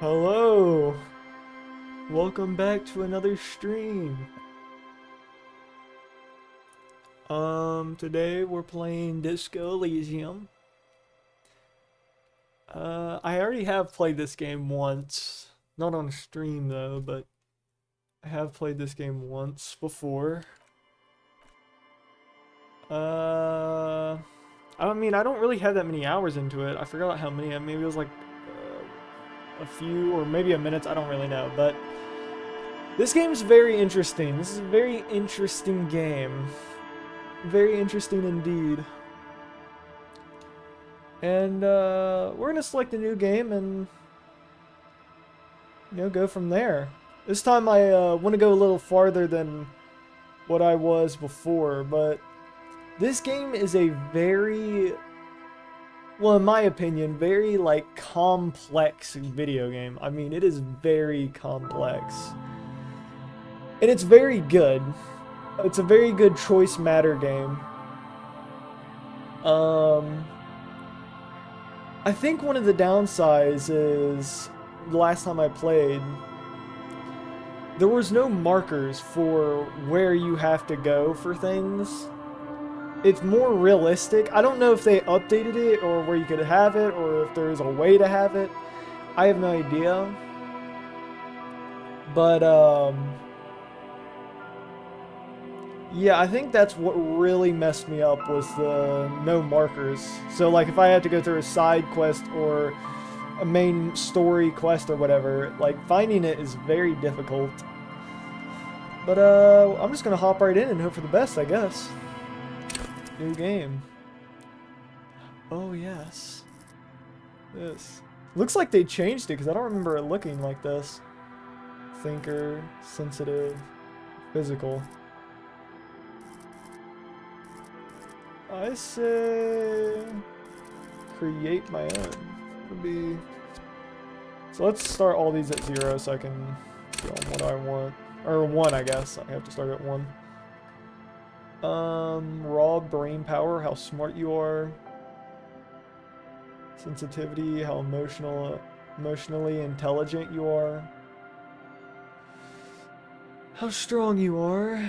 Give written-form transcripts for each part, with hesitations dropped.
Hello! Welcome back to another stream. Today we're playing Disco Elysium. I already have played this game once. Not on stream though, but I have played this game once before. I mean, I don't really have that many hours into it. I forgot how many. Maybe it was like a few or maybe a minute. I don't really know, but this game's very interesting. This is a very interesting game. Very interesting indeed. And we're gonna select a new game and go from there. This time I want to go a little farther than what I was before, but this game is a very, well, in my opinion, very like complex video game. I mean, it is very complex. And it's very good. It's a very good choice matter game. I think one of the downsides is the last time I played, there was no markers for where you have to go for things. It's more realistic. I don't know if they updated it or where you could have it or if there's a way to have it. I have no idea. But yeah, I think that's what really messed me up was the no markers. So like if I had to go through a side quest or a main story quest or whatever, like finding it is very difficult. But I'm just gonna hop right in and hope for the best, I guess. New game. Oh yes. This. Looks like they changed it because I don't remember it looking like this. Thinker, sensitive, physical. I say create my own. Would be. So let's start all these at 0 so I can see on what I want. Or 1, I guess. I have to start at 1. Raw brain power, how smart you are. Sensitivity, how emotionally intelligent you are. How strong you are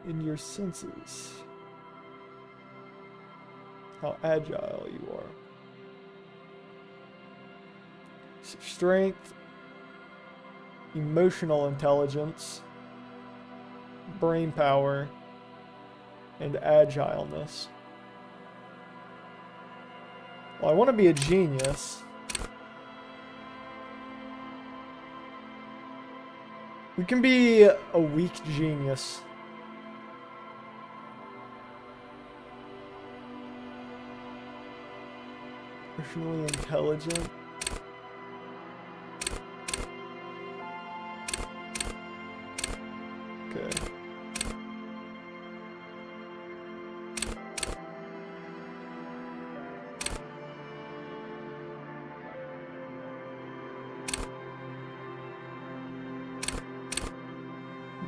in your senses. How agile you are. Strength, emotional intelligence, brain power, and agileness. Well, I want to be a genius. We can be a weak genius. Emotionally intelligent. Okay.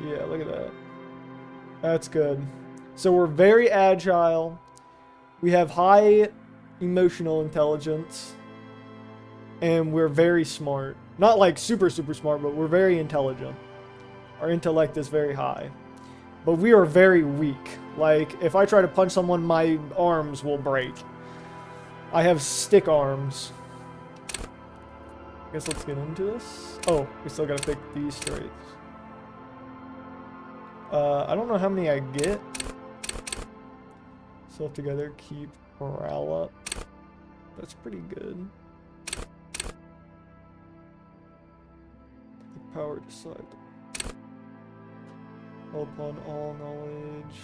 Yeah, look at that. That's good. So we're very agile. We have high emotional intelligence. And we're very smart. Not like super smart, but we're very intelligent. Our intellect is very high. But we are very weak. Like, if I try to punch someone, my arms will break. I have stick arms. I guess let's get into this. Oh, we still gotta pick these traits. I don't know how many I get. Self together, keep morale up. That's pretty good. The power decide. Call upon all knowledge.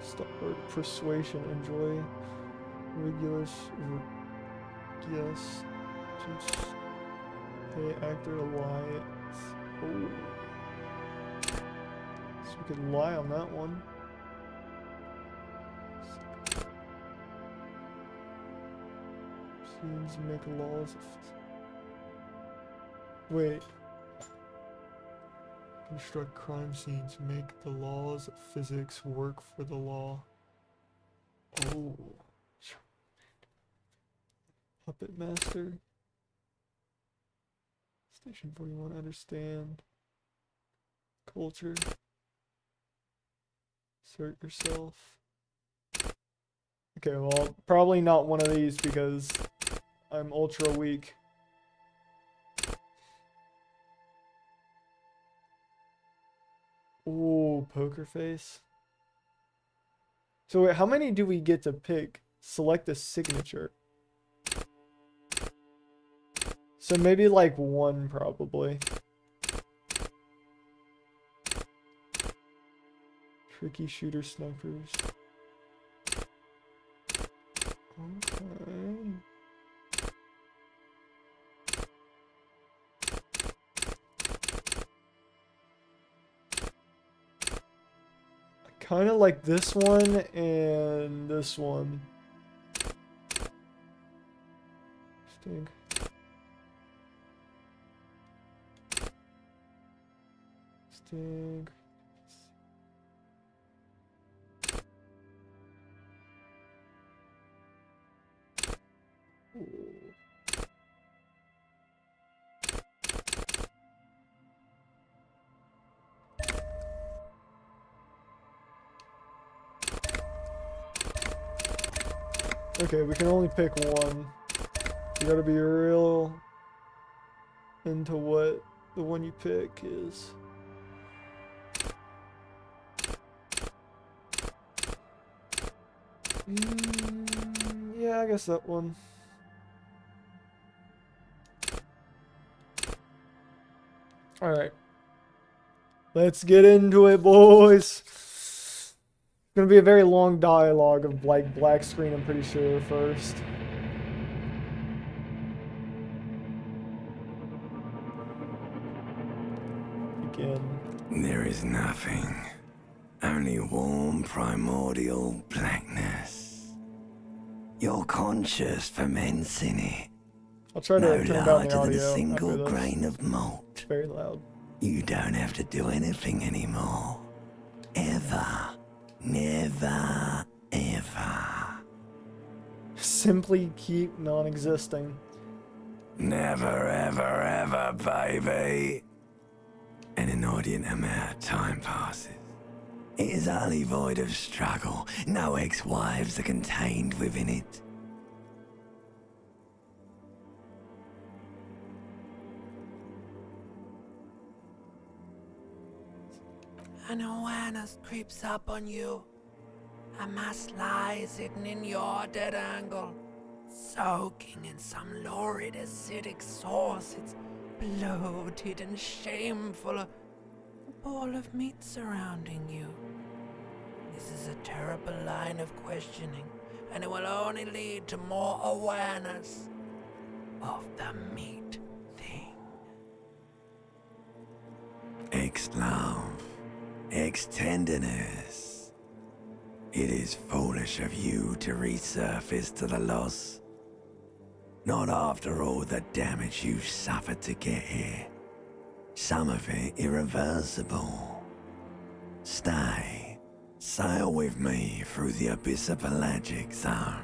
Start persuasion, enjoy. Regulus, yes. Pay actor alliance. Oh. So we could lie on that one. Scenes make laws. Wait. Construct crime scenes. Make the laws of physics work for the law. Oh. Puppet Master. Station 41, understand. Culture. Assert yourself. Okay, well, probably not one of these because I'm ultra weak. Ooh, poker face. So wait, how many do we get to pick? Select a signature. So maybe like one probably. Tricky shooter snipers. Okay. I kind of like this one and this one. Stink. Stink. Ooh. Okay, we can only pick one. You gotta be real into what the one you pick is. Yeah, I guess that one. Alright. Let's get into it, boys. It's gonna be a very long dialogue of like black screen, I'm pretty sure, first. Begin. There is nothing. Only warm primordial blackness. You're conscious ferments in it. I'll try to No turn down the larger than audio a single after this. grain of malt. It's very loud. You don't have to do anything anymore. Ever. Never, ever. Simply keep non-existing. Never, ever, ever, baby. An inordinate amount of time passes. It is utterly void of struggle. No ex-wives are contained within it. An awareness creeps up on you. A mass lies hidden in your dead angle, soaking in some lurid acidic source. It's bloated and shameful, a ball of meat surrounding you. This is a terrible line of questioning, and it will only lead to more awareness of the meat thing. Ex-love, ex-tenderness. It is foolish of you to resurface to the loss. Not after all the damage you've suffered to get here. Some of it irreversible. Stay. Sail with me through the abyss of pelagic zone.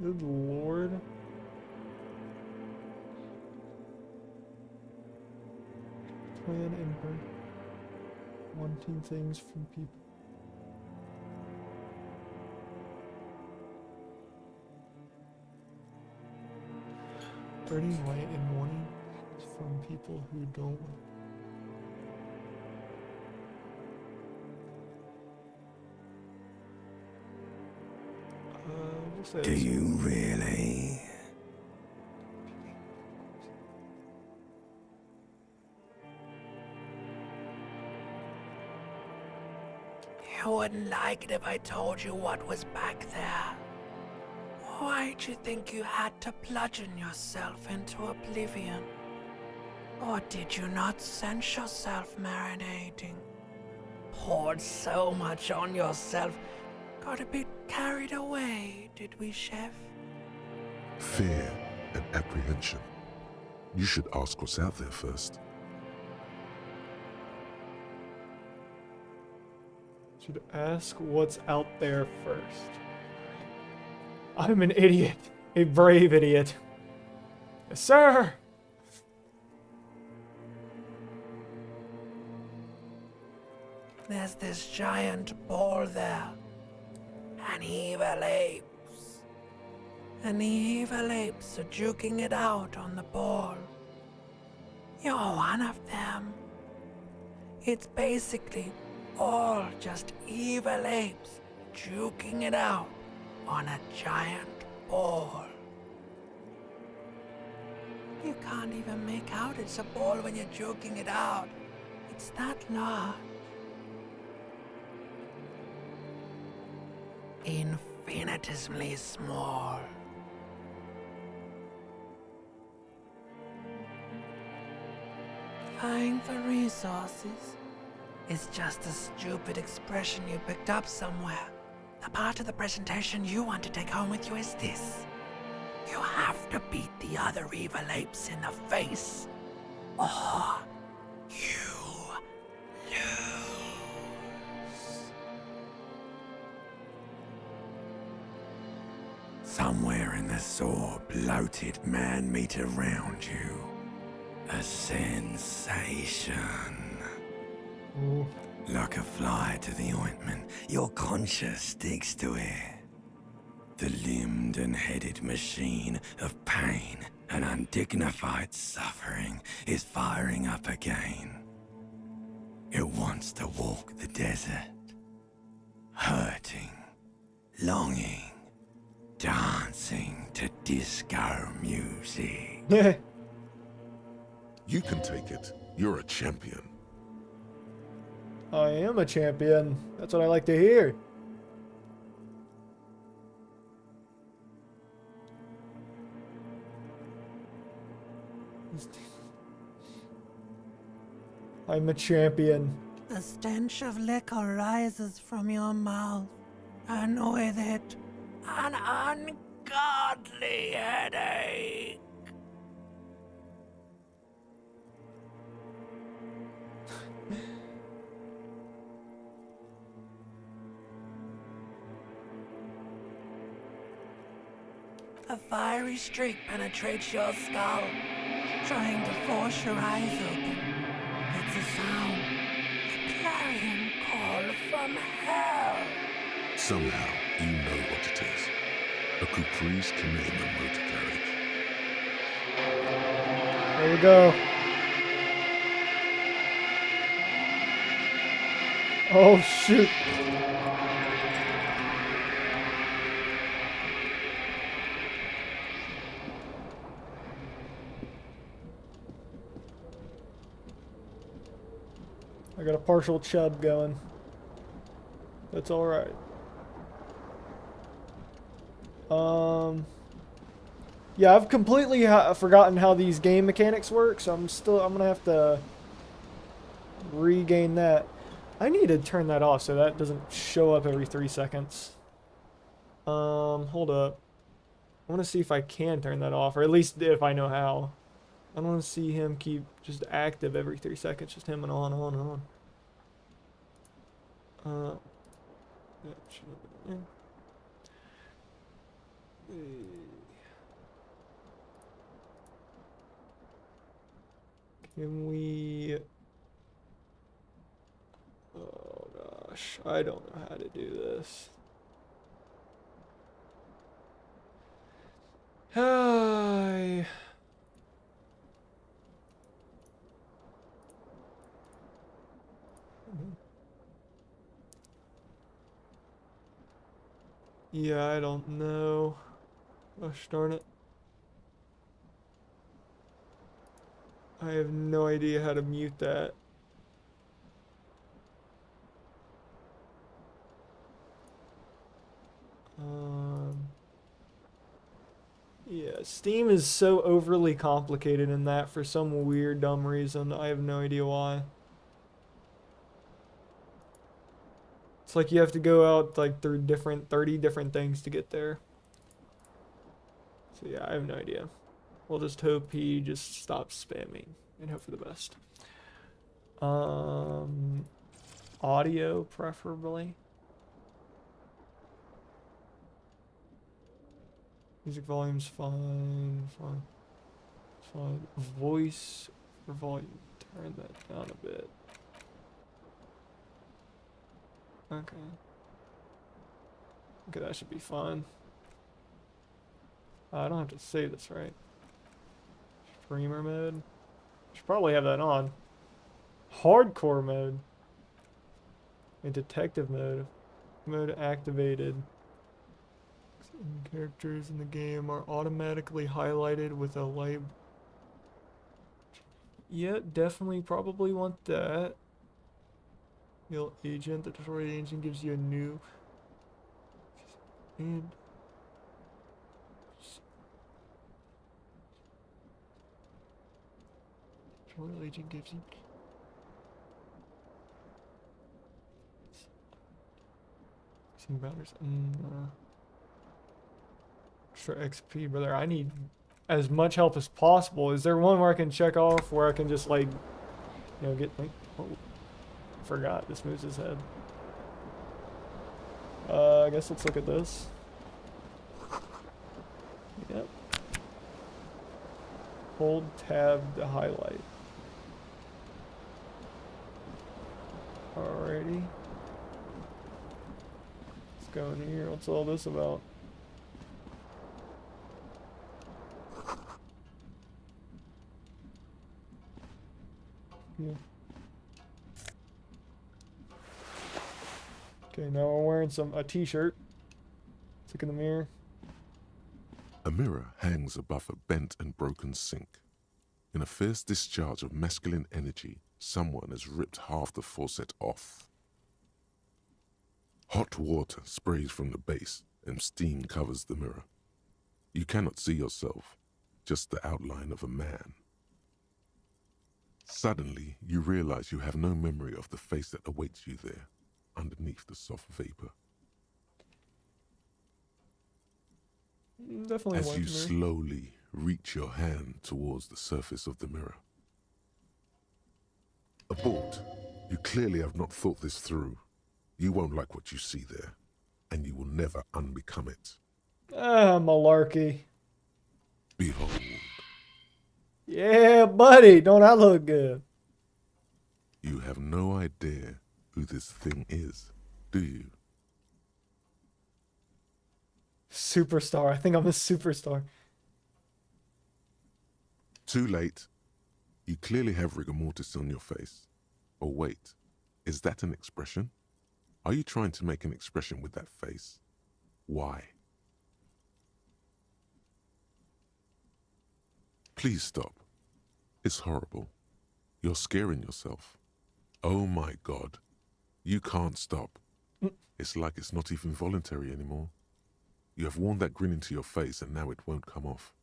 Good lord. Plan Emperor. Wanting things from people. Burning light and warning from people who don't. Do you really? You wouldn't like it if I told you what was back there. Why'd you think you had to bludgeon yourself into oblivion? Or did you not sense yourself marinating? Poured so much on yourself, got a bit carried away, did we, Chef? Fear and apprehension. You should ask what's out there first. Should ask what's out there first. I'm an idiot. A brave idiot. Yes, sir! There's this giant ball there. An evil apes. And the evil apes are juking it out on the ball. You're one of them. It's basically all just evil apes juking it out on a giant ball. You can't even make out it's a ball when you're joking it out. It's that large. Infinitesimally small. Vying for resources is just a stupid expression you picked up somewhere. The part of the presentation you want to take home with you is this. You have to beat the other evil apes in the face, or you lose. Somewhere in the sore, bloated man-meat around you, a sensation. Ooh. Like a fly to the ointment, your conscience sticks to it. The limbed and headed machine of pain and undignified suffering is firing up again. It wants to walk the desert, hurting, longing, dancing to disco music. You can take it. You're a champion. I am a champion. That's what I like to hear. I'm a champion. The stench of liquor rises from your mouth, and with it, an ungodly headache. A fiery streak penetrates your skull, trying to force your eyes open. It's a sound, a clarion call from hell. Somehow, you know what it is. A caprice commando motor carriage. There we go. Oh, shoot. I got a partial chub going. That's alright. Yeah, I've completely forgotten how these game mechanics work, so I'm gonna have to regain that. I need to turn that off so that doesn't show up every 3 seconds. Hold up. I want to see if I can turn that off, or at least if I know how. I don't want to see him keep just active every 3 seconds, just him and on. That should have been there. Can we... Oh gosh, I don't know how to do this. Hi. Yeah, I don't know. Gosh darn it. I have no idea how to mute that. Yeah, Steam is so overly complicated in that for some weird dumb reason. I have no idea why. It's like you have to go out like through 30 different things to get there. So yeah, I have no idea. We'll just hope he just stops spamming and hope for the best. Audio preferably. Music volume's fine. Voice for volume, turn that down a bit. Okay. Okay, that should be fun. I don't have to save this, right? Streamer mode. Should probably have that on. Hardcore mode. And detective mode. Mode activated. Characters in the game are automatically highlighted with a light. Yeah, definitely probably want that. Kill agent. The destroyed agent gives you a new. And. Destroyed agent gives you. Some boundaries. Extra XP, brother. I need as much help as possible. Is there one where I can check off where I can just like, you know, get like, oh, forgot this moves his head. I guess let's look at this. Yep. Hold tab to highlight. Alrighty. Let's go in here. What's all this about? Yeah. Okay, now we're wearing a t-shirt. Let's look in the mirror. A mirror hangs above a bent and broken sink. In a fierce discharge of masculine energy, someone has ripped half the faucet off. Hot water sprays from the base and steam covers the mirror. You cannot see yourself, just the outline of a man. Suddenly, you realize you have no memory of the face that awaits you there, underneath the soft vapor. Definitely As white you mirror. slowly reach your hand towards the surface of the mirror. Abort. You clearly have not thought this through. You won't like what you see there, and you will never unbecome it. Ah, malarkey. Behold. Yeah, buddy. Don't I look good? You have no idea who this thing is, do you? Superstar. I think I'm a superstar. Too late. You clearly have rigor mortis on your face. Or wait, is that an expression? Are you trying to make an expression with that face? Why? Please stop. It's horrible. You're scaring yourself. Oh my God. You can't stop. It's like it's not even voluntary anymore. You have worn that grin into your face and now it won't come off.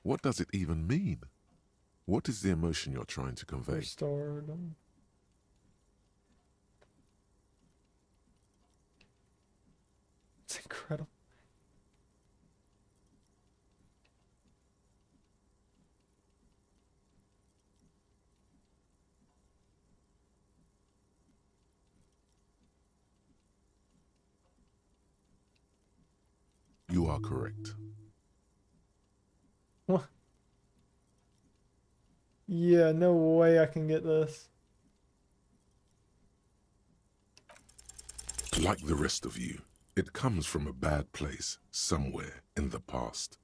What does it even mean? What is the emotion you're trying to convey? Restored. It's incredible. You are correct. What? Yeah, no way I can get this. Like the rest of you, it comes from a bad place somewhere in the past.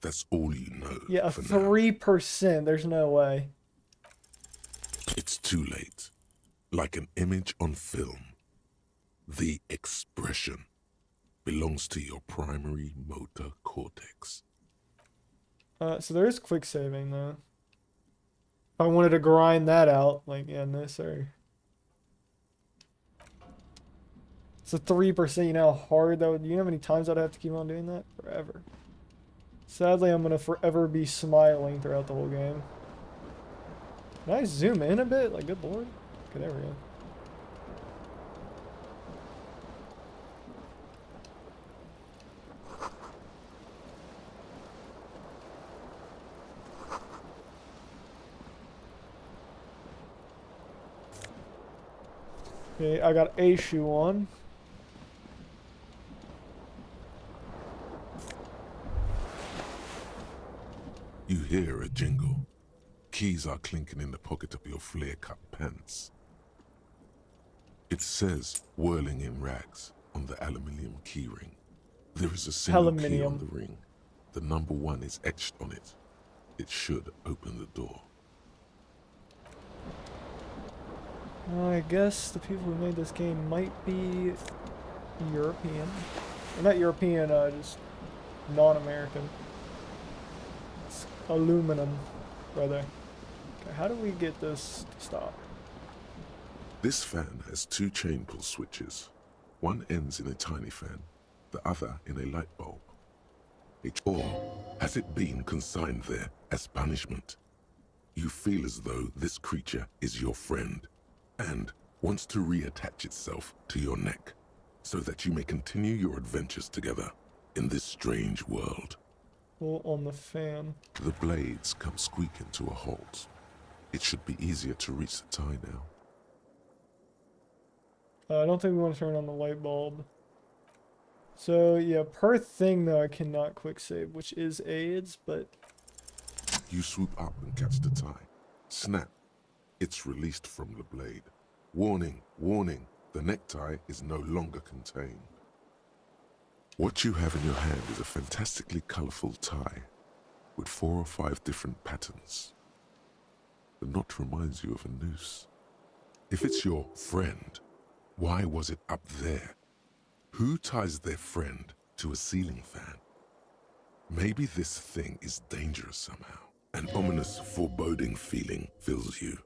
That's all you know. Yeah, for now. 3%. There's no way. It's too late. Like an image on film. The expression belongs to your primary motor cortex. So there is quick saving though. If I wanted to grind that out, like, yeah, no sir. It's a 3%. You know how hard that would. You know how many times I'd have to keep on doing that? Forever. Sadly, I'm gonna forever be smiling throughout the whole game. Can I zoom in a bit? Like, good lord. Okay, there we go. Okay, I got a shoe on. You hear a jingle. Keys are clinking in the pocket of your flare-cut pants. It says whirling in rags on the aluminium keyring. There is a single key on the ring. The number 1 is etched on it. It should open the door. Well, I guess the people who made this game might be European. Or not European, just non-American. It's aluminum, brother. Okay, how do we get this to stop? This fan has 2 chain pull switches. One ends in a tiny fan, the other in a light bulb. Or has it been consigned there as punishment? You feel as though this creature is your friend and wants to reattach itself to your neck so that you may continue your adventures together in this strange world. Pull on the fan. The blades come squeaking to a halt. It should be easier to reach the tie now. I don't think we want to turn on the light bulb. So yeah, per thing though I cannot quick save, which is AIDS, but... You swoop up and catch the tie. Snap. It's released from the blade. Warning, warning, the necktie is no longer contained. What you have in your hand is a fantastically colorful tie with 4 or 5 different patterns. The knot reminds you of a noose. If it's your friend, why was it up there? Who ties their friend to a ceiling fan? Maybe this thing is dangerous somehow. An ominous, foreboding feeling fills you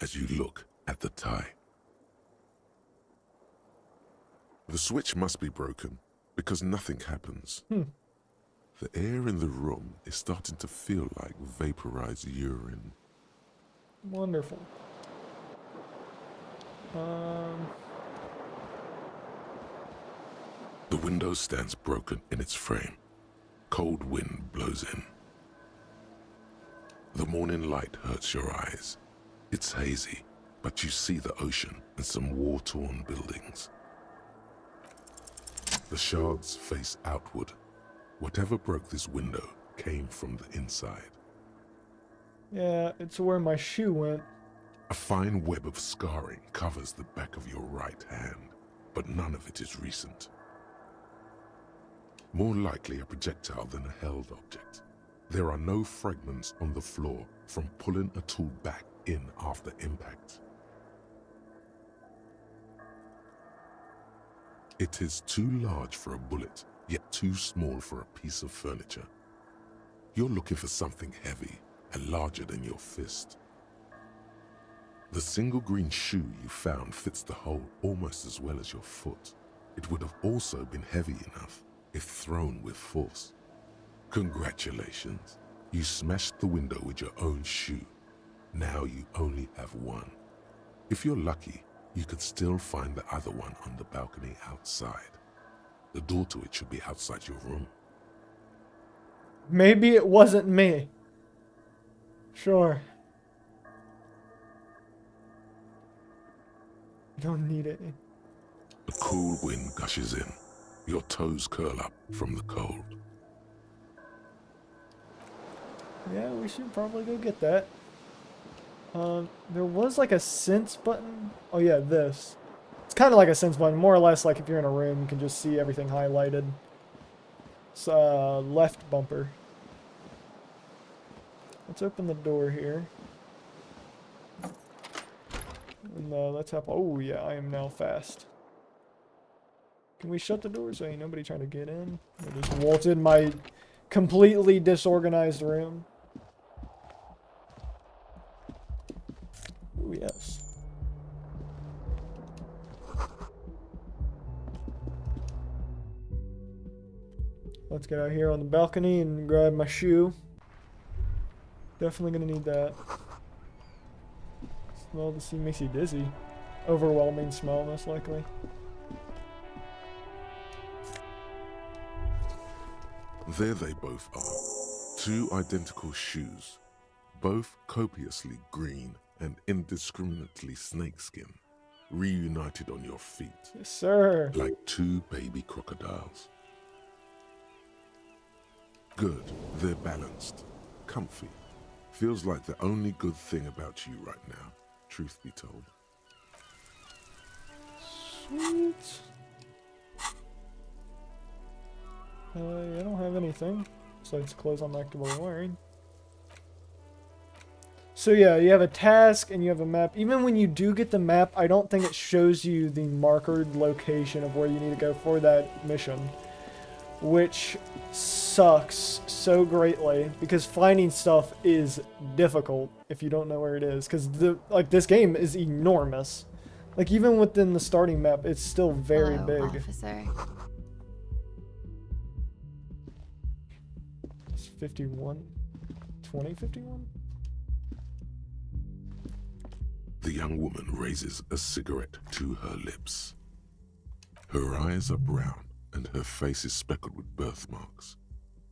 as you look at the tie. The switch must be broken because nothing happens. The air in the room is starting to feel like vaporized urine. Wonderful. The window stands broken in its frame. Cold wind blows in. The morning light hurts your eyes. It's hazy, but you see the ocean and some war-torn buildings. The shards face outward. Whatever broke this window came from the inside. Yeah, it's where my shoe went. A fine web of scarring covers the back of your right hand, but none of it is recent. More likely a projectile than a held object. There are no fragments on the floor from pulling a tool back in after impact. It is too large for a bullet, yet too small for a piece of furniture. You're looking for something heavy and larger than your fist. The single green shoe you found fits the hole almost as well as your foot. It would have also been heavy enough if thrown with force. Congratulations, you smashed the window with your own shoe. Now you only have one. If you're lucky, you could still find the other one on the balcony outside. The door to it should be outside your room. Maybe it wasn't me. Sure. I don't need it. A cool wind gushes in. Your toes curl up from the cold. Yeah, we should probably go get that. There was like a sense button. Oh yeah, this. It's kind of like a sense button, more or less like if you're in a room, you can just see everything highlighted. It's left bumper. Let's open the door here. And let's have. Oh yeah, I am now fast. Can we shut the door so ain't nobody trying to get in? I just waltzed in my completely disorganized room. Oh yes. Let's get out here on the balcony and grab my shoe. Definitely gonna need that. Smell the sea makes you dizzy. Overwhelming smell, most likely. There they both are. 2 identical shoes, both copiously green and indiscriminately snakeskin, reunited on your feet. Yes, sir. Like 2 baby crocodiles. Good, they're balanced, comfy. Feels like the only good thing about you right now, truth be told. Sweet. Yeah, I don't have anything besides clothes I'm actively wearing. So yeah, you have a task and you have a map. Even when you do get the map, I don't think it shows you the markered location of where you need to go for that mission. Which sucks so greatly because finding stuff is difficult if you don't know where it is. Because this game is enormous. Like even within the starting map, it's still very Hello, big. officer. It's 51, 2051. The young woman raises a cigarette to her lips. Her eyes are brown and her face is speckled with birthmarks.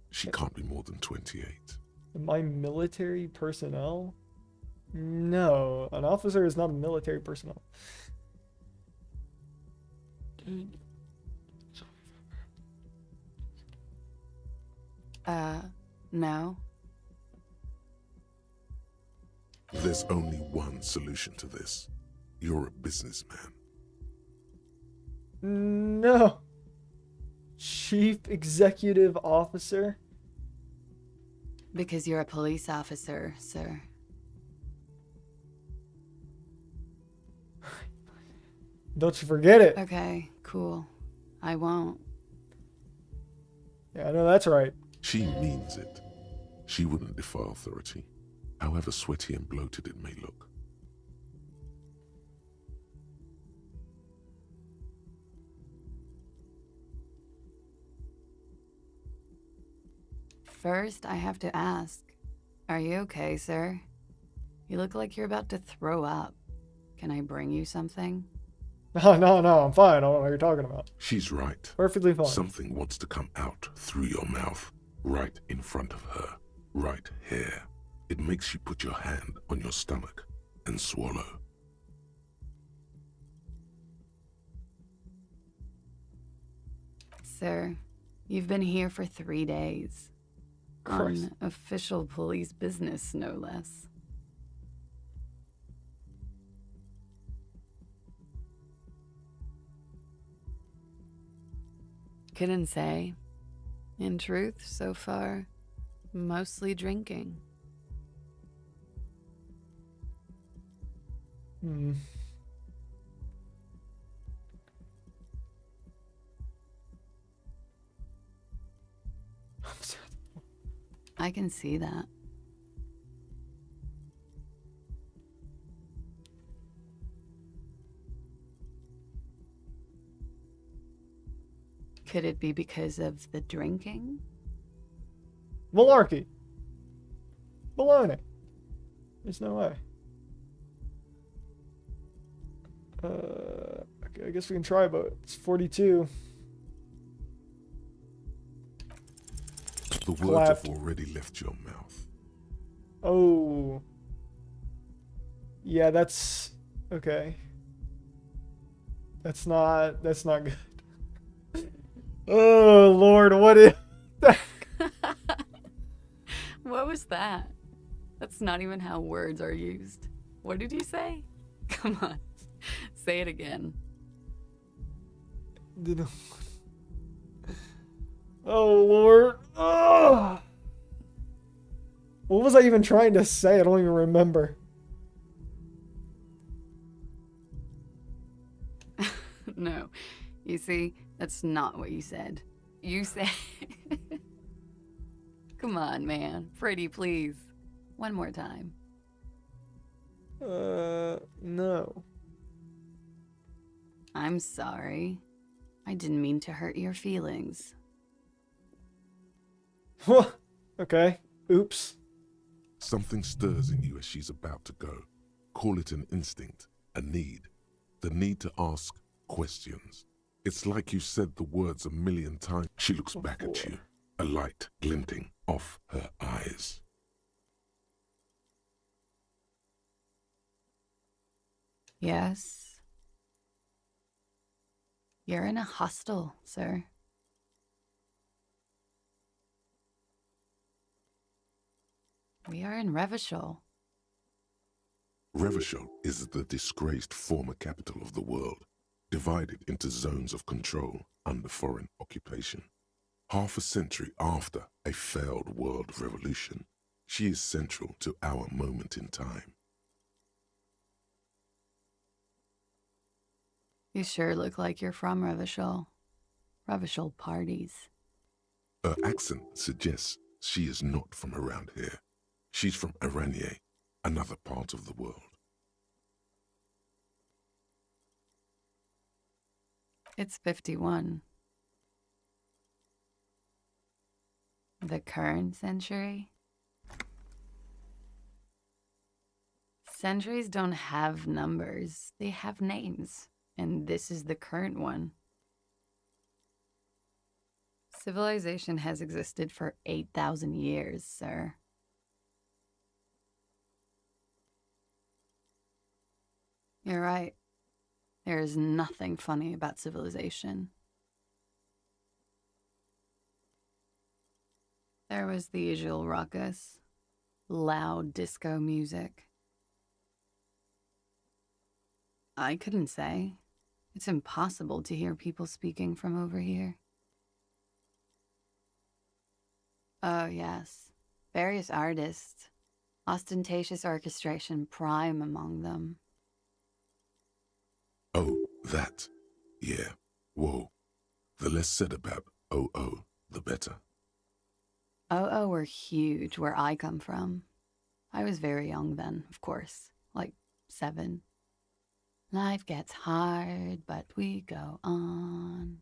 She can't be more than 28. Am I military personnel? No, an officer is not a military personnel. No. There's only one solution to this. You're a businessman. No. Chief Executive Officer? Because you're a police officer, sir. Don't you forget it. Okay, cool. I won't. Yeah, I know that's right. She means it. She wouldn't defy authority, however sweaty and bloated it may look. First, I have to ask, are you okay, sir? You look like you're about to throw up. Can I bring you something? No, I'm fine. I don't know what you're talking about. She's right. Perfectly fine. Something wants to come out through your mouth, right in front of her, right here. It makes you put your hand on your stomach and swallow. Sir, you've been here for 3 days. Christ. On official police business, no less. Couldn't say. In truth, so far, mostly drinking. Hmm. I can see that. Could it be because of the drinking? Malarkey. Baloney. There's no way. I guess we can try, but it's 42. The words Clapped. have already left your mouth. Oh. Yeah, that's okay. That's not good. Oh Lord, what is that? What was that? That's not even how words are used. What did you say? Come on, say it again. Oh Lord. Oh. What was I even trying to say? I don't even remember. No, you see, that's not what you said. You said... Come on, man. Pretty, please. One more time. No. I'm sorry. I didn't mean to hurt your feelings. Okay. Oops. Something stirs in you as she's about to go. Call it an instinct, a need. The need to ask questions. It's like you said the words 1,000,000 times. She looks back at you, a light glinting off her eyes. Yes? You're in a hostel, sir. We are in Revachol. Revachol is the disgraced former capital of the world. divided into zones of control under foreign occupation. Half a century after a failed world revolution, she is central to our moment in time. You sure look like you're from Revachol. Revachol parties. Her accent suggests she is not from around here. She's from Aranier, another part of the world. It's 51. The current century? Centuries don't have numbers, they have names. And this is the current one. Civilization has existed for 8,000 years, sir. You're right. There is nothing funny about civilization. There was the usual ruckus, loud disco music. I couldn't say. It's impossible to hear people speaking from over here. Oh, yes. Various artists. Ostentatious orchestration prime among them. Oh, that. Yeah. Whoa. The less said about OO, the better. OO were huge where I come from. I was very young then, of course. Like 7. Life gets hard, but we go on.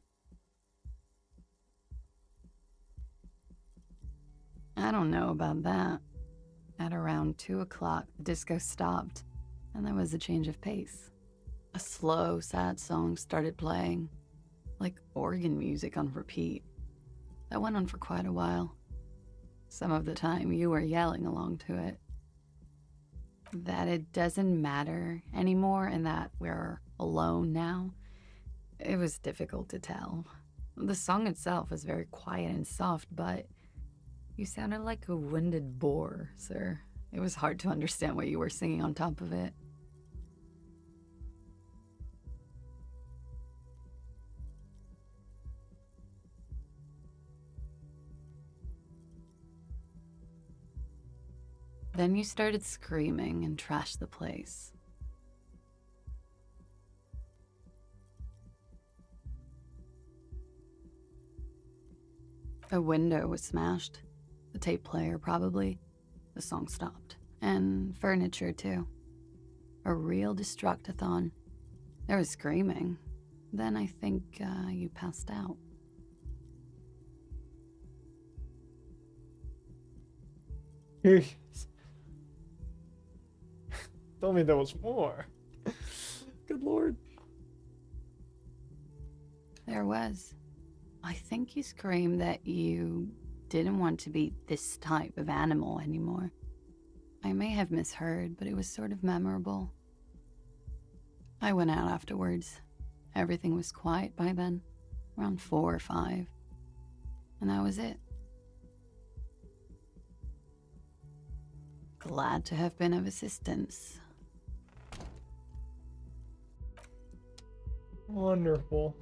I don't know about that. At around 2 o'clock, the disco stopped, and there was a change of pace. A slow, sad song started playing, like organ music on repeat. That went on for quite a while. Some of the time, you were yelling along to it. That it doesn't matter anymore and that we're alone now, it was difficult to tell. The song itself was very quiet and soft, but you sounded like a winded boar, sir. It was hard to understand what you were singing on top of it. Then you started screaming and trashed the place. A window was smashed. The tape player, probably. The song stopped. And furniture, too. A real destructathon. There was screaming. Then I think you passed out. Tell me there was more. Good lord. There was. I think you screamed that you didn't want to be this type of animal anymore. I may have misheard, but it was sort of memorable. I went out afterwards. Everything was quiet by then, around 4 or 5. And that was it. Glad to have been of assistance. Wonderful.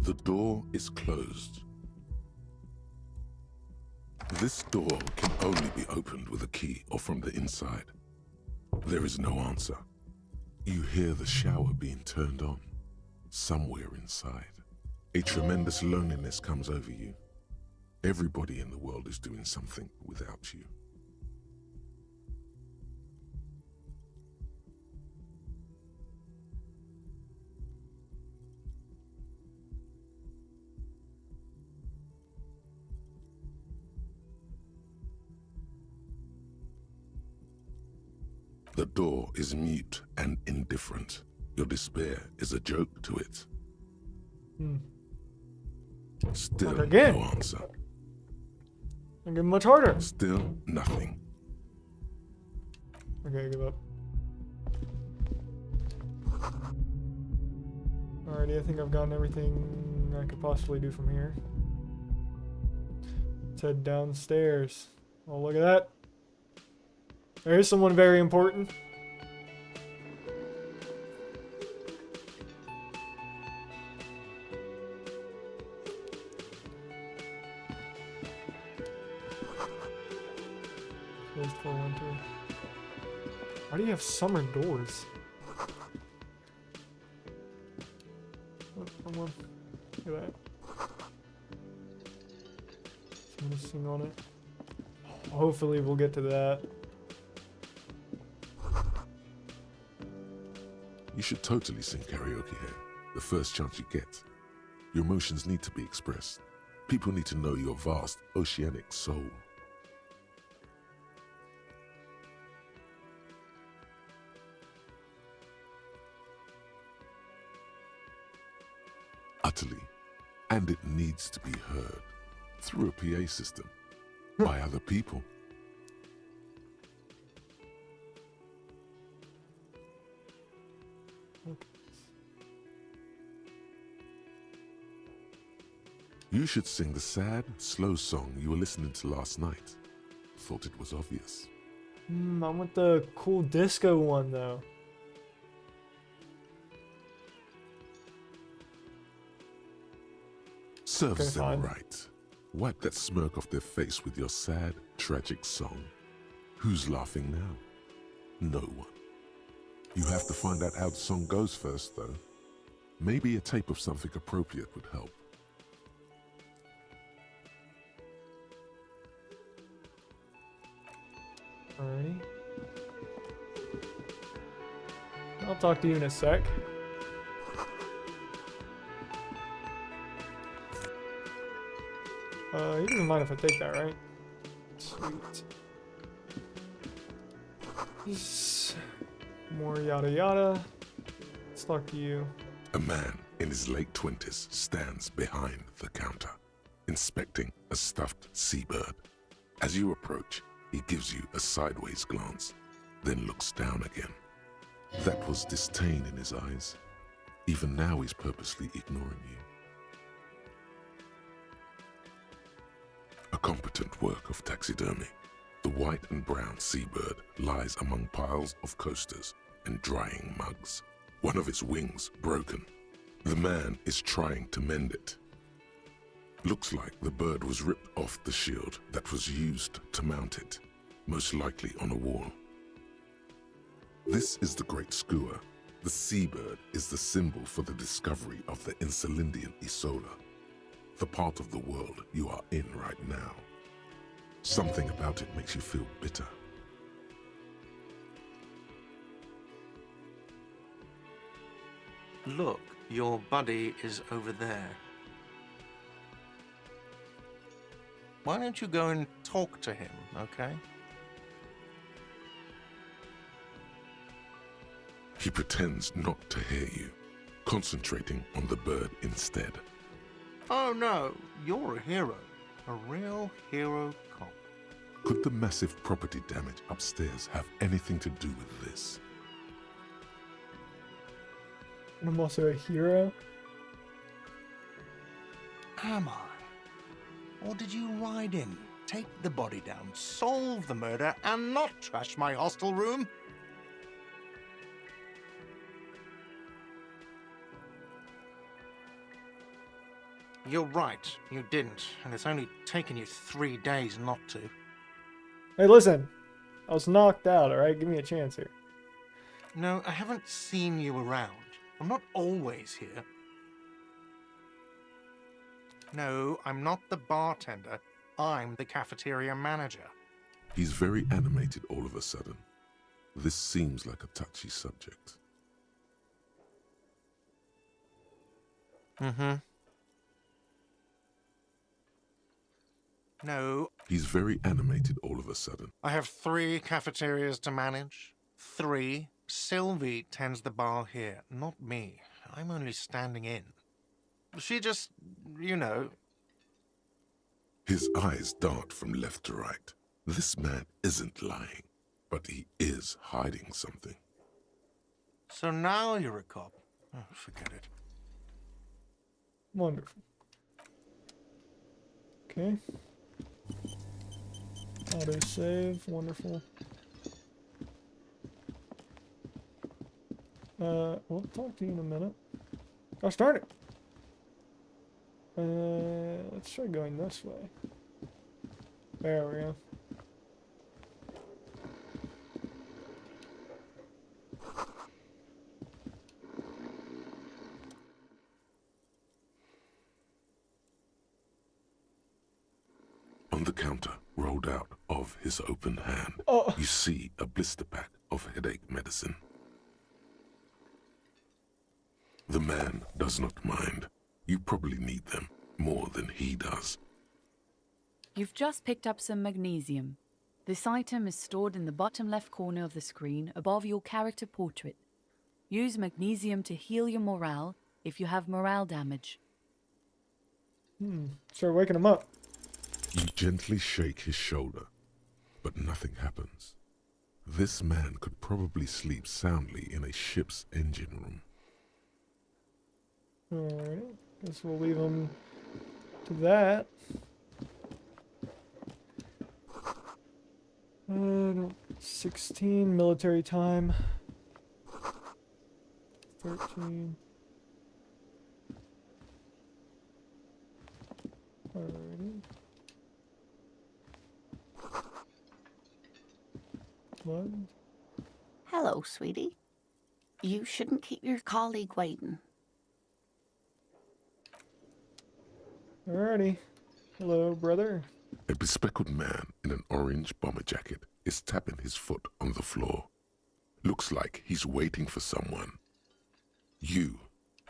The door is closed. This door can only be opened with a key or from the inside. There is no answer. You hear the shower being turned on, somewhere inside. A tremendous loneliness comes over you. Everybody in the world is doing something without you. The door is mute and indifferent. Your despair is a joke to it. Still Not again. no answer. I'm getting much harder. Still nothing. Okay, give up. Alrighty, I think I've gotten everything I could possibly do from here. Let's head downstairs. Oh, look at that. There's someone very important. Closed for winter. Why do you have summer doors? Oh, come on. Look at that. Missing on it. Hopefully we'll get to that. You should totally sing karaoke here, the first chance you get. Your emotions need to be expressed. People need to know your vast, oceanic soul. Utterly, and it needs to be heard through a PA system by other people. Okay. You should sing the sad, slow song you were listening to last night. Thought it was obvious. I want the cool disco one though. Serves Okay, them fine. right. Wipe that smirk off their face with your sad, tragic song. Who's laughing now? No one. You have to find out how the song goes first, though. Maybe a tape of something appropriate would help. Alrighty. I'll talk to you in a sec. He doesn't mind if I take that, right? Sweet. More yada yada. Let's talk to you. A man in his late 20s stands behind the counter, inspecting a stuffed seabird. As you approach, he gives you a sideways glance, then looks down again. That was disdain in his eyes. Even now he's purposely ignoring you. A competent work of taxidermy. The white and brown seabird lies among piles of coasters and drying mugs. One of its wings broken. The man is trying to mend it. Looks like the bird was ripped off the shield that was used to mount it, most likely on a wall. This is the Great Skua. The seabird is the symbol for the discovery of the Insulindian Isola, the part of the world you are in right now. Something about it makes you feel bitter. Look, your buddy is over there. Why don't you go and talk to him, okay? He pretends not to hear you, concentrating on the bird instead. Oh no, you're a hero. A real hero cop. Could the massive property damage upstairs have anything to do with this? And I'm also a hero. Am I? Or did you ride in, take the body down, solve the murder, and not trash my hostel room? You're right, you didn't, and it's only taken you 3 days not to. Hey, listen. I was knocked out, alright? Give me a chance here. No, I haven't seen you around. I'm not always here. No, I'm not the bartender. I'm the cafeteria manager. He's very animated all of a sudden. This seems like a touchy subject. Mm-hmm. No, He's very animated all of a sudden. I have 3 cafeterias to manage. 3. Sylvie tends the bar here, not me. I'm only standing in. She just, you know. His eyes dart from left to right. This man isn't lying, but he is hiding something. So now you're a cop. Oh, forget it. Wonderful. Okay. Auto save. Wonderful. We'll talk to you in a minute. Gosh darn it. Let's try going this way. There we go. On the counter, rolled out of his open hand, Oh. you see a blister pack of headache medicine. The man does not mind. You probably need them more than he does. You've just picked up some magnesium. This item is stored in the bottom left corner of the screen above your character portrait. Use magnesium to heal your morale if you have morale damage. Start waking him up. You gently shake his shoulder, but nothing happens. This man could probably sleep soundly in a ship's engine room. Alright. Guess we'll leave him to that. 16 military time. 13. Alrighty. What? Hello, sweetie. You shouldn't keep your colleague waiting. Alrighty. Hello, brother. A bespectacled man in an orange bomber jacket is tapping his foot on the floor. Looks like he's waiting for someone.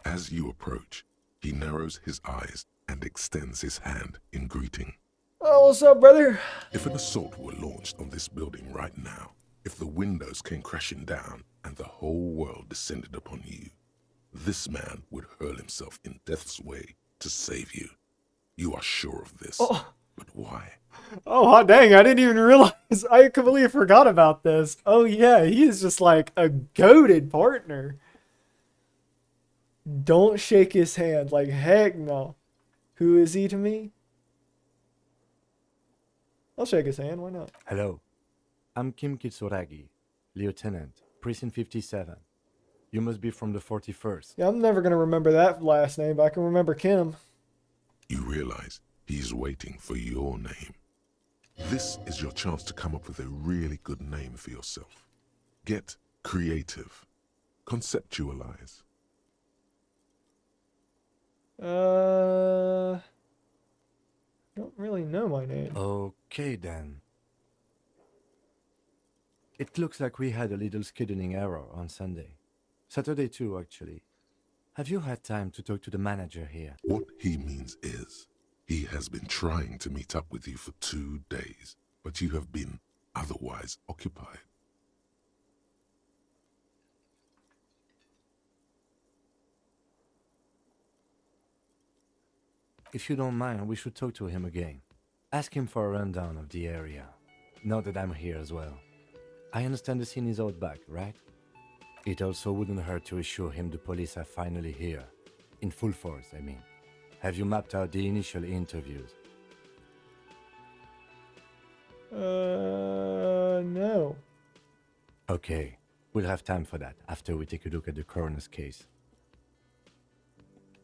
As you approach, he narrows his eyes and extends his hand in greeting. Oh, what's up, brother? If an assault were launched on this building right now, if the windows came crashing down and the whole world descended upon you, this man would hurl himself in death's way to save you. You are sure of this. Oh. But why? Oh, hot dang, I didn't even realize. I completely forgot about this. Oh, yeah, he is just like a goated partner. Don't shake his hand. Like, heck no. Who is he to me? I'll shake his hand. Why not? Hello. I'm Kim Kitsuragi, Lieutenant, Precinct 57. You must be from the 41st. Yeah, I'm never going to remember that last name, but I can remember Kim. You realize he's waiting for your name. This is your chance to come up with a really good name for yourself. Get creative. Conceptualize. Don't really know my name. Okay then. It looks like we had a little scheduling error on Sunday. Saturday too, actually. Have you had time to talk to the manager here? What he means is, he has been trying to meet up with you for 2 days, but you have been otherwise occupied. If you don't mind, we should talk to him again. Ask him for a rundown of the area. Now that I'm here as well. I understand the scene is out back, right? It also wouldn't hurt to assure him the police are finally here. In full force, I mean. Have you mapped out the initial interviews? No. Okay, we'll have time for that after we take a look at the coroner's case.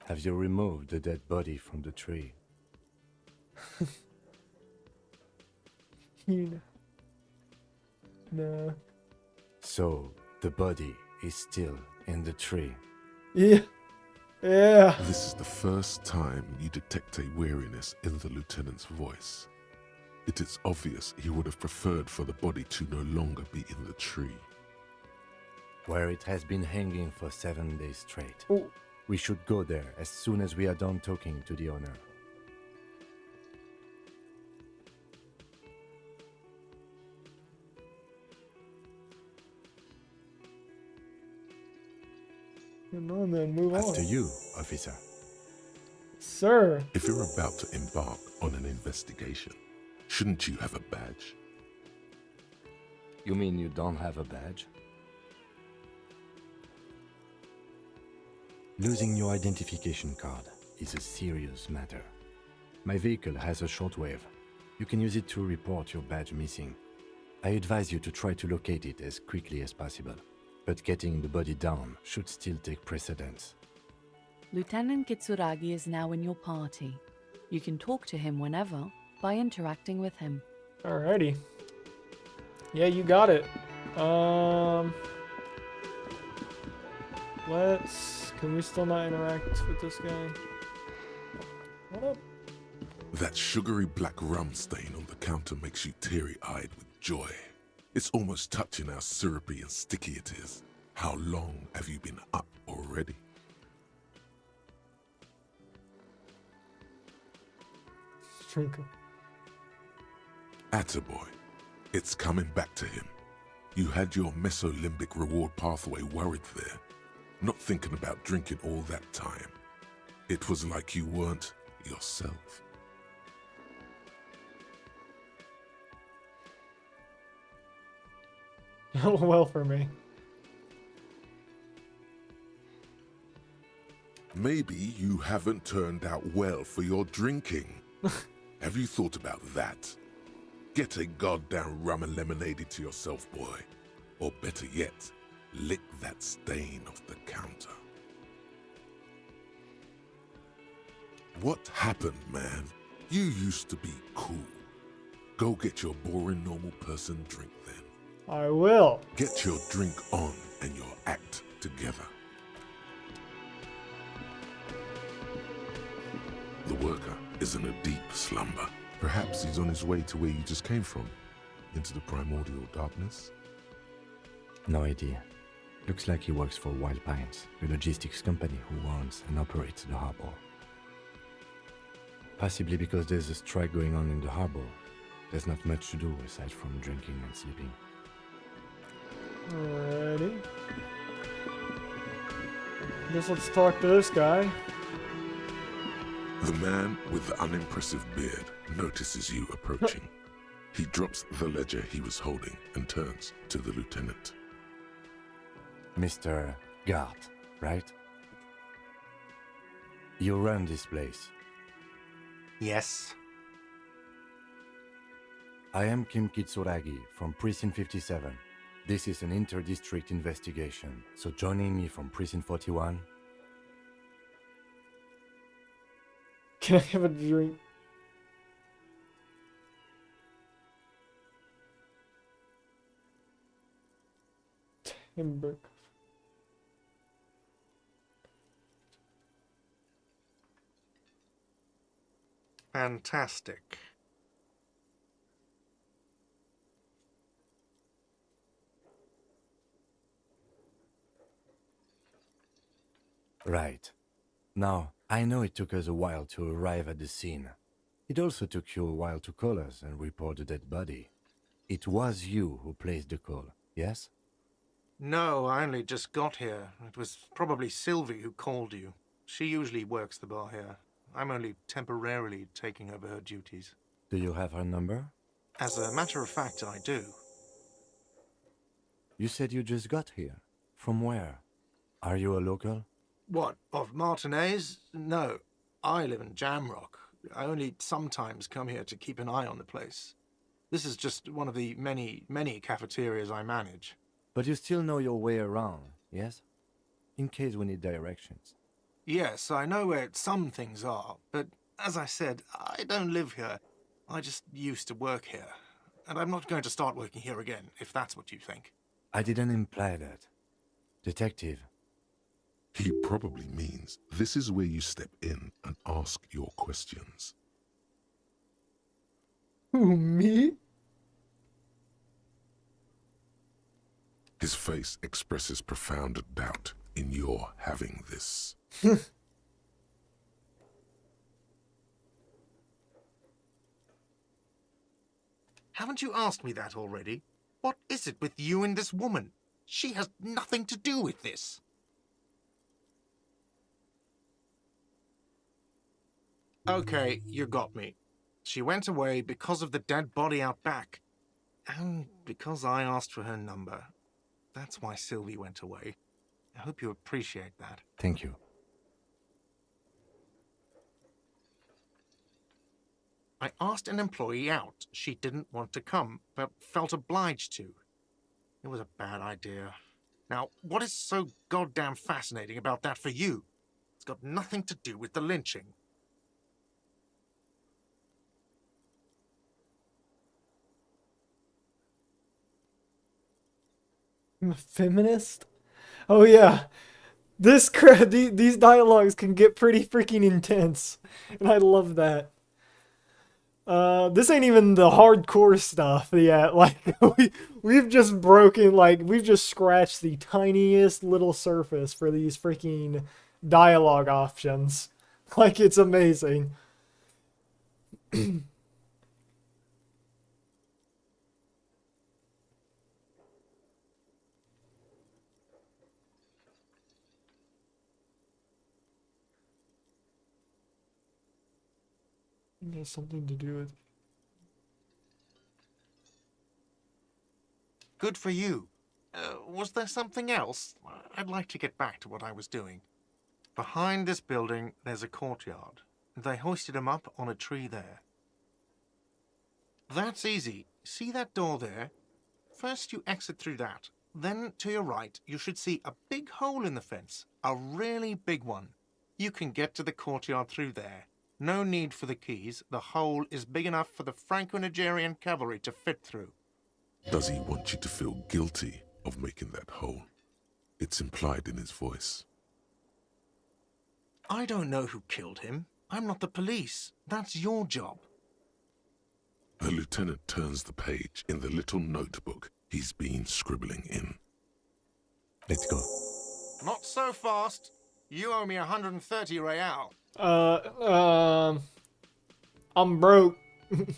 Have you removed the dead body from the tree? You know. No. So, the body is still in the tree. Yeah. Yeah. This is the first time you detect a weariness in the lieutenant's voice. It is obvious he would have preferred for the body to no longer be in the tree. Where it has been hanging for 7 days straight. Oh. We should go there as soon as we are done talking to the owner. Come on then, move on. After you, officer. Sir. If you're about to embark on an investigation, shouldn't you have a badge? You mean you don't have a badge? Losing your identification card is a serious matter. My vehicle has a shortwave. You can use it to report your badge missing. I advise you to try to locate it as quickly as possible, but getting the body down should still take precedence. Lieutenant Kitsuragi is now in your party. You can talk to him whenever by interacting with him. Alrighty. Yeah, you got it. Can we still not interact with this guy? What up? That sugary black rum stain on the counter makes you teary-eyed with joy. It's almost touching how syrupy and sticky it is. How long have you been up already? Drinker. Attaboy. It's coming back to him. You had your mesolimbic reward pathway worried there, not thinking about drinking all that time. It was like you weren't yourself. Well for me. Maybe you haven't turned out well for your drinking. Have you thought about that? Get a goddamn rum and lemonade to yourself, boy. Or better yet, lick that stain off the counter. What happened, man? You used to be cool. Go get your boring normal person drink then. I will. Get your drink on and your act together. The worker is in a deep slumber. Perhaps he's on his way to where you just came from, into the primordial darkness. No idea. Looks like he works for Wild Pines, a logistics company who owns and operates the harbor. Possibly because there's a strike going on in the harbor. There's not much to do aside from drinking and sleeping. Alrighty. Guess let's talk to this guy. The man with the unimpressive beard notices you approaching. He drops the ledger he was holding and turns to the lieutenant. Mr. Gart, right? You run this place. Yes. I am Kim Kitsuragi from Precinct 57. This is an inter-district investigation, so joining me from Precinct 41... Can I have a drink? Timber. Fantastic. Right. Now, I know it took us a while to arrive at the scene. It also took you a while to call us and report the dead body. It was you who placed the call, yes? No, I only just got here. It was probably Sylvie who called you. She usually works the bar here. I'm only temporarily taking over her duties. Do you have her number? As a matter of fact, I do. You said you just got here. From where? Are you a local? What, of Martinez? No, I live in Jamrock. I only sometimes come here to keep an eye on the place. This is just one of the many, many cafeterias I manage. But you still know your way around, yes? In case we need directions. Yes, I know where some things are, but as I said, I don't live here. I just used to work here. And I'm not going to start working here again, if that's what you think. I didn't imply that. Detective. He probably means this is where you step in and ask your questions. Who, me? His face expresses profound doubt in your having this. Haven't you asked me that already? What is it with you and this woman? She has nothing to do with this. Okay, you got me. She went away because of the dead body out back. And because I asked for her number. That's why Sylvie went away. I hope you appreciate that. Thank you. I asked an employee out. She didn't want to come, but felt obliged to. It was a bad idea. Now, what is so goddamn fascinating about that for you? It's got nothing to do with the lynching. I'm a feminist? Oh yeah. These dialogues can get pretty freaking intense. And I love that. This ain't even the hardcore stuff yet. Like, we've just broken, like, we've just scratched the tiniest little surface for these freaking dialogue options. Like, it's amazing. It has something to do with... Good for you. Was there something else? I'd like to get back to what I was doing. Behind this building, there's a courtyard. They hoisted him up on a tree there. That's easy. See that door there? First you exit through that. Then to your right, you should see a big hole in the fence. A really big one. You can get to the courtyard through there. No need for the keys. The hole is big enough for the Franco-Nigerian cavalry to fit through. Does he want you to feel guilty of making that hole? It's implied in his voice. I don't know who killed him. I'm not the police. That's your job. The lieutenant turns the page in the little notebook he's been scribbling in. Let's go. Not so fast. You owe me 130 real. I'm broke.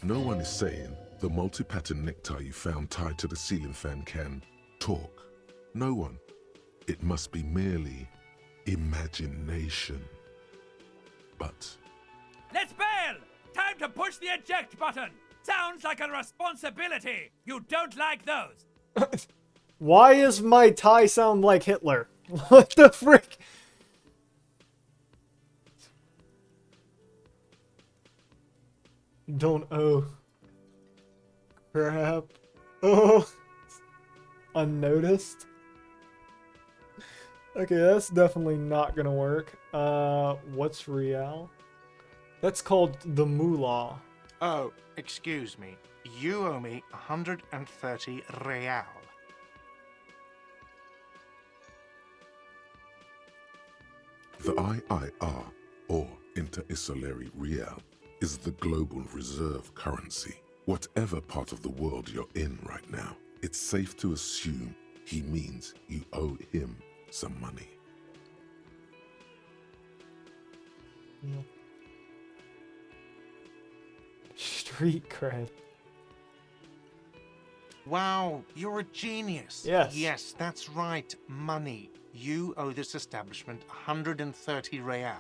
No one is saying the multi-pattern necktie you found tied to the ceiling fan can talk. No one. It must be merely imagination. But... Let's bail! Time to push the eject button! Sounds like a responsibility! You don't like those! Why is my tie sound like Hitler? What the frick? Don't owe. Crap. Oh. Unnoticed. Okay, that's definitely not gonna work. What's real? That's called the moolah. Oh, excuse me. You owe me 130 real. the IIR, or Inter-Isolary Real, is the global reserve currency. Whatever part of the world you're in right now, it's safe to assume he means you owe him some money. Yeah. Street cred. Wow, you're a genius. Yes. Yes, that's right. Money. You owe this establishment 130 real.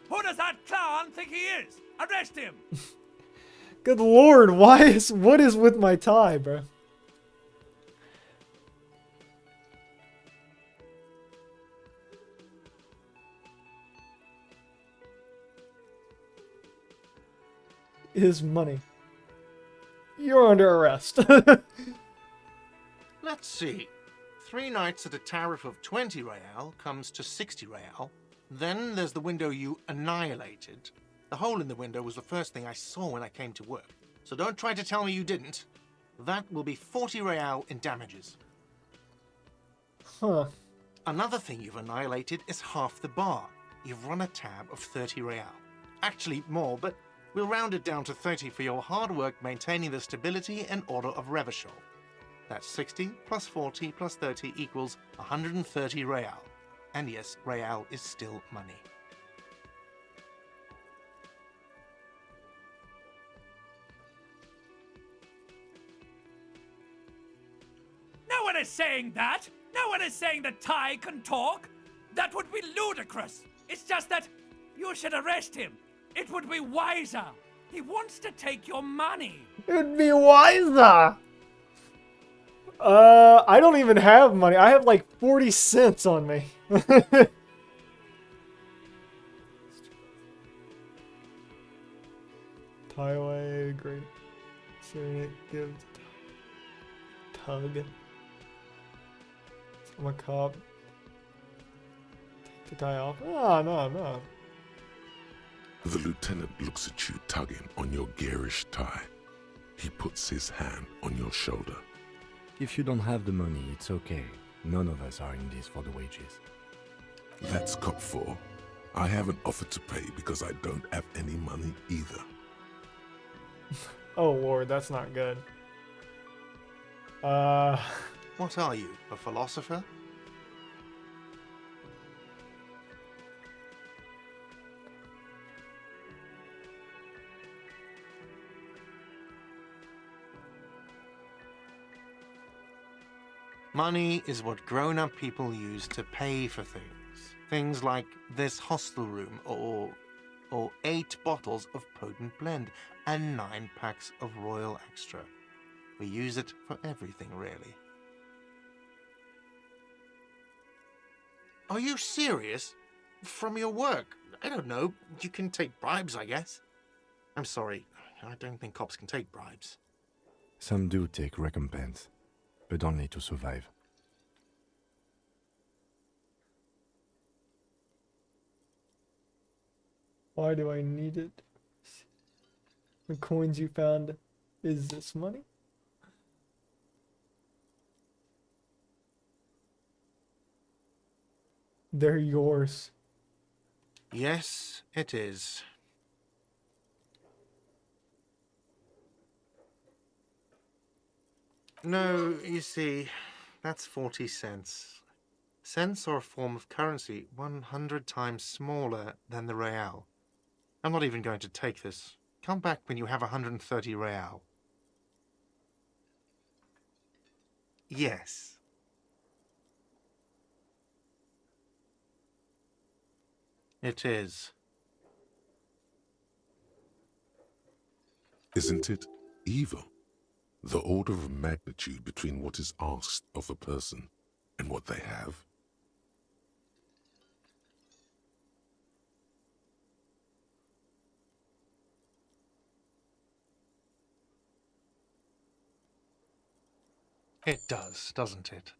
Who does that clown think he is? Arrest him! Good lord, what is with my tie, bro? His money. You're under arrest. Let's see. 3 nights at a tariff of 20 real comes to 60 real. Then there's the window you annihilated. The hole in the window was the first thing I saw when I came to work. So don't try to tell me you didn't. That will be 40 real in damages. Huh. Another thing you've annihilated is half the bar. You've run a tab of 30 real. Actually more, but we'll round it down to 30 for your hard work maintaining the stability and order of Revachol. That's 60 plus 40 plus 30 equals 130 real. And yes, real is still money. No one is saying that! No one is saying that Ty can talk! That would be ludicrous! It's just that you should arrest him. It would be wiser. He wants to take your money. It would be wiser. I don't even have money. I have like 40 cents on me. Highway, great. Serenade, give. Tug. I'm a cop. Take the tie off. Ah, no, no. The lieutenant looks at you tugging on your garish tie. He puts his hand on your shoulder. If you don't have the money, it's okay. None of us are in this for the wages. That's Cop 4. I haven't offered to pay because I don't have any money either. Oh lord, that's not good. What are you, a philosopher? Money is what grown-up people use to pay for things. Things like this hostel room, or 8 bottles of potent blend, and 9 packs of Royal Extra. We use it for everything, really. Are you serious? From your work? I don't know. You can take bribes, I guess. I'm sorry. I don't think cops can take bribes. Some do take recompense, but only to survive. Why do I need it? The coins you found, is this money? They're yours. Yes, it is. No, you see, that's 40 cents. Cents are a form of currency 100 times smaller than the real. I'm not even going to take this. Come back when you have 130 real. Yes. It is. Isn't it evil? The order of magnitude between what is asked of a person and what they have. It does, doesn't it?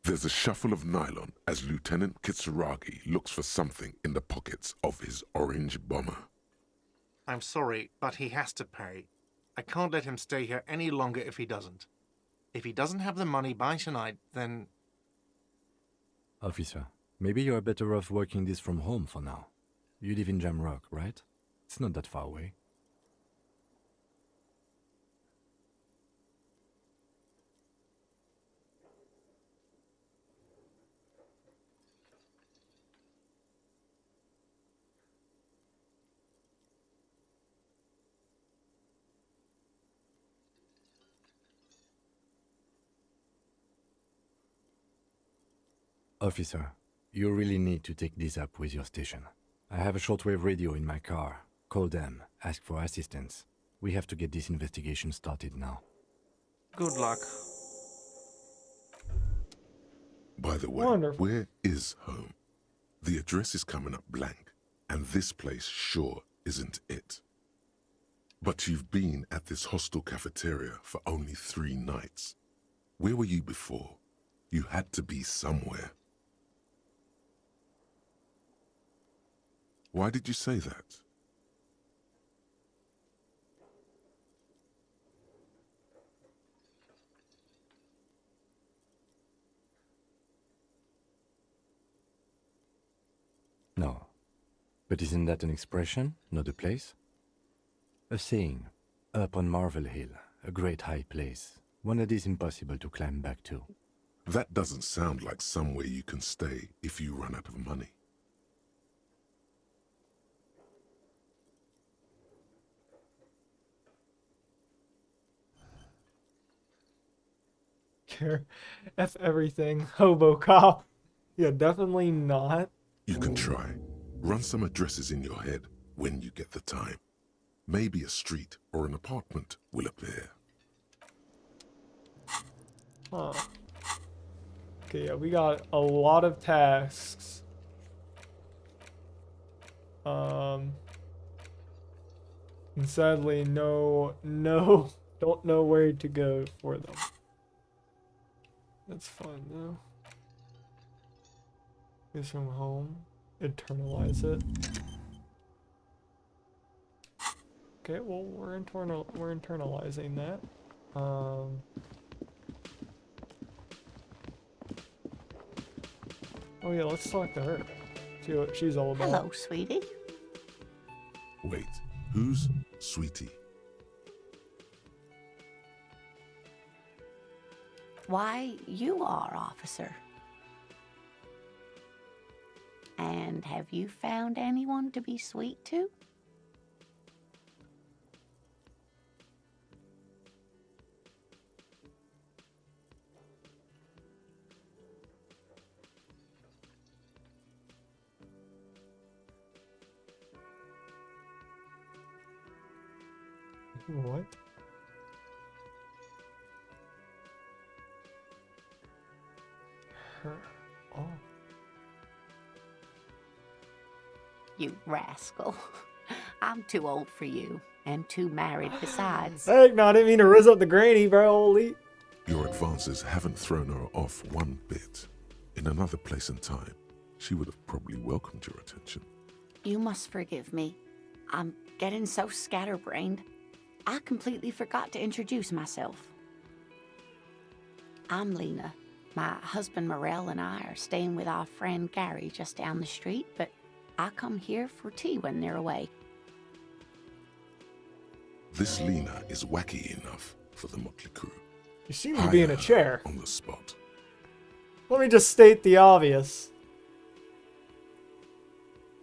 There's a shuffle of nylon as Lieutenant Kitsuragi looks for something in the pockets of his orange bomber. I'm sorry, but he has to pay. I can't let him stay here any longer if he doesn't. If he doesn't have the money by tonight, then... Officer, maybe you are better off working this from home for now. You live in Jamrock, right? It's not that far away. Officer, you really need to take this up with your station. I have a shortwave radio in my car. Call them, ask for assistance. We have to get this investigation started now. Good luck. By the way, Wonderful. where is home? The address is coming up blank, and this place sure isn't it. But you've been at this hostel cafeteria for only 3 nights. Where were you before? You had to be somewhere. Why did you say that? No. But isn't that an expression, not a place? A saying, up on Marvel Hill, a great high place, one that is impossible to climb back to. That doesn't sound like somewhere you can stay if you run out of money. Care. F everything. Hobo cop. Yeah, definitely not. You can try. Run some addresses in your head when you get the time. Maybe a street or an apartment will appear. Huh. Okay, yeah, we got a lot of tasks. And sadly, no, don't know where to go for them. That's fun though. Here's from home. Internalize it. Okay, well we're internalizing that. Oh yeah, let's talk to her. See what she's all about. Hello, sweetie. Wait, who's Sweetie? Why, you are, officer. And have you found anyone to be sweet to? What? Her. Oh. You rascal. I'm too old for you, and too married besides. Heck no, I didn't mean to rizz up the granny, bro. Holy. Your advances haven't thrown her off one bit. In another place and time, she would have probably welcomed your attention. You must forgive me. I'm getting so scatterbrained. I completely forgot to introduce myself. I'm Lena. My husband Morel and I are staying with our friend Gary just down the street, but I come here for tea when they're away. This Lena is wacky enough for the motley crew. You seem to be in a chair. On the spot. Let me just state the obvious.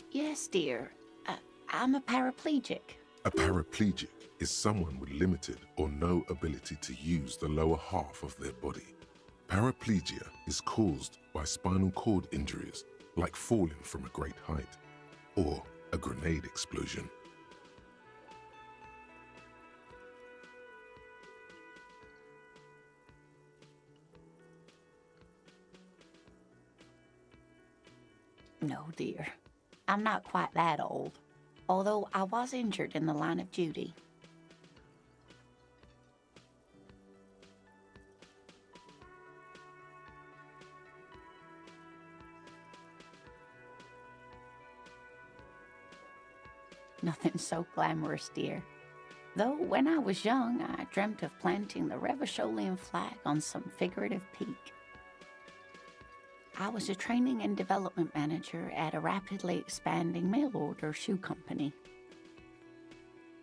Yes, dear. I'm a paraplegic. A paraplegic is someone with limited or no ability to use the lower half of their body. Paraplegia is caused by spinal cord injuries, like falling from a great height, or a grenade explosion. No, dear. I'm not quite that old, although I was injured in the line of duty. Nothing so glamorous, dear. Though when I was young, I dreamt of planting the Revacholian flag on some figurative peak. I was a training and development manager at a rapidly expanding mail-order shoe company.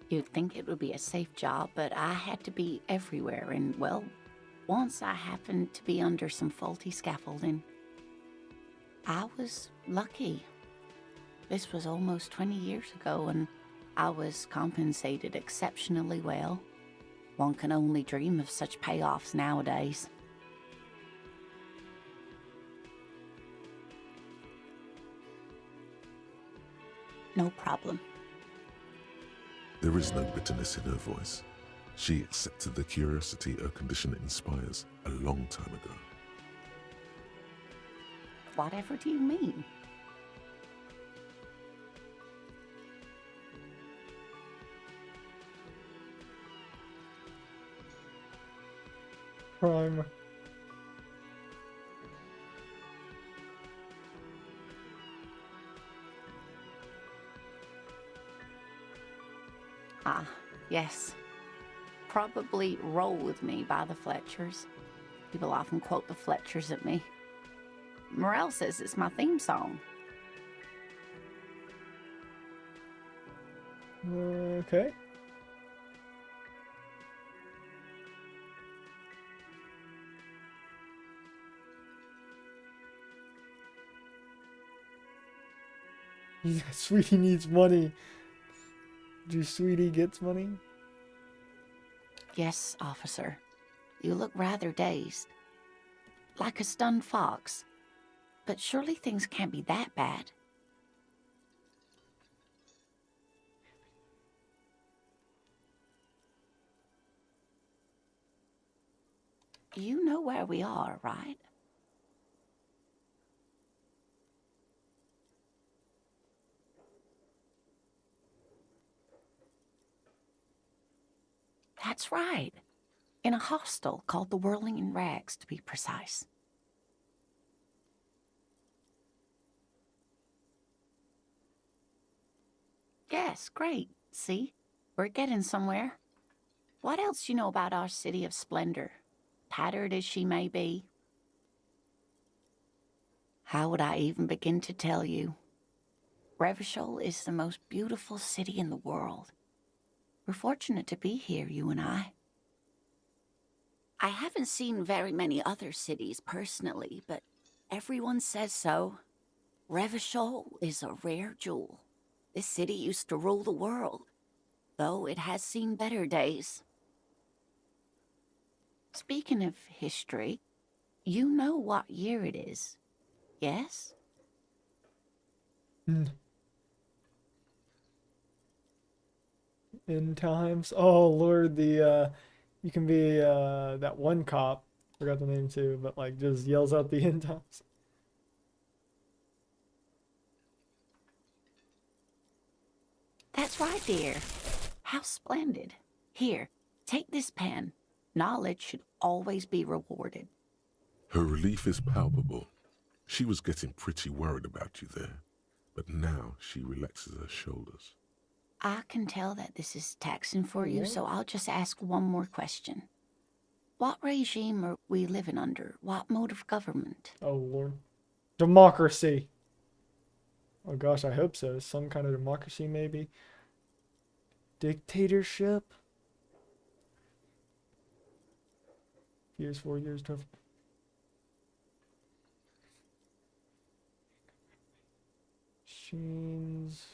You'd think it would be a safe job, but I had to be everywhere, and, well, once I happened to be under some faulty scaffolding. I was lucky. This was almost 20 years ago, and I was compensated exceptionally well. One can only dream of such payoffs nowadays. No problem. There is no bitterness in her voice. She accepted the curiosity her condition inspires a long time ago. Whatever do you mean? Prime. Ah, yes. Probably Roll With Me by the Fletchers. People often quote the Fletchers at me. Morel says it's my theme song. Okay. Yeah, Sweetie needs money. Do Sweetie gets money? Yes, officer. You look rather dazed. Like a stunned fox. But surely things can't be that bad. You know where we are, right? That's right. In a hostel called the Whirling in Rags, to be precise. Yes, great. See? We're getting somewhere. What else you know about our city of splendor? Tattered as she may be. How would I even begin to tell you? Revachol is the most beautiful city in the world. We're fortunate to be here, you and I. I haven't seen very many other cities personally, but everyone says so. Revachol is a rare jewel. This city used to rule the world, though it has seen better days. Speaking of history, you know what year it is, yes? End times. Oh Lord, the you can be that one cop. Forgot the name too, but like just yells out the end times. That's right, dear. How splendid. Here, take this pen. Knowledge should always be rewarded. Her relief is palpable. She was getting pretty worried about you there, but now she relaxes her shoulders. I can tell that this is taxing for you, What? so I'll just ask one more question. What regime are we living under? What mode of government? Oh Lord, democracy. Oh gosh, I hope so. Some kind of democracy, maybe. Dictatorship. Years, 4 years, 12. Machines.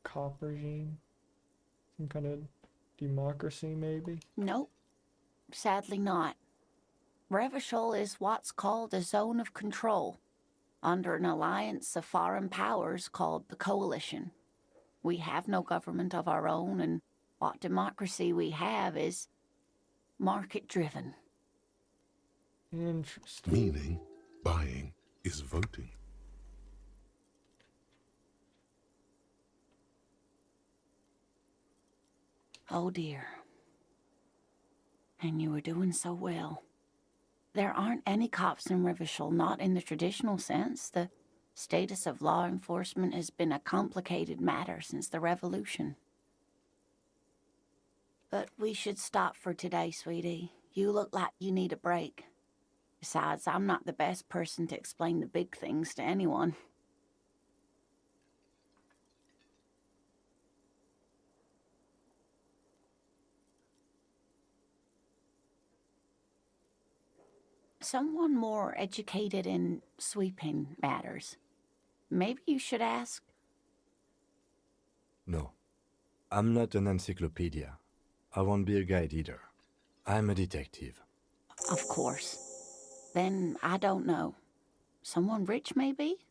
Cop regime. Some kind of democracy, maybe. Nope. Sadly not. Revachol is what's called a zone of control, under an alliance of foreign powers called the Coalition. We have no government of our own, and what democracy we have is market-driven. Interesting. Meaning, buying is voting. Oh dear. And you were doing so well. There aren't any cops in Revachol, not in the traditional sense. The status of law enforcement has been a complicated matter since the revolution. But we should stop for today, sweetie. You look like you need a break. Besides, I'm not the best person to explain the big things to anyone. Someone more educated in sweeping matters. Maybe you should ask. No, I'm not an encyclopedia. I won't be a guide either. I'm a detective. Of course. Then I don't know. Someone rich, maybe?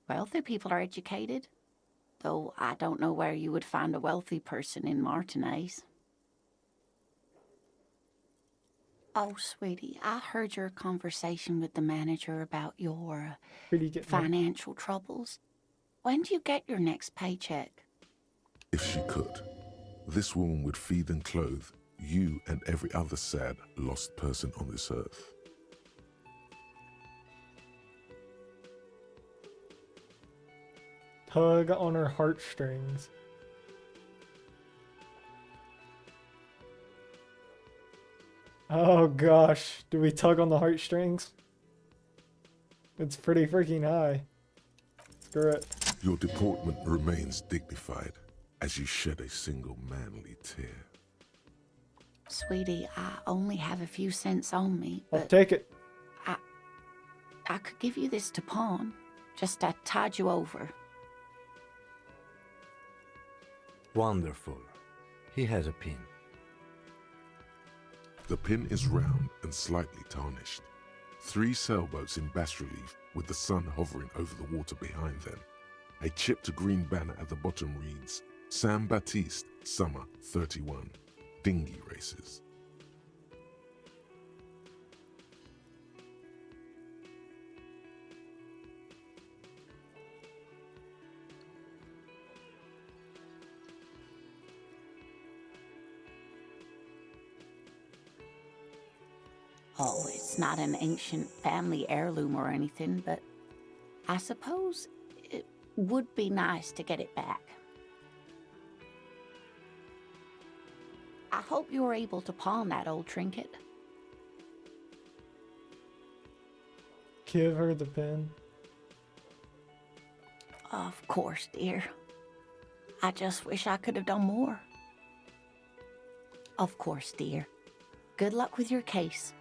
Wealthy people are educated. Though I don't know where you would find a wealthy person in Martinez. Oh, sweetie, I heard your conversation with the manager about your Pretty getting there. financial troubles. When do you get your next paycheck? If she could, this woman would feed and clothe you and every other sad, lost person on this earth. Tug on her heartstrings. Oh gosh, do we tug on the heartstrings? It's pretty freaking high. Screw it. Your deportment remains dignified as you shed a single manly tear. Sweetie, I only have a few cents on me, I'll but take it. I could give you this to pawn. Just to tide you over. Wonderful. He has a pin. The pin is round and slightly tarnished. 3 sailboats in bas relief with the sun hovering over the water behind them. A chipped green banner at the bottom reads, San Baptiste, Summer 31, Dinghy Races. Oh, it's not an ancient family heirloom or anything, but I suppose it would be nice to get it back. I hope you're able to pawn that old trinket. Give her the pin. Of course, dear. I just wish I could have done more. Of course, dear. Good luck with your case.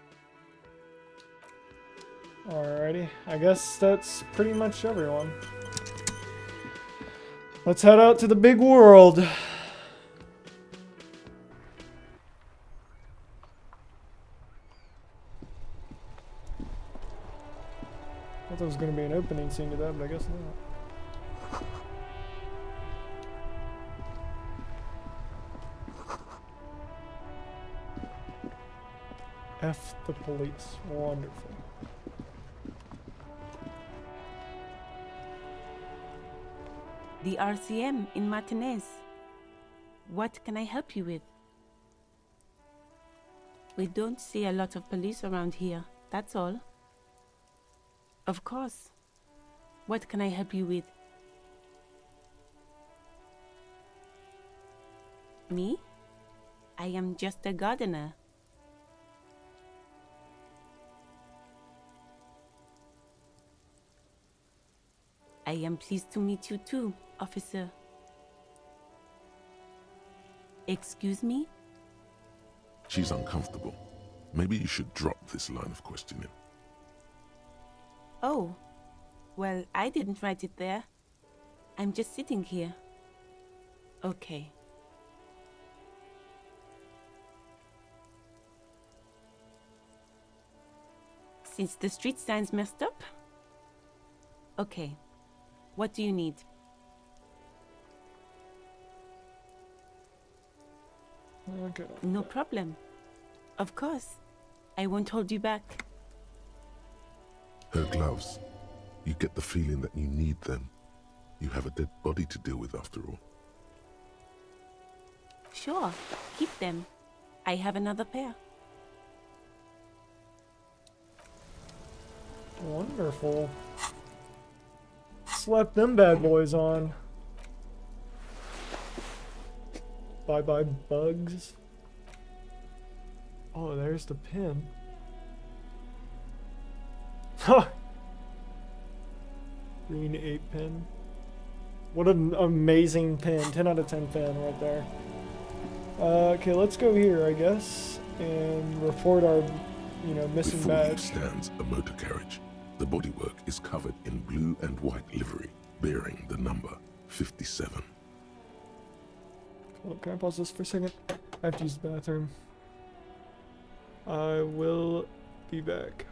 Alrighty, I guess that's pretty much everyone. Let's head out to the big world. I thought there was going to be an opening scene to that, but I guess not. F the police. Wonderful. The RCM in Martinez. What can I help you with? We don't see a lot of police around here, that's all. Of course. What can I help you with? Me? I am just a gardener. I am pleased to meet you too, officer. Excuse me? She's uncomfortable. Maybe you should drop this line of questioning. Oh, well, I didn't write it there. I'm just sitting here. Okay. Since the street sign's messed up? Okay. What do you need? Okay. No problem. Of course. I won't hold you back. Her gloves. You get the feeling that you need them. You have a dead body to deal with after all. Sure, keep them. I have another pair. Wonderful. Slap them bad boys on. Bye bye bugs. Oh, there's the pin. Ha! Green 8 pin. What an amazing pin. 10 out of 10 pin right there. Okay, let's go here, I guess, and report our, missing Before you badge. stands a motor carriage. The bodywork is covered in blue and white livery, bearing the number 57. Oh, can I pause this for a second? I have to use the bathroom. I will be back.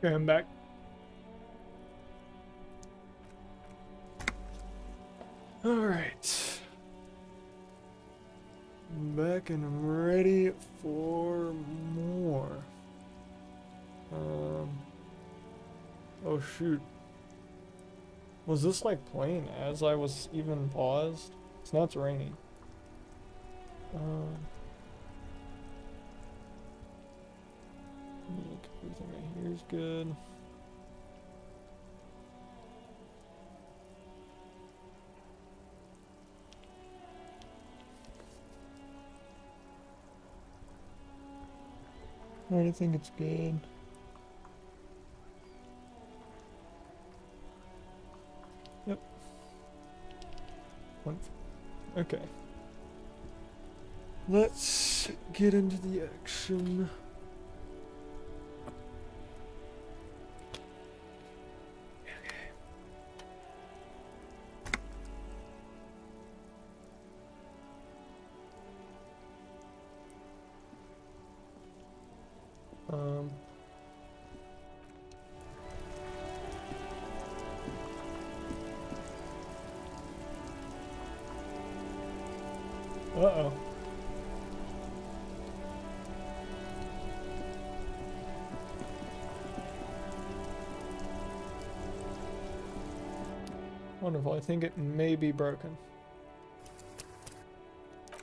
Okay, I'm back. Alright. I'm back and I'm ready for more. Oh shoot. Was this like playing as I was even paused? It's not raining. Look, everything right here is good. I think it's good. Yep. Okay. Let's get into the action. Uh-oh. Wonderful. I think it may be broken.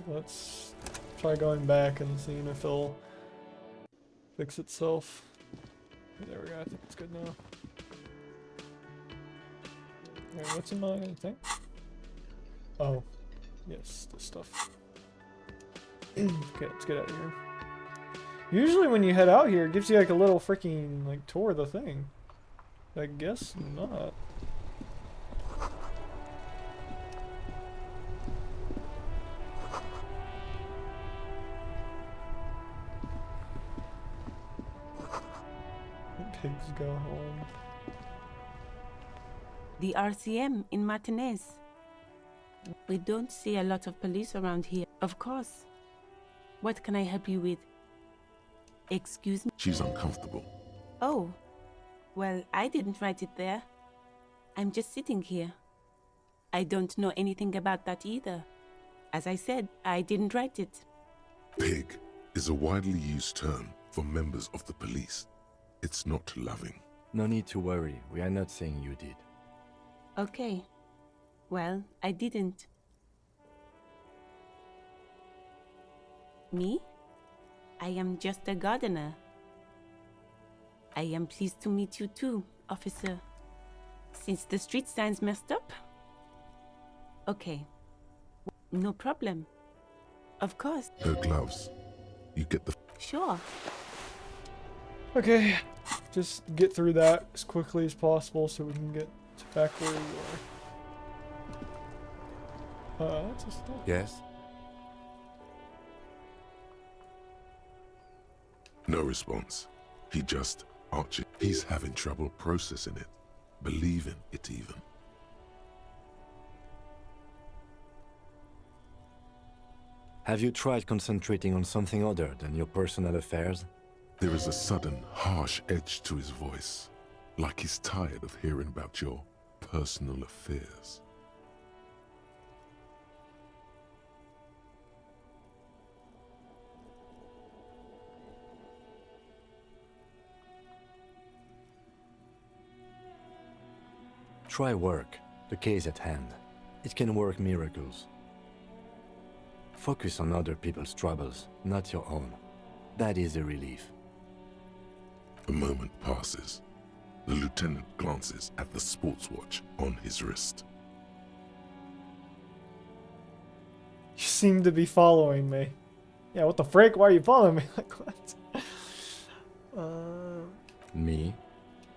Let's try going back and seeing if it'll fix itself. There we go. I think it's good now. Wait, what's in my thing? Oh, yes, this stuff. Okay, let's get out of here. Usually when you head out here, it gives you like a little freaking like tour of the thing. I guess not. Pigs go home. The RCM in Martinez. We don't see a lot of police around here. Of course. What can I help you with? Excuse me? She's uncomfortable. Oh. Well, I didn't write it there. I'm just sitting here. I don't know anything about that either. As I said, I didn't write it. Pig is a widely used term for members of the police. It's not loving. No need to worry. We are not saying you did. Okay. Well, I didn't. Me? I am just a gardener. I am pleased to meet you too, officer. Since the street sign's messed up? Okay. No problem. Of course. No gloves. You get the... Sure. Okay, just get through that as quickly as possible so we can get back where we were. That's a stop. Yes? No response. He just arches. He's having trouble processing it. Believing it even. Have you tried concentrating on something other than your personal affairs? There is a sudden, harsh edge to his voice. Like he's tired of hearing about your personal affairs. Try work, the case at hand. It can work miracles. Focus on other people's troubles, not your own. That is a relief. A moment passes. The lieutenant glances at the sports watch on his wrist. You seem to be following me. Yeah, what the frick? Why are you following me? Like, what? Me?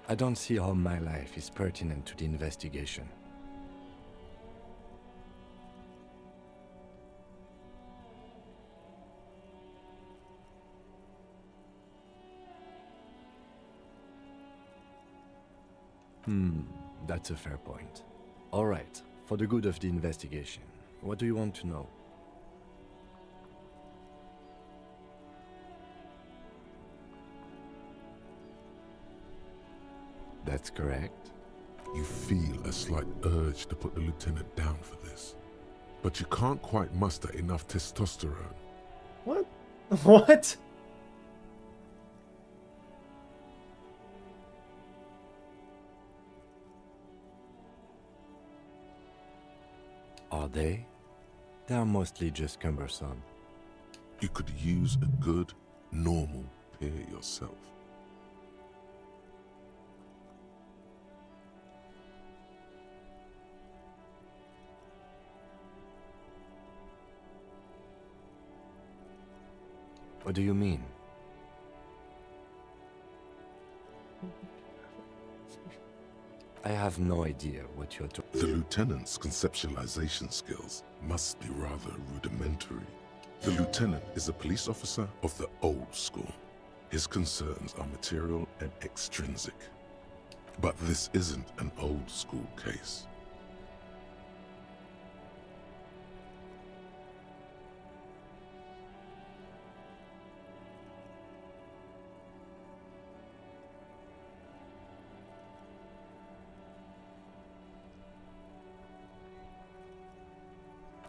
I don't see how my life is pertinent to the investigation. That's a fair point. All right, for the good of the investigation, what do you want to know? That's correct. You feel a slight urge to put the lieutenant down for this, but you can't quite muster enough testosterone. What? What? Are they? They are mostly just cumbersome. You could use a good, normal peer yourself. What do you mean? I have no idea what you're talking. The lieutenant's conceptualization skills must be rather rudimentary. The lieutenant is a police officer of the old school. His concerns are material and extrinsic. But this isn't an old school case.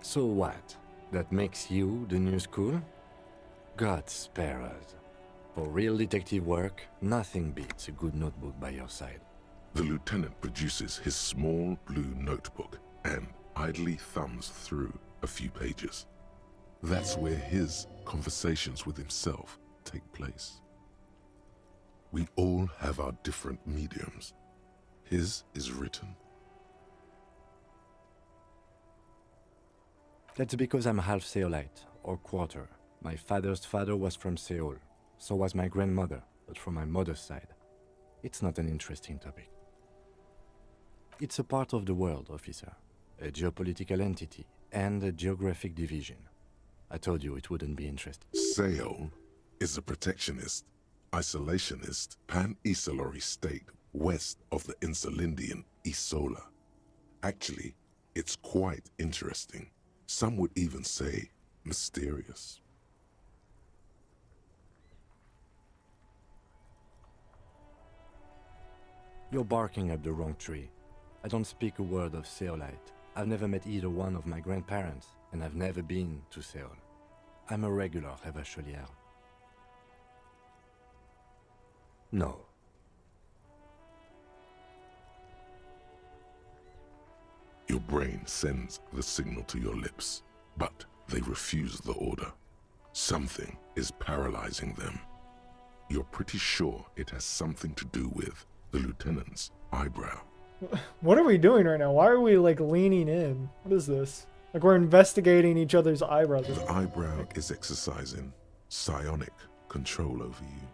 So what? That makes you the new school? God spare us. For real detective work, nothing beats a good notebook by your side. The lieutenant produces his small blue notebook and idly thumbs through a few pages. That's where his conversations with himself take place. We all have our different mediums. His is written. That's because I'm half Seolite, or quarter. My father's father was from Seoul. So was my grandmother, but from my mother's side. It's not an interesting topic. It's a part of the world, officer. A geopolitical entity and a geographic division. I told you it wouldn't be interesting. Seoul is a protectionist, isolationist, pan-Isolari state west of the Insulindian Isola. Actually, it's quite interesting. Some would even say mysterious. You're barking up the wrong tree. I don't speak a word of Seolite. I've never met either one of my grandparents, and I've never been to Seoul. I'm a regular Revacholière. No. Your brain sends the signal to your lips, but they refuse the order. Something is paralyzing them. You're pretty sure it has something to do with the lieutenant's eyebrow. What are we doing right now? Why are we like leaning in? What is this? Like we're investigating each other's eyebrows. The eyebrow is exercising psionic control over you.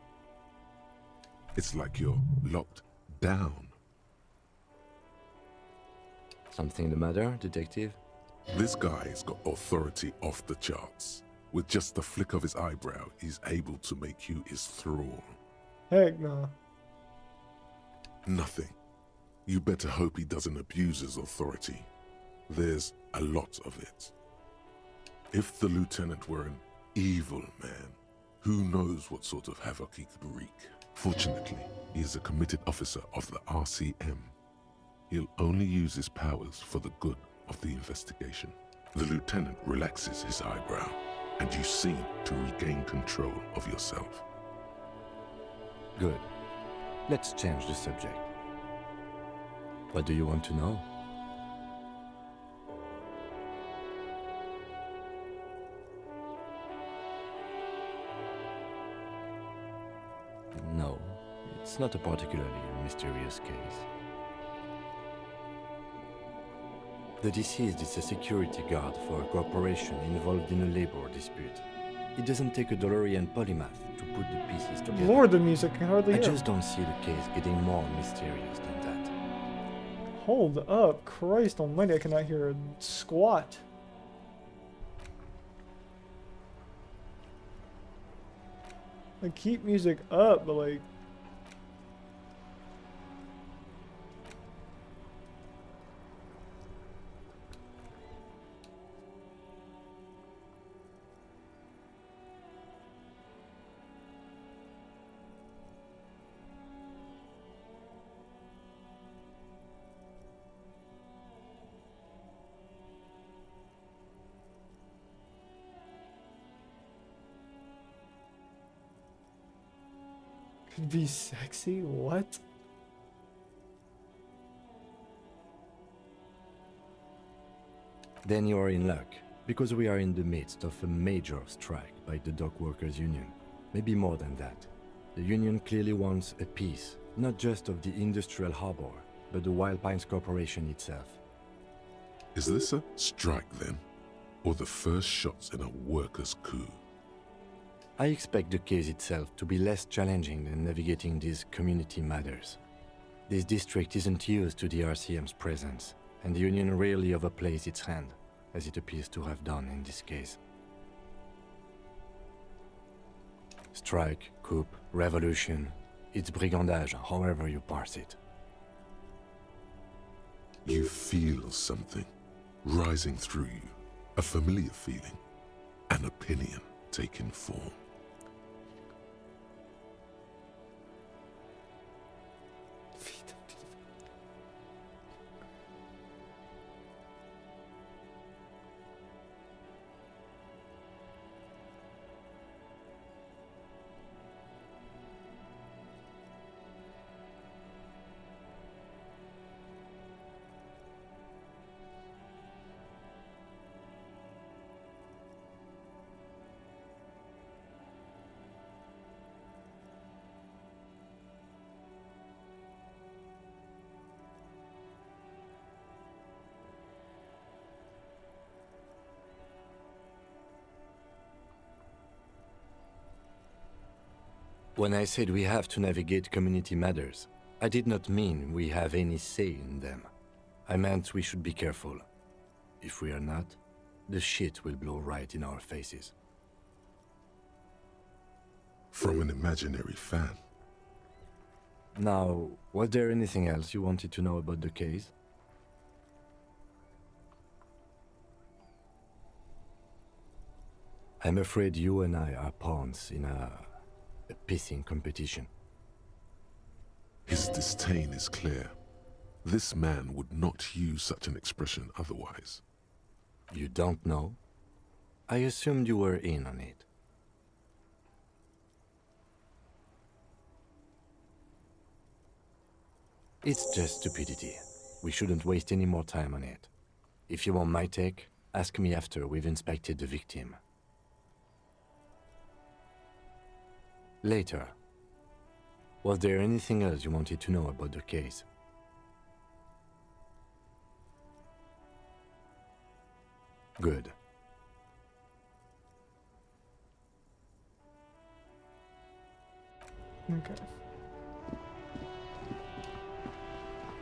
It's like you're locked down. Something the matter, detective? This guy's got authority off the charts. With just the flick of his eyebrow, he's able to make you his thrall. Heck no. Nothing. You better hope he doesn't abuse his authority. There's a lot of it. If the lieutenant were an evil man, who knows what sort of havoc he could wreak. Fortunately, he is a committed officer of the RCM. He'll only use his powers for the good of the investigation. The lieutenant relaxes his eyebrow, and you seem to regain control of yourself. Good. Let's change the subject. What do you want to know? No, it's not a particularly mysterious case. The deceased is a security guard for a corporation involved in a labor dispute. It doesn't take a DeLorean polymath to put the pieces together. Lord, the music can hardly I hear. just don't see the case getting more mysterious than that. Hold up, Christ almighty, I cannot hear a squat. Like, keep music up, but like... Be sexy? What? Then you are in luck, because we are in the midst of a major strike by the Dock Workers Union. Maybe more than that. The union clearly wants a piece, not just of the industrial harbor, but the Wild Pines Corporation itself. Is this a strike then? Or the first shots in a workers' coup? I expect the case itself to be less challenging than navigating these community matters. This district isn't used to the RCM's presence, and the union rarely overplays its hand, as it appears to have done in this case. Strike, coup, revolution, it's brigandage, however you parse it. You feel something rising through you, a familiar feeling, an opinion taking form. When I said we have to navigate community matters, I did not mean we have any say in them. I meant we should be careful. If we are not, the shit will blow right in our faces. From an imaginary fan. Now, was there anything else you wanted to know about the case? I'm afraid you and I are pawns in a pissing competition. His disdain is clear. This man would not use such an expression otherwise. You don't know? I assumed you were in on it. It's just stupidity. We shouldn't waste any more time on it. If you want my take, ask me after we've inspected the victim. Later. Was there anything else you wanted to know about the case? Good. Okay.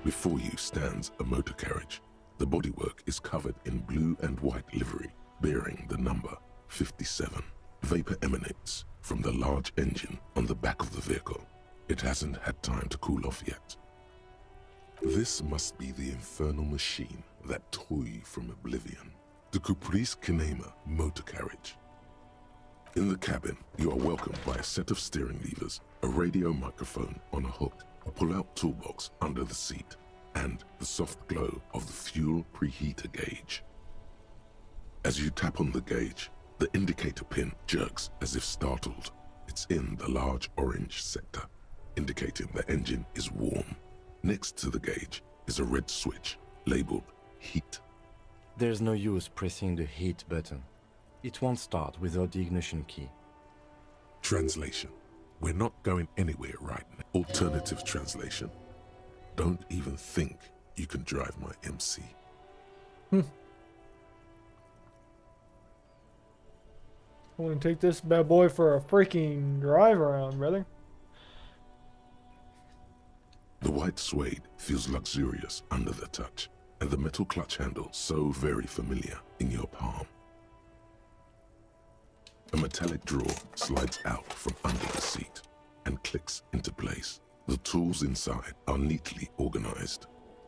Before you stands a motor carriage. The bodywork is covered in blue and white livery, bearing the number 57. Vapor emanates from the large engine on the back of the vehicle. It hasn't had time to cool off yet. This must be the infernal machine that tore you from oblivion. The Caprice Kinema motor carriage. In the cabin, you are welcomed by a set of steering levers, a radio microphone on a hook, a pull-out toolbox under the seat, and the soft glow of the fuel preheater gauge. As you tap on the gauge, the indicator pin jerks as if startled. It's in the large orange sector, indicating the engine is warm. Next to the gauge is a red switch labeled heat. There's no use pressing the heat button. It won't start without the ignition key. Translation. We're not going anywhere right now. Alternative translation. Don't even think you can drive my MC. I want to take this bad boy for a freaking drive around, brother. The white suede feels luxurious under the touch, and the metal clutch handle so very familiar in your palm. A metallic drawer slides out from under the seat and clicks into place. The tools inside are neatly organized.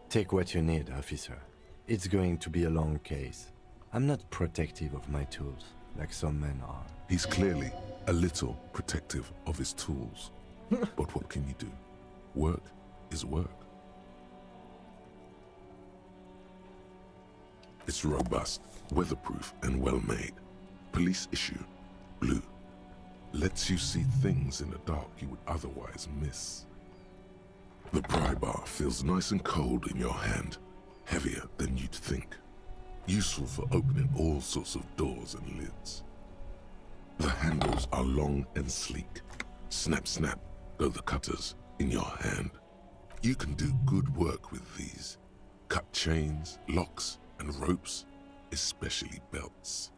Take what you need, officer. It's going to be a long case. I'm not protective of my tools, like some men are. He's clearly a little protective of his tools. But what can you do? Work is work. It's robust, weatherproof, and well-made. Police issue, blue. Lets you see things in the dark you would otherwise miss. The pry bar feels nice and cold in your hand, heavier than you'd think. Useful for opening all sorts of doors and lids. The handles are long and sleek. Snap, snap, go the cutters in your hand. You can do good work with these. Cut chains, locks, and ropes, especially belts.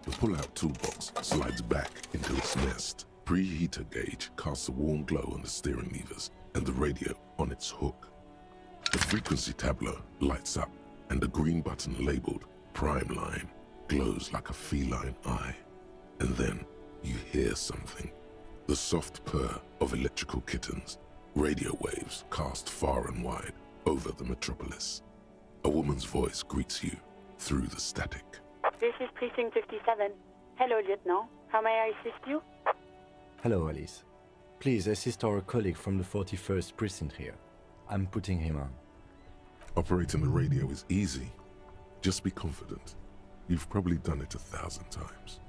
The pull-out toolbox slides back into its nest. Preheater gauge casts a warm glow on the steering levers and the radio on its hook. The frequency tableau lights up, and the green button labeled Prime Line glows like a feline eye. And then you hear something. The soft purr of electrical kittens, radio waves cast far and wide over the metropolis. A woman's voice greets you through the static. This is Precinct 57. Hello, Lieutenant. How may I assist you? Hello, Alice. Please assist our colleague from the 41st Precinct here. I'm putting him on. Operating the radio is easy. Just be confident. You've probably done it 1,000 times.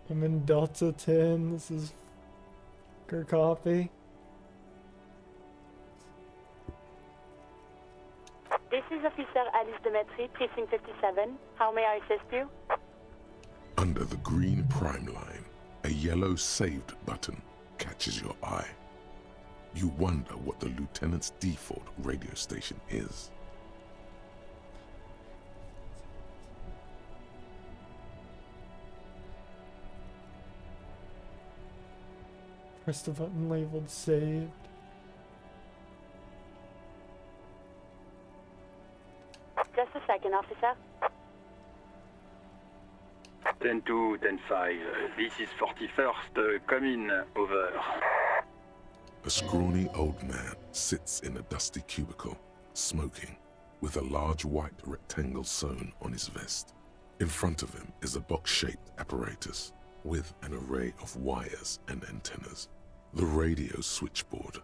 I'm in Delta 10. This is Kirkhope. This is Officer Alice Demetri, Precinct 57. How may I assist you? Under the green Prime Line, a yellow saved button catches your eye. You wonder what the lieutenant's default radio station is. Press the button labeled saved. Just a second, officer. 10-2, 10-5. This is 41st. Come in. Over. A scrawny old man sits in a dusty cubicle, smoking, with a large white rectangle sewn on his vest. In front of him is a box-shaped apparatus with an array of wires and antennas. The radio switchboard.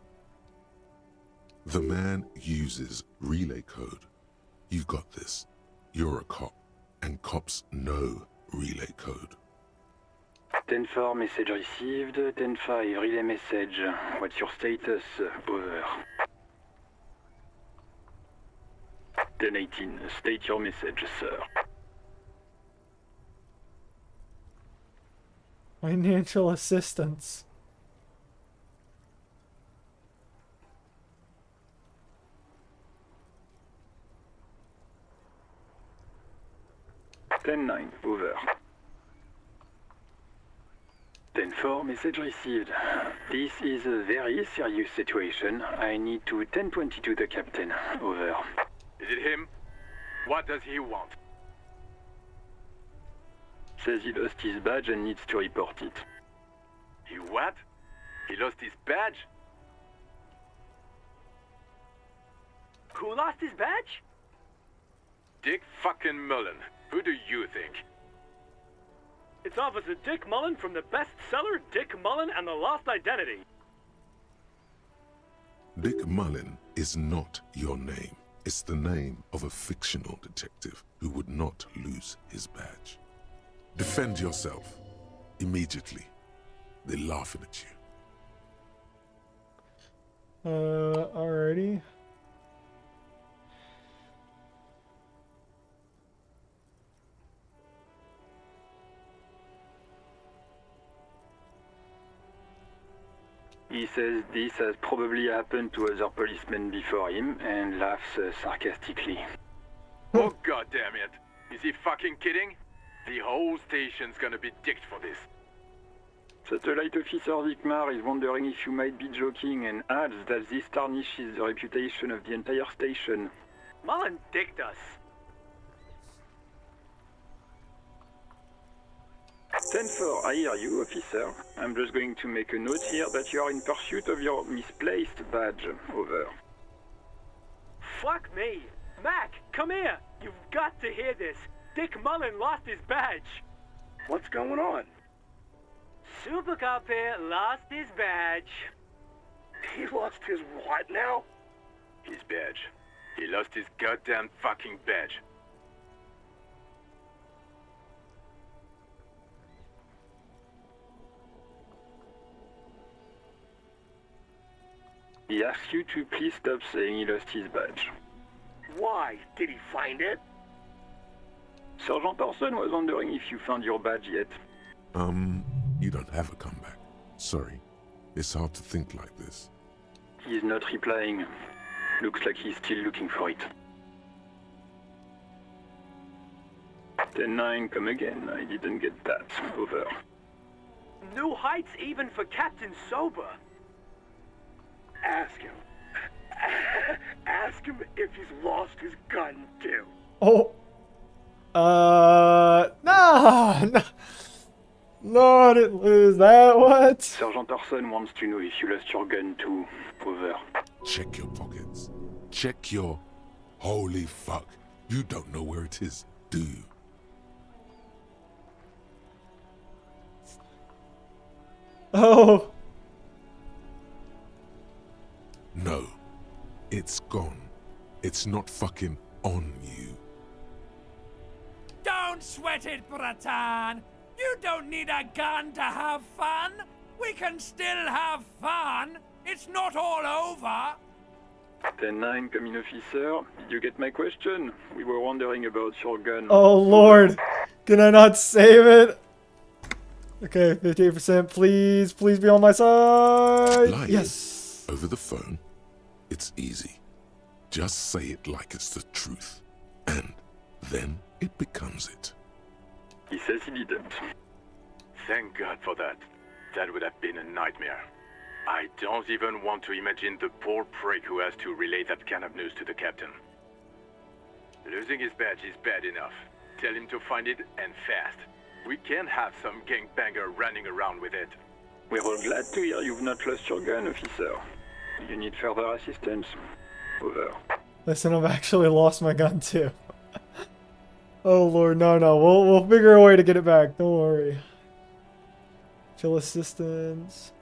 The man uses relay code. You got this. You're a cop, and cops know relay code. 10-4, message received. 10-5, relay message. What's your status? Over. 10-18, state your message, sir. Financial assistance. Ten-9, over. 10-4, message received. This is a very serious situation. I need to 10-22 the captain. Over. Is it him? What does he want? Says he lost his badge and needs to report it. He what? He lost his badge? Who lost his badge? Dick fucking Mullen. Who do you think? It's Officer Dick Mullen from the bestseller Dick Mullen and the Lost Identity. Dick Mullen is not your name. It's the name of a fictional detective who would not lose his badge. Defend yourself. Immediately. They're laughing at you. Alrighty. He says this has probably happened to other policemen before him and laughs sarcastically. Oh god damn it! Is he fucking kidding? The whole station's gonna be dicked for this. Satellite Officer Vikmar is wondering if you might be joking and adds that this tarnishes the reputation of the entire station. Mullen dicked us. 10-4, I hear you, officer. I'm just going to make a note here that you are in pursuit of your misplaced badge. Over. Fuck me. Mac, come here. You've got to hear this. Dick Mullen lost his badge. What's going on? Super Cop here lost his badge. He lost his what now? His badge. He lost his goddamn fucking badge. He asks you to please stop saying he lost his badge. Why? Did he find it? Sergeant Orson was wondering if you found your badge yet. You don't have a comeback. Sorry. It's hard to think like this. He's not replying. Looks like he's still looking for it. 10-9, come again. I didn't get that. Over. New heights even for Captain Sober. Ask him. Ask him if he's lost his gun too. Oh. No, I didn't lose that. What? Sergeant Orson wants to know if you lost your gun too. Over. Check your pockets. Check your... Holy fuck. You don't know where it is, do you? Oh. No. It's gone. It's not fucking on you. Don't sweat it, Bratan. You don't need a gun to have fun. We can still have fun. It's not all over. 10-9, come in, officer. Did you get my question? We were wondering about your gun. Oh, Lord. Can I not save it? Okay, 58%. Please, please be on my side. Lying Yes. over the phone, it's easy. Just say it like it's the truth. And then it becomes it. He says he didn't. Thank God for that. That would have been a nightmare. I don't even want to imagine the poor prick who has to relay that kind of news to the captain. Losing his badge is bad enough. Tell him to find it, and fast. We can't have some gangbanger running around with it. We're all glad to hear you've not lost your gun, officer. You need further assistance. Over. Listen, I've actually lost my gun too. Oh Lord, no. We'll figure a way to get it back. Don't worry. Chill assistance.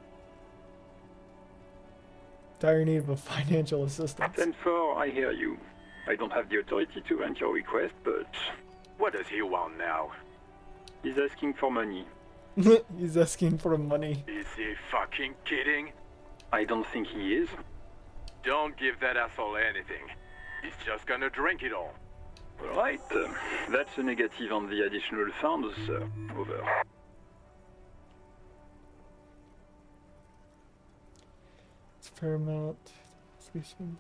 Dire need of financial assistance. 10-4, I hear you. I don't have the authority to grant your request, but What does he want now? he's asking for money. He's asking for money. Is he fucking kidding? I don't think he is. Don't give that asshole anything. He's just gonna drink it all. Right, that's a negative on the additional funds, sir. Over. It's a fair amount. Spaceman.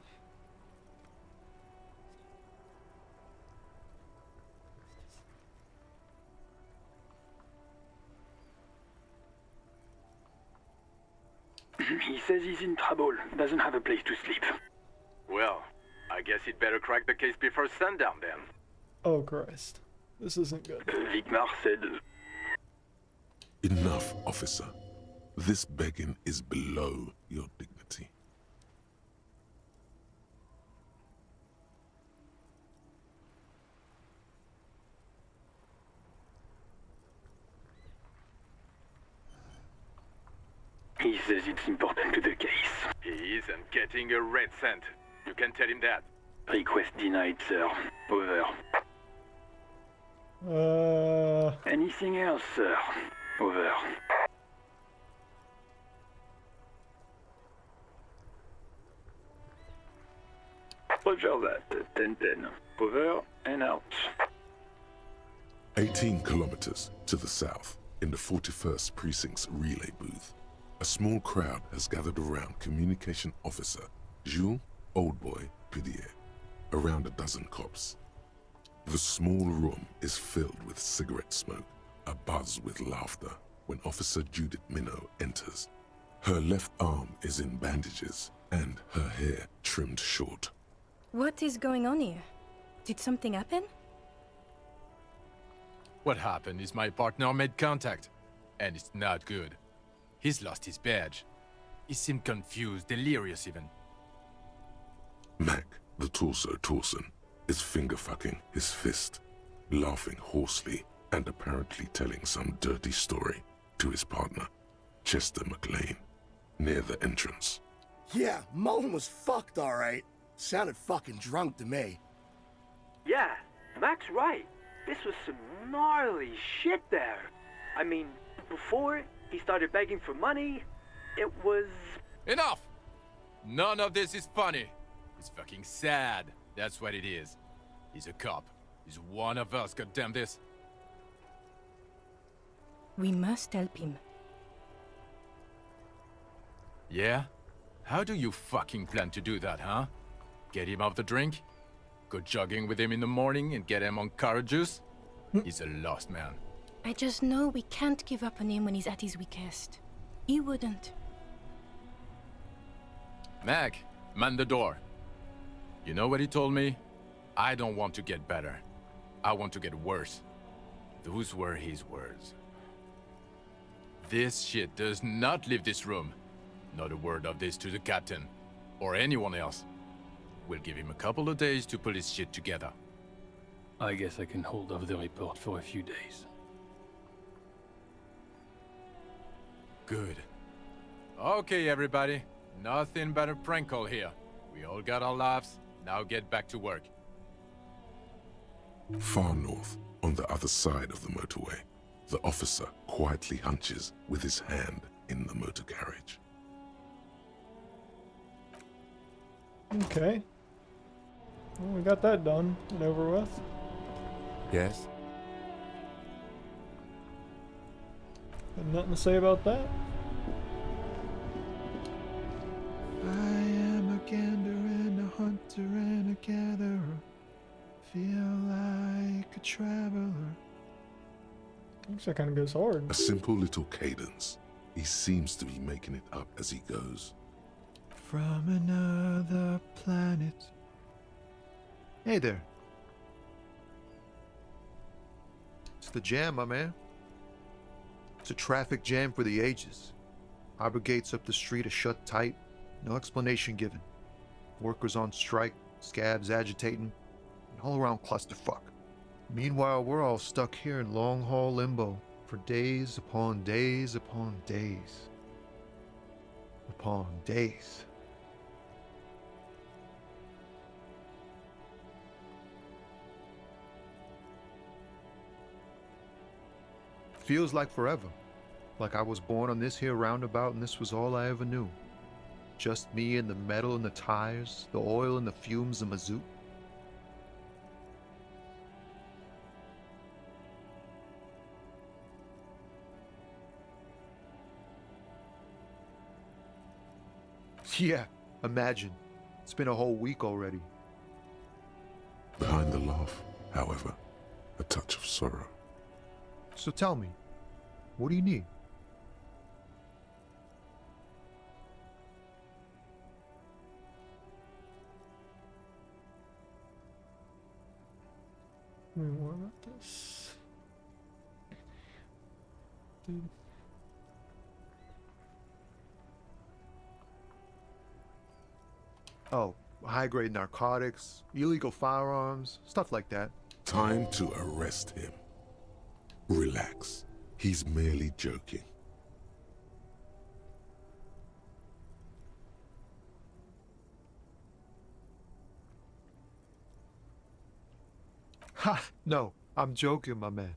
He says he's in trouble, doesn't have a place to sleep. Well, I guess he'd better crack the case before sundown then. Oh Christ. This isn't good. Vigmar said... Enough, officer. This begging is below your dignity. He says it's important to the case. He isn't getting a red cent. You can tell him that. Request denied, sir. Over. Anything else, sir? Over. Roger that. 10-10. Over and out. 18 kilometers to the south, in the 41st Precinct's relay booth, a small crowd has gathered around Communication Officer Jules Oldboy Pidier, around a dozen cops. The small room is filled with cigarette smoke, abuzz with laughter, when Officer Judith Minnow enters. Her left arm is in bandages, and her hair trimmed short. What is going on here? Did something happen? What happened is my partner made contact, and it's not good. He's lost his badge. He seemed confused, delirious even. Mac, the torso Torson, is finger-fucking his fist, laughing hoarsely and apparently telling some dirty story to his partner, Chester McLean, near the entrance. Yeah, Mullen was fucked, alright. Sounded fucking drunk to me. Yeah, Mac's right. This was some gnarly shit there. I mean, before he started begging for money, it was... Enough! None of this is funny. It's fucking sad. That's what it is. He's a cop. He's one of us, goddamn this. We must help him. Yeah? How do you fucking plan to do that, huh? Get him off the drink? Go jogging with him in the morning and get him on carrot juice? He's a lost man. I just know we can't give up on him when he's at his weakest. He wouldn't. Mac, man the door. You know what he told me? I don't want to get better. I want to get worse. Those were his words. This shit does not leave this room. Not a word of this to the captain, or anyone else. We'll give him a couple of days to pull his shit together. I guess I can hold off the report for a few days. Good. Okay, everybody. Nothing but a prank call here. We all got our laughs. Now get back to work. Far north, on the other side of the motorway, the officer quietly hunches with his hand in the motor carriage. Okay. Well, we got that done and over with. Yes? Got nothing to say about that. I am a gander and a hunter and a gatherer. Feel like a traveler. Actually, kind of goes hard. A simple little cadence. He seems to be making it up as he goes. From another planet. Hey there. It's the jam, my man. It's a traffic jam for the ages. Harbor gates up the street are shut tight. No explanation given. Workers on strike, scabs agitating, an all-around clusterfuck. Meanwhile, we're all stuck here in long-haul limbo for days upon days upon days. Upon days. Feels like forever. Like I was born on this here roundabout and this was all I ever knew. Just me and the metal and the tires, the oil and the fumes of mazout. Yeah, imagine. It's been a whole week already. Behind the laugh, however, a touch of sorrow. So tell me, what do you need? What about this? Dude. Oh, high-grade narcotics, illegal firearms, stuff like that. Time to arrest him. Relax. He's merely joking. Ha! No, I'm joking, my man.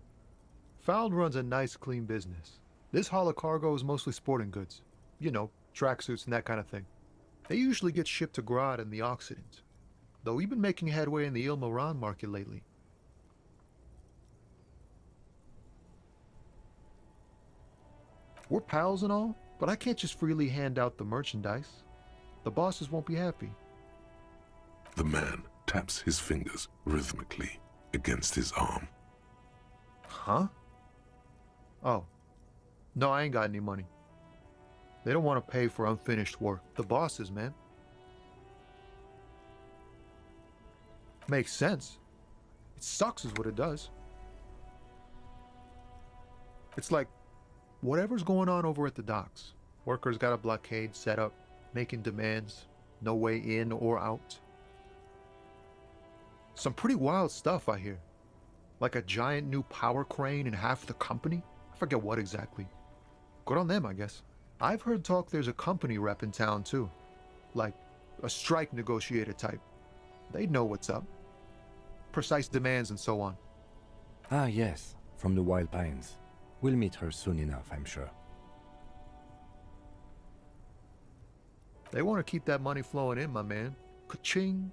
Found runs a nice, clean business. This haul of cargo is mostly sporting goods. You know, tracksuits and that kind of thing. They usually get shipped to Grodd and the Occident. Though we've been making headway in the Il Moran market lately. We're pals and all, but I can't just freely hand out the merchandise. The bosses won't be happy. The man taps his fingers rhythmically against his arm. Huh? Oh. No, I ain't got any money. They don't want to pay for unfinished work. The bosses, man. Makes sense. It sucks is what it does. It's like, whatever's going on over at the docks. Workers got a blockade set up, making demands, no way in or out. Some pretty wild stuff, I hear. Like a giant new power crane in half the company? I forget what exactly. Good on them, I guess. I've heard talk there's a company rep in town, too. Like, a strike negotiator type. They'd know what's up. Precise demands and so on. Ah, yes, from the Wild Pines. We'll meet her soon enough, I'm sure. They want to keep that money flowing in, my man. Ka-ching.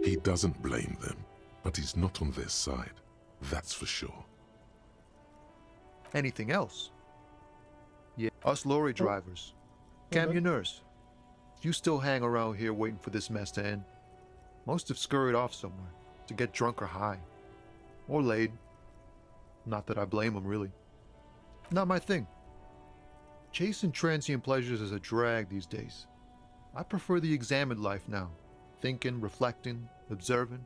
He doesn't blame them, but he's not on their side. That's for sure. Anything else? Yeah, us lorry drivers. Cam, your nurse. You still hang around here waiting for this mess to end. Most have scurried off somewhere to get drunk or high. Or laid. Not that I blame them, really. Not my thing. Chasing transient pleasures is a drag these days. I prefer the examined life now. Thinking, reflecting, observing.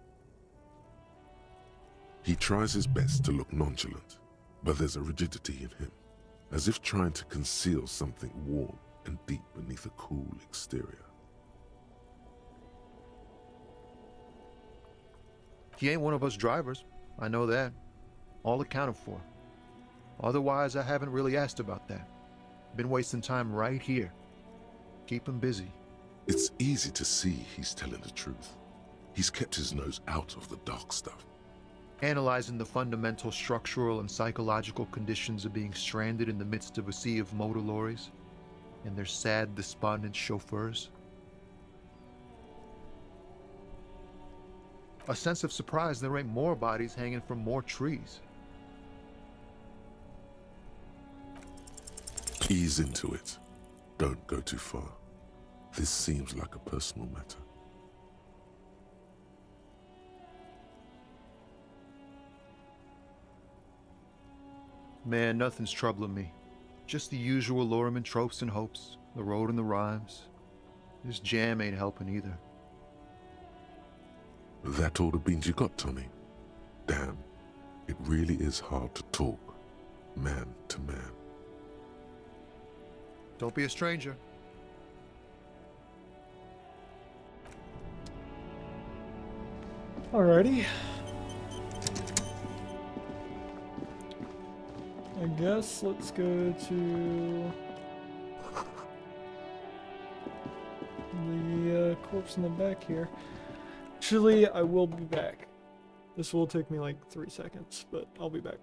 He tries his best to look nonchalant, but there's a rigidity in him, as if trying to conceal something warm and deep beneath a cool exterior. He ain't one of us drivers. I know that. All accounted for. Otherwise, I haven't really asked about that. Been wasting time right here. Keep him busy. It's easy to see he's telling the truth. He's kept his nose out of the dark stuff. Analyzing the fundamental structural and psychological conditions of being stranded in the midst of a sea of motor lorries and their sad, despondent chauffeurs. A sense of surprise there ain't more bodies hanging from more trees. Ease into it. Don't go too far. This seems like a personal matter. Man, nothing's troubling me. Just the usual Lorriman tropes and hopes, the road and the rhymes. This jam ain't helping either. That all the beans you got, Tommy? Damn, it really is hard to talk, man to man. Don't be a stranger. Alrighty. I guess let's go to the corpse in the back here. Actually, I will be back. This will take me like 3 seconds, but I'll be back.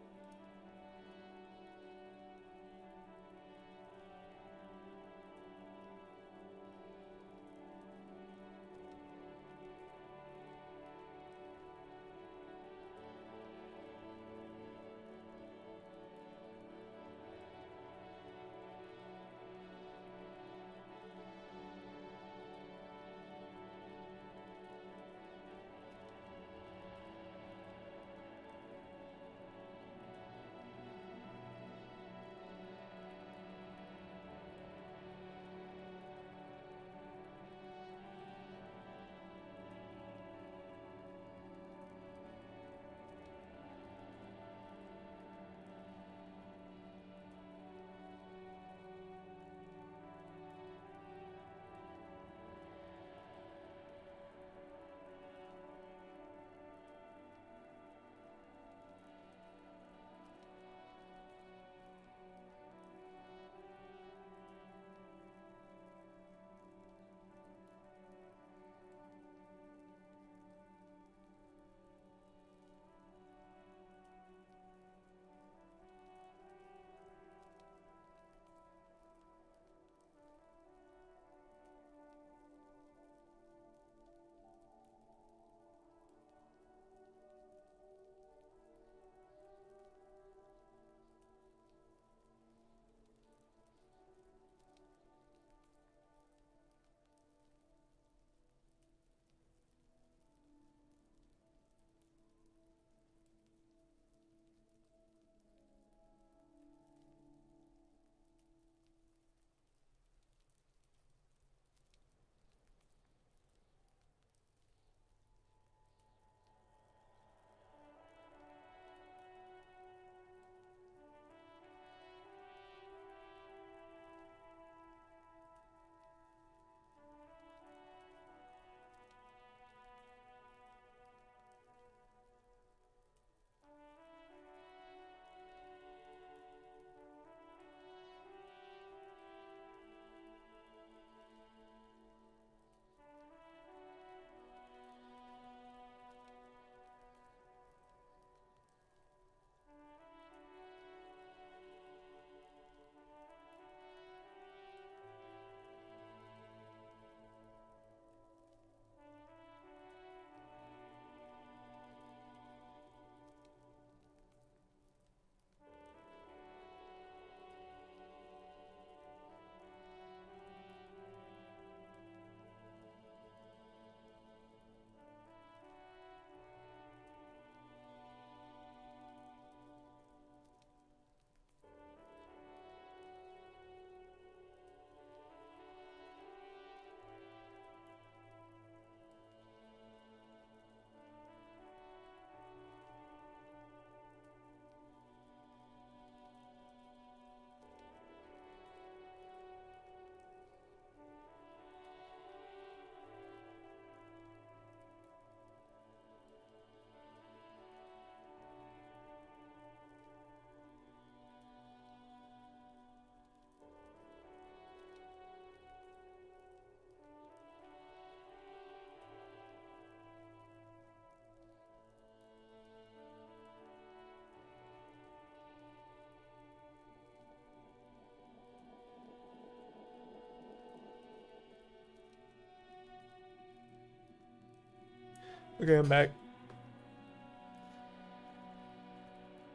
Okay, I'm back.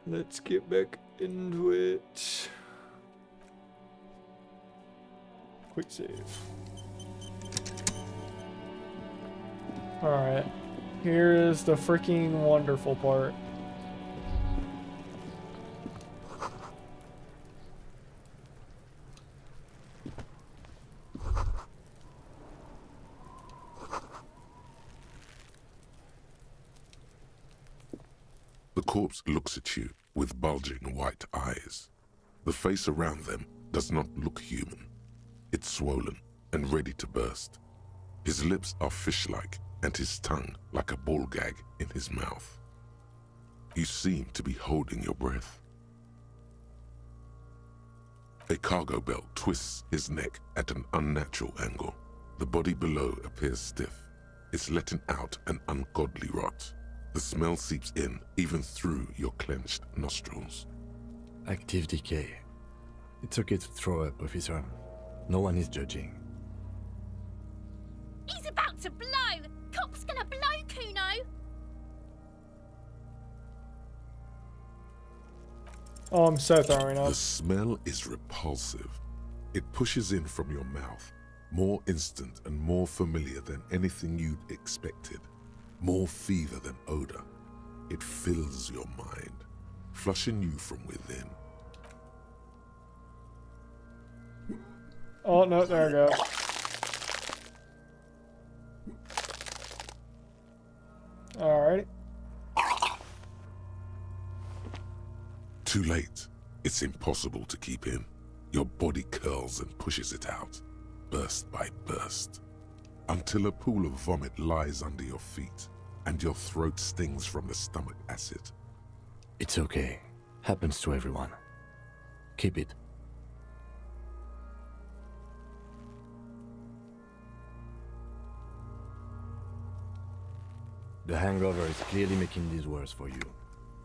Let's get back into it. Quick save. Alright. Here is the freaking wonderful part. The corpse looks at you with bulging white eyes. The face around them does not look human. It's swollen and ready to burst. His lips are fish-like and his tongue like a ball gag in his mouth. You seem to be holding your breath. A cargo belt twists his neck at an unnatural angle. The body below appears stiff. It's letting out an ungodly rot. The smell seeps in even through your clenched nostrils. Active decay. It's okay to throw up, officer. No one is judging. He's about to blow! Cop's gonna blow, Kuno! Oh, I'm so throwing up. The smell is repulsive. It pushes in from your mouth, more instant and more familiar than anything you'd expected. More fever than odor. It fills your mind, flushing you from within. Oh, no, there we go. Alrighty. Too late. It's impossible to keep in. Your body curls and pushes it out, burst by burst, until a pool of vomit lies under your feet and your throat stings from the stomach acid. It's okay. Happens to everyone. Keep it. The hangover is clearly making this worse for you.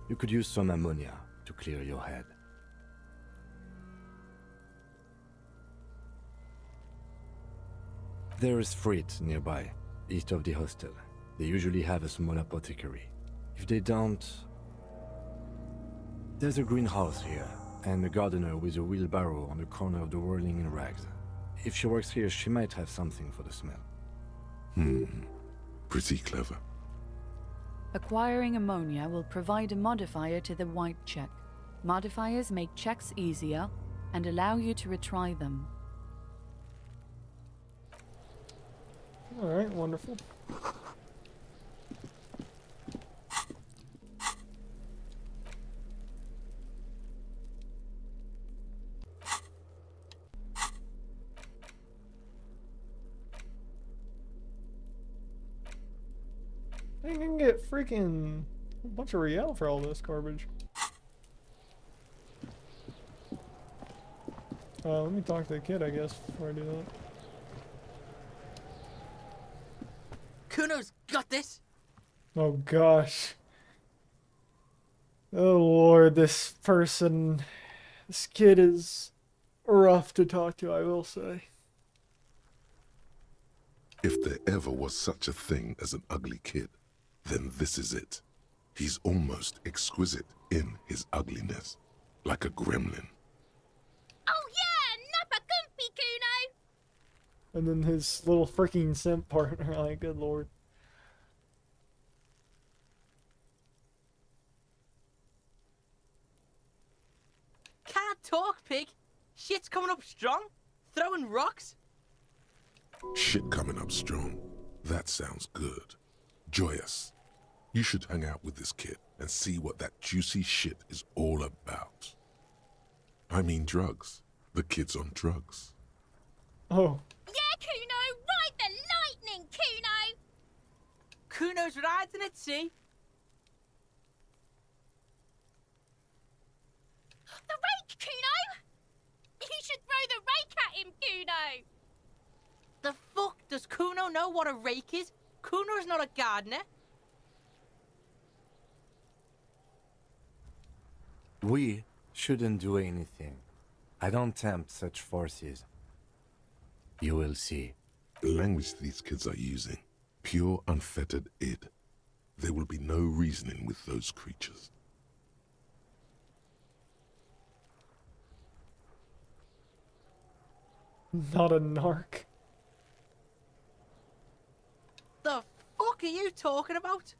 You could use some ammonia to clear your head. There is Frit nearby, east of the hostel. They usually have a small apothecary. If they don't... There's a greenhouse here, and a gardener with a wheelbarrow on the corner of the whirling in rags. If she works here, she might have something for the smell. Pretty clever. Acquiring ammonia will provide a modifier to the white check. Modifiers make checks easier and allow you to retry them. Alright, wonderful. I think I can get freaking a bunch of Riel for all this garbage. Let me talk to the kid, I guess, before I do that. Kuno's got this. Oh gosh. Oh lord, this kid is rough to talk to, I will say. If there ever was such a thing as an ugly kid, then this is it. He's almost exquisite in his ugliness, like a gremlin. Oh yeah, Nappa Gumpy, Kuno! And then his little freaking simp partner, like, good lord. Can't talk, pig. Shit's coming up strong. Throwing rocks. Shit coming up strong. That sounds good. Joyous. You should hang out with this kid and see what that juicy shit is all about. I mean drugs. The kid's on drugs. Oh. Yeah, Kuno! Ride the lightning, Kuno! Kuno's riding it, see? The rake, Kuno! You should throw the rake at him, Kuno! The fuck? Does Kuno know what a rake is? Kuno's not a gardener. We shouldn't do anything. I don't tempt such forces. You will see. The language these kids are using, pure unfettered id. There will be no reasoning with those creatures. Not a narc. The fuck are you talking about?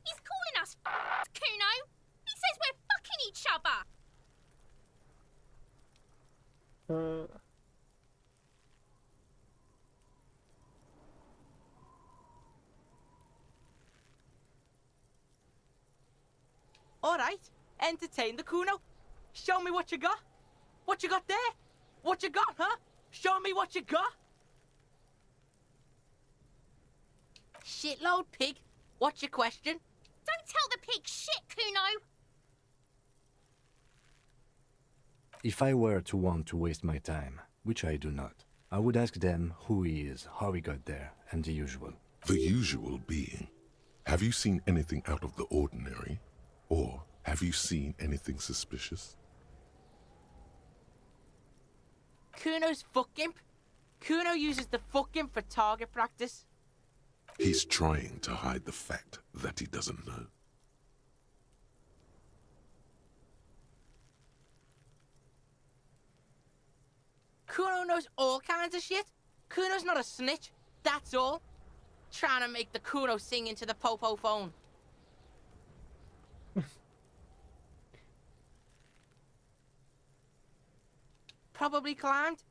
He's calling us Kuno. He says we're fucking each other. Alright, entertain the Kuno. Show me what you got. What you got there? What you got, huh? Show me what you got. Shitload pig. What's your question? Don't tell the pig shit, Kuno. If I were to want to waste my time, which I do not, I would ask them who he is, how he got there, and the usual. The usual being, have you seen anything out of the ordinary? Or have you seen anything suspicious? Kuno's fuck imp. Kuno uses the fuck imp for target practice. He's trying to hide the fact that he doesn't know. Kuno knows all kinds of shit. Kuno's not a snitch, that's all. Trying to make the Kuno sing into the popo phone. Probably climbed.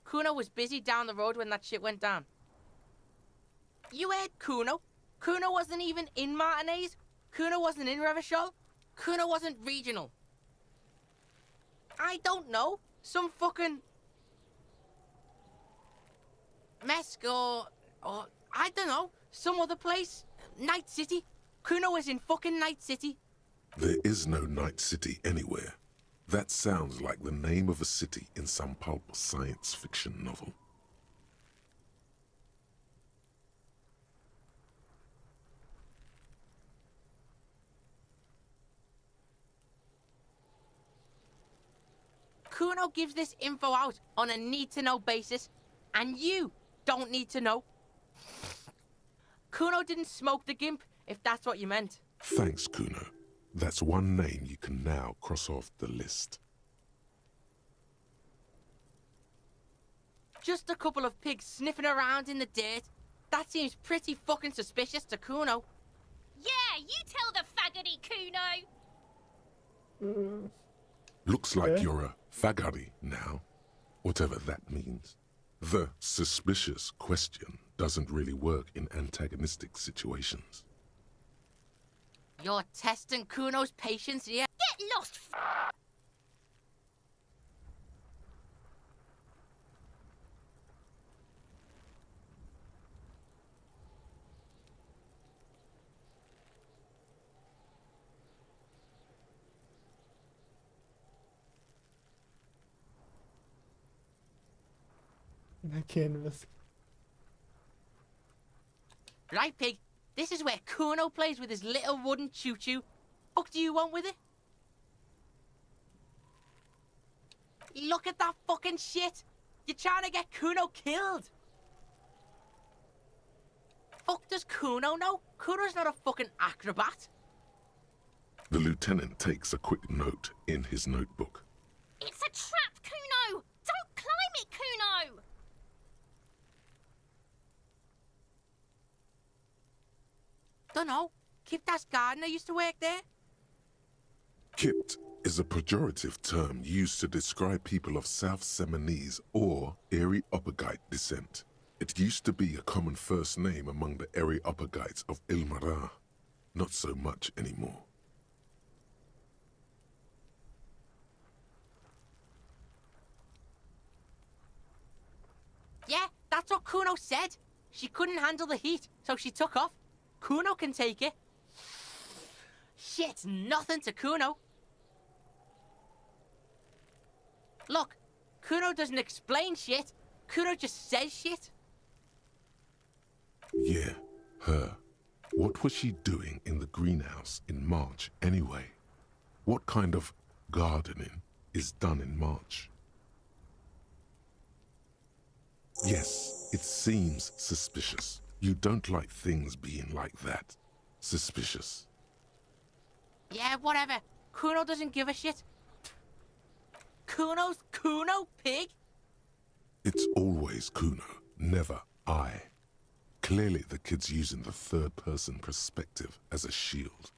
Kuno was busy down the road when that shit went down. You heard Kuno. Kuno wasn't even in Martinez. Kuno wasn't in Revachol. Kuno wasn't regional. I don't know. Some fucking... Mesk or I don't know. Some other place. Night City. Kuno was in fucking Night City. There is no Night City anywhere. That sounds like the name of a city in some pulp science fiction novel. Kuno gives this info out on a need-to-know basis, and you don't need to know. Kuno didn't smoke the gimp, if that's what you meant. Thanks, Kuno. That's one name you can now cross off the list. Just a couple of pigs sniffing around in the dirt. That seems pretty fucking suspicious to Kuno. Yeah, you tell the faggoty, Kuno. Looks like you're a faggoty now, whatever that means. The suspicious question doesn't really work in antagonistic situations. You're testing Kuno's patience here? Get lost, I can't even... Right, pig. This is where Kuno plays with his little wooden choo-choo. What do you want with it? Look at that fucking shit! You're trying to get Kuno killed! Fuck does Kuno know? Kuno's not a fucking acrobat. The lieutenant takes a quick note in his notebook. It's a trap, Kuno! Don't climb it, Kuno! Dunno. Kiptas gardener used to work there. Kipt is a pejorative term used to describe people of South Seminese or Areopagite descent. It used to be a common first name among the Areopagites of Ilmara. Not so much anymore. Yeah, that's what Kuno said. She couldn't handle the heat, so she took off. Kuno can take it. Shit's nothing to Kuno. Look, Kuno doesn't explain shit. Kuno just says shit. Yeah, her. What was she doing in the greenhouse in March anyway? What kind of gardening is done in March? Yes, it seems suspicious. You don't like things being like that. Suspicious. Yeah, whatever. Kuno doesn't give a shit. Kuno's Kuno, pig? It's always Kuno, never I. Clearly the kid's using the third-person perspective as a shield.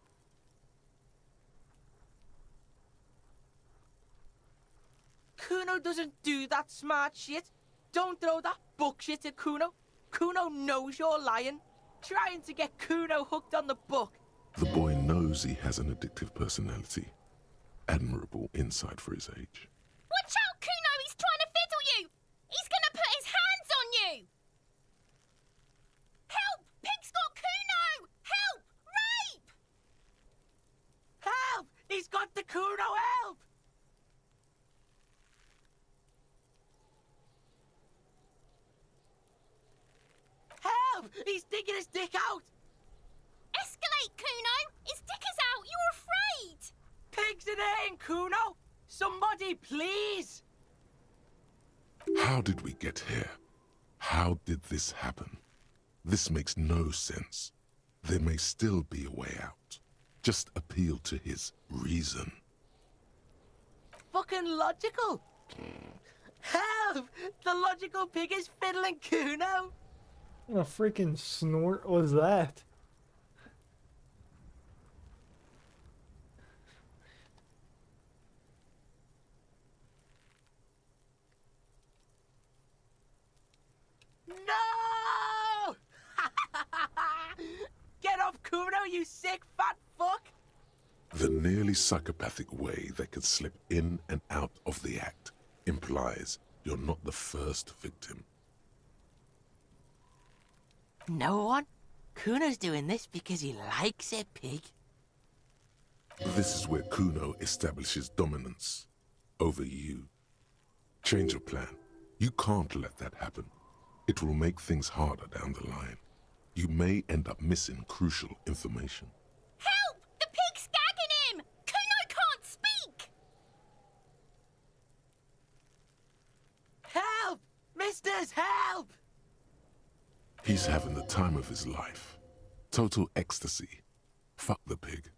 Kuno doesn't do that smart shit. Don't throw that book shit at Kuno. Kuno knows you're lying. Trying to get Kuno hooked on the book. The boy knows he has an addictive personality. Admirable insight for his age. Watch out, Kuno! He's trying to fiddle you! He's gonna put his hands on you! Help! Pig's got Kuno! Help! Rape! Help! He's got the Kuno, help! Help! He's digging his dick out! Escalate, Kuno! His dick is out! You're afraid! Pigs in here, Kuno! Somebody, please! How did we get here? How did this happen? This makes no sense. There may still be a way out. Just appeal to his reason. Fucking logical! Help! The logical pig is fiddling Kuno! What a freaking snort was that? No! Get off Kuno, you sick fat fuck! The nearly psychopathic way they could slip in and out of the act implies you're not the first victim. No one? Kuno's doing this because he likes it, pig. This is where Kuno establishes dominance over you. Change your plan. You can't let that happen. It will make things harder down the line. You may end up missing crucial information. Help! The pig's gagging him! Kuno can't speak! Help! Misters, help! He's having the time of his life. Total ecstasy. Fuck the pig.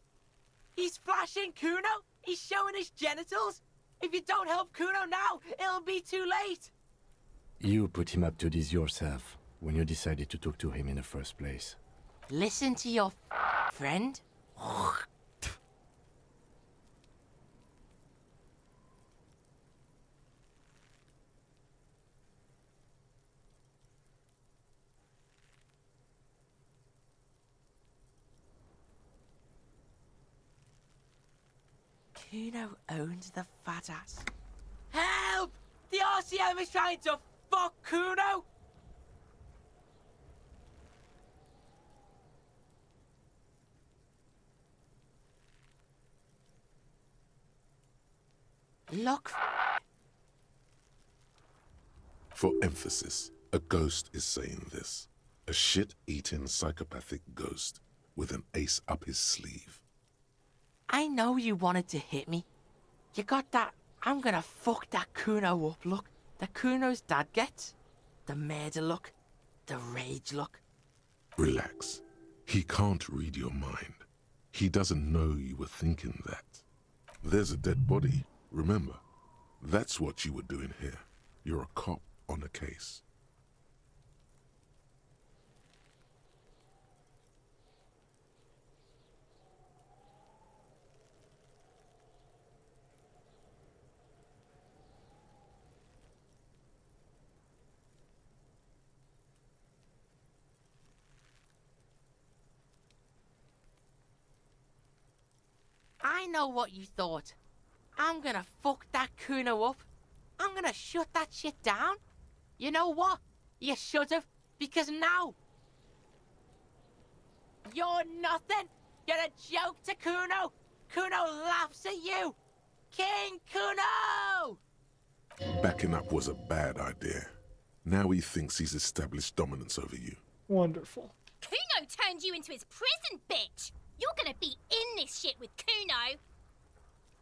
He's flashing Kuno! He's showing his genitals! If you don't help Kuno now, it'll be too late! You put him up to this yourself when you decided to talk to him in the first place. Listen to your friend. Kuno owns the fat ass. Help! The RCM is trying to fuck Kuno! Look. For emphasis, a ghost is saying this. A shit-eating psychopathic ghost with an ace up his sleeve. I know you wanted to hit me. You got that I'm gonna fuck that Kuno up look that Kuno's dad gets. The murder look. The rage look. Relax. He can't read your mind. He doesn't know you were thinking that. There's a dead body, remember? That's what you were doing here. You're a cop on a case. I know what you thought. I'm gonna fuck that Kuno up. I'm gonna shut that shit down. You know what? You should've, because now you're nothing. You're a joke to Kuno. Kuno laughs at you. King Kuno! Backing up was a bad idea. Now he thinks he's established dominance over you. Wonderful. Kuno turned you into his prison, bitch! You're gonna be in this shit with Kuno!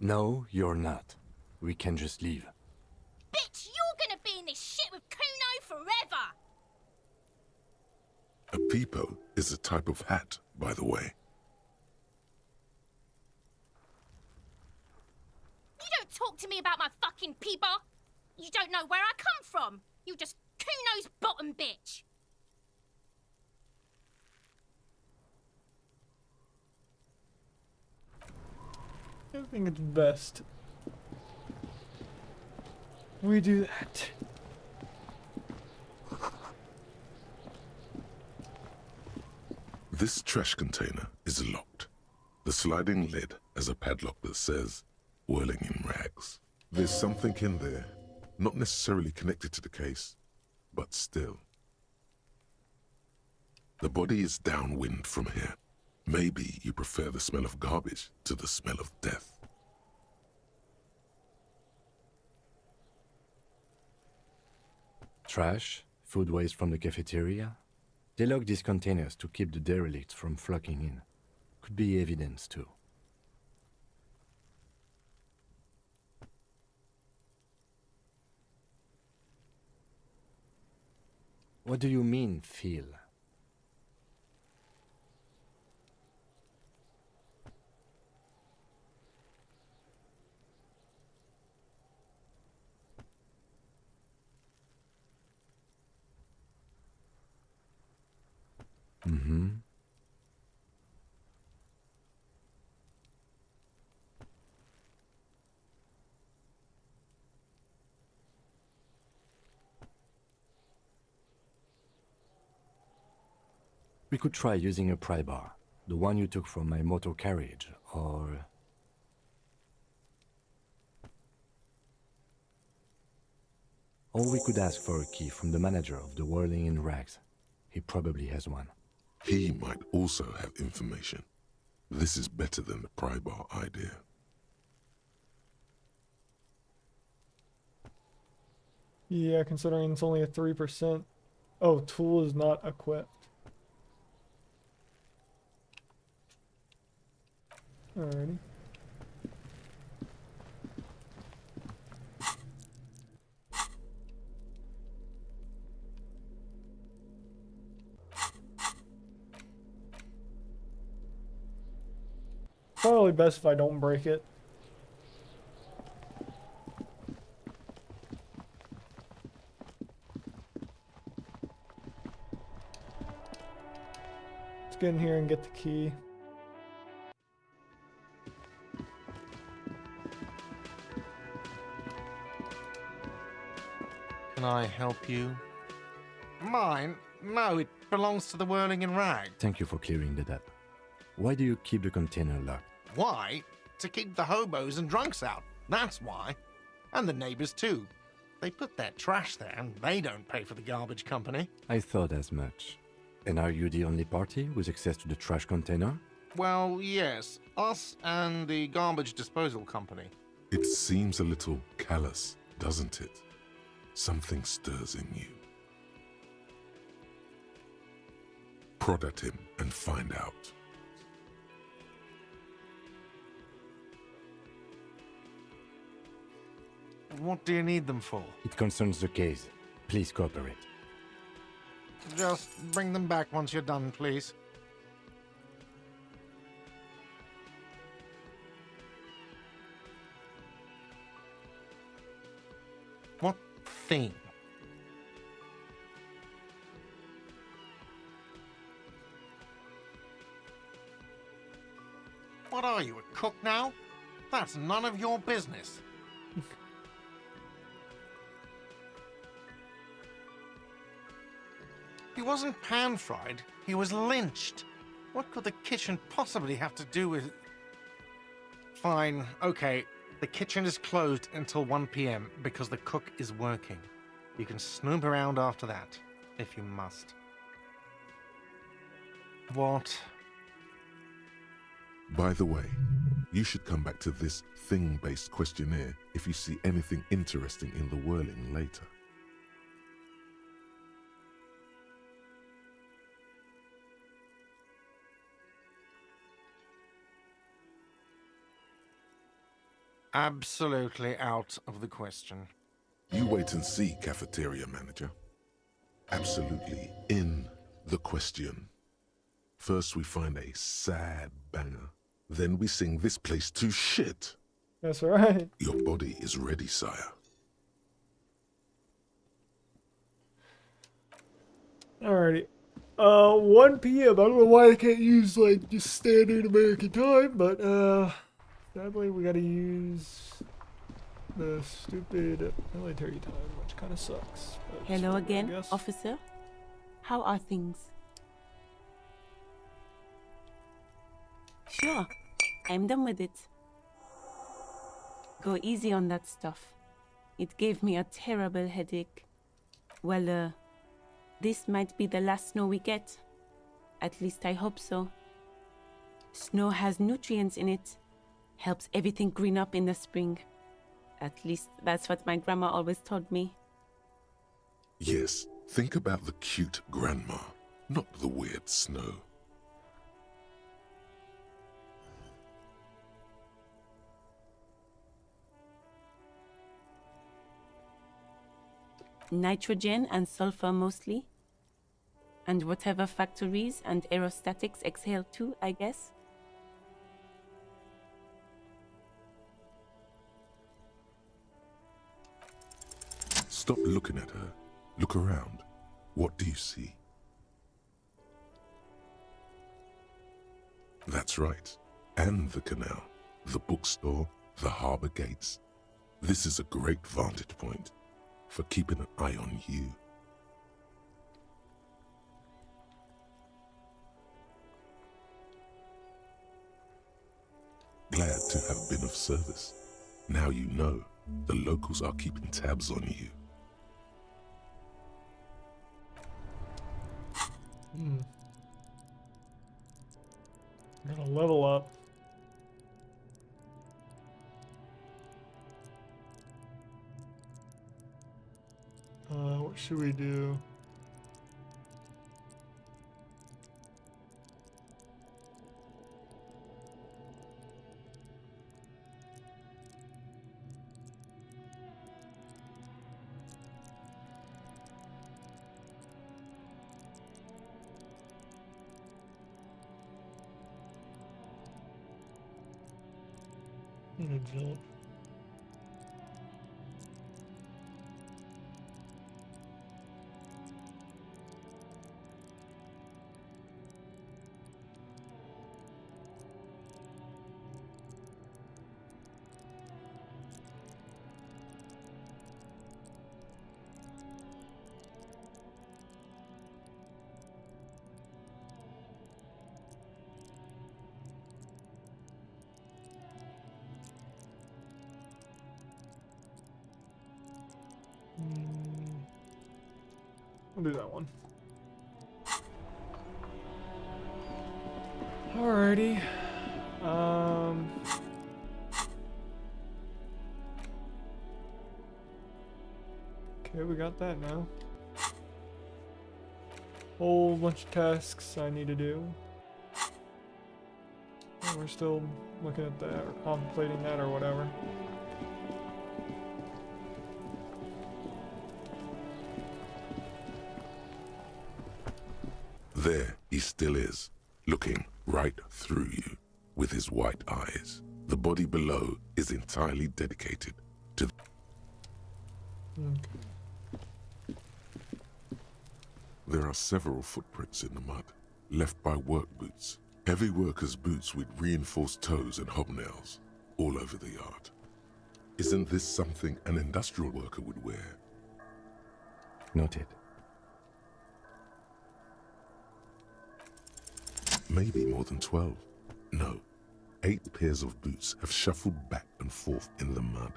No, you're not. We can just leave. Bitch, you're gonna be in this shit with Kuno forever! A Peepo is a type of hat, by the way. You don't talk to me about my fucking peeper. You don't know where I come from. You just Kuno's bottom bitch. I think it's best we do that. This trash container is locked. The sliding lid has a padlock that says, "Whirling in rags." There's something in there, not necessarily connected to the case, but still. The body is downwind from here. Maybe you prefer the smell of garbage to the smell of death. Trash, food waste from the cafeteria. They lock these containers to keep the derelicts from flocking in. Could be evidence too. What do you mean, feel? Mm-hmm. We could try using a pry bar, the one you took from my motor carriage, or... Or we could ask for a key from the manager of the Whirling in Rags. He probably has one. He might also have information. This is better than the pry bar idea. Yeah, considering it's only a 3%. Oh, tool is not equipped. Alrighty. Probably best if I don't break it. Let's get in here and get the key. Can I help you? Mine? No, it belongs to the Whirling in Rag. Thank you for clearing that up. Why do you keep the container locked? Why? To keep the hobos and drunks out. That's why. And the neighbors too. They put their trash there and they don't pay for the garbage company. I thought as much. And are you the only party with access to the trash container? Well, yes. Us and the garbage disposal company. It seems a little callous, doesn't it? Something stirs in you. Prod at him and find out. What do you need them for? It concerns the case. Please cooperate. Just bring them back once you're done, please. What thing? What are you, a cook now? That's none of your business. He wasn't pan-fried, he was lynched. What could the kitchen possibly have to do with... Fine, okay. The kitchen is closed until 1 p.m. because the cook is working. You can snoop around after that, if you must. What? By the way, you should come back to this thing-based questionnaire if you see anything interesting in the Whirling later. Absolutely out of the question. You wait and see, cafeteria manager. Absolutely in The question. First we find a sad banger. Then we sing this place to shit. That's right. Your body is ready, sire. Alrighty. 1 p.m. I don't know why I can't use, like, just standard American time, but, sadly we gotta use the stupid military time, which kind of sucks. Hello again, officer. How are things? Sure, I'm done with it. Go easy on that stuff. It gave me a terrible headache. Well, this might be the last snow we get. At least I hope so. Snow has nutrients in it. Helps everything green up in the spring. At least that's what my grandma always told me. Yes, think about the cute grandma, not the weird snow. Nitrogen and sulfur mostly. And whatever factories and aerostatics exhale too, I guess. Stop looking at her. Look around. What do you see? That's right. And the canal, the bookstore, the harbor gates. This is a great vantage point for keeping an eye on you. Glad to have been of service. Now you know the locals are keeping tabs on you. Gotta level up. What should we do? Jump. I'll do that one. Alrighty. Okay, we got that now. Whole bunch of tasks I need to do. And we're still looking at that or contemplating that or whatever. There he still is, looking right through you with his white eyes. The body below is entirely dedicated to... There are several footprints in the mud, left by work boots. Heavy workers' boots with reinforced toes and hobnails, all over the yard. Isn't this something an industrial worker would wear? Noted. Maybe more than 12. No, 8 pairs of boots have shuffled back and forth in the mud.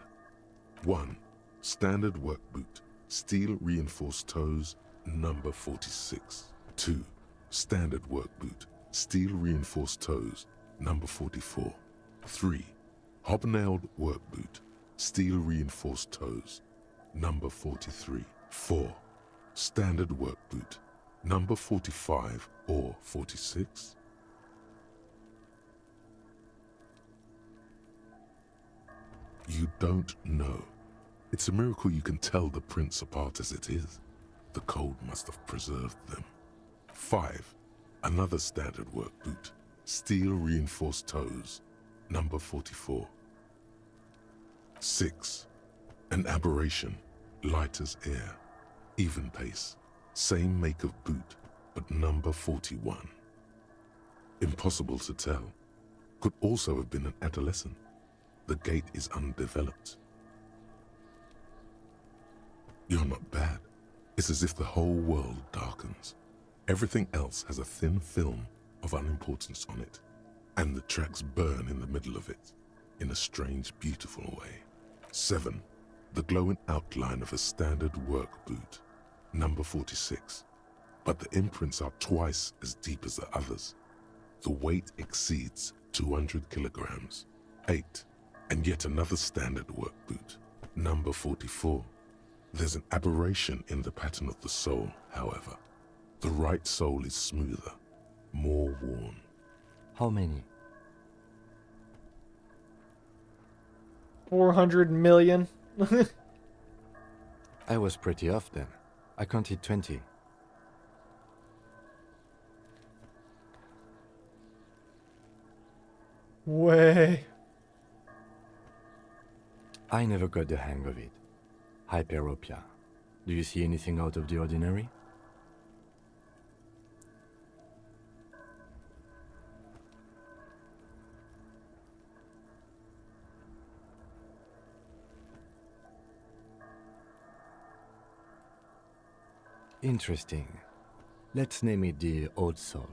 1. Standard work boot, steel reinforced toes, number 46. 2. Standard work boot, steel reinforced toes, number 44. 3. Hobnailed work boot, steel reinforced toes, number 43. 4. Standard work boot, number 45 or 46. You don't know. It's a miracle you can tell the prints apart as it is. The cold must have preserved them. 5. Another standard work boot. Steel reinforced toes. Number 44. 6. An aberration. Light as air. Even pace. Same make of boot, but number 41. Impossible to tell. Could also have been an adolescent. The gait is undeveloped. You're not bad. It's as if the whole world darkens. Everything else has a thin film of unimportance on it, and the tracks burn in the middle of it, in a strange, beautiful way. 7. The glowing outline of a standard work boot, number 46. But the imprints are twice as deep as the others. The weight exceeds 200 kilograms. 8. And yet another standard work boot, number 44. There's an aberration in the pattern of the sole, however. The right sole is smoother, more worn. How many? 400 million. I was pretty off then. I counted 20. Way. I never got the hang of it. Hyperopia. Do you see anything out of the ordinary? Interesting. Let's name it the old soul.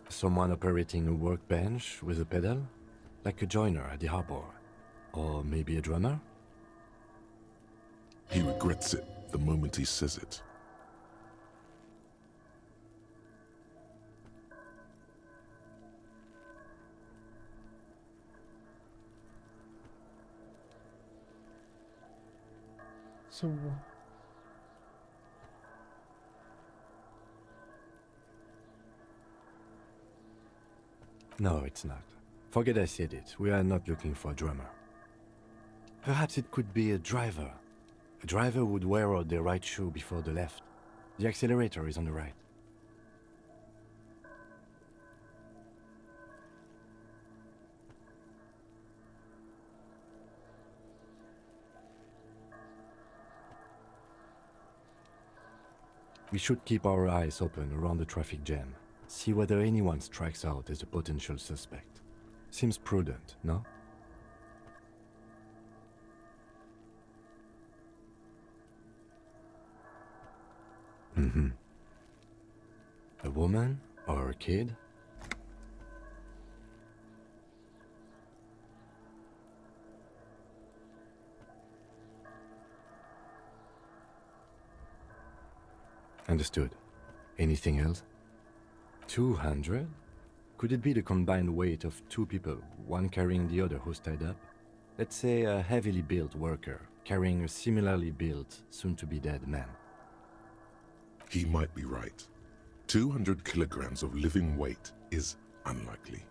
Someone operating a workbench with a pedal? Like a joiner at the harbor. Or maybe a drummer? He regrets it the moment he says it. So... No, it's not. Forget I said it. We are not looking for a drummer. Perhaps it could be a driver. A driver would wear out the right shoe before the left. The accelerator is on the right. We should keep our eyes open around the traffic jam. See whether anyone strikes out as a potential suspect. Seems prudent, no? Mm-hmm. A woman or a kid? Understood. Anything else? 200? Could it be the combined weight of two people, one carrying the other who's tied up? Let's say a heavily built worker carrying a similarly built, soon-to-be-dead man. He might be right. 200 kilograms of living weight is unlikely.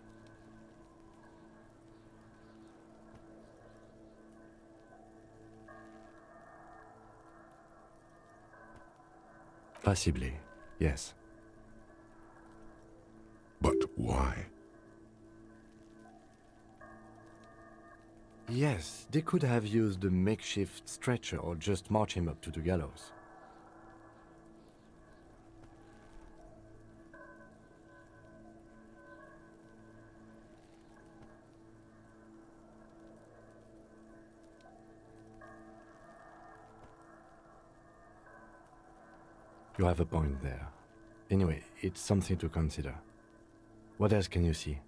Possibly, yes. But why? Yes, they could have used a makeshift stretcher or just march him up to the gallows. You have a point there. Anyway, it's something to consider. What else can you see?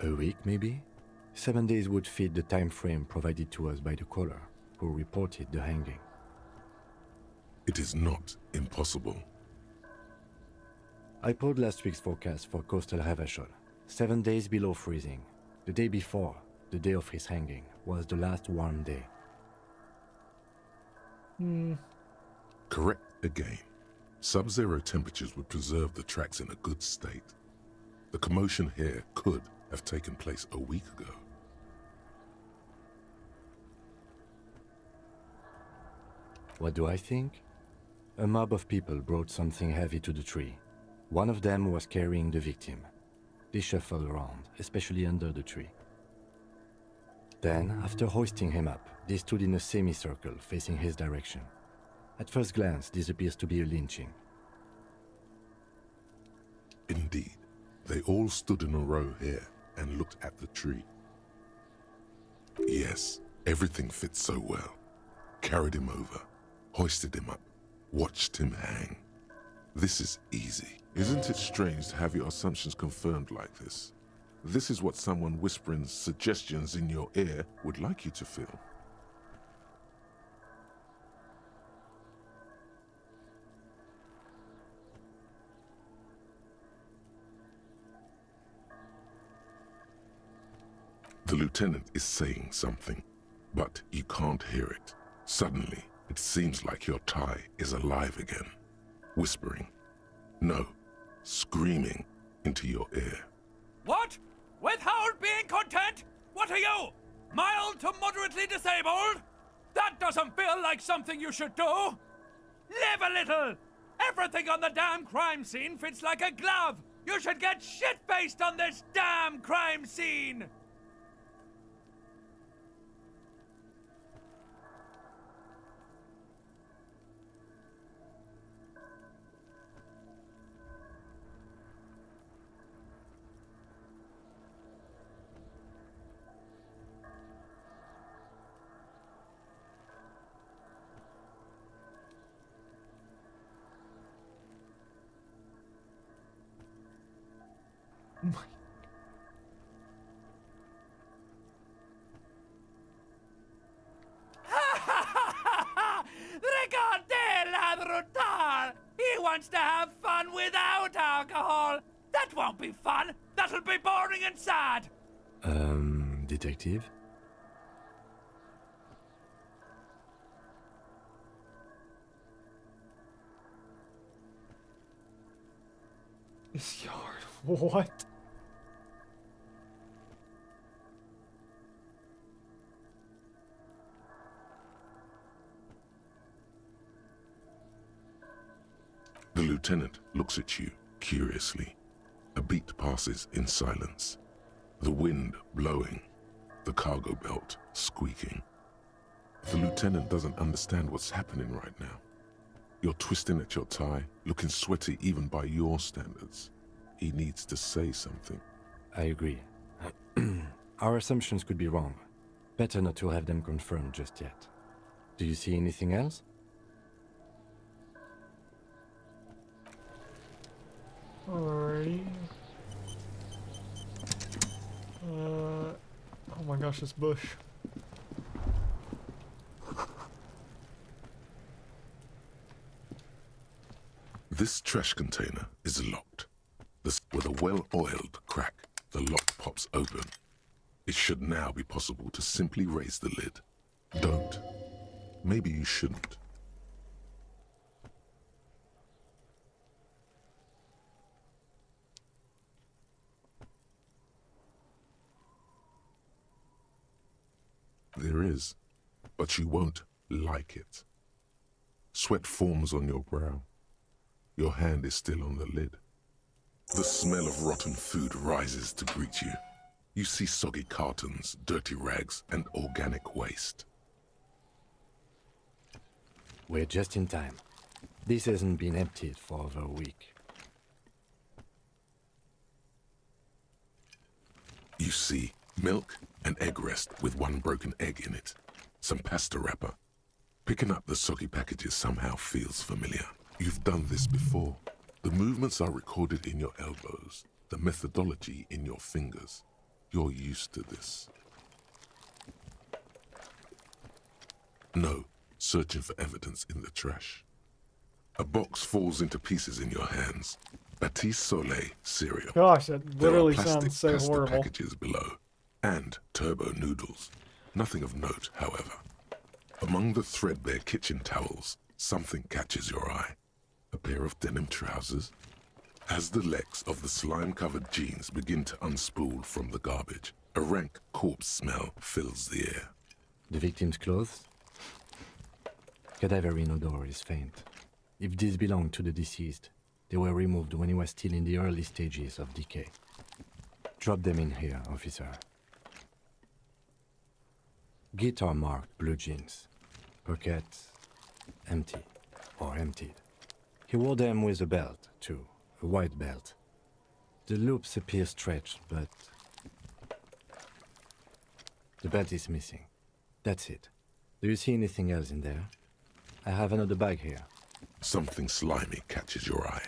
A week, maybe? 7 days would fit the time frame provided to us by the caller, who reported the hanging. It is not impossible. I pulled last week's forecast for coastal Revachol. 7 days below freezing. The day before, the day of his hanging, was the last warm day. Correct again. Sub-zero temperatures would preserve the tracks in a good state. The commotion here could have taken place a week ago. What do I think? a mob of people brought something heavy to the tree. One of them was carrying the victim. They shuffled around, especially under the tree. Then, after hoisting him up, they stood in a semicircle facing his direction. At first glance, this appears to be a lynching. Indeed, they all stood in a row here and looked at the tree. Yes, everything fits so well. Carried him over, hoisted him up, watched him hang. This is easy. Isn't it strange to have your assumptions confirmed like this? This is what someone whispering suggestions in your ear would like you to feel. The lieutenant is saying something, but you can't hear it. Suddenly, it seems like your tie is alive again, whispering, no, screaming into your ear. What? Withhold being content? What are you? Mild to moderately disabled? That doesn't feel like something you should do. Live a little. Everything on the damn crime scene fits like a glove. You should get shit-faced on this damn crime scene. Regardez ladro tal! He wants to have fun without alcohol! That won't be fun! That'll be boring and sad! Detective? This yard, what? The lieutenant looks at you curiously. A beat passes in silence. The wind blowing, the cargo belt squeaking. The lieutenant doesn't understand what's happening right now. You're twisting at your tie, looking sweaty even by your standards. He needs to say something. I agree. Our assumptions could be wrong. Better not to have them confirmed just yet. Do you see anything else? Alrighty. Oh my gosh, this bush. This trash container is locked. With a well-oiled crack, the lock pops open. It should now be possible to simply raise the lid. Don't. Maybe you shouldn't. There is, but you won't like it. Sweat forms on your brow. Your hand is still on the lid. The smell of rotten food rises to greet you. You see soggy cartons, dirty rags, and organic waste. We're just in time. This hasn't been emptied for over a week. You see milk and egg rest with one broken egg in it. Some pasta wrapper. Picking up the soggy packages somehow feels familiar. You've done this before. The movements are recorded in your elbows, the methodology in your fingers. You're used to this. No, searching for evidence in the trash. A box falls into pieces in your hands. Batiste Soleil cereal. Gosh, that literally there are plastic sounds so pasta horrible. packages below, and turbo noodles. Nothing of note, however. Among the threadbare kitchen towels, something catches your eye. A pair of denim trousers. As the legs of the slime-covered jeans begin to unspool from the garbage, a rank corpse smell fills the air. The victim's clothes? Cadaverine odor is faint. If these belong to the deceased, they were removed when he was still in the early stages of decay. Drop them in here, officer. Guitar marked blue jeans. Pockets empty or emptied. He wore them with a belt, too, a white belt. The loops appear stretched, but the belt is missing. That's it. Do you see anything else in there? I have another bag here. Something slimy catches your eye.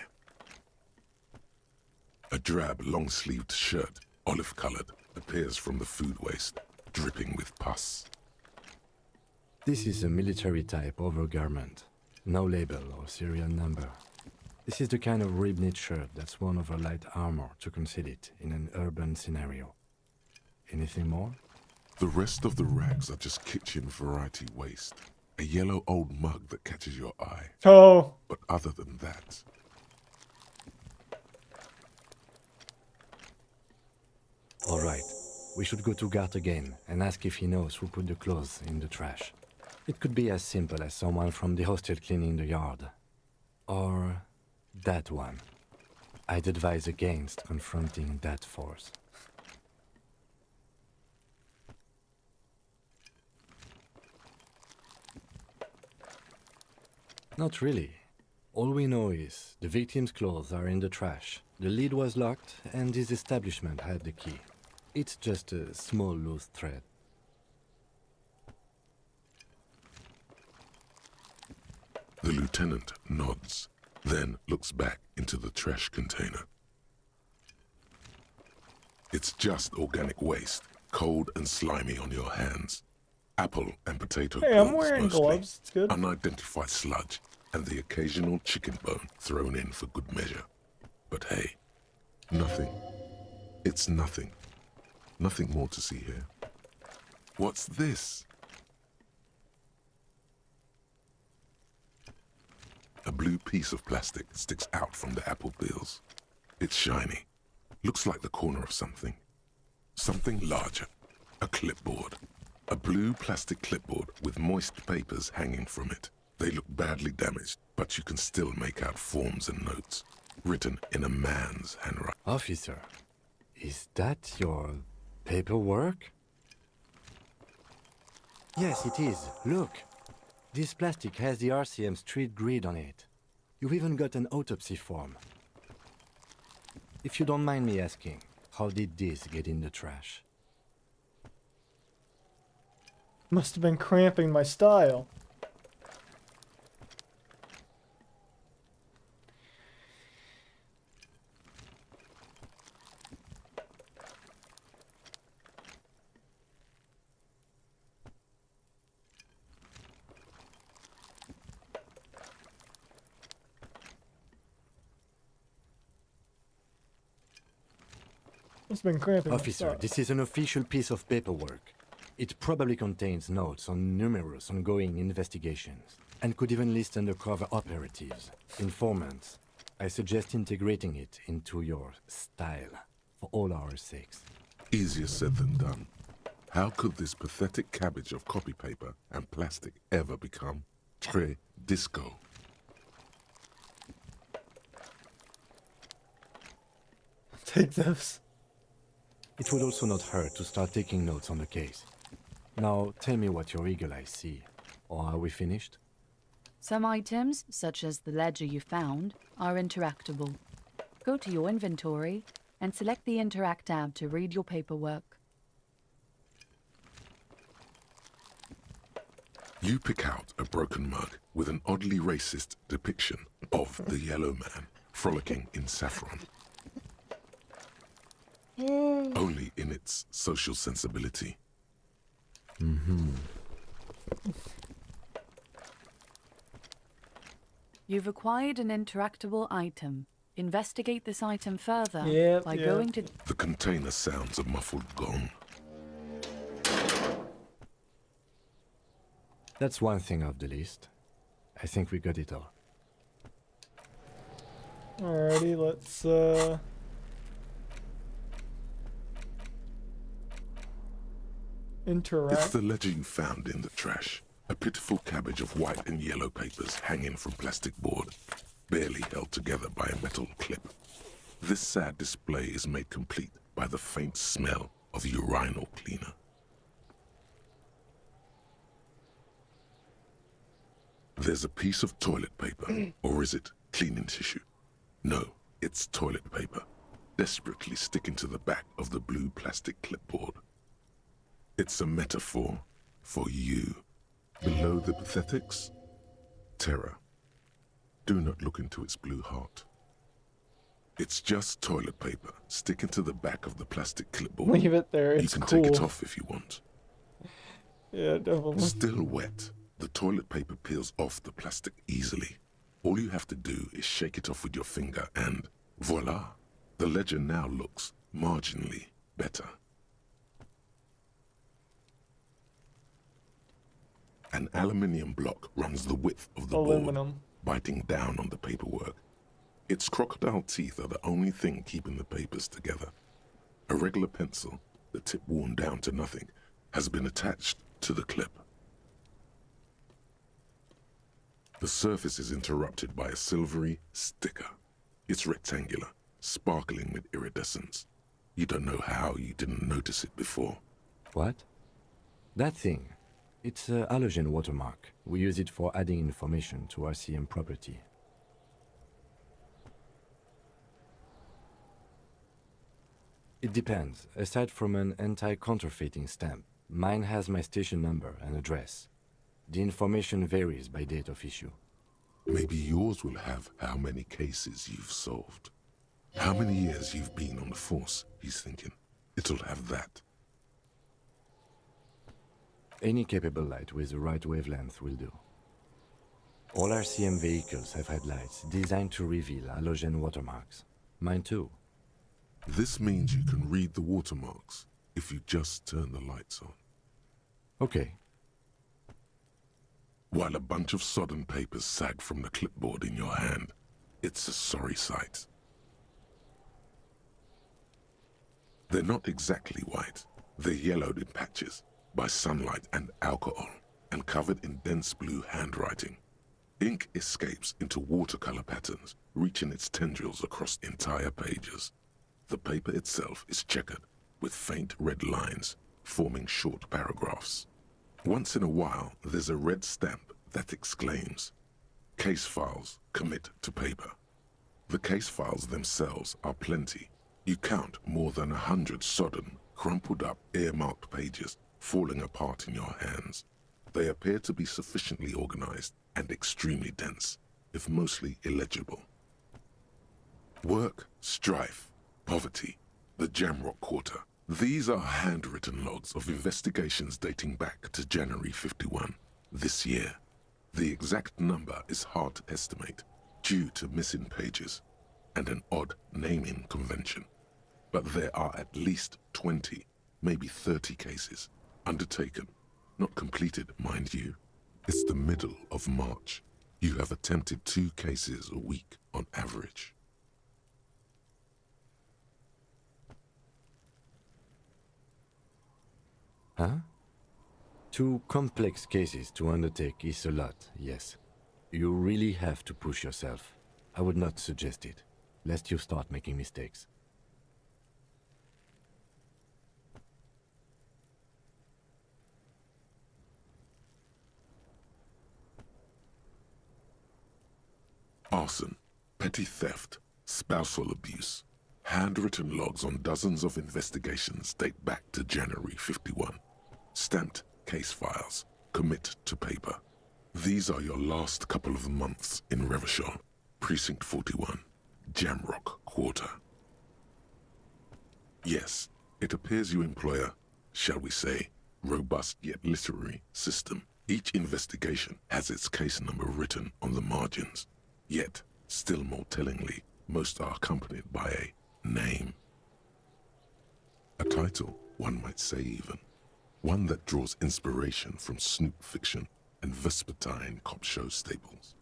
A drab, long-sleeved shirt, olive-colored, appears from the food waste, dripping with pus. This is a military-type overgarment. No label or serial number. This is the kind of rib-knit shirt that's worn over light armor to conceal it in an urban scenario. Anything more? The rest of the rags are just kitchen variety waste. A yellow old mug that catches your eye. Oh. But other than that... All right. We should go to Gart again and ask if he knows who put the clothes in the trash. It could be as simple as someone from the hostel cleaning the yard. Or that one. I'd advise against confronting that force. Not really. All we know is the victim's clothes are in the trash, the lid was locked, and his establishment had the key. It's just a small loose thread. The lieutenant nods, then looks back into the trash container. It's just organic waste, cold and slimy on your hands. Apple and potato Hey, I'm peels wearing mostly. gloves. It's good. Unidentified sludge, and the occasional chicken bone thrown in for good measure. But hey, nothing. It's nothing. Nothing more to see here. What's this? A blue piece of plastic sticks out from the apple peels. It's shiny. Looks like the corner of something. Something larger. A clipboard. A blue plastic clipboard with moist papers hanging from it. They look badly damaged, but you can still make out forms and notes, written in a man's handwriting. Officer, is that your paperwork? Yes, it is. Look. This plastic has the RCM street grid on it. You've even got an autopsy form. If you don't mind me asking, how did this get in the trash? Must have been cramping my style. Must have been cramping my Officer, style. this is an official piece of paperwork. It probably contains notes on numerous ongoing investigations, and could even list undercover operatives, informants. I suggest integrating it into your style, for all our sakes. Easier said than done. How could this pathetic cabbage of copy paper and plastic ever become très disco? Take those. It would also not hurt to start taking notes on the case. Now, tell me what your eagle eyes see. Or are we finished? Some items, such as the ledger you found, are interactable. Go to your inventory and select the Interact tab to read your paperwork. You pick out a broken mug with an oddly racist depiction of the yellow man frolicking in saffron. Only in its social sensibility. You've acquired an interactable item. Investigate this item further by Yep. going to... The container sounds a muffled gong. That's one thing off the list. I think we got it all. Alrighty, let's It's interact. the ledger you found in the trash. A pitiful cabbage of white and yellow papers hanging from plastic board, barely held together by a metal clip. This sad display is made complete by the faint smell of urinal cleaner. There's a piece of toilet paper, or is it cleaning tissue? No, it's toilet paper, desperately sticking to the back of the blue plastic clipboard. It's a metaphor for you. Below the pathetics, terror. Do not look into its blue heart. It's just toilet paper sticking to the back of the plastic clipboard. Leave it there, it's You can cool. take it off if you want. Yeah, definitely. Still wet, the toilet paper peels off the plastic easily. All you have to do is shake it off with your finger and voila! The ledger now looks marginally better. An aluminium block runs the width of the board, biting down on the paperwork. Its crocodile teeth are the only thing keeping the papers together. A regular pencil, the tip worn down to nothing, has been attached to the clip. The surface is interrupted by a silvery sticker. It's rectangular, sparkling with iridescence. You don't know how you didn't notice it before. What? That thing. It's a halogen watermark. We use it for adding information to RCM property. It depends. Aside from an anti-counterfeiting stamp, mine has my station number and address. The information varies by date of issue. Maybe yours will have how many cases you've solved. How many years you've been on the force, he's thinking. It'll have that. Any capable light with the right wavelength will do. All RCM vehicles have headlights designed to reveal halogen watermarks. Mine too. This means you can read the watermarks if you just turn the lights on. Okay. While a bunch of sodden papers sag from the clipboard in your hand, it's a sorry sight. They're not exactly white. They're yellowed in patches by sunlight and alcohol, and covered in dense blue handwriting. Ink escapes into watercolor patterns, reaching its tendrils across entire pages. The paper itself is checkered, with faint red lines, forming short paragraphs. Once in a while, there's a red stamp that exclaims, "Case files, commit to paper." The case files themselves are plenty. You count more than 100 sodden, crumpled up, earmarked pages falling apart in your hands. They appear to be sufficiently organized and extremely dense, if mostly illegible. Work, strife, poverty, the Jamrock Quarter. These are handwritten logs of investigations dating back to January 51, this year. The exact number is hard to estimate, due to missing pages and an odd naming convention. But there are at least 20, maybe 30 cases, undertaken, not completed, mind you. It's the middle of March. You have attempted 2 cases a week on average. Huh? 2 complex cases to undertake is a lot, yes. You really have to push yourself. I would not suggest it, lest you start making mistakes. Arson, petty theft, spousal abuse. Handwritten logs on dozens of investigations date back to January 51. Stamped case files, commit to paper. These are your last couple of months in Revachol, Precinct 41, Jamrock Quarter. Yes, it appears you employ a, shall we say, robust yet literary system. Each investigation has its case number written on the margins. Yet, still more tellingly, most are accompanied by a name. A title, one might say even. One that draws inspiration from snoop fiction and vespertine cop show staples.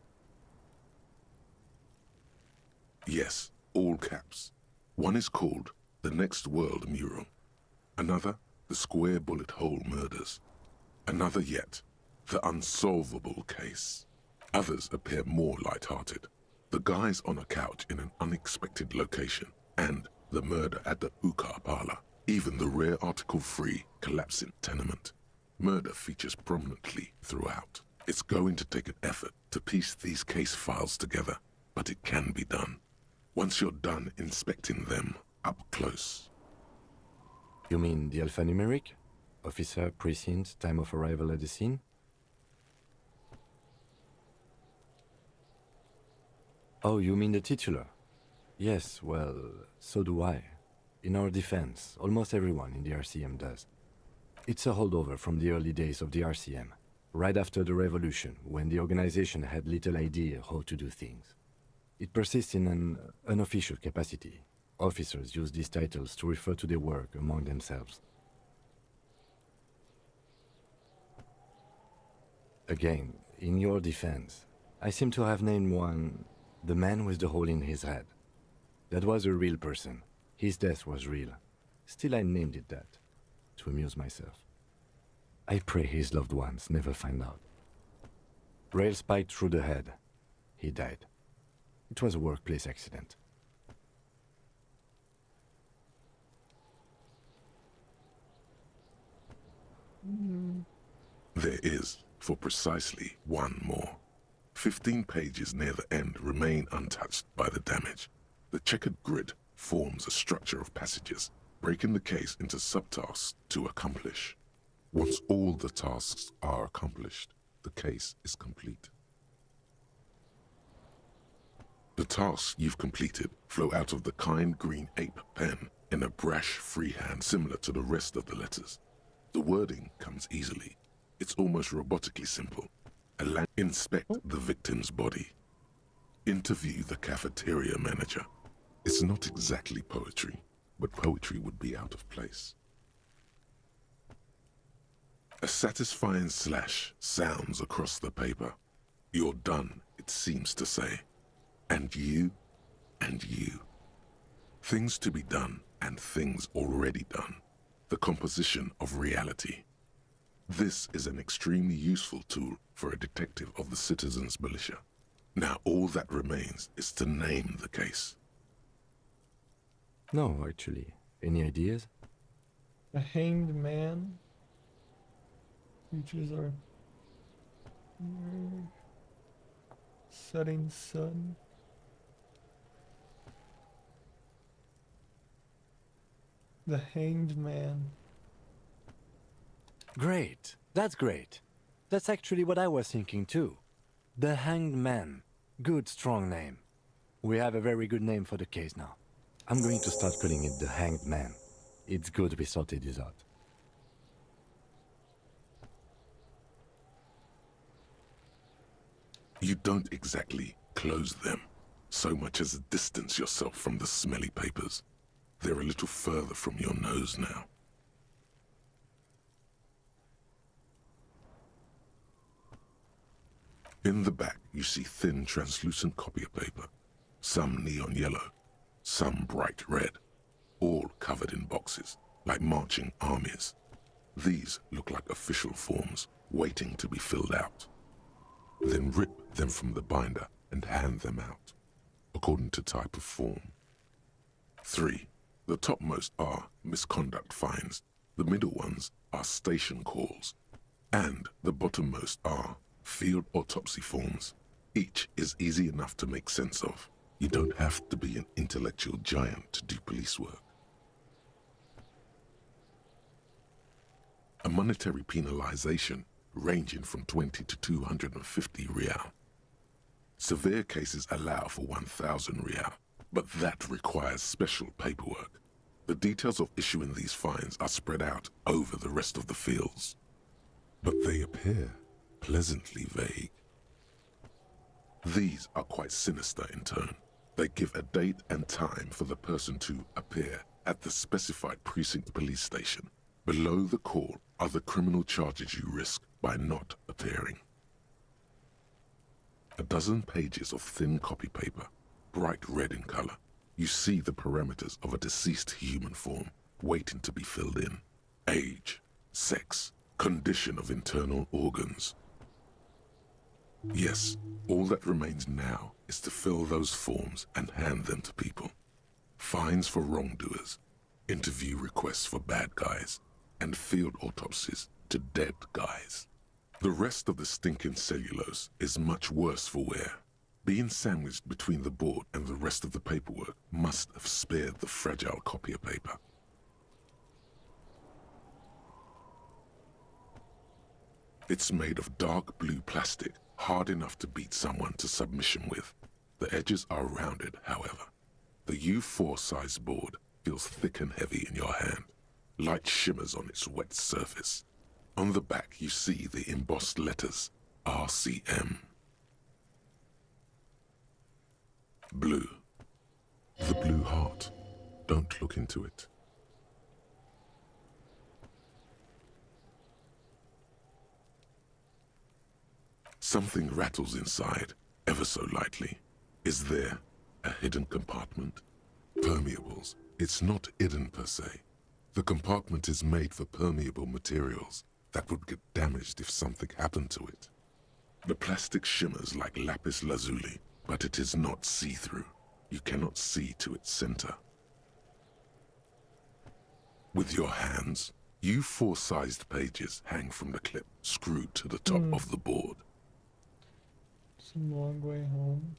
Yes, all caps. One is called The Next World Mural. Another, The Square Bullet Hole Murders. Another yet, the unsolvable case. Others appear more light-hearted. The guys on a couch in an unexpected location, and the murder at the Ukar parlor. Even the rare article-free collapsing tenement. Murder features prominently throughout. It's going to take an effort to piece these case files together, but it can be done. Once you're done inspecting them up close. You mean the alphanumeric? Officer, precinct, time of arrival at the scene? Oh, you mean the titular? Yes, well, so do I. In our defense, almost everyone in the RCM does. It's a holdover from the early days of the RCM, right after the revolution, when the organization had little idea how to do things. It persists in an unofficial capacity. Officers use these titles to refer to their work among themselves. Again, in your defense, I seem to have named one the man with the hole in his head. That was a real person. His death was real. Still, I named it that, to amuse myself. I pray his loved ones never find out. Rail spiked through the head. He died. It was a workplace accident. There is, for precisely one more. 15 pages near the end remain untouched by the damage. The checkered grid forms a structure of passages, breaking the case into subtasks to accomplish. Once all the tasks are accomplished, the case is complete. The tasks you've completed flow out of the kind green ape pen in a brash freehand similar to the rest of the letters. The wording comes easily. It's almost robotically simple. Inspect the victim's body. Interview the cafeteria manager. It's not exactly poetry, but poetry would be out of place. A satisfying slash sounds across the paper. You're done, it seems to say. And you, and you. Things to be done and things already done. The composition of reality. This is an extremely useful tool for a detective of the citizens' militia. Now all that remains is to name the case. No, actually. Any ideas? A hanged man. Features are setting sun. The hanged man. Great. That's great. That's actually what I was thinking too. The Hanged Man. Good, strong name. We have a very good name for the case now. I'm going to start calling it the Hanged Man. It's good we sorted this out. You don't exactly close them, so much as distance yourself from the smelly papers. They're a little further from your nose now. In the back, you see thin, translucent copier paper, some neon yellow, some bright red, all covered in boxes, like marching armies. These look like official forms, waiting to be filled out. Then rip them from the binder and hand them out, according to type of form. 3. The topmost are misconduct fines, the middle ones are station calls, and the bottommost are field autopsy forms. Each is easy enough to make sense of. You don't have to be an intellectual giant to do police work. A monetary penalization ranging from 20 to 250 real. Severe cases allow for 1,000 real, but that requires special paperwork. The details of issuing these fines are spread out over the rest of the fields, but they appear pleasantly vague. These are quite sinister in turn. They give a date and time for the person to appear at the specified precinct police station. Below the call are the criminal charges you risk by not appearing. A dozen pages of thin copy paper, bright red in color. You see the parameters of a deceased human form waiting to be filled in. Age, sex, condition of internal organs, Yes, all that remains now is to fill those forms and hand them to people. Fines for wrongdoers, interview requests for bad guys, and field autopsies to dead guys. The rest of the stinking cellulose is much worse for wear. Being sandwiched between the board and the rest of the paperwork must have spared the fragile copier paper. It's made of dark blue plastic, hard enough to beat someone to submission with. The edges are rounded, however. The U4 size board feels thick and heavy in your hand. Light shimmers on its wet surface. On the back you see the embossed letters, RCM. Blue. The blue heart. Don't look into it. Something rattles inside, ever so lightly. Is there a hidden compartment? Permeables. It's not hidden per se. The compartment is made for permeable materials that would get damaged if something happened to it. The plastic shimmers like lapis lazuli, but it is not see-through. You cannot see to its center. With your hands, U4-sized pages hang from the clip screwed to the top of the board. Some long way home.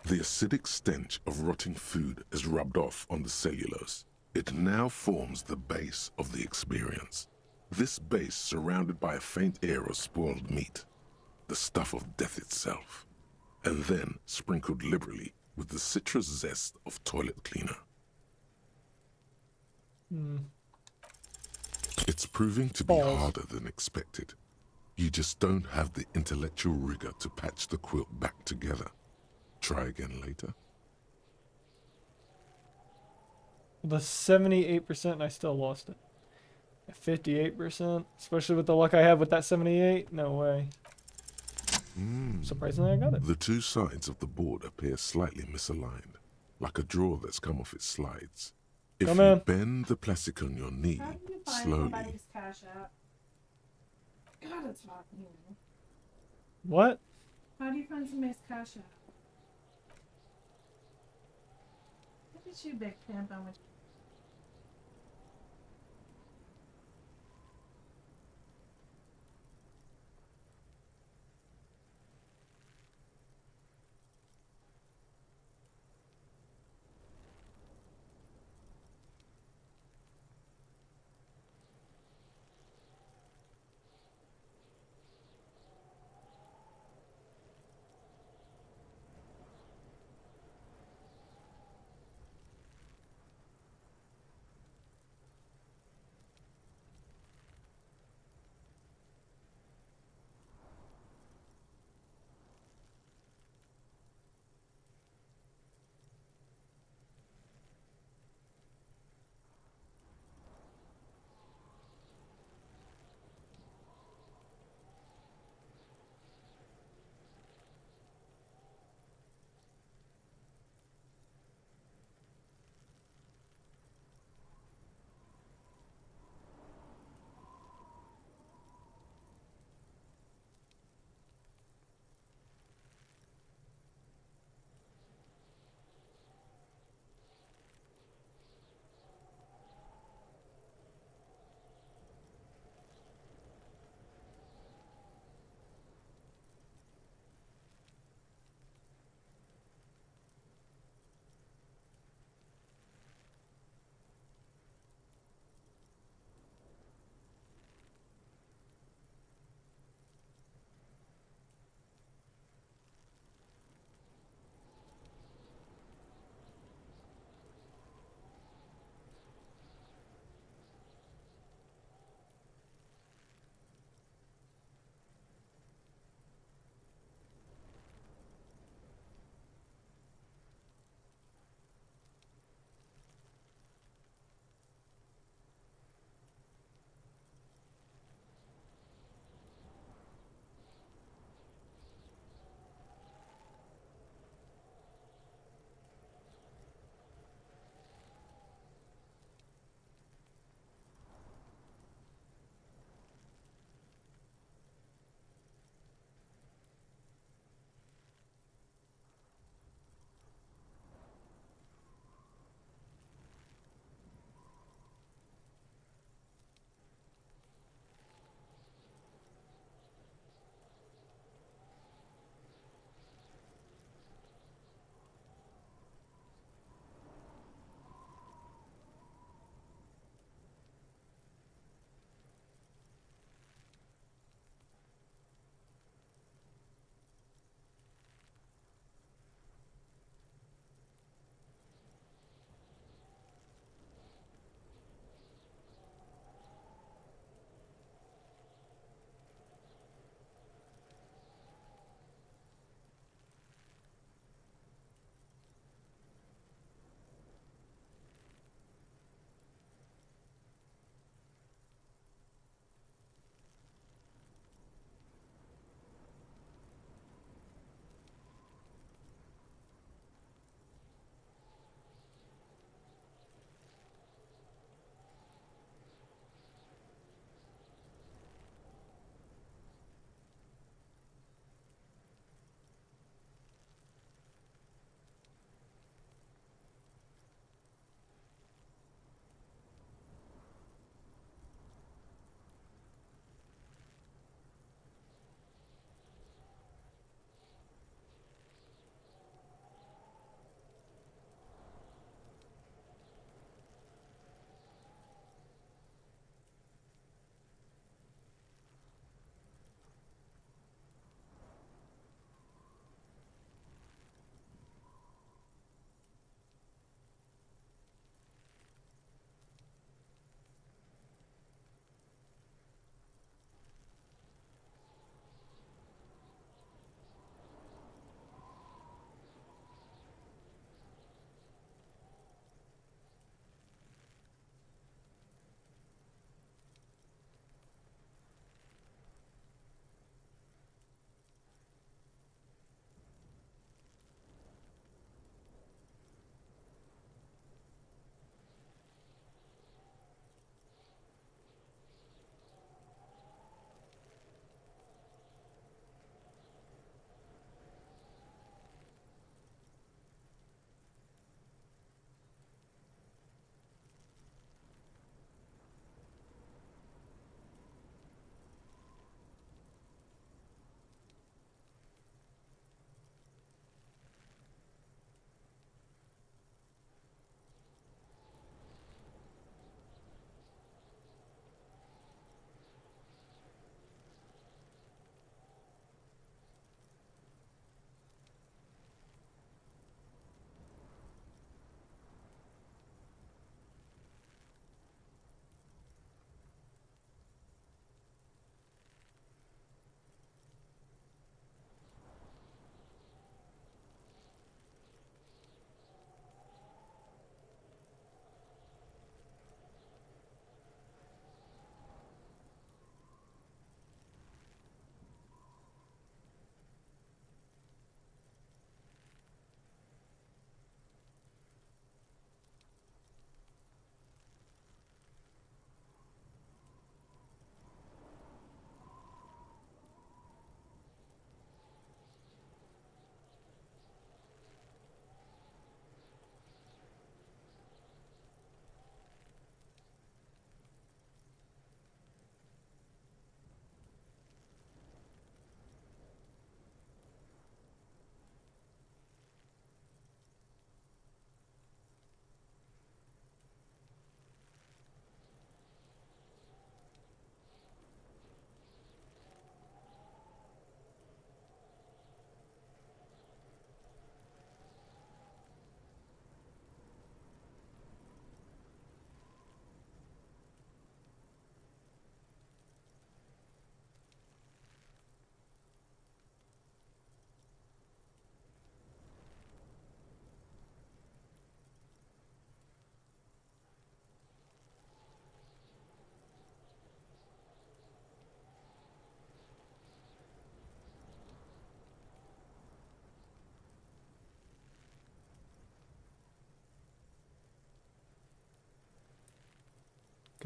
The acidic stench of rotting food is rubbed off on the cellulose. It now forms the base of the experience. This base surrounded by a faint air of spoiled meat, the stuff of death itself, and then sprinkled liberally with the citrus zest of toilet cleaner. It's proving to be harder than expected. You just don't have the intellectual rigor to patch the quilt back together. Try again later. The 78% and I still lost it. 58%, especially with the luck I have with that 78. No way. Surprisingly, I got it. The two sides of the board appear slightly misaligned, like a drawer that's come off its slides. If Come you in. bend the plastic on your knee slowly, Cash app. God, it's hot in here. What? How do you find somebody's cash app? Look at you, big pimp. I'm with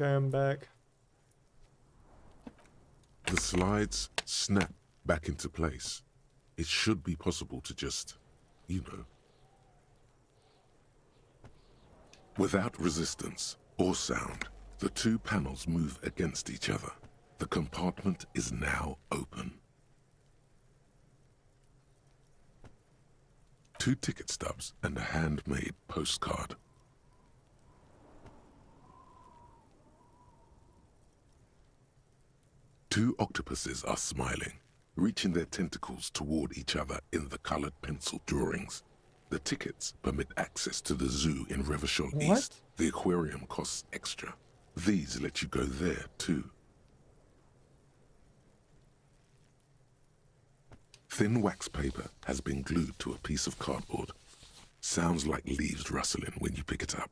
Okay, I'm back. The slides snap back into place. It should be possible to just, you know. Without resistance or sound, the two panels move against each other. The compartment is now open. 2 ticket stubs and a handmade postcard. Two octopuses are smiling, reaching their tentacles toward each other in the colored pencil drawings. The tickets permit access to the zoo in Revachol East. The aquarium costs extra. These let you go there too. Thin wax paper has been glued to a piece of cardboard. Sounds like leaves rustling when you pick it up.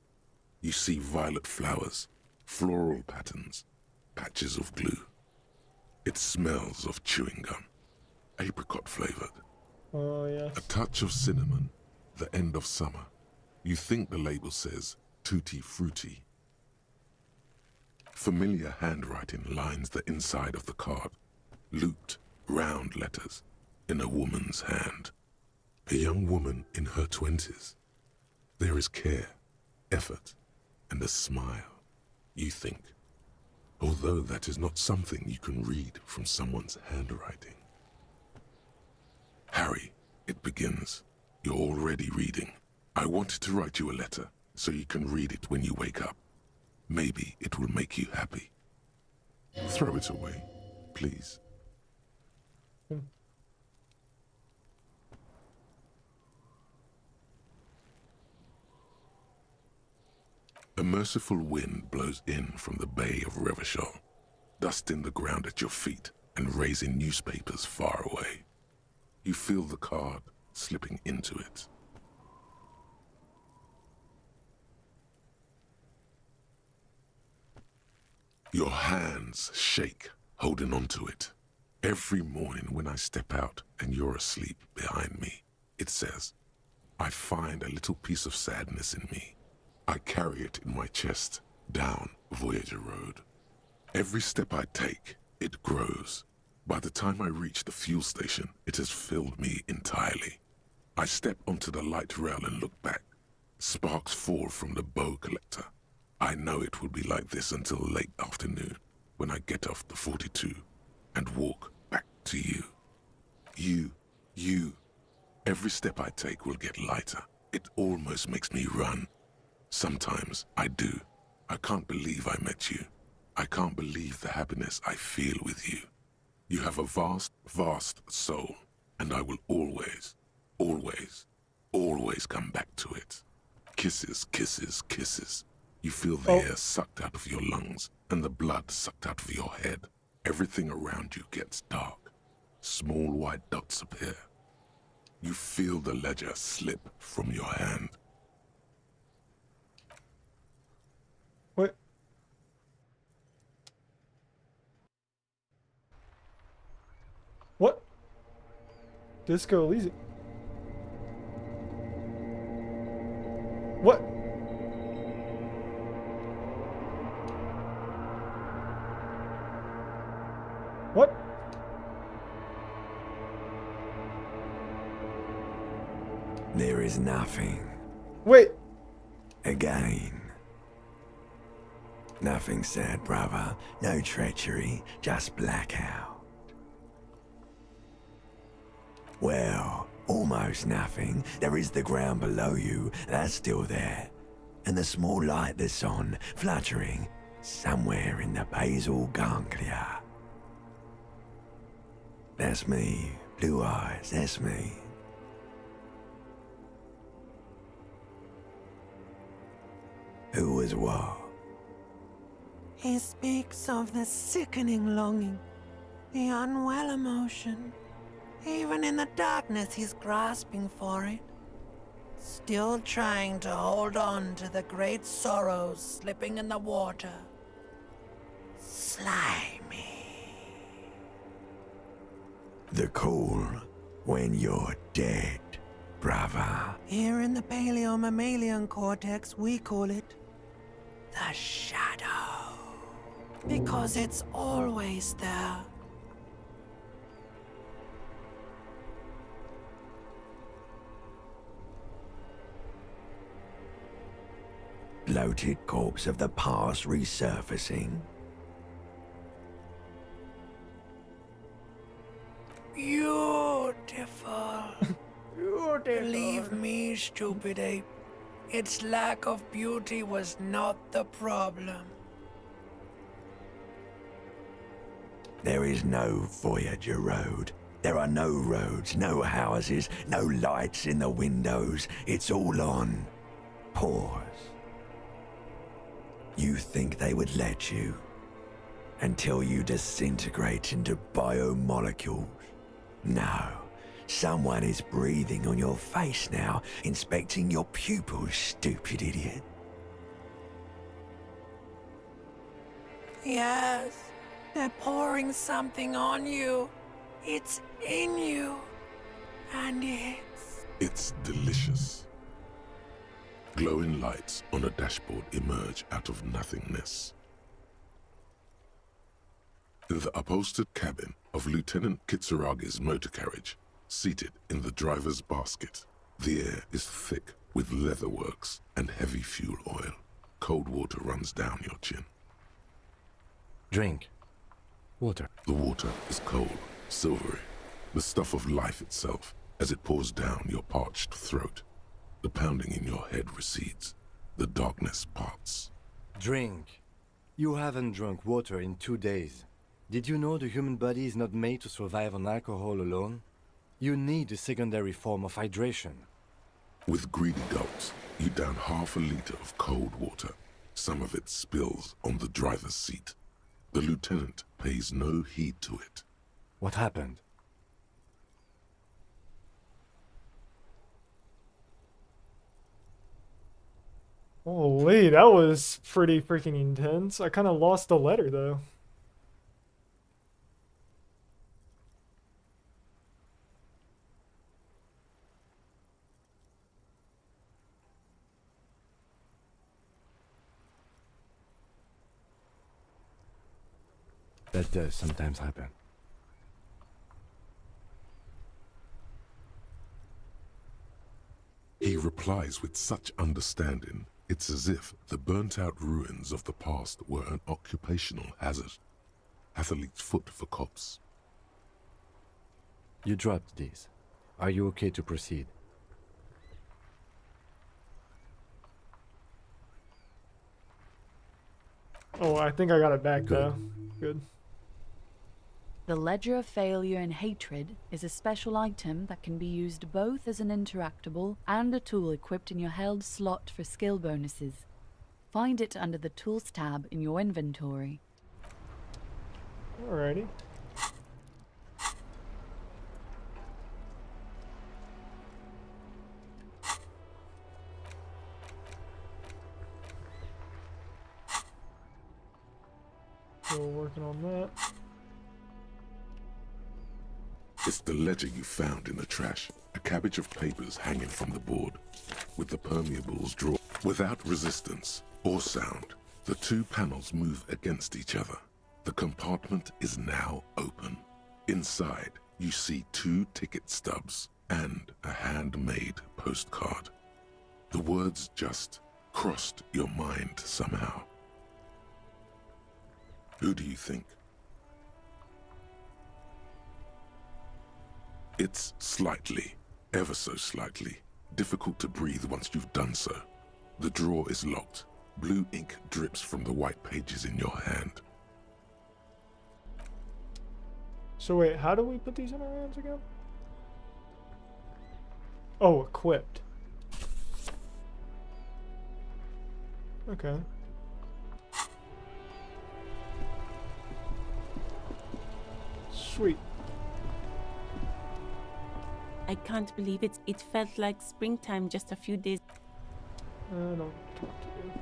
You see violet flowers, floral patterns, patches of glue. It smells of chewing gum, apricot flavored. Oh, yes. A touch of cinnamon, the end of summer. You think the label says tutti frutti. Familiar handwriting lines the inside of the card, looped, round letters in a woman's hand. A young woman in her 20s. There is care, effort, and a smile, you think. Although that is not something you can read from someone's handwriting. Harry, it begins. You're already reading. I wanted to write you a letter so you can read it when you wake up. Maybe it will make you happy. Throw it away, please. A merciful wind blows in from the bay of Revachol, dusting the ground at your feet and raising newspapers far away. You feel the card slipping into it. Your hands shake, holding onto it. Every morning when I step out and you're asleep behind me, it says, I find a little piece of sadness in me. I carry it in my chest, down Voyager Road. Every step I take, it grows. By the time I reach the fuel station, it has filled me entirely. I step onto the light rail and look back. Sparks fall from the bow collector. I know it will be like this until late afternoon, when I get off the 42 and walk back to you. You. Every step I take will get lighter. It almost makes me run. Sometimes I do. I can't believe I met you. I can't believe the happiness I feel with you. You have a vast, vast soul, and I will always, always, always come back to it. Kisses, kisses, kisses. You feel the air sucked out of your lungs and the blood sucked out of your head. Everything around you gets dark. Small white dots appear. You feel the ledger slip from your hand. What? What? Disco Elysium. What? What? There is nothing. Wait. Again. Nothing sad, brother. No treachery, just blackout. Well, almost nothing. There is the ground below you, that's still there. And the small light that's on, fluttering, somewhere in the basal ganglia. That's me. Blue eyes, that's me. Who was what? He speaks of the sickening longing, the unwell emotion. Even in the darkness, he's grasping for it. Still trying to hold on to the great sorrows slipping in the water. Slimy. The cool when you're dead, brother. Here in the paleo-mammalian cortex, we call it the shadow. Because it's always there. Bloated corpse of the past resurfacing. Beautiful. Believe me, stupid ape. Its lack of beauty was not the problem. There is no Voyager Road. There are no roads, no houses, no lights in the windows. It's all on pause. You think they would let you? Until you disintegrate into biomolecules? No. Someone is breathing on your face now, inspecting your pupils, stupid idiot. Yes, they're pouring something on you. It's in you. And It's delicious. Glowing lights on a dashboard emerge out of nothingness. In the upholstered cabin of Lieutenant Kitsuragi's motor carriage, seated in the driver's basket, the air is thick with leatherworks and heavy fuel oil. Cold water runs down your chin. Drink. Water. The water is cold, silvery, the stuff of life itself as it pours down your parched throat. The pounding in your head recedes. The darkness parts. Drink. You haven't drunk water in 2 days. Did you know the human body is not made to survive on alcohol alone? You need a secondary form of hydration. With greedy gulps, you down half a liter of cold water. Some of it spills on the driver's seat. The lieutenant pays no heed to it. What happened? Holy, that was pretty freaking intense. I kind of lost the letter, though. That does sometimes happen. He replies with such understanding, it's as if the burnt-out ruins of the past were an occupational hazard. Athlete's foot for cops. You dropped these. Are you okay to proceed? Oh, I think I got it back, though. Good. The Ledger of Failure and Hatred is a special item that can be used both as an interactable and a tool equipped in your held slot for skill bonuses. Find it under the Tools tab in your inventory. Alrighty. Still working on that. It's the ledger you found in the trash. A cabbage of papers hanging from the board, with the permeables drawn. Without resistance or sound, the two panels move against each other. The compartment is now open. Inside, you see 2 ticket stubs and a handmade postcard. The words just crossed your mind somehow. Who do you think? It's slightly, ever so slightly, difficult to breathe once you've done so. The drawer is locked. Blue ink drips from the white pages in your hand. So wait, how do we put these in our hands again? Oh, equipped. Okay. Sweet. I can't believe it. It felt like springtime just a few days. I don't talk to you.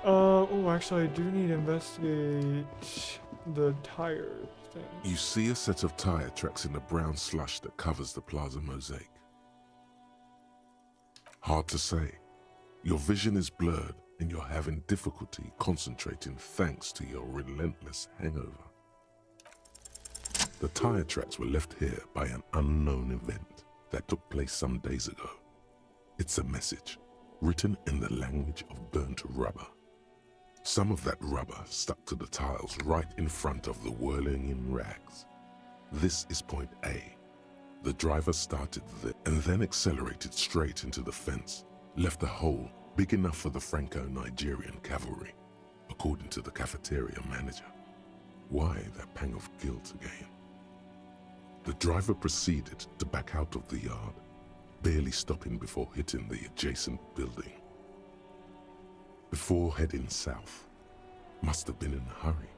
Oh, actually, I do need to investigate the tire thing. You see a set of tire tracks in the brown slush that covers the plaza mosaic. Hard to say. Your vision is blurred and you're having difficulty concentrating thanks to your relentless hangover. The tire tracks were left here by an unknown event that took place some days ago. It's a message, written in the language of burnt rubber. Some of that rubber stuck to the tiles right in front of the whirling in rags. This is point A. The driver started there and then accelerated straight into the fence, left a hole big enough for the Franco-Nigerian cavalry, according to the cafeteria manager. Why that pang of guilt again? The driver proceeded to back out of the yard, barely stopping before hitting the adjacent building. Before heading south, must have been in a hurry.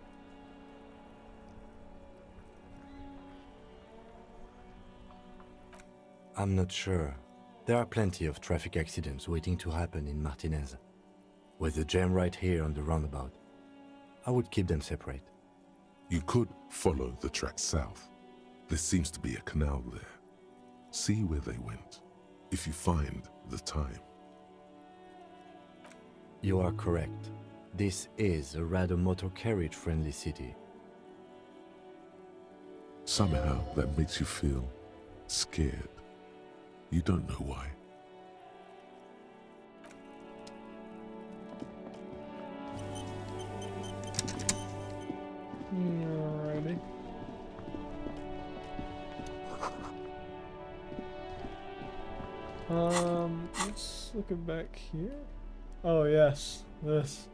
I'm not sure. There are plenty of traffic accidents waiting to happen in Martinez. With the jam right here on the roundabout, I would keep them separate. You could follow the track south. There seems to be a canal there. See where they went, if you find the time. You are correct. This is a rather motor carriage-friendly city. Somehow that makes you feel scared. You don't know why. Alrighty. Let's look it back here. Oh yes, this.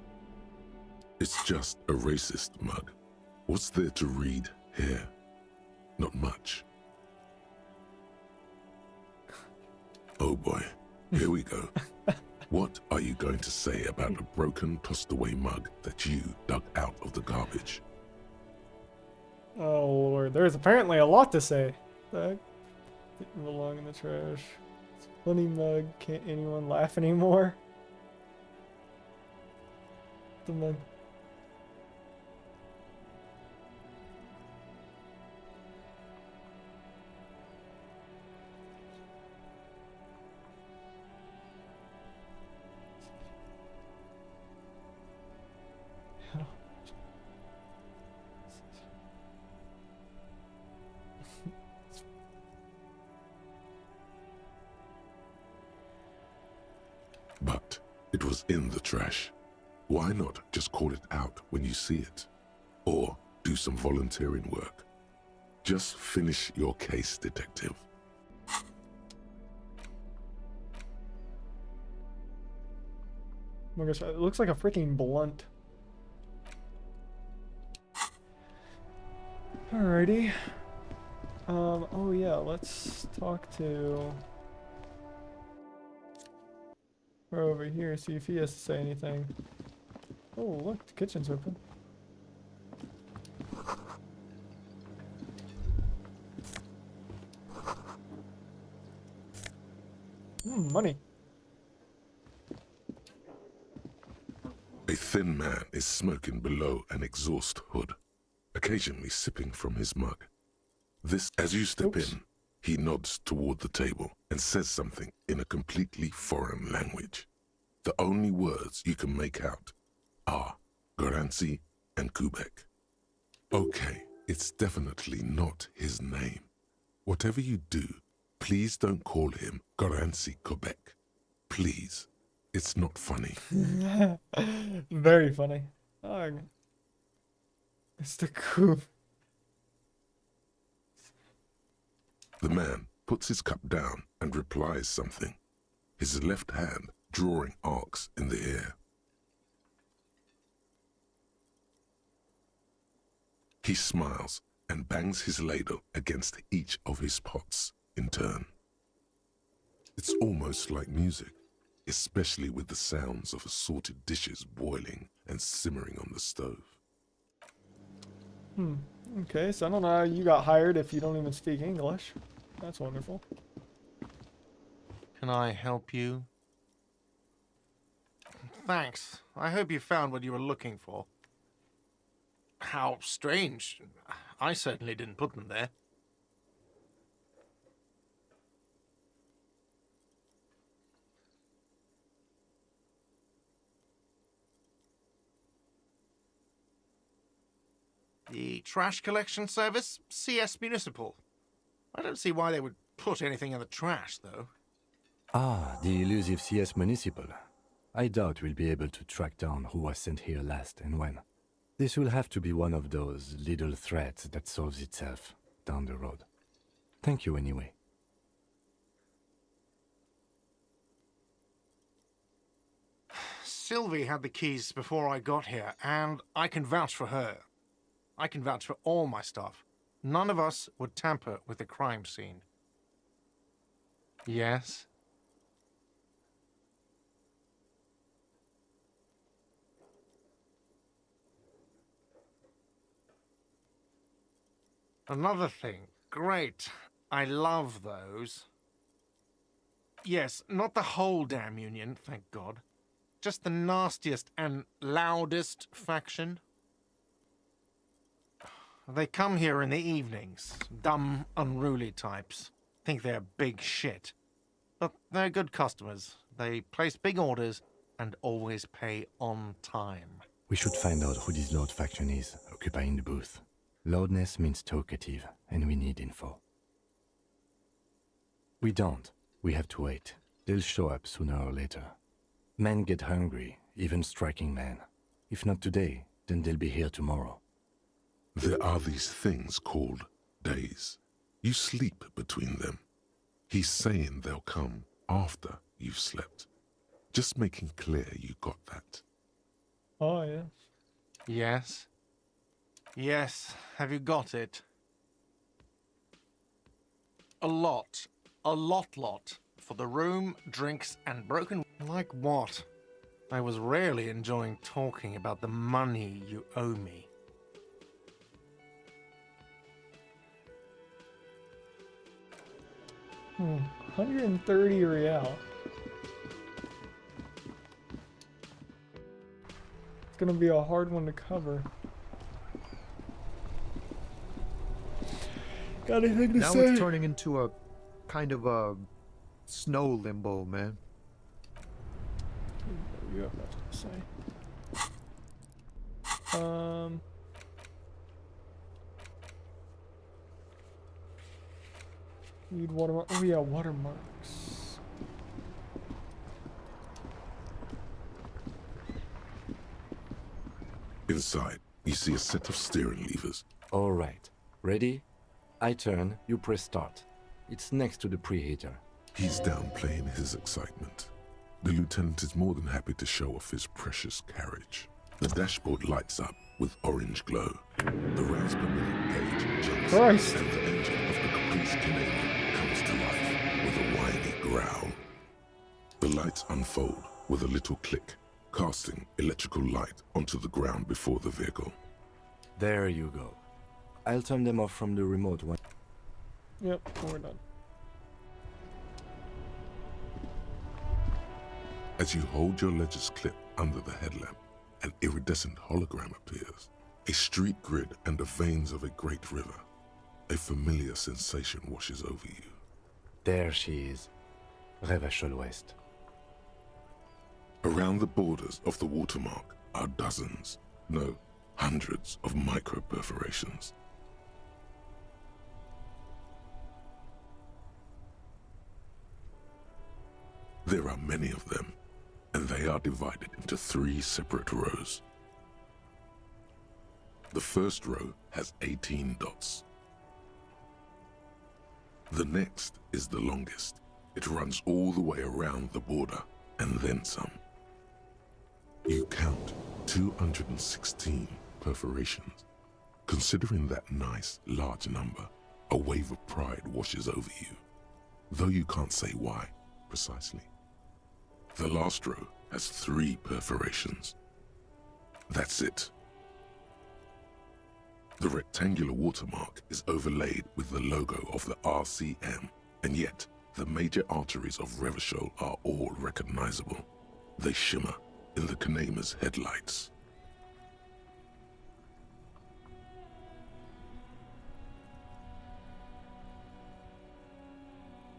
It's just a racist mug. What's there to read here? Not much. Oh boy, here we go. What are you going to say about a broken, tossed-away mug that you dug out of the garbage? Oh lord, there's apparently a lot to say. That didn't belong in the trash. It's a funny mug. Can't anyone laugh anymore? The mug. But it was in the trash. Why not just call it out when you see it? Or do some volunteering work. Just finish your case, detective. Oh my gosh, it looks like a freaking blunt. Alrighty. Oh yeah, let's talk to... We're over here, see if he has to say anything. Oh, look, the kitchen's open. Money. A thin man is smoking below an exhaust hood, occasionally sipping from his mug. As you step in, he nods toward the table and says something in a completely foreign language. The only words you can make out are Garancy and Kubek. Okay, it's definitely not his name. Whatever you do, please don't call him Garancy Kubek. Please. It's not funny. Very funny. Mr. Coop. The man puts his cup down and replies something, his left hand drawing arcs in the air. He smiles and bangs his ladle against each of his pots in turn. It's almost like music, especially with the sounds of assorted dishes boiling and simmering on the stove. Okay, so I don't know how you got hired if you don't even speak English. That's wonderful. Can I help you? Thanks. I hope you found what you were looking for. How strange. I certainly didn't put them there. The trash collection service, CS Municipal. I don't see why they would put anything in the trash, though. Ah, the elusive CS Municipal. I doubt we'll be able to track down who was sent here last and when. This will have to be one of those little threats that solves itself down the road. Thank you anyway. Sylvie had the keys before I got here, and I can vouch for her. I can vouch for all my staff. None of us would tamper with the crime scene. Yes? Another thing. Great. I love those. Yes, not the whole damn union, thank God. Just the nastiest and loudest faction. They come here in the evenings. Dumb, unruly types. Think they're big shit. But they're good customers. They place big orders and always pay on time. We should find out who this Lord faction is, occupying the booth. Loudness means talkative, and we need info. We don't. We have to wait. They'll show up sooner or later. Men get hungry, even striking men. If not today, then they'll be here tomorrow. There are these things called days. You sleep between them. He's saying they'll come after you've slept. Just making clear you got that. Oh, yes. Yes? Yes, have you got it? A lot. A lot. For the room, drinks, and broken... Like what? I was rarely enjoying talking about the money you owe me. Hmm, 130 real. It's gonna be a hard one to cover. Got anything to now say? it's turning into a kind of a snow limbo, man. You have nothing to say. Need watermark. Oh yeah, watermarks. Inside, you see a set of steering levers. All right. Ready? I turn, you press start. It's next to the preheater. He's downplaying his excitement. The lieutenant is more than happy to show off his precious carriage. The dashboard lights up with orange glow. The rounds per minute gauge jumps, Christ. and the engine of the Caprice Canadian comes to life with a whiny growl. The lights unfold with a little click, casting electrical light onto the ground before the vehicle. There you go. I'll turn them off from the remote one. Yep, we're done. As you hold your ledger's clip under the headlamp, an iridescent hologram appears. A street grid and the veins of a great river. A familiar sensation washes over you. There she is. Revachol West. Around the borders of the watermark are dozens, no, hundreds of micro-perforations. There are many of them, and they are divided into 3 separate rows. The first row has 18 dots. The next is the longest. It runs all the way around the border, and then some. You count 216 perforations. Considering that nice, large number, a wave of pride washes over you, though you can't say why precisely. The last row has 3 perforations. That's it. The rectangular watermark is overlaid with the logo of the RCM, and yet the major arteries of Revachol are all recognizable. They shimmer in the Kanema's headlights.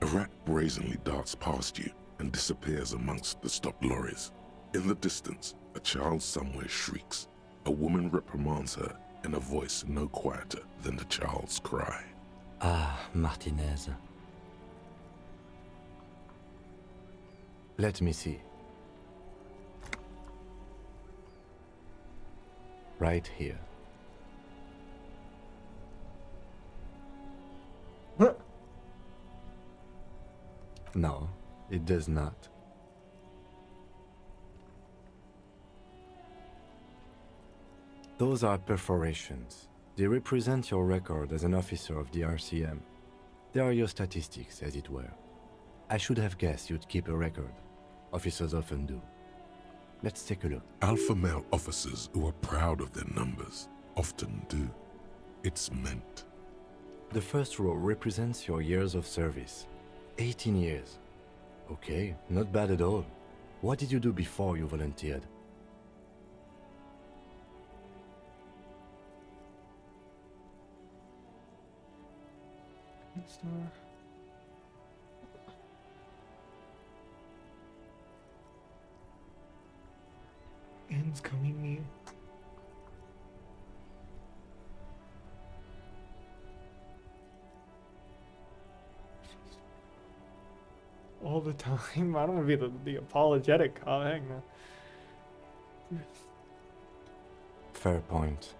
A rat brazenly darts past you and disappears amongst the stopped lorries. In the distance, a child somewhere shrieks. A woman reprimands her in a voice no quieter than the child's cry. Ah, Martinez. Let me see. Right here. No, it does not. Those are perforations. They represent your record as an officer of the RCM. They are your statistics, as it were. I should have guessed you'd keep a record. Officers often do. Let's take a look. Alpha male officers who are proud of their numbers often do. It's meant. The first row represents your years of service. 18 years. Okay, not bad at all. What did you do before you volunteered? Ends coming near. All the time. I don't want to be the apologetic cop. Hang on. Fair point.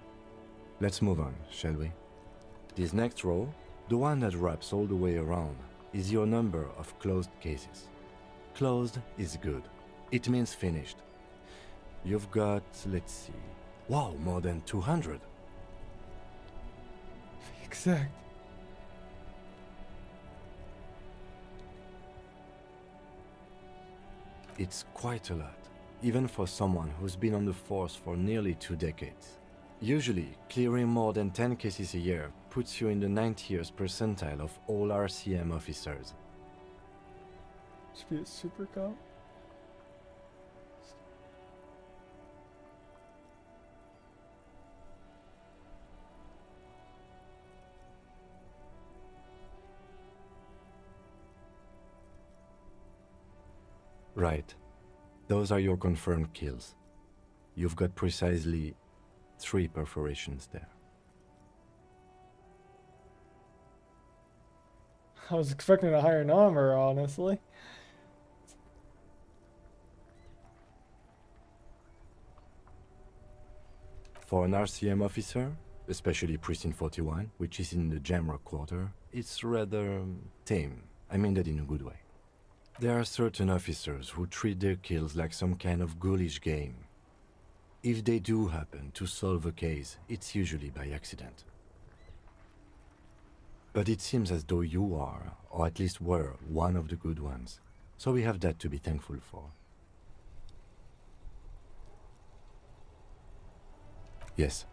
Let's move on, shall we? This next row, the one that wraps all the way around, is your number of closed cases. Closed is good. It means finished. You've got, let's see, wow, more than 200. Exact. It's quite a lot, even for someone who's been on the force for nearly 2 decades. Usually, clearing more than 10 cases a year puts you in the 90th percentile of all RCM officers. Should be a super cop. Right. Those are your confirmed kills. You've got precisely 3 perforations there. I was expecting a higher number, honestly. For an RCM officer, especially Precinct 41, which is in the Jamrock quarter, it's rather tame. I mean that in a good way. There are certain officers who treat their kills like some kind of ghoulish game. If they do happen to solve a case, it's usually by accident. But it seems as though you are, or at least were, one of the good ones. So we have that to be thankful for. Yes.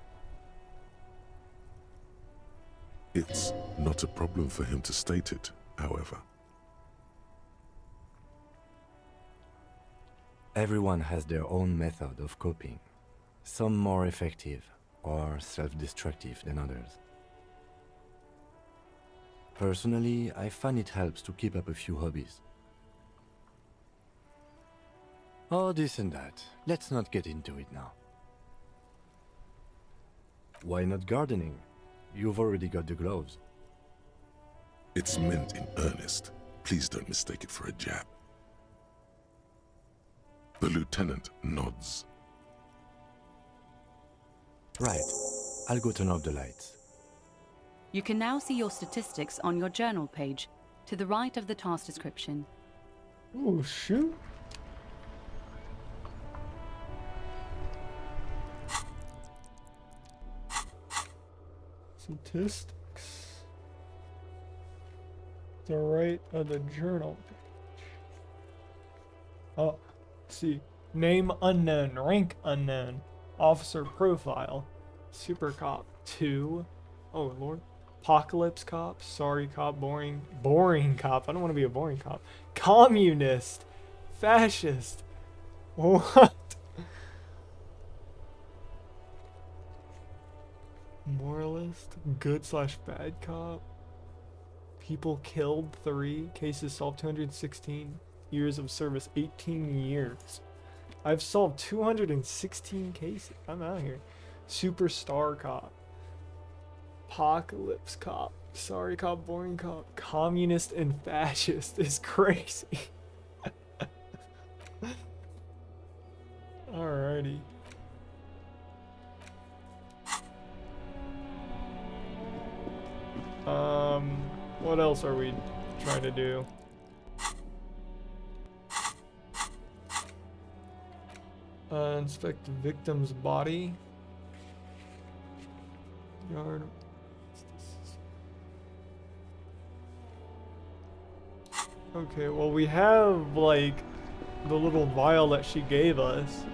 It's not a problem for him to state it, however. Everyone has their own method of coping, some more effective or self-destructive than others. Personally, I find it helps to keep up a few hobbies. Oh, this and that. Let's not get into it now. Why not gardening? You've already got the gloves. It's meant in earnest. Please don't mistake it for a jab. The lieutenant nods. Right. I'll go turn off the lights. You can now see your statistics on your journal page, to the right of the task description. Oh, shoot. Statistics. The right of the journal page. Oh, let's see. Name unknown, rank unknown, officer profile, super cop 2. Oh lord. Apocalypse cop, sorry cop, boring cop. I don't want to be a boring cop. Communist, fascist. What? Moralist, good/bad cop. People killed 3, cases solved 216, years of service 18 years. I've solved 216 cases. I'm out here. Superstar cop. Apocalypse cop. Sorry cop, boring cop. Communist and fascist is crazy. Alrighty. What else are we trying to do? Inspect the victim's body. Yard. Okay, well we have like the little vial that she gave us.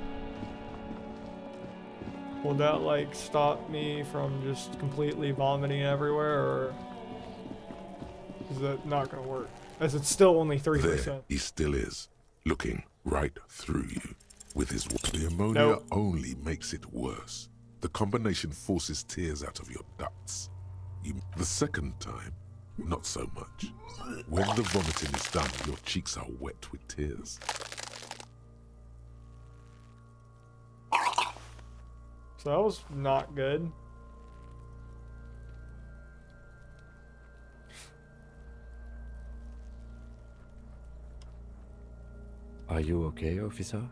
Will that like stop me from just completely vomiting everywhere, or is that not gonna work? As it's still only 3%. There he still is, looking right through you. With his the ammonia Nope. only makes it worse. The combination forces tears out of your ducts. The second time, not so much. When the vomiting is done, your cheeks are wet with tears. So that was not good. Are you okay, officer?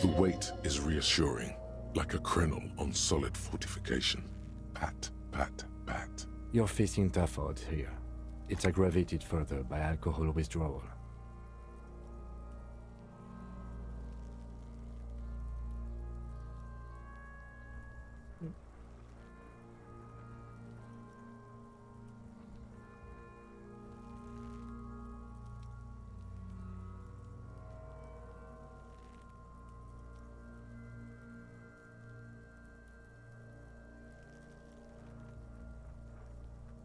The weight is reassuring, like a krenel on solid fortification. Pat, pat, pat. You're facing tough odds here. It's aggravated further by alcohol withdrawal.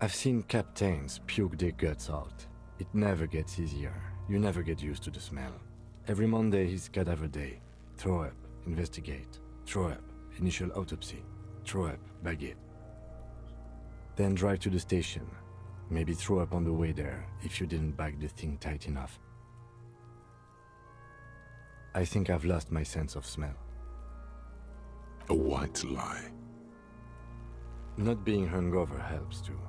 I've seen captains puke their guts out. It never gets easier. You never get used to the smell. Every Monday is cadaver day. Throw up, investigate. Throw up, initial autopsy. Throw up, bag it. Then drive to the station. Maybe throw up on the way there if you didn't bag the thing tight enough. I think I've lost my sense of smell. A white lie. Not being hungover helps too.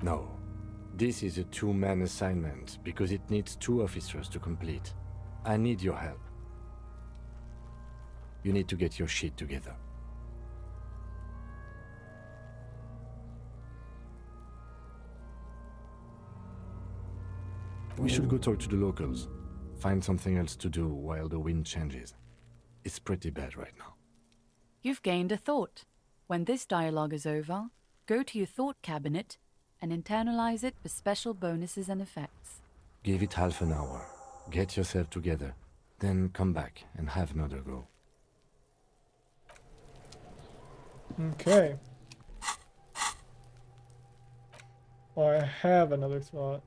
No. This is a two-man assignment because it needs 2 officers to complete. I need your help. You need to get your shit together. We should go talk to the locals. Find something else to do while the wind changes. It's pretty bad right now. You've gained a thought. When this dialogue is over, go to your thought cabinet and internalize it for special bonuses and effects. Give it half an hour. Get yourself together. Then come back and have another go. Okay. Well, I have another thought.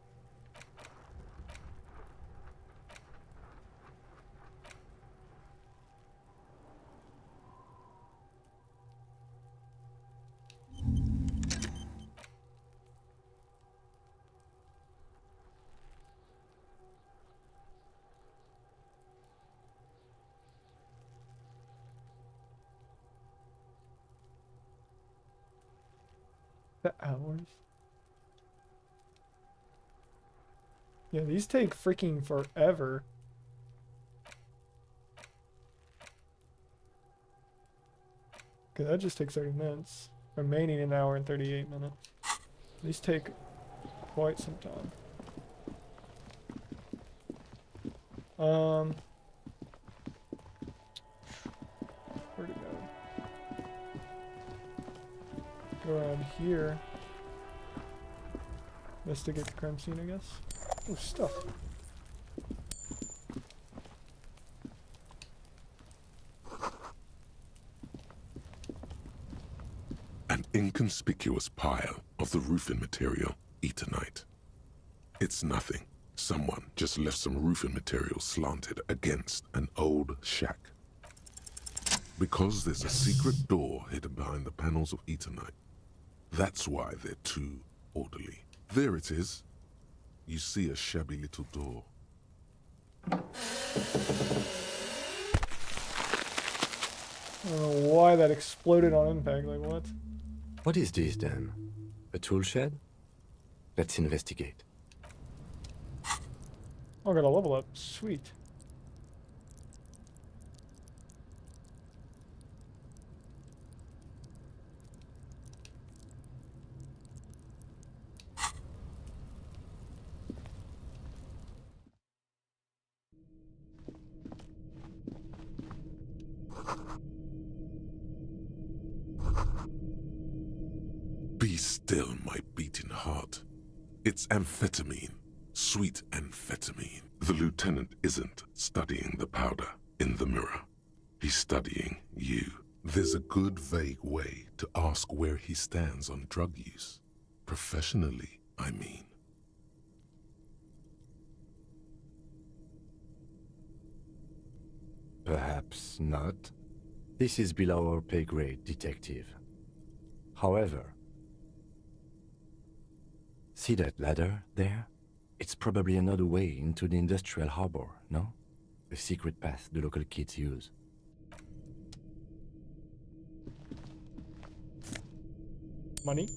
The hours. Yeah, these take freaking forever. Okay, that just takes 30 minutes. Remaining an hour and 38 minutes. These take quite some time. Where'd it go? Go around here. Investigate the crime scene, I guess. Oh, stuff. An inconspicuous pile of the roofing material, Eternite. It's nothing. Someone just left some roofing material slanted against an old shack. Because there's a secret door hidden behind the panels of Eternite. That's why they're too orderly. There it is. You see a shabby little door. I don't know why that exploded on impact, like what? What is this then? A tool shed? Let's investigate. Oh, I got a level up. Sweet. Be still, my beating heart. It's amphetamine. Sweet amphetamine. The lieutenant isn't studying the powder in the mirror. He's studying you. There's a good vague way to ask where he stands on drug use. Professionally, I mean. Perhaps not. This is below our pay grade, detective. However, see that ladder there? It's probably another way into the industrial harbor, no? A secret path the local kids use. Money?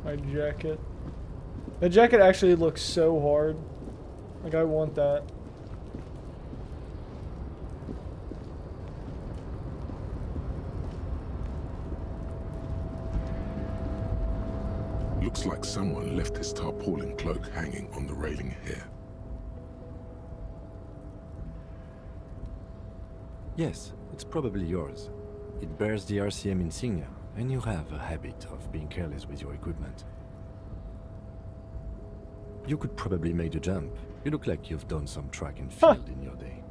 My jacket. The jacket actually looks so hard. Like, I want that. Looks like someone left his tarpaulin cloak hanging on the railing here. Yes, it's probably yours. It bears the RCM insignia, and you have a habit of being careless with your equipment. You could probably make the jump. You look like you've done some track and field in your day.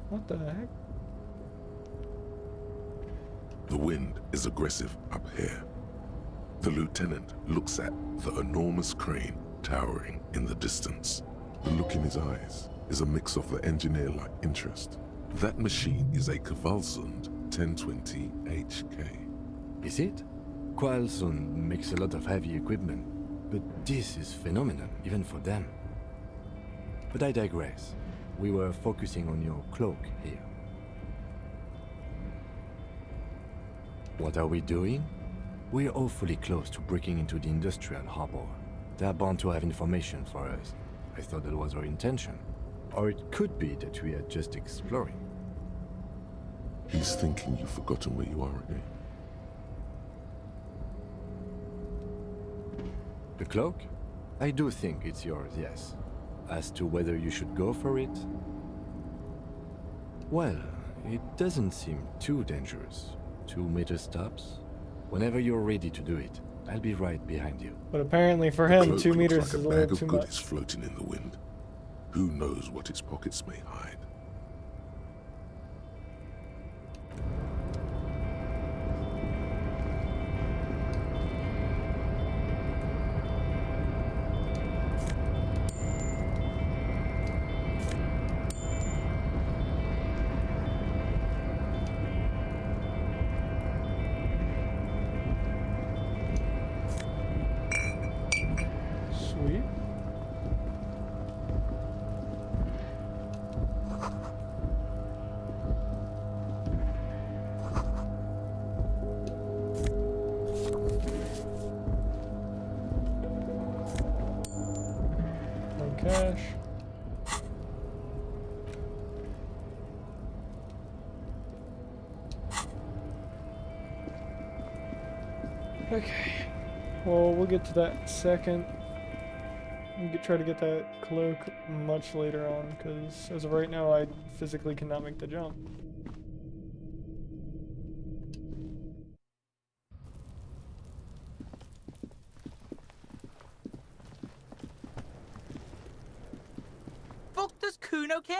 What the heck? The wind is aggressive up here. The lieutenant looks at the enormous crane towering in the distance. The look in his eyes is a mix of the engineer-like interest. That machine is a Kvalsund 1020 HK. Is it? Kvalsund makes a lot of heavy equipment, but this is phenomenal, even for them. But I digress. We were focusing on your cloak here. What are we doing? We're awfully close to breaking into the industrial harbor. They're bound to have information for us. I thought that was our intention. Or it could be that we are just exploring. He's thinking you've forgotten where you are again. The cloak? I do think it's yours, yes. As to whether you should go for it? Well, it doesn't seem too dangerous. 2-meter stops. Whenever you're ready to do it, I'll be right behind you. But apparently for The him, cloak 2 looks meters like is a a little bag of too goodies much. floating in the wind. Who knows what its pockets may hide? Sweet. No cash. Okay. Well, we'll get to that second. Try to get that cloak much later on, because as of right now, I physically cannot make the jump. Fuck, does Kuno care?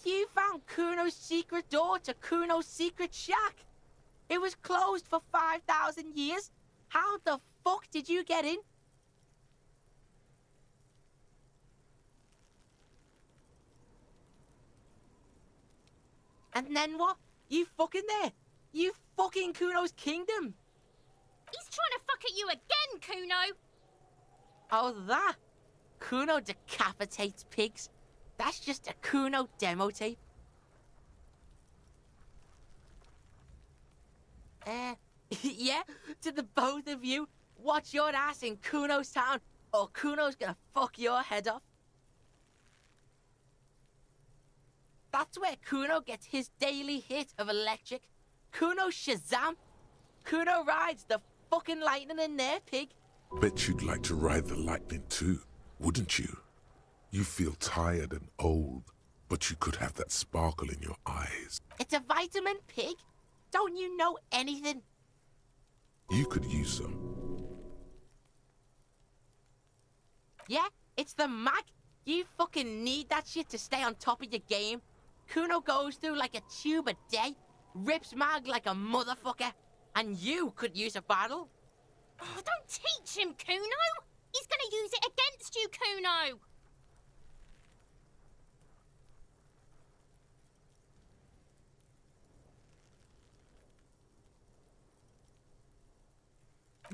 You found Kuno's secret door to Kuno's secret shack. It was closed for 5,000 years. How the fuck did you get in? And then what? You fucking there? You fucking Kuno's kingdom. He's trying to fuck at you again, Kuno. Oh, that? Kuno decapitates pigs. That's just a Kuno demo tape. Yeah, to the both of you, watch your ass in Kuno's town, or Kuno's gonna fuck your head off. That's where Kuno gets his daily hit of electric. Kuno Shazam. Kuno rides the fucking lightning in there, pig. Bet you'd like to ride the lightning too, wouldn't you? You feel tired and old, but you could have that sparkle in your eyes. It's a vitamin, pig. Don't you know anything? You could use some. Yeah, it's the mag. You fucking need that shit to stay on top of your game. Kuno goes through like a tube a day, rips mag like a motherfucker, and you could use a battle. Oh, don't teach him, Kuno. He's gonna use it against you, Kuno.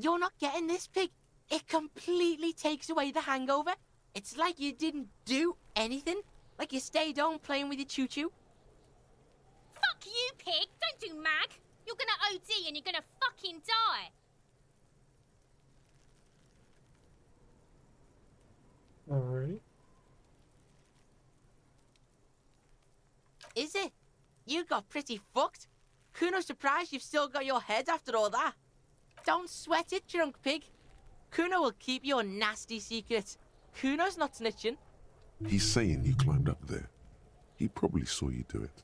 You're not getting this, pig. It completely takes away the hangover. It's like you didn't do anything. Like you stayed home playing with your choo-choo. Fuck you, pig. Don't do mag. You're gonna OD and you're gonna fucking die. Alright. Is it? You got pretty fucked. Kuno's surprised you've still got your head after all that. Don't sweat it, drunk pig. Kuno will keep your nasty secrets. Kuno's not snitching. He's saying you climbed up there. He probably saw you do it.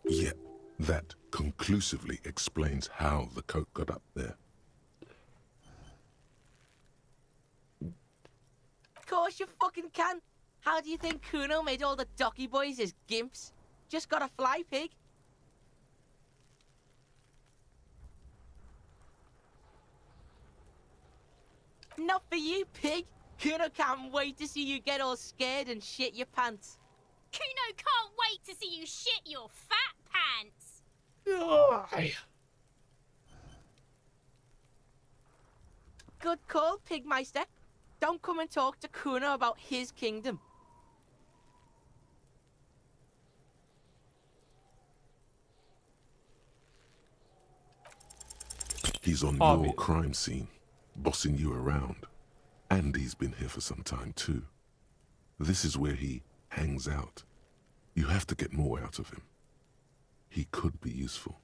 Yet, that conclusively explains how the coke got up there. Of course you fucking can. How do you think Kuno made all the docky boys his gimps? Just gotta fly, pig. Not for you, pig. Kuno can't wait to see you get all scared and shit your pants. Kuno can't wait to see you shit your fat pants. Good call, Pigmeister. Don't come and talk to Kuno about his kingdom. He's on your crime scene, bossing you around. And he's been here for some time too. This is where he hangs out. You have to get more out of him. He could be useful.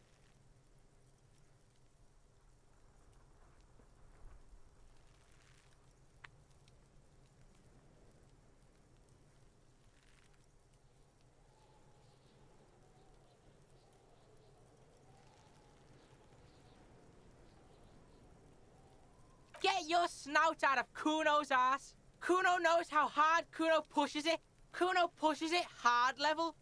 Get your snout out of Kuno's ass. Kuno knows how hard Kuno pushes it. Kuno pushes it hard level.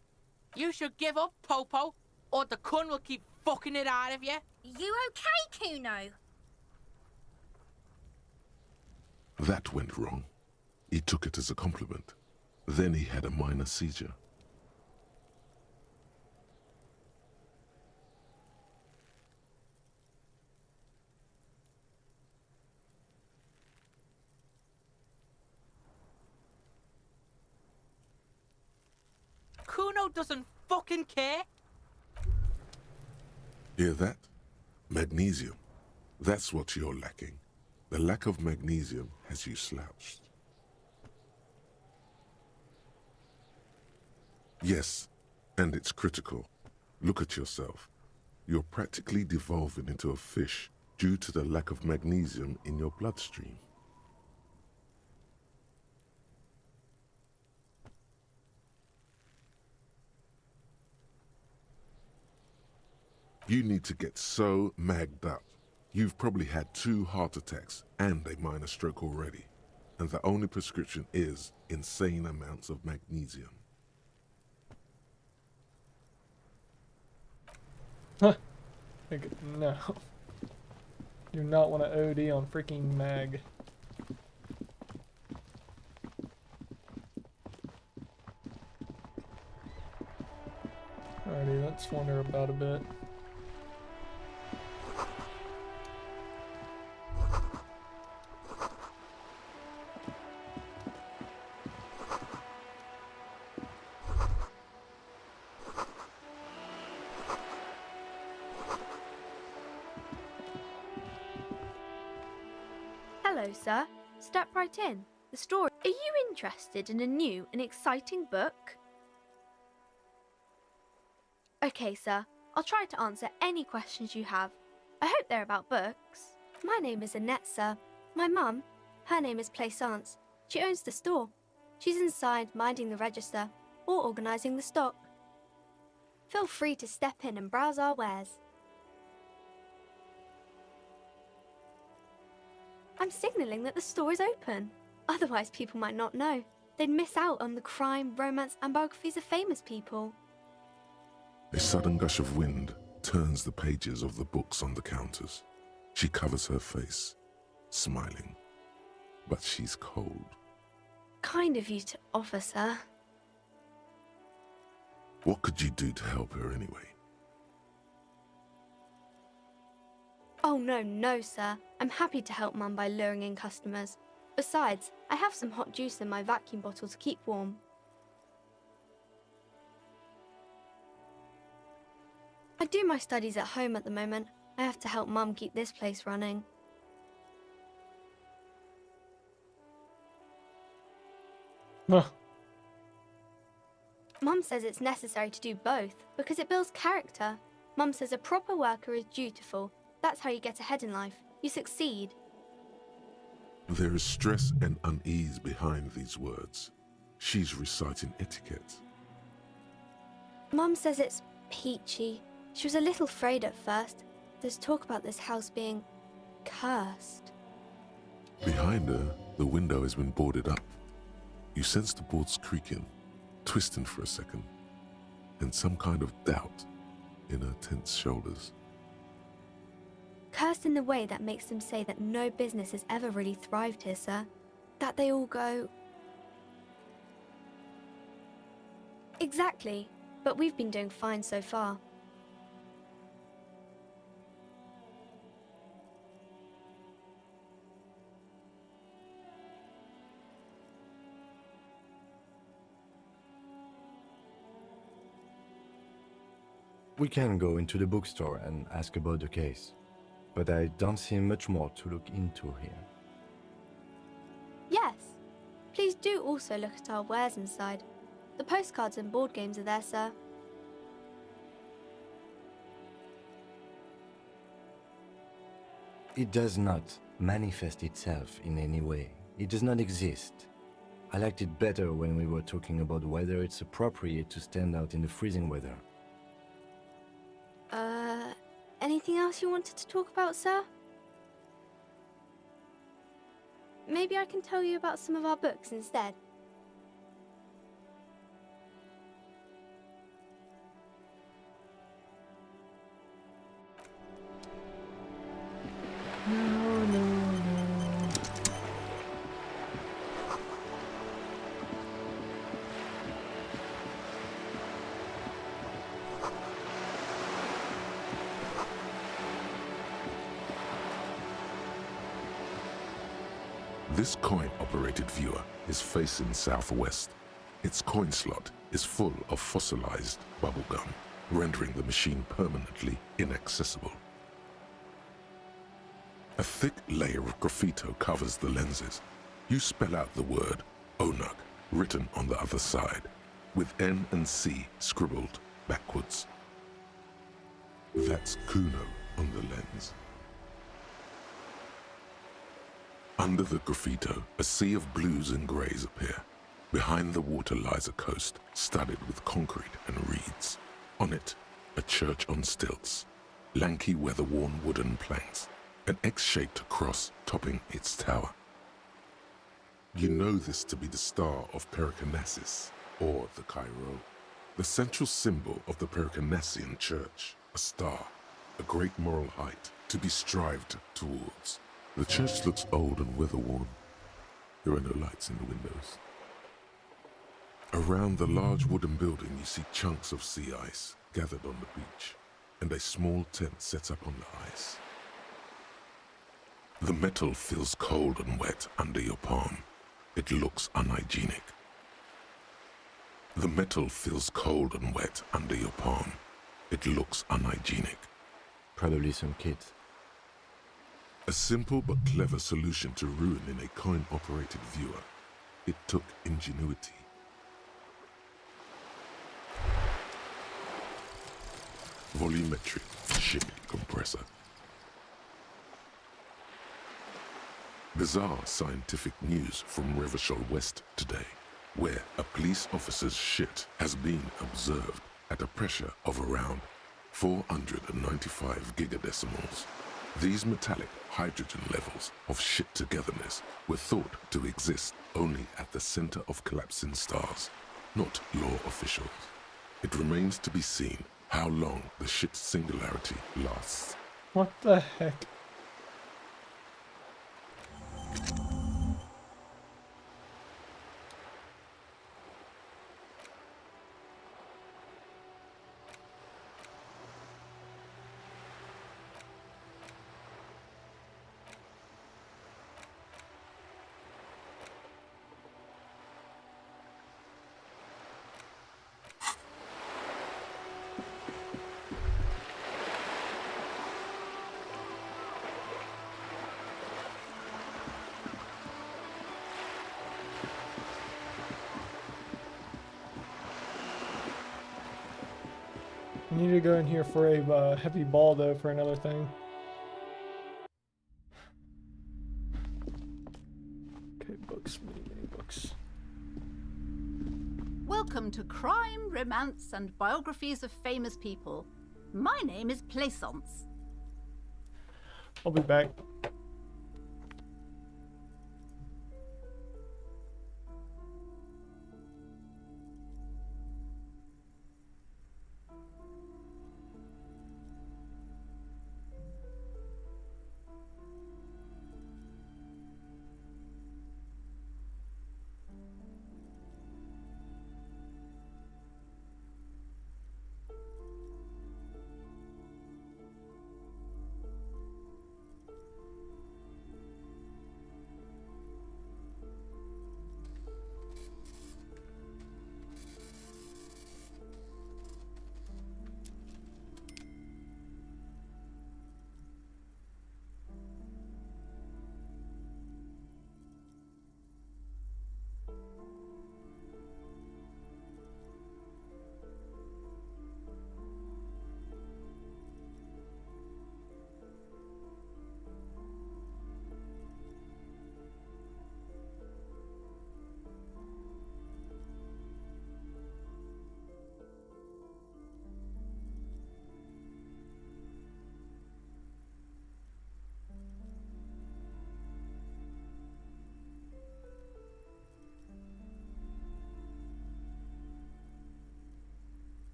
You should give up, Popo, or the Kun will keep fucking it out of you. You okay, Kuno? That went wrong. He took it as a compliment. Then he had a minor seizure. Kuno doesn't fucking care. Hear that? Magnesium. That's what you're lacking. The lack of magnesium has you slouched. Yes, and it's critical. Look at yourself. You're practically devolving into a fish due to the lack of magnesium in your bloodstream. You need to get so magged up. You've probably had 2 heart attacks and a minor stroke already. And the only prescription is insane amounts of magnesium. No. Do not want to OD on freaking mag. Alrighty, let's wander about a bit. Hello, sir. Step right in. The story. Are you interested in a new and exciting book? Okay, sir. I'll try to answer any questions you have. I hope they're about books. My name is Annette, sir. My mum, her name is Plaisance. She owns the store. She's inside minding the register or organising the stock. Feel free to step in and browse our wares. I'm signalling that the store is open. Otherwise, people might not know. They'd miss out on the crime, romance, and biographies of famous people. A sudden gush of wind turns the pages of the books on the counters. She covers her face, smiling. But she's cold. Kind of you to offer, sir. What could you do to help her anyway? Oh, no, sir. I'm happy to help Mum by luring in customers. Besides, I have some hot juice in my vacuum bottle to keep warm. I do my studies at home at the moment. I have to help Mum keep this place running. Huh. Mum says it's necessary to do both because it builds character. Mum says a proper worker is dutiful. That's how you get ahead in life. You succeed. There is stress and unease behind these words. She's reciting etiquette. Mum says it's peachy. She was a little afraid at first. There's talk about this house being cursed. Behind her, the window has been boarded up. You sense the boards creaking, twisting for a second, and some kind of doubt in her tense shoulders. Cursed in the way that makes them say that no business has ever really thrived here, sir. That they all go... Exactly, but we've been doing fine so far. We can go into the bookstore and ask about the case, but I don't see much more to look into here. Yes. Please do also look at our wares inside. The postcards and board games are there, sir. It does not manifest itself in any way. It does not exist. I liked it better when we were talking about whether it's appropriate to stand out in the freezing weather. Anything else you wanted to talk about, sir? Maybe I can tell you about some of our books instead. This coin-operated viewer is facing southwest. Its coin slot is full of fossilized bubblegum, rendering the machine permanently inaccessible. A thick layer of graffito covers the lenses. You spell out the word Onuk written on the other side, with N and C scribbled backwards. That's Kuno on the lens. Under the graffito, a sea of blues and greys appear. Behind the water lies a coast studded with concrete and reeds. On it, a church on stilts, lanky weather-worn wooden planks, an X-shaped cross topping its tower. You know this to be the star of Pericarnassus, or the Cairo, the central symbol of the Pericarnassian church. A star, a great moral height to be strived towards. The church looks old and weather-worn. There are no lights in the windows. Around the large wooden building you see chunks of sea ice gathered on the beach, and a small tent set up on the ice. The metal feels cold and wet under your palm. It looks unhygienic. The metal feels cold and wet under your palm. It looks unhygienic. Probably some kids. A simple but clever solution to ruin in a coin-operated viewer. It took ingenuity. Volumetric ship compressor. Bizarre scientific news from Revachol West today, where a police officer's shit has been observed at a pressure of around 495 gigadecimals. These metallic hydrogen levels of shit togetherness were thought to exist only at the center of collapsing stars, not law officials. It remains to be seen how long the shit singularity lasts. What the heck? I need to go in here for a heavy ball though for another thing. Okay, books, many books. Welcome to Crime, Romance, and Biographies of Famous People. My name is Plaisance. I'll be back.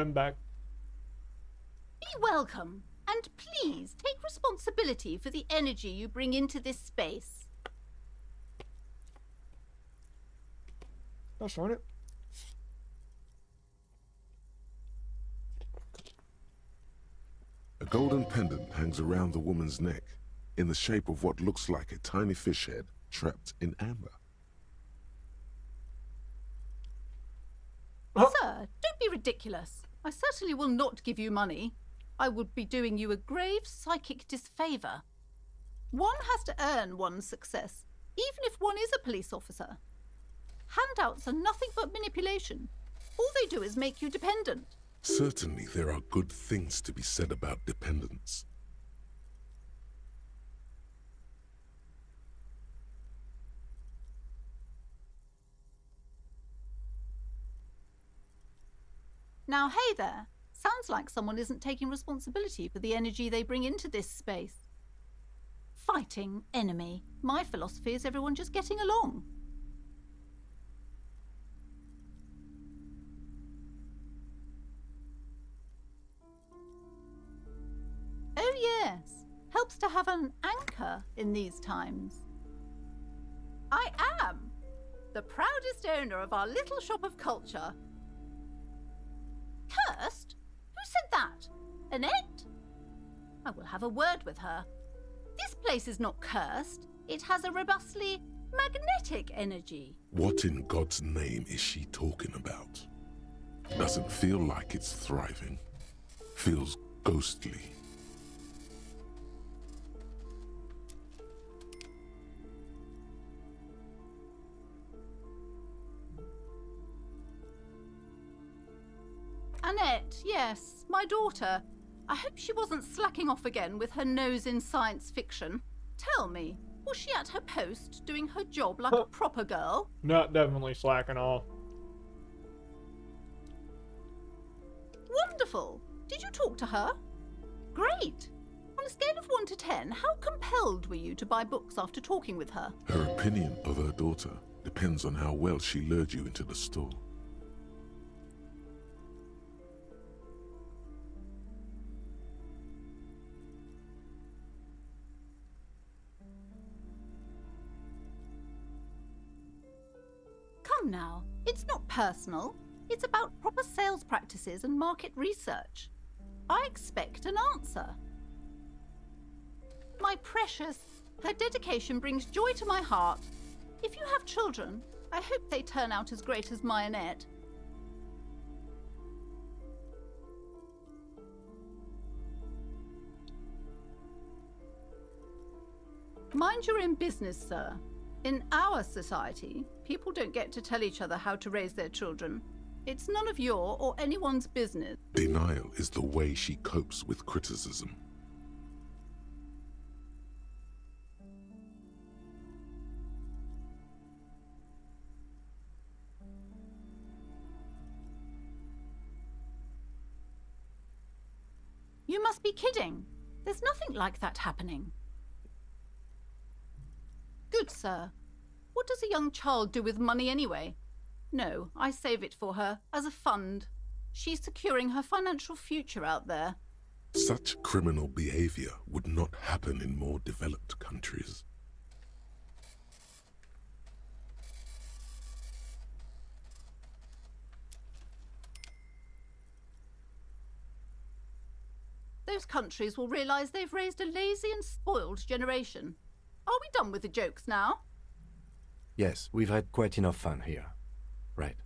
I'm back. Be welcome, and please take responsibility for the energy you bring into this space. That's it. A golden pendant hangs around the woman's neck, in the shape of what looks like a tiny fish head trapped in amber. Sir, don't be ridiculous. I certainly will not give you money. I would be doing you a grave psychic disfavour. One has to earn one's success, even if one is a police officer. Handouts are nothing but manipulation. All they do is make you dependent. Certainly there are good things to be said about dependence. Now, hey there. Sounds like someone isn't taking responsibility for the energy they bring into this space. Fighting enemy. My philosophy is everyone just getting along. Oh yes, helps to have an anchor in these times. I am the proudest owner of our little shop of culture. Cursed? Who said that? Annette? I will have a word with her. This place is not cursed. It has a robustly magnetic energy. What in God's name is she talking about? Doesn't feel like it's thriving. Feels ghostly. Annette, yes, my daughter. I hope she wasn't slacking off again with her nose in science fiction. Tell me, was she at her post doing her job like a proper girl? Not definitely slacking off. Wonderful. Did you talk to her? Great. On a scale of 1 to 10, how compelled were you to buy books after talking with her? Her opinion of her daughter depends on how well she lured you into the store. Come now, it's not personal. It's about proper sales practices and market research. I expect an answer. My precious, her dedication brings joy to my heart. If you have children, I hope they turn out as great as my Annette. Mind your own business, sir. In our society, people don't get to tell each other how to raise their children. It's none of your or anyone's business. Denial is the way she copes with criticism. You must be kidding. There's nothing like that happening. Good, sir. What does a young child do with money anyway? No, I save it for her, as a fund. She's securing her financial future out there. Such criminal behavior would not happen in more developed countries. Those countries will realise they've raised a lazy and spoiled generation. Are we done with the jokes now? Yes, we've had quite enough fun here. Right.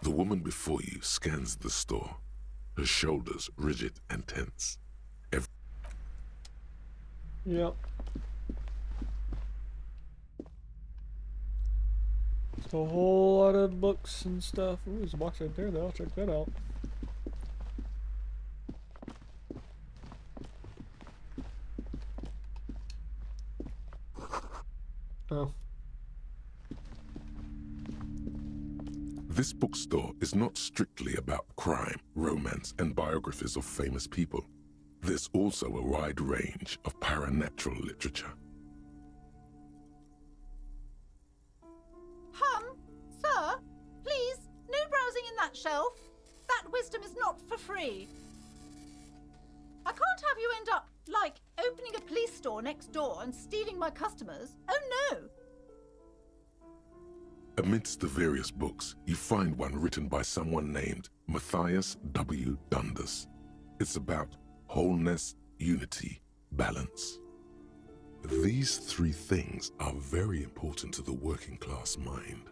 The woman before you scans the store, her shoulders rigid and tense. Yep. It's a whole lot of books and stuff. Ooh, there's a box right there, though. I'll check that out. Oh. This bookstore is not strictly about crime, romance, and biographies of famous people. There's also a wide range of paranatural literature. Sir, please, no browsing in that shelf. that wisdom is not for free. I can't have you end up, like, opening a police store next door and stealing my customers. Oh no! Amidst the various books, you find one written by someone named Matthias W. Dundas. It's about wholeness, unity, balance. These three things are very important to the working class mind.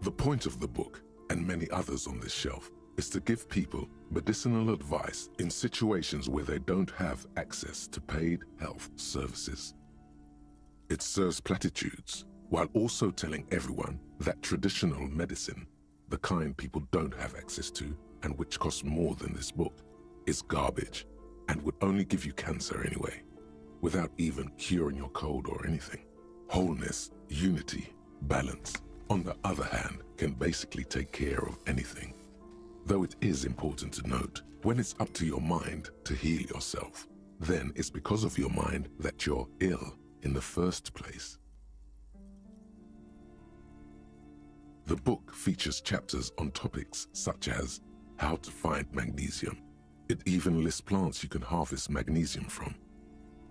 The point of the book, and many others on this shelf, is to give people medicinal advice in situations where they don't have access to paid health services. It serves platitudes, while also telling everyone that traditional medicine, the kind people don't have access to and which costs more than this book, is garbage and would only give you cancer anyway, without even curing your cold or anything. Wholeness, unity, balance, on the other hand, can basically take care of anything. Though it is important to note, when it's up to your mind to heal yourself, then it's because of your mind that you're ill in the first place. The book features chapters on topics such as how to find magnesium. It even lists plants you can harvest magnesium from.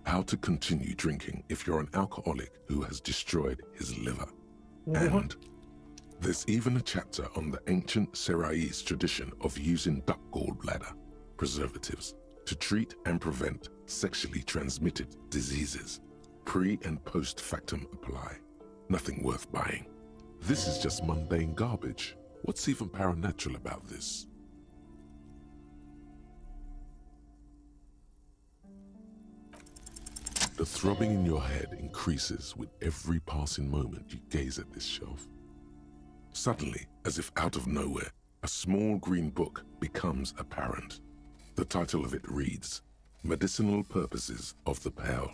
How to continue drinking if you're an alcoholic who has destroyed his liver. And there's even a chapter on the ancient Seraïs tradition of using duck gallbladder preservatives to treat and prevent sexually transmitted diseases. Pre and post factum apply. Nothing worth buying. This is just mundane garbage. What's even paranatural about this? The throbbing in your head increases with every passing moment you gaze at this shelf. Suddenly, as if out of nowhere, a small green book becomes apparent. The title of it reads, Medicinal Purposes of the Pearl.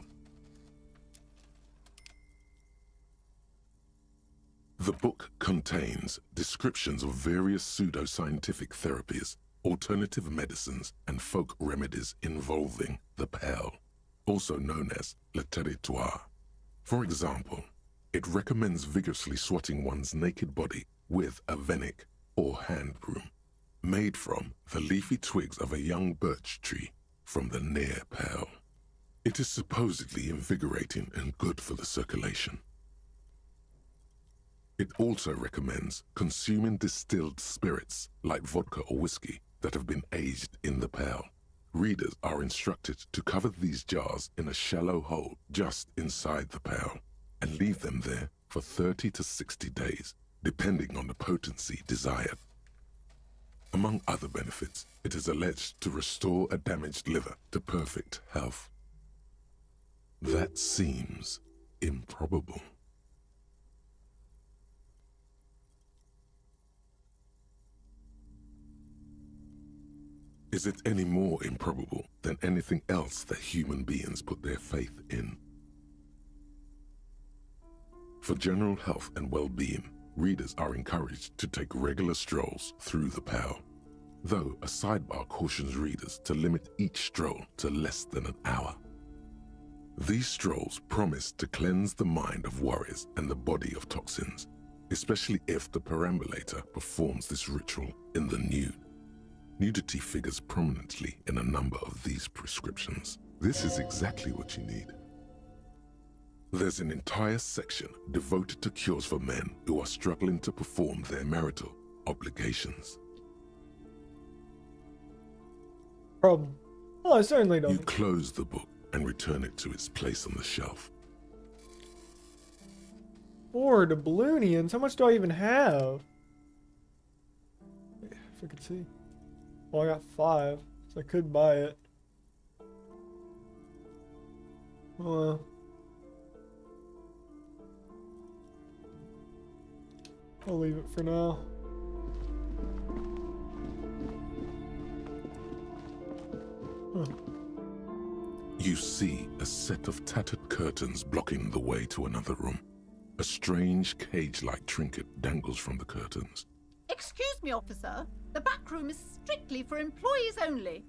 The book contains descriptions of various pseudoscientific therapies, alternative medicines, and folk remedies involving the pearl, also known as le territoire. For example, it recommends vigorously swatting one's naked body with a venik, or hand broom, made from the leafy twigs of a young birch tree from the near pearl. It is supposedly invigorating and good for the circulation. It also recommends consuming distilled spirits like vodka or whiskey that have been aged in the pearl. Readers are instructed to cover these jars in a shallow hole just inside the pearl and leave them there for 30 to 60 days, depending on the potency desired. Among other benefits, it is alleged to restore a damaged liver to perfect health. That seems improbable. Is it any more improbable than anything else that human beings put their faith in? For general health and well-being, readers are encouraged to take regular strolls through the pearl, though a sidebar cautions readers to limit each stroll to less than an hour. These strolls promise to cleanse the mind of worries and the body of toxins, especially if the perambulator performs this ritual in the nude. Nudity figures prominently in a number of these prescriptions. This is exactly what you need. There's an entire section devoted to cures for men who are struggling to perform their marital obligations. Problem. Oh, I certainly don't. You close the book and return it to its place on the shelf. 4 doubloonians? How much do I even have? If I could see. Well, I got 5, so I could buy it. I'll leave it for now. You see a set of tattered curtains blocking the way to another room. A strange cage-like trinket dangles from the curtains. Excuse me, officer. The back room is strictly for employees only.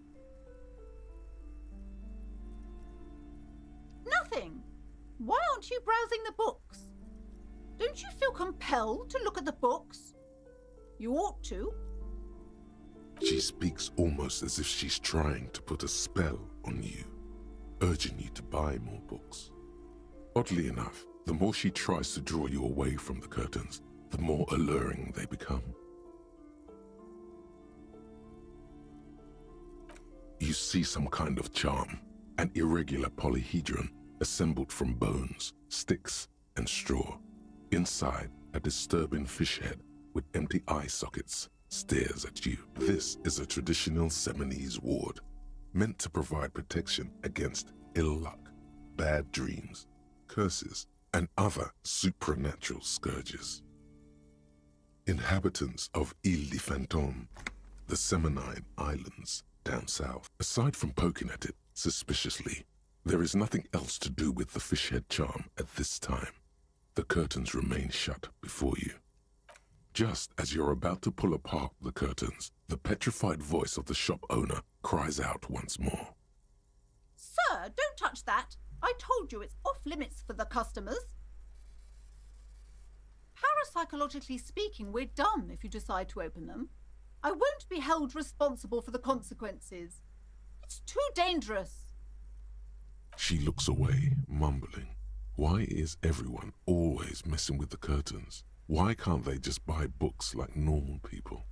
Nothing. Why aren't you browsing the books? Don't you feel compelled to look at the books? You ought to. She speaks almost as if she's trying to put a spell on you, urging you to buy more books. Oddly enough, the more she tries to draw you away from the curtains, the more alluring they become. You see some kind of charm, an irregular polyhedron assembled from bones, sticks, and straw. Inside, a disturbing fish head with empty eye sockets stares at you. This is a traditional Seminese ward, meant to provide protection against ill luck, bad dreams, curses, and other supernatural scourges. Inhabitants of Ile de Fantôme, the Seminine Islands down south, aside from poking at it suspiciously, there is nothing else to do with the fish head charm at this time. The curtains remain shut before you. Just as you're about to pull apart the curtains, the petrified voice of the shop owner cries out once more. Sir, don't touch that. I told you it's off limits for the customers. Parapsychologically speaking, we're done if you decide to open them. I won't be held responsible for the consequences. It's too dangerous. She looks away, mumbling. Why is everyone always messing with the curtains? Why can't they just buy books like normal people?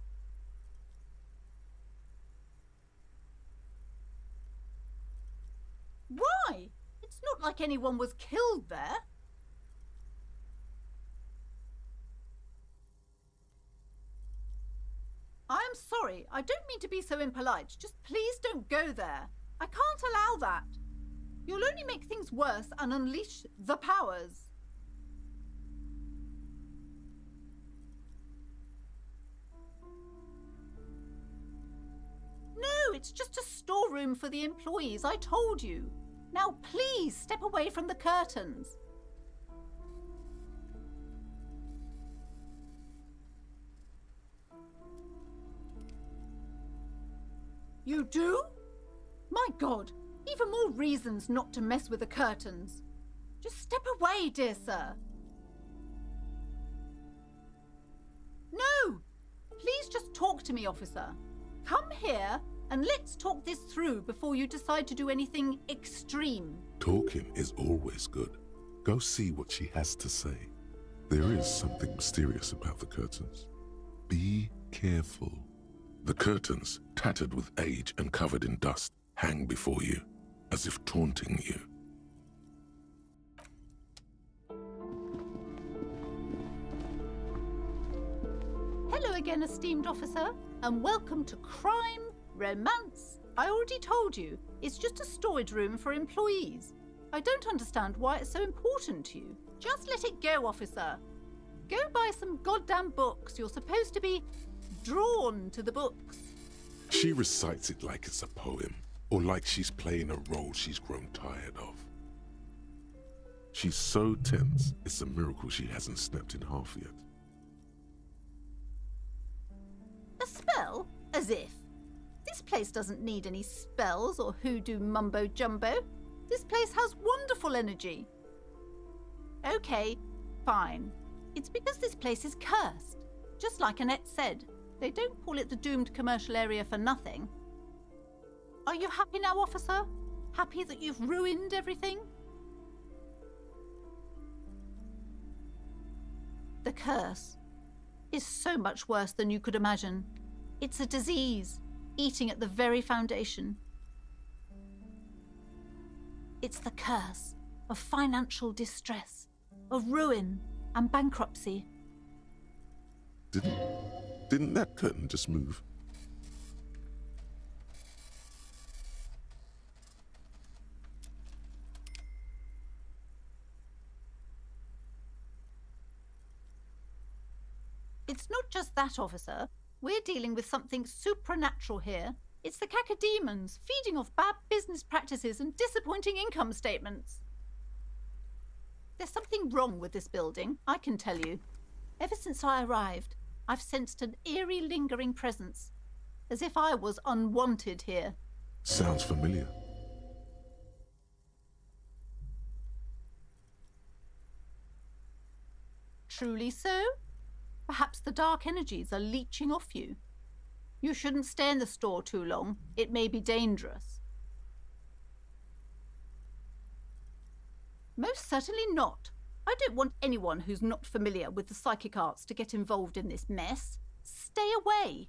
Why? It's not like anyone was killed there. I am sorry. I don't mean to be so impolite. Just please don't go there. I can't allow that. You'll only make things worse and unleash the powers. No, it's just a storeroom for the employees, I told you. Now please step away from the curtains. You do? My God, even more reasons not to mess with the curtains. Just step away, dear sir. No! Please just talk to me, officer. Come here and let's talk this through before you decide to do anything extreme. Talking is always good. Go see what she has to say. There is something mysterious about the curtains. Be careful. The curtains, tattered with age and covered in dust, hang before you, as if taunting you. Hello again, esteemed officer, and welcome to Crime, Romance. I already told you, it's just a storage room for employees. I don't understand why it's so important to you. Just let it go, officer. Go buy some goddamn books. You're supposed to be drawn to the books. She recites it like it's a poem, or like she's playing a role she's grown tired of. She's so tense, it's a miracle she hasn't snapped in half yet. A spell? As if. This place doesn't need any spells or hoodoo mumbo-jumbo. This place has wonderful energy. Okay, fine. It's because this place is cursed. Just like Annette said, they don't call it the doomed commercial area for nothing. Are you happy now, officer? Happy that you've ruined everything? The curse is so much worse than you could imagine. It's a disease, eating at the very foundation. It's the curse of financial distress, of ruin and bankruptcy. Didn't that curtain just move? It's not just that, officer. We're dealing with something supernatural here. It's the cacodemons feeding off bad business practices and disappointing income statements. There's something wrong with this building, I can tell you. Ever since I arrived, I've sensed an eerie, lingering presence, as if I was unwanted here. Sounds familiar. Truly so? Perhaps the dark energies are leeching off you. You shouldn't stay in the store too long. It may be dangerous. Most certainly not. I don't want anyone who's not familiar with the psychic arts to get involved in this mess. Stay away.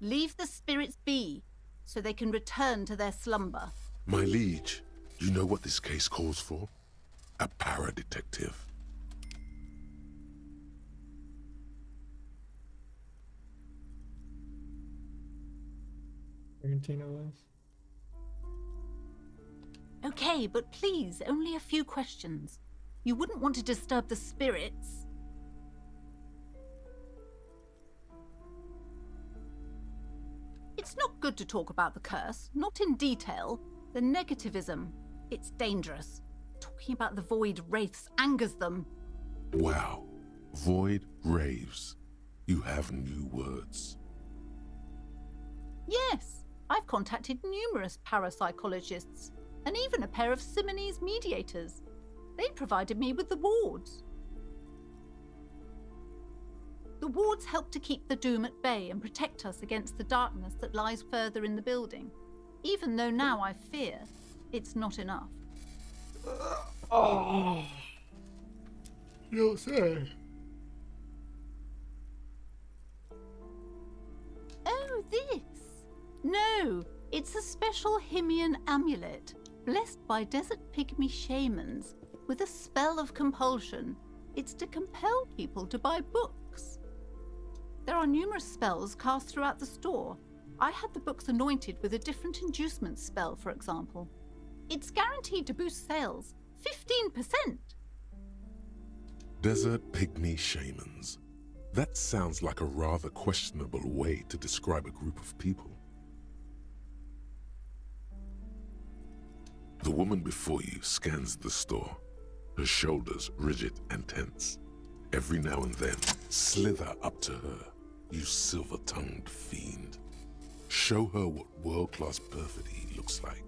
Leave the spirits be, so they can return to their slumber. My liege, you know what this case calls for? A para-detective. Tarantino is. Okay, but please, only a few questions. You wouldn't want to disturb the spirits. It's not good to talk about the curse, not in detail. The negativism, it's dangerous. Talking about the void wraiths angers them. Wow. Void raves. You have new words. Yes, I've contacted numerous parapsychologists, and even a pair of Simonese mediators. They provided me with the wards. The wards help to keep the doom at bay and protect us against the darkness that lies further in the building, even though now I fear it's not enough. Oh. You'll say. Oh, this? No, it's a special Himian amulet, blessed by desert pygmy shamans, with a spell of compulsion. It's to compel people to buy books. There are numerous spells cast throughout the store. I had the books anointed with a different inducement spell, for example. It's guaranteed to boost sales 15%. Desert pygmy shamans. That sounds like a rather questionable way to describe a group of people. The woman before you scans the store, her shoulders rigid and tense. Every now and then, slither up to her, you silver-tongued fiend. Show her what world-class perfidy looks like.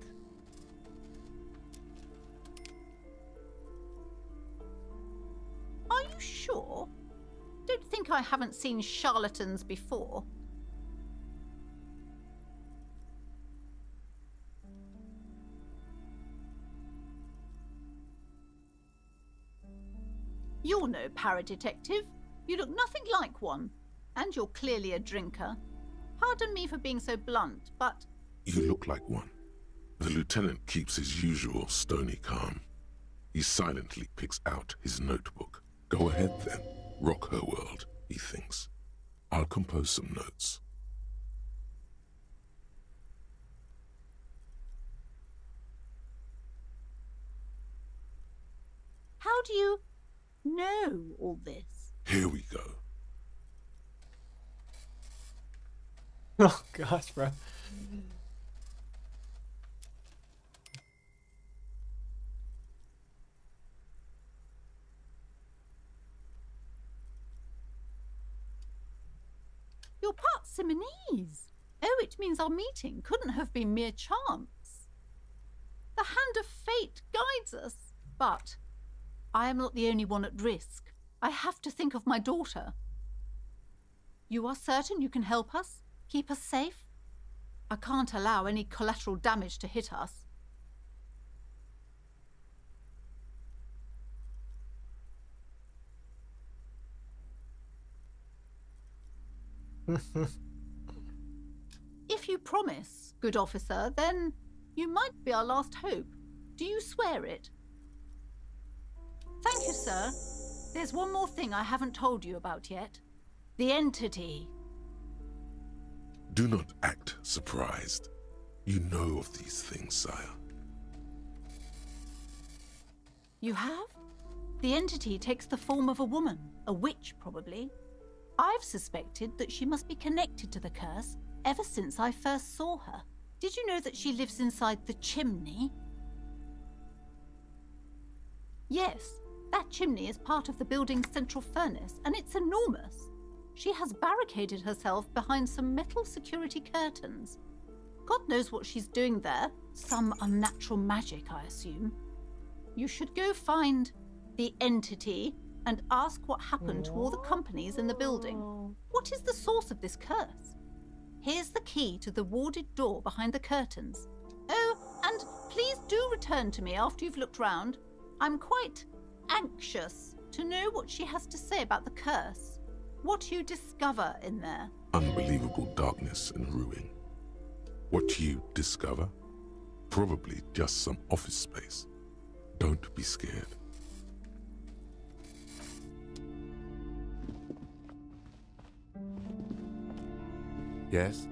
Are you sure? Don't think I haven't seen charlatans before. You're no para-detective. You look nothing like one. And you're clearly a drinker. Pardon me for being so blunt, but... You look like one. The lieutenant keeps his usual stony calm. He silently picks out his notebook. Go ahead then. Rock her world, he thinks. I'll compose some notes. How do you know all this? Here we go. Oh gosh, bro. You're part Simonese. Oh, it means our meeting couldn't have been mere chance. The hand of fate guides us. But I am not the only one at risk. I have to think of my daughter. You are certain you can help us? Keep us safe? I can't allow any collateral damage to hit us. If you promise, good officer, then you might be our last hope. Do you swear it? Thank you, sir. There's one more thing I haven't told you about yet. The entity. Do not act surprised. You know of these things, sire. You have? The entity takes the form of a woman, a witch probably. I've suspected that she must be connected to the curse ever since I first saw her. Did you know that she lives inside the chimney? Yes, that chimney is part of the building's central furnace, and it's enormous. She has barricaded herself behind some metal security curtains. God knows what she's doing there. Some unnatural magic, I assume. You should go find the entity and ask what happened to all the companies in the building. What is the source of this curse? Here's the key to the warded door behind the curtains. Oh, and please do return to me after you've looked round. I'm quite anxious to know what she has to say about the curse. What you discover in there. Unbelievable darkness and ruin. What you discover? Probably just some office space. Don't be scared. Yes?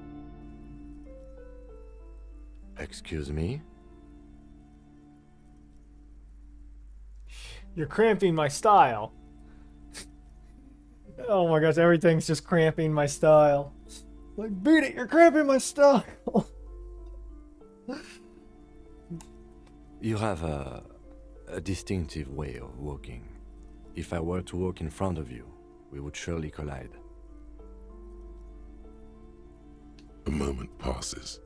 Excuse me? You're cramping my style. Oh my gosh, everything's just cramping my style. Like, beat it, you're cramping my style. You have a distinctive way of walking. If I were to walk in front of you, we would surely collide. A moment passes.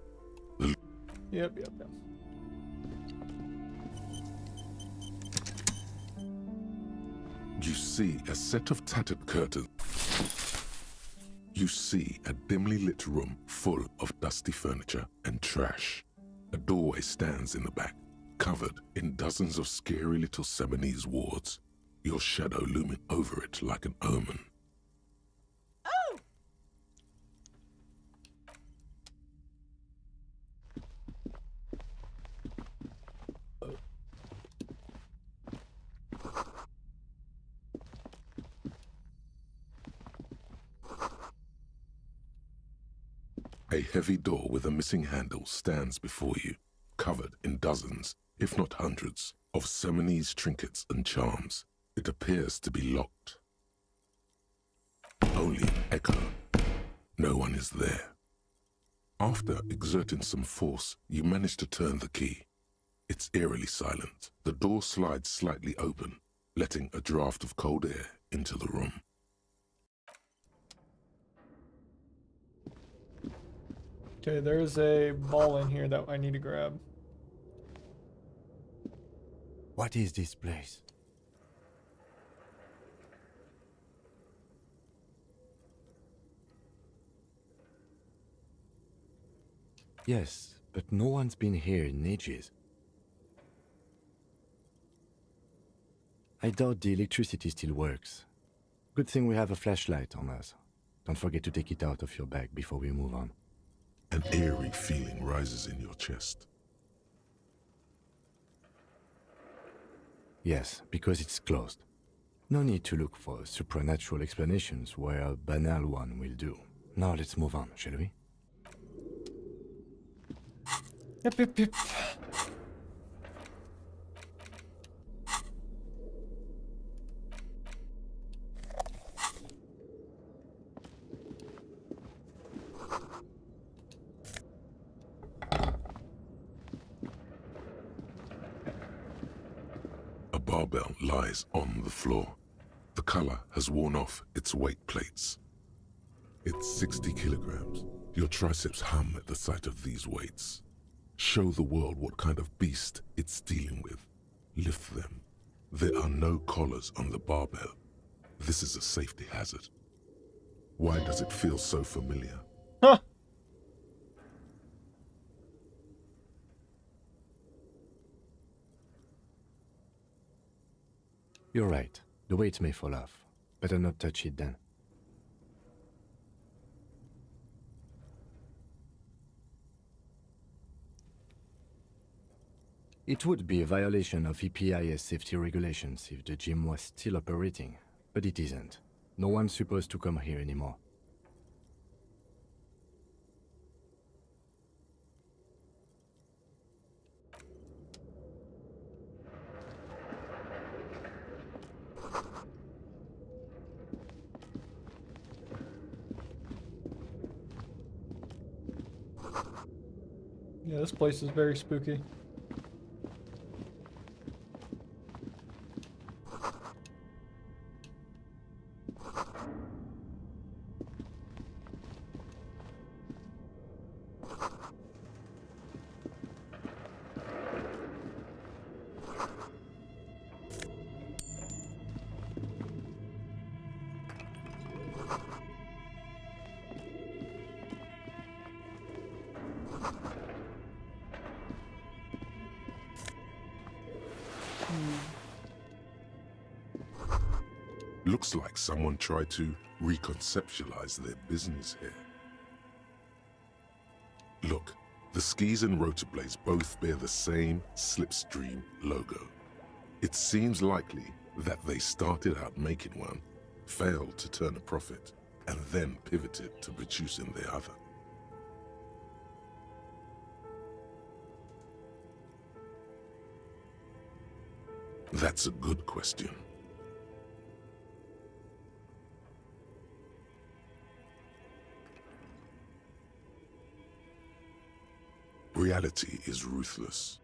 Yep. You see a set of tattered curtains. You see a dimly lit room full of dusty furniture and trash. A doorway stands in the back, covered in dozens of scary little Seminese wards, your shadow looming over it like an omen. A heavy door with a missing handle stands before you, covered in dozens, if not hundreds, of Seminese trinkets and charms. It appears to be locked. Only an echo. No one is there. After exerting some force, you manage to turn the key. It's eerily silent. The door slides slightly open, letting a draft of cold air into the room. Okay, there's a ball in here that I need to grab. What is this place? Yes, but no one's been here in ages. I doubt the electricity still works. Good thing we have a flashlight on us. Don't forget to take it out of your bag before we move on. An eerie feeling rises in your chest. Yes, because it's closed. No need to look for supernatural explanations where a banal one will do. Now let's move on, shall we? Yep. A barbell lies on the floor. The color has worn off its weight plates. It's 60 kilograms. Your triceps hum at the sight of these weights. Show the world what kind of beast it's dealing with. Lift them. There are no collars on the barbell. This is a safety hazard. Why does it feel so familiar? Huh. You're right. The weight may fall off. Better not touch it then. It would be a violation of EPIS safety regulations if the gym was still operating, but it isn't. No one's supposed to come here anymore. Yeah, this place is very spooky. Looks like someone tried to reconceptualize their business here. Look, the skis and rotor blades both bear the same Slipstream logo. It seems likely that they started out making one, failed to turn a profit, and then pivoted to producing the other. That's a good question. Reality is ruthless.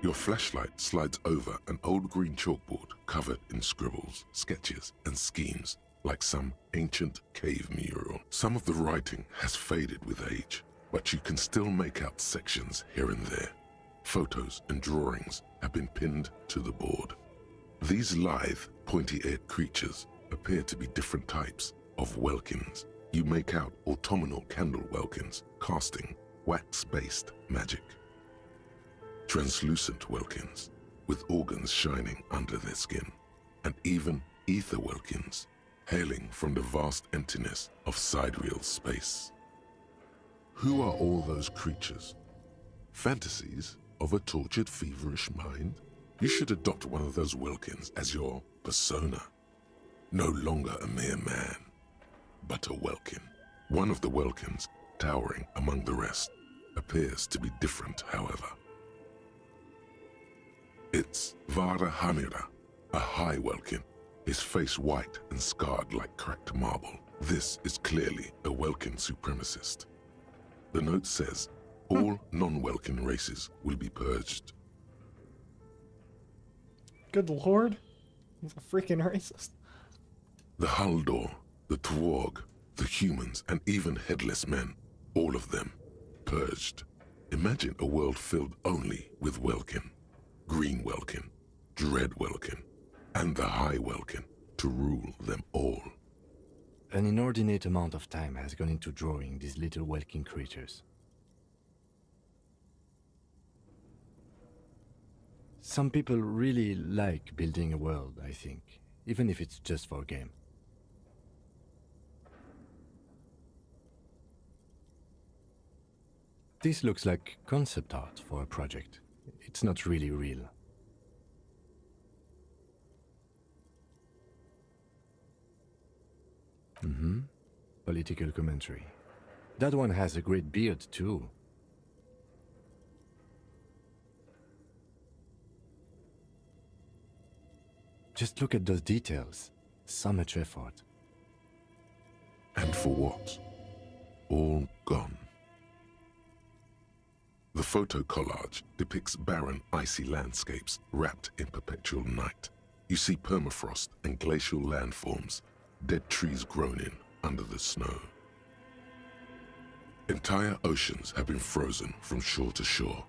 Your flashlight slides over an old green chalkboard covered in scribbles, sketches, and schemes like some ancient cave mural. Some of the writing has faded with age, but you can still make out sections here and there. Photos and drawings have been pinned to the board. These lithe, pointy-eared creatures appear to be different types of welkins. You make out autumnal candle welkins casting wax-based magic. Translucent welkins with organs shining under their skin, and even ether welkins hailing from the vast emptiness of sidereal space. Who are all those creatures? Fantasies of a tortured, feverish mind? You should adopt one of those welkins as your persona. No longer a mere man, but a welkin. One of the welkins, towering among the rest, appears to be different, however. It's Vara Hamira, a high welkin, his face white and scarred like cracked marble. This is clearly a welkin supremacist. The note says, all non-welkin races will be purged. Good lord. He's a freaking racist. The Haldor, the Twarg, the humans, and even headless men, all of them, purged. Imagine a world filled only with welkin. Green welkin, dread welkin, and the high welkin to rule them all. An inordinate amount of time has gone into drawing these little welkin creatures. Some people really like building a world, I think, even if it's just for a game. This looks like concept art for a project. It's not really real. Political commentary. That one has a great beard, too. Just look at those details. So much effort. And for what? All gone. The photo collage depicts barren, icy landscapes wrapped in perpetual night. You see permafrost and glacial landforms, dead trees grown in under the snow. Entire oceans have been frozen from shore to shore.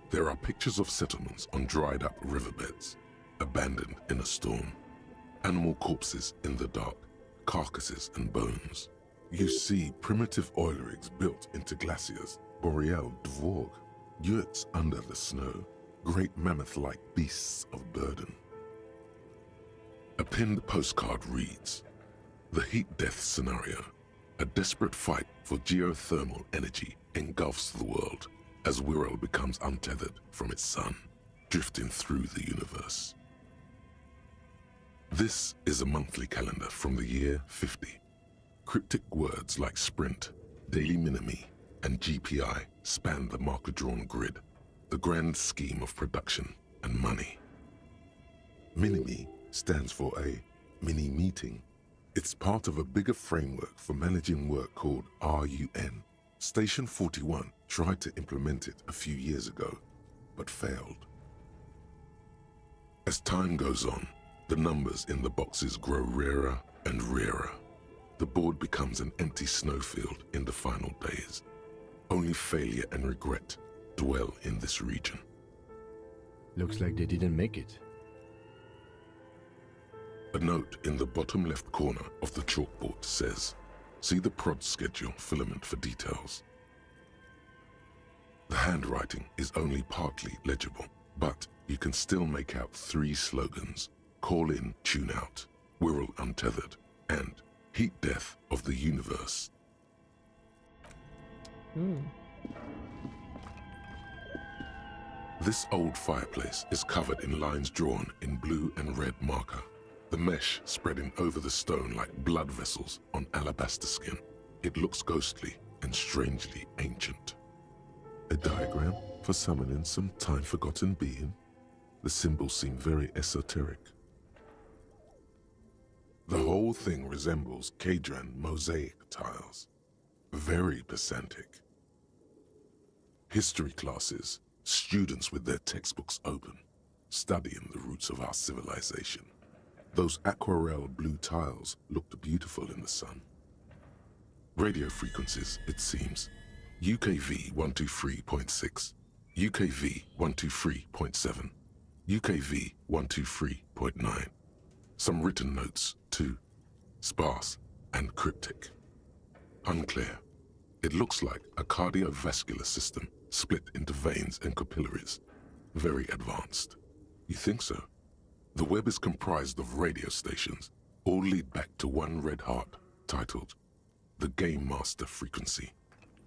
There are pictures of settlements on dried up riverbeds, abandoned in a storm. Animal corpses in the dark, carcasses and bones. You see primitive oil rigs built into glaciers, boreal dvorg, yurts under the snow, great mammoth-like beasts of burden. A pinned postcard reads, "The heat death scenario. A desperate fight for geothermal energy engulfs the world as Wirral becomes untethered from its sun, drifting through the universe." This is a monthly calendar from the year 50. Cryptic words like sprint, daily minimi, and GPI span the marker-drawn grid, the grand scheme of production and money. Minimi stands for a mini-meeting. It's part of a bigger framework for managing work called RUN. Station 41 tried to implement it a few years ago, but failed. As time goes on, the numbers in the boxes grow rarer and rarer. the board becomes an empty snowfield in the final days. Only failure and regret dwell in this region. Looks like they didn't make it. A note in the bottom left corner of the chalkboard says, "See the prod schedule filament for details." The handwriting is only partly legible, but you can still make out 3 slogans: "Call in, tune out," "Wirral untethered," and "Heat death of the universe." This old fireplace is covered in lines drawn in blue and red marker, the mesh spreading over the stone like blood vessels on alabaster skin. It looks ghostly and strangely ancient. A diagram for summoning some time-forgotten being. The symbols seem very esoteric. The whole thing resembles Kadran mosaic tiles. Very pedantic. History classes, students with their textbooks open, studying the roots of our civilization. Those aquarelle blue tiles looked beautiful in the sun. Radio frequencies, it seems. UKV 123.6, UKV 123.7, UKV 123.9. Some written notes, too. Sparse and cryptic. Unclear. It looks like a cardiovascular system split into veins and capillaries. Very advanced. You think so? The web is comprised of radio stations, all lead back to one red heart, titled the Game Master Frequency.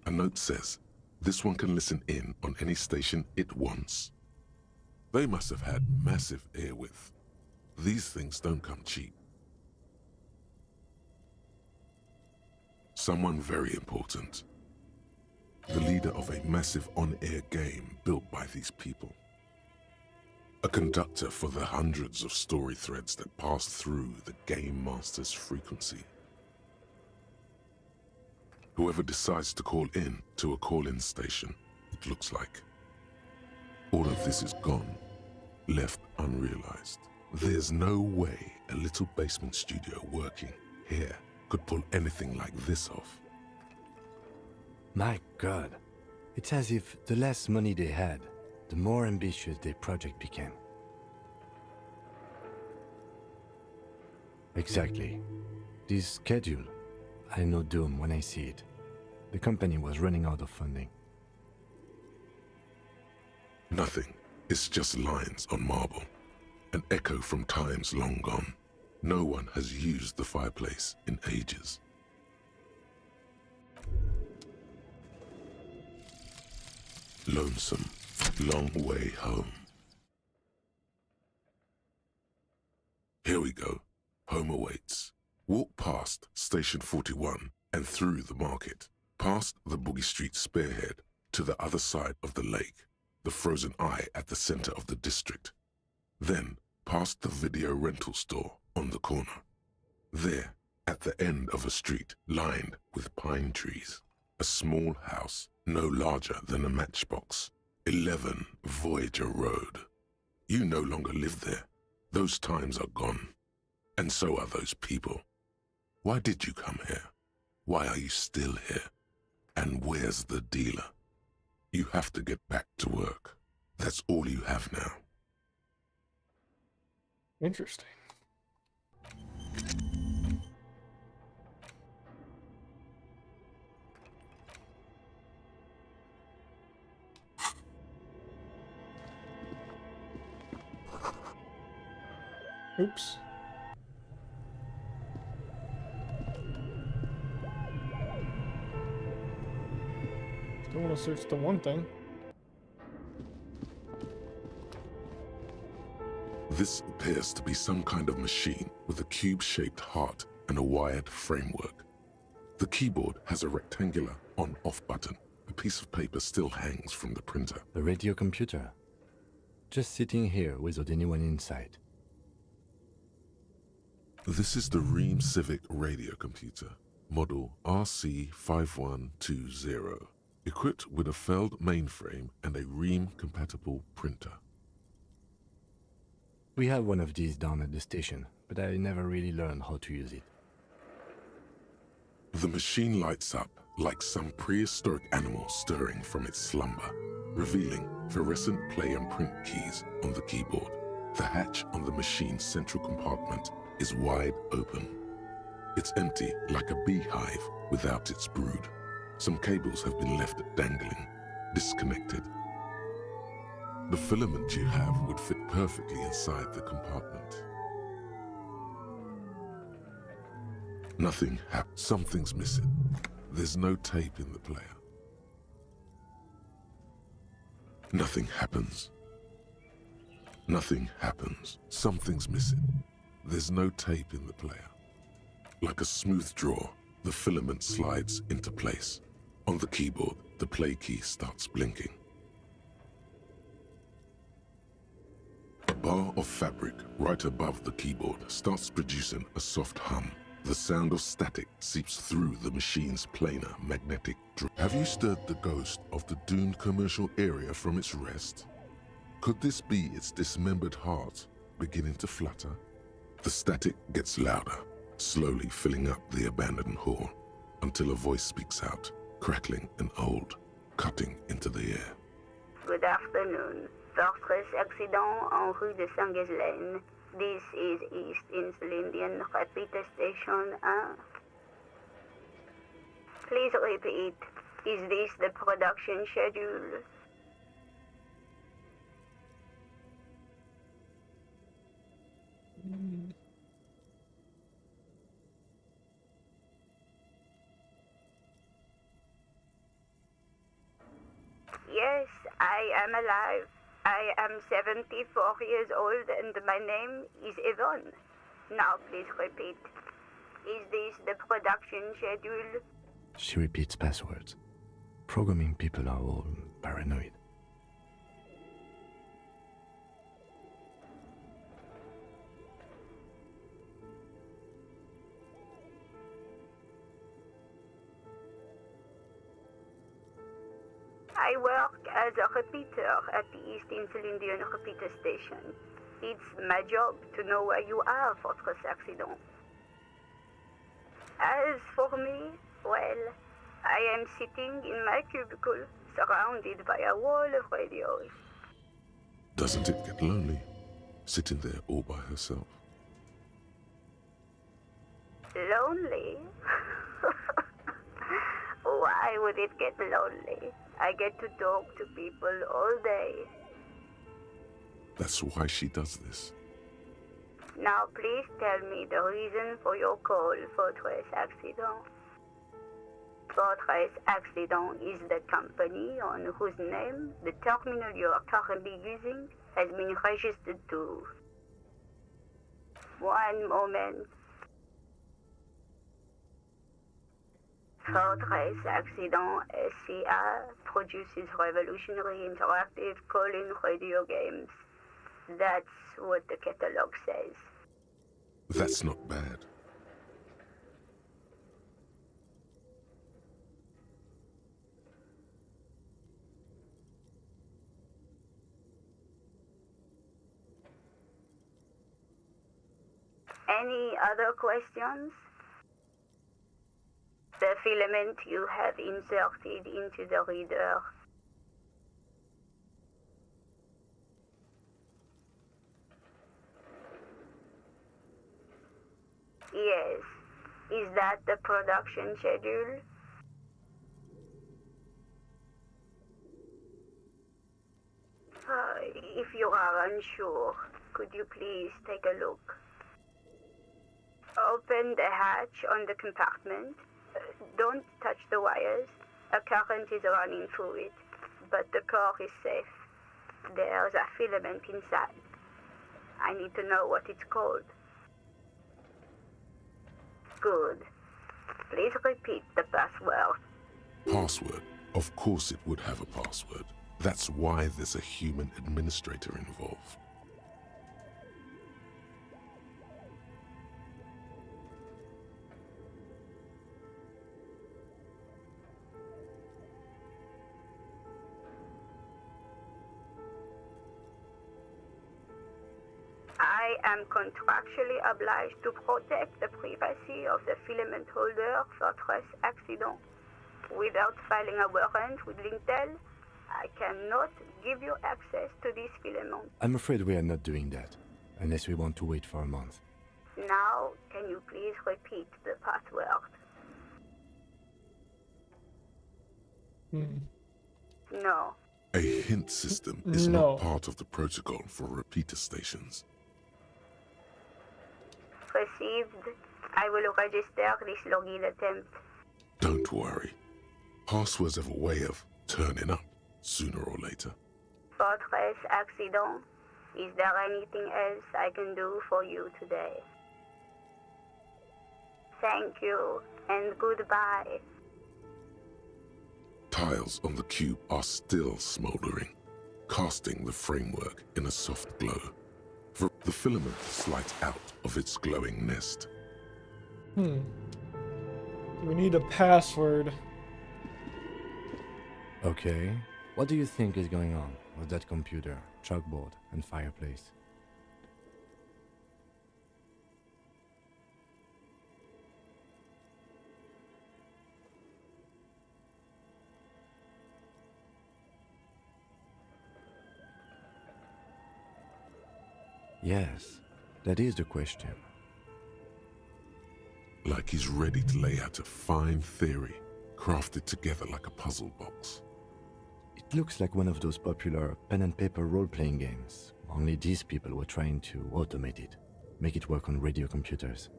A note says, this one can listen in on any station it wants. They must have had massive airwidth. These things don't come cheap. Someone very important. The leader of a massive on-air game built by these people. A conductor for the hundreds of story threads that pass through the Game Master's frequency. Whoever decides to call in to a call-in station, it looks like. All of this is gone, left unrealized. There's no way a little basement studio working here could pull anything like this off. My God, it's as if the less money they had, the more ambitious their project became. Exactly. This schedule, I know doom when I see it. The company was running out of funding. Nothing. It's just lines on marble. An echo from times long gone. No one has used the fireplace in ages. Lonesome, long way home. Here we go. Home awaits. Walk past Station 41 and through the market, past the Boogie Street spearhead to the other side of the lake, the frozen eye at the center of the district. Then past the video rental store on the corner. There, at the end of a street lined with pine trees, a small house no larger than a matchbox. 11 Voyager Road. You no longer live there. Those times are gone. And so are those people. Why did you come here? Why are you still here? And where's the dealer? You have to get back to work. That's all you have now. Interesting. Oops. Still want to search the one thing. This appears to be some kind of machine with a cube-shaped heart and a wired framework. The keyboard has a rectangular on-off button. A piece of paper still hangs from the printer. The radio computer. Just sitting here without anyone inside. This is the Ream Civic radio computer, model RC5120, equipped with a Feld mainframe and a Ream-compatible printer. We have one of these down at the station, but I never really learned how to use it. The machine lights up like some prehistoric animal stirring from its slumber, revealing fluorescent play and print keys on the keyboard. The hatch on the machine's central compartment is wide open. It's empty like a beehive without its brood. Some cables have been left dangling, disconnected. The filament you have would fit perfectly inside the compartment. Nothing happens. Something's missing. There's no tape in the player. Nothing happens. Nothing happens. Something's missing. There's no tape in the player. Like a smooth draw, the filament slides into place. On the keyboard, the play key starts blinking. A bar of fabric right above the keyboard starts producing a soft hum. The sound of static seeps through the machine's planar magnetic drive. Have you stirred the ghost of the doomed commercial area from its rest? Could this be its dismembered heart beginning to flutter? The static gets louder, slowly filling up the abandoned hall, until a voice speaks out, crackling and old, cutting into the air. Good afternoon. Fortress accident en rue de Saint-Ghislaine. This is East Insulindian Repeater Station 1. Please repeat. Is this the production schedule? Yes, I am alive. I am 74 years old and my name is Yvonne. Now please repeat. Is this the production schedule? She repeats passwords. Programming people are all paranoid. I work as a repeater at the East Insulindian Repeater Station. It's my job to know where you are, Fortress Accident. As for me, well, I am sitting in my cubicle, surrounded by a wall of radios. Doesn't it get lonely, sitting there all by herself? Lonely? Why would it get lonely? I get to talk to people all day. That's why she does this. Now please tell me the reason for your call, Fortress Accident. Fortress Accident is the company on whose name the terminal you are currently using has been registered to. One moment. Fortress Accident SCA produces revolutionary interactive call-in radio games. That's what the catalog says. That's not bad. Any other questions? The filament you have inserted into the reader. Yes. Is that the production schedule? If you are unsure, could you please take a look? Open the hatch on the compartment. Don't touch the wires. A current is running through it, but the core is safe. There's a filament inside. I need to know what it's called. Good. Please repeat the password. Password? Of course it would have a password. That's why there's a human administrator involved. I am contractually obliged to protect the privacy of the filament holder for trace accident. Without filing a warrant with Lintel, I cannot give you access to this filament. I'm afraid we are not doing that, unless we want to wait for a month. Now, can you please repeat the password? No. A hint system is not part of the protocol for repeater stations. Received. I will register this login attempt. Don't worry. Passwords have a way of turning up sooner or later. Fortress accident. Is there anything else I can do for you today? Thank you, and goodbye. Tiles on the cube are still smoldering, casting the framework in a soft glow. For the filament slides out of its glowing nest. We need a password. Okay. What do you think is going on with that computer, chalkboard, and fireplace? Yes, that is the question. Like he's ready to lay out a fine theory, crafted together like a puzzle box. It looks like one of those popular pen and paper role-playing games, only these people were trying to automate it, make it work on radio computers.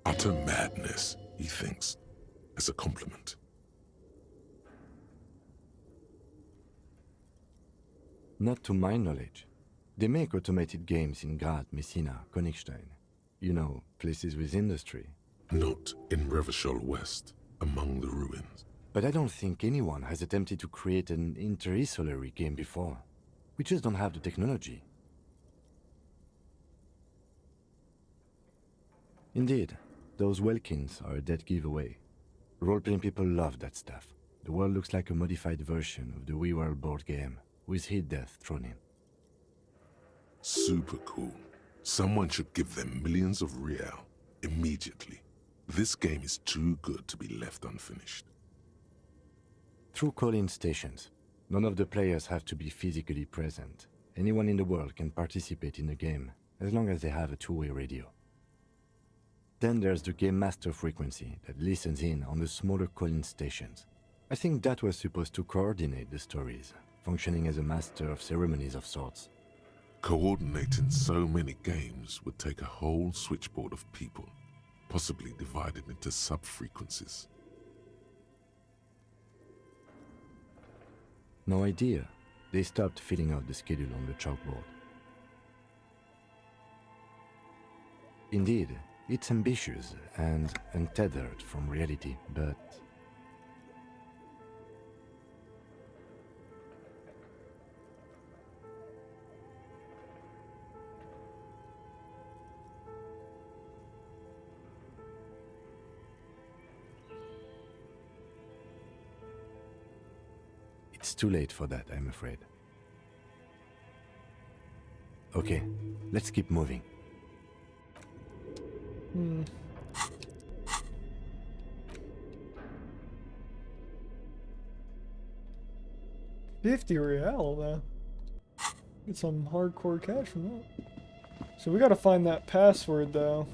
Utter madness, he thinks, as a compliment. Not to my knowledge. They make automated games in Graz, Messina, Königstein. You know, places with industry. Not in Revachol West, among the ruins. But I don't think anyone has attempted to create an inter-isolary game before. We just don't have the technology. Indeed, those Welkins are a dead giveaway. Role-playing people love that stuff. The world looks like a modified version of the WeWorld board game, with hit death thrown in. Super cool. Someone should give them millions of real immediately. This game is too good to be left unfinished. Through call-in stations, none of the players have to be physically present. Anyone in the world can participate in the game, as long as they have a two-way radio. Then there's the Game Master frequency that listens in on the smaller call-in stations. I think that was supposed to coordinate the stories, functioning as a master of ceremonies of sorts. Coordinating so many games would take a whole switchboard of people, possibly divided into sub-frequencies. No idea. They stopped filling out the schedule on the chalkboard. Indeed, it's ambitious and untethered from reality, but... It's too late for that, I'm afraid. Okay, let's keep moving. 50 real, though. Get some hardcore cash from that. So we gotta find that password, though.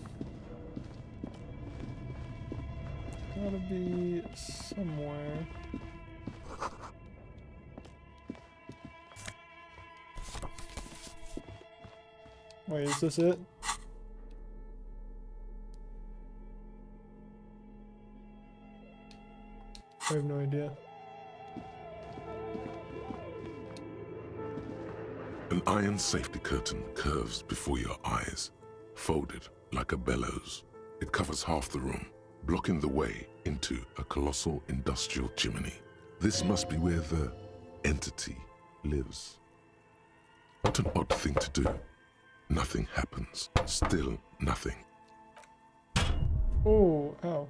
Gotta be somewhere. Wait, is this it? I have no idea. An iron safety curtain curves before your eyes, folded like a bellows. It covers half the room, blocking the way into a colossal industrial chimney. This must be where the entity lives. What an odd thing to do. Nothing happens. Still nothing. Oh, ow.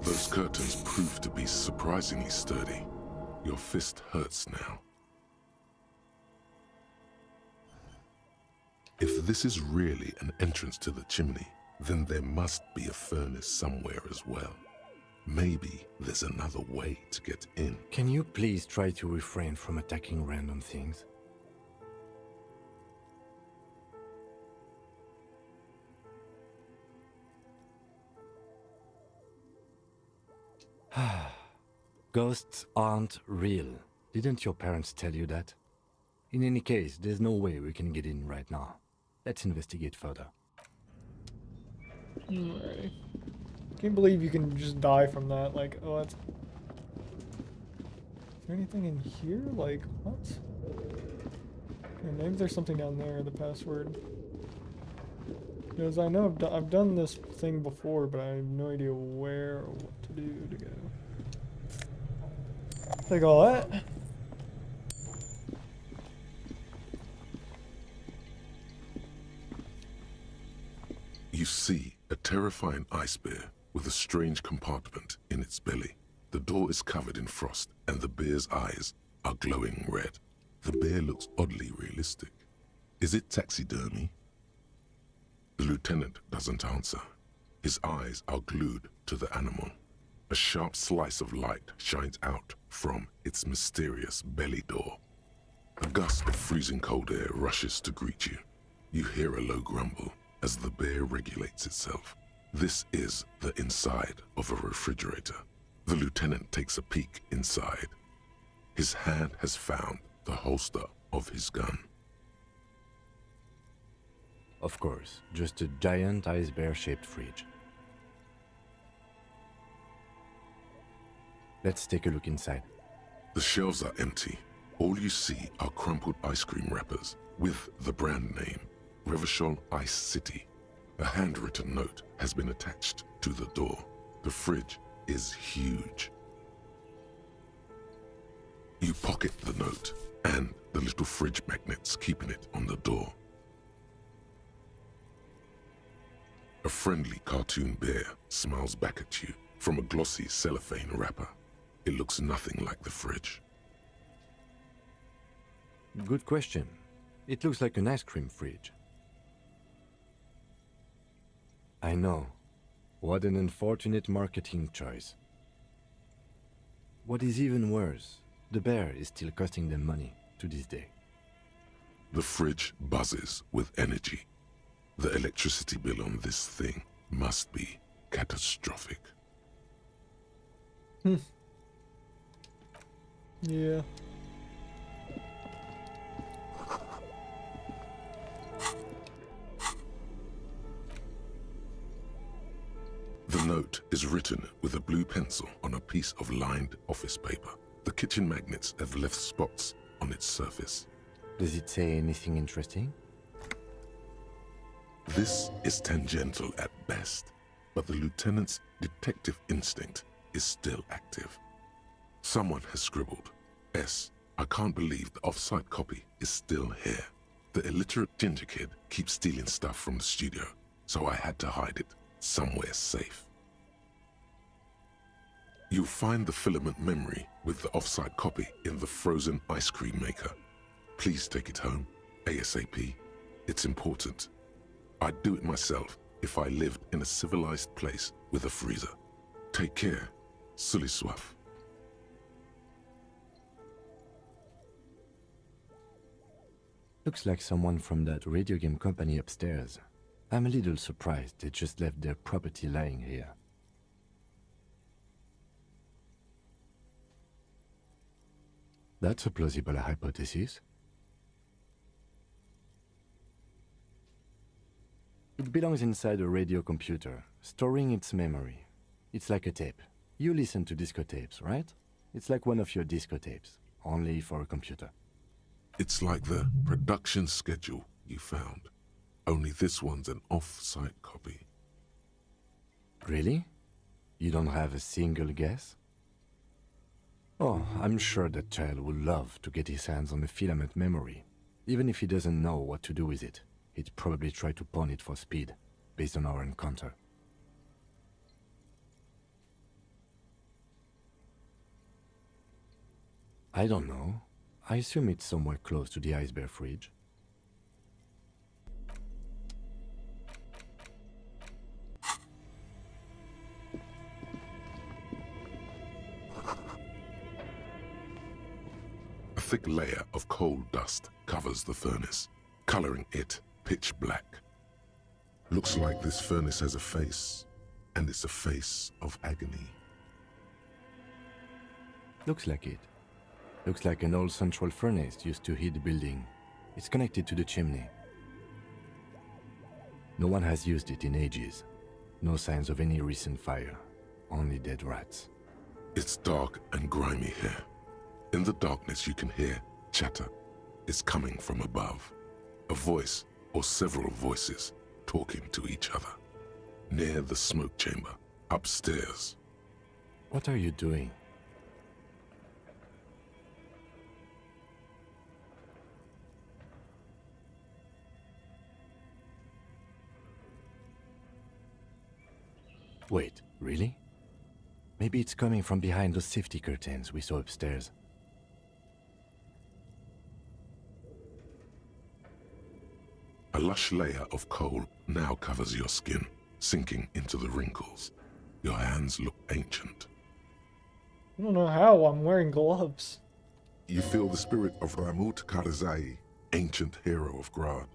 Those curtains prove to be surprisingly sturdy. Your fist hurts now. If this is really an entrance to the chimney, then there must be a furnace somewhere as well. Maybe there's another way to get in. Can you please try to refrain from attacking random things? Ghosts aren't real. Didn't your parents tell you that? In any case, there's no way we can get in right now. Let's investigate further. Alright. Can't believe you can just die from that. Like, oh, that's... Is there anything in here? Like, what? Okay, maybe there's something down there, the password. Because I know I've done this thing before, but I have no idea where or what to do to go. Take all that. You see a terrifying ice bear with a strange compartment in its belly. The door is covered in frost, and the bear's eyes are glowing red. The bear looks oddly realistic. Is it taxidermy? The lieutenant doesn't answer. His eyes are glued to the animal. A sharp slice of light shines out from its mysterious belly door. A gust of freezing cold air rushes to greet you. You hear a low grumble as the bear regulates itself. This is the inside of a refrigerator. The lieutenant takes a peek inside. His hand has found the holster of his gun. Of course, just a giant ice bear-shaped fridge. Let's take a look inside. The shelves are empty. All you see are crumpled ice cream wrappers with the brand name, Revachol Ice City. A handwritten note has been attached to the door. The fridge is huge. You pocket the note and the little fridge magnets keeping it on the door. A friendly cartoon bear smiles back at you from a glossy cellophane wrapper. It looks nothing like the fridge. Good question. It looks like an ice cream fridge. I know. What an unfortunate marketing choice. What is even worse, the bear is still costing them money to this day. The fridge buzzes with energy. The electricity bill on this thing must be catastrophic. Yeah. The note is written with a blue pencil on a piece of lined office paper. The kitchen magnets have left spots on its surface. Does it say anything interesting? This is tangential at best, but the lieutenant's detective instinct is still active. Someone has scribbled, S. I can't believe the off-site copy is still here. The illiterate ginger kid keeps stealing stuff from the studio, so I had to hide it somewhere safe. You'll find the filament memory with the off-site copy in the frozen ice cream maker. Please take it home, ASAP. It's important. I'd do it myself if I lived in a civilized place with a freezer. Take care, Sully Swaff. Looks like someone from that radio game company upstairs. I'm a little surprised they just left their property lying here. That's a plausible hypothesis. It belongs inside a radio computer, storing its memory. It's like a tape. You listen to disco tapes, right? It's like one of your disco tapes, only for a computer. It's like the production schedule you found. Only this one's an off-site copy. Really? You don't have a single guess? Oh, I'm sure that child would love to get his hands on a filament memory. Even if he doesn't know what to do with it, he'd probably try to pawn it for speed, based on our encounter. I don't know. I assume it's somewhere close to the ice bear fridge. thick layer of coal dust covers the furnace, coloring it pitch black. Looks like this furnace has a face, and it's a face of agony. Looks like it. Looks like an old central furnace used to heat the building. It's connected to the chimney. No one has used it in ages. No signs of any recent fire. Only dead rats. It's dark and grimy here. In the darkness you can hear chatter. It's coming from above. A voice or several voices talking to each other. Near the smoke chamber, upstairs. What are you doing? Wait, really? Maybe it's coming from behind those safety curtains we saw upstairs. A lush layer of coal now covers your skin, sinking into the wrinkles. Your hands look ancient. I don't know how I'm wearing gloves. You feel the spirit of Ramut Karzai, ancient hero of Grad,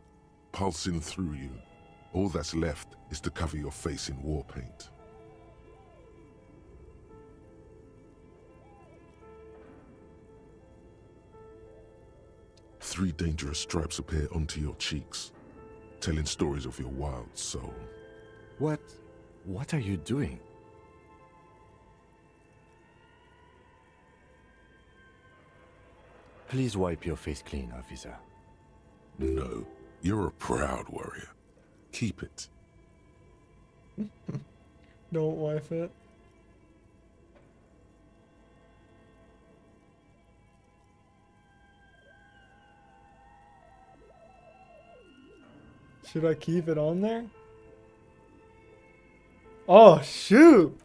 pulsing through you. All that's left is to cover your face in war paint. Three dangerous stripes appear onto your cheeks, telling stories of your wild soul. What are you doing? Please wipe your face clean, officer. No, you're a proud warrior. Keep it. Don't wipe it. Should I keep it on there? Oh, shoot!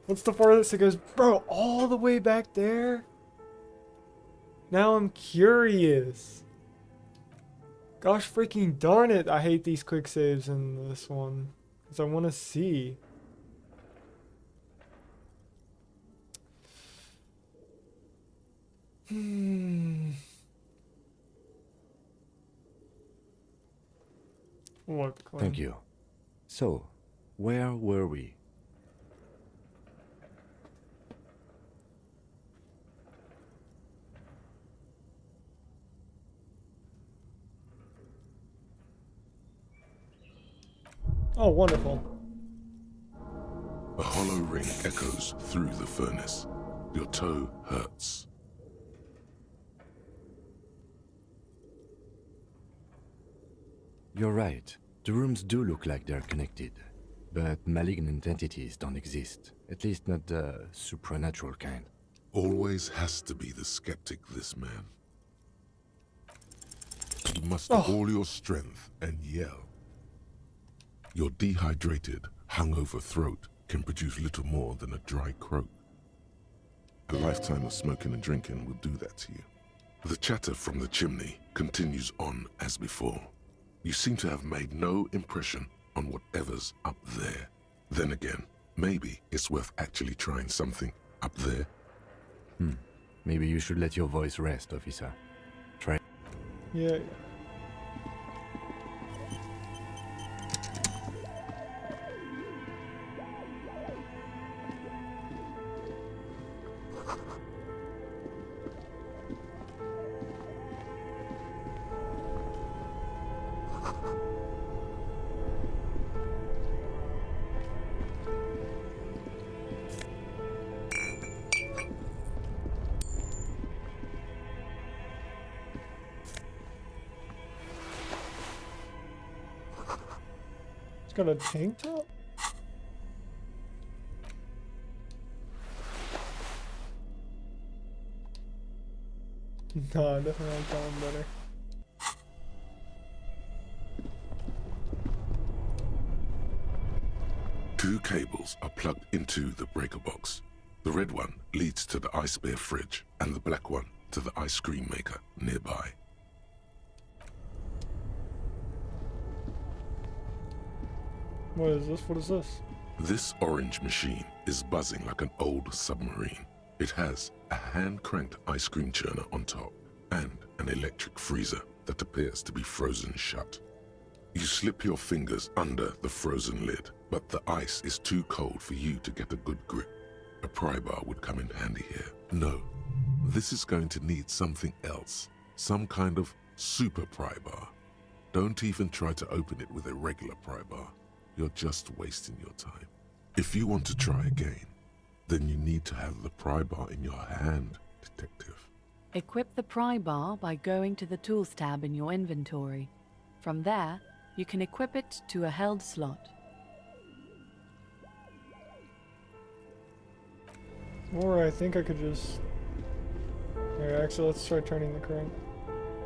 What's the farthest it goes? Bro, all the way back there? Now I'm curious. Gosh freaking darn it, I hate these quick saves in this one. Because I want to see. Look, Thank you. So, where were we? Oh, wonderful. A hollow ring echoes through the furnace. Your toe hurts. You're right. The rooms do look like they're connected. But malignant entities don't exist. At least not the supernatural kind. Always has to be the skeptic, this man. You muster all your strength and yell. Your dehydrated, hungover throat can produce little more than a dry croak. A lifetime of smoking and drinking will do that to you. The chatter from the chimney continues on as before. You seem to have made no impression on whatever's up there. Then again, maybe it's worth actually trying something up there. Maybe you should let your voice rest, officer. Try. Yeah. Got a tank top? Nah, definitely like that one better. Two cables are plugged into the breaker box. The red one leads to the ice bear fridge, and the black one to the ice cream maker nearby. What is this? What is this? This orange machine is buzzing like an old submarine. It has a hand-cranked ice cream churner on top and an electric freezer that appears to be frozen shut. You slip your fingers under the frozen lid, but the ice is too cold for you to get a good grip. A pry bar would come in handy here. No, this is going to need something else. Some kind of super pry bar. Don't even try to open it with a regular pry bar. You're just wasting your time. If you want to try again, then you need to have the pry bar in your hand, detective. Equip the pry bar by going to the Tools tab in your inventory. From there, you can equip it to a held slot. Or I think I could just... Here, actually, let's try turning the crank.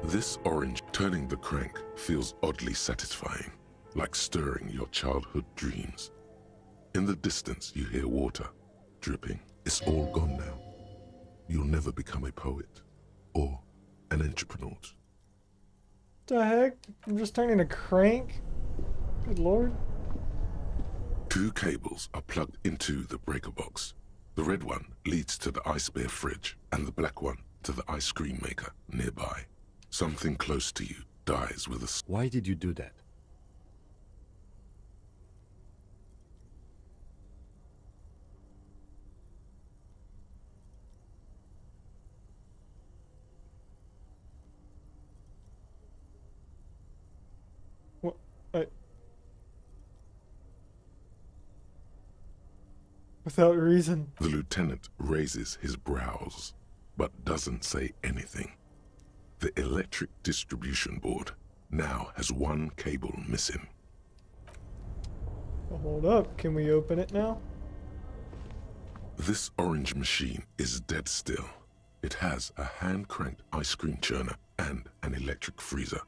This orange turning the crank feels oddly satisfying, like stirring your childhood dreams. In the distance, you hear water dripping. It's all gone now. You'll never become a poet or an entrepreneur. The heck? I'm just turning a crank? Good lord. 2 cables are plugged into the breaker box. The red one leads to the ice bear fridge, and the black one to the ice cream maker nearby. Something close to you dies with a... Why did you do that? What? Without reason. The lieutenant raises his brows, but doesn't say anything. The electric distribution board now has 1 cable missing. Well, hold up. Can we open it now? This orange machine is dead still. It has a hand-cranked ice cream churner and an electric freezer.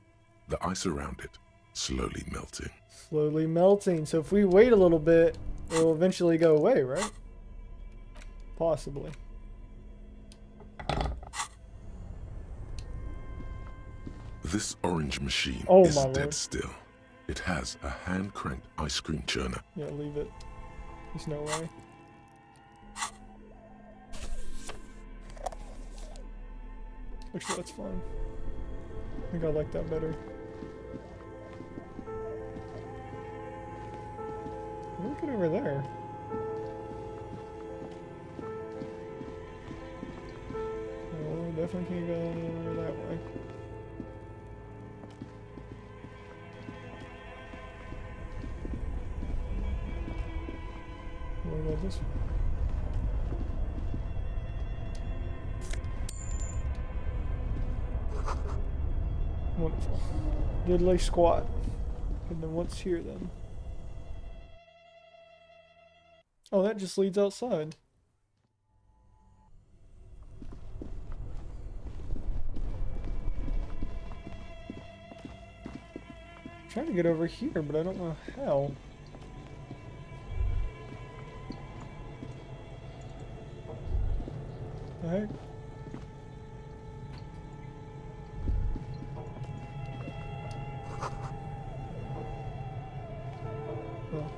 The ice around it slowly melting. Slowly melting. So if we wait a little bit, it'll eventually go away, right? Possibly. This orange machine Oh is my dead lord. still. It has a hand-cranked ice cream churner. Yeah, leave it. There's no way. Actually, that's fine. I think I like that better. Look at over there. Oh, definitely can't go anywhere that way. What about this one? Wonderful. Diddly squat. And then what's here then? Oh, that just leads outside. I'm trying to get over here, but I don't know how. The heck? Oh.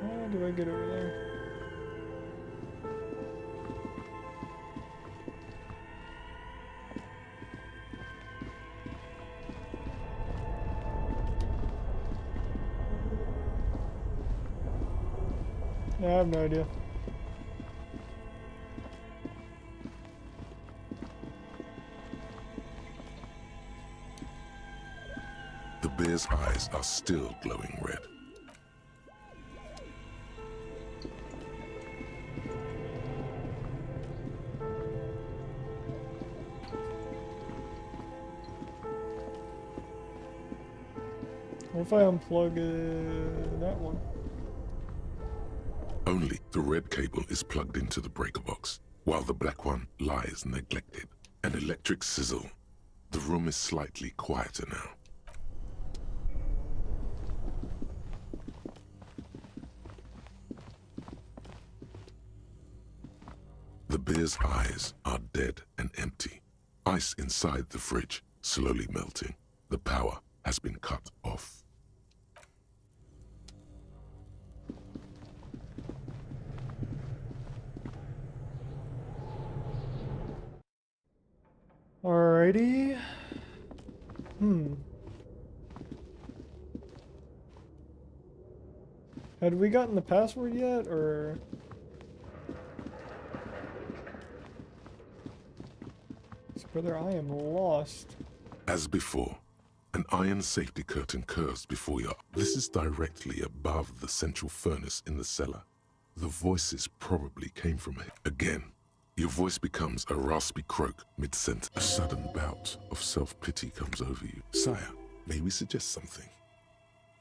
How do I get over there? Yeah, I have no idea. The bear's eyes are still glowing red. What if I unplug that one? Only the red cable is plugged into the breaker box, while the black one lies neglected. An electric sizzle. The room is slightly quieter now. The bear's eyes are dead and empty. Ice inside the fridge slowly melting. The power has been cut off. Alrighty. Had we gotten the password yet, or? Brother, I am lost. As before, an iron safety curtain curves before you. This is directly above the central furnace in the cellar. The voices probably came from it. Again, your voice becomes a raspy croak mid-sentence. A sudden bout of self-pity comes over you. Sire, may we suggest something?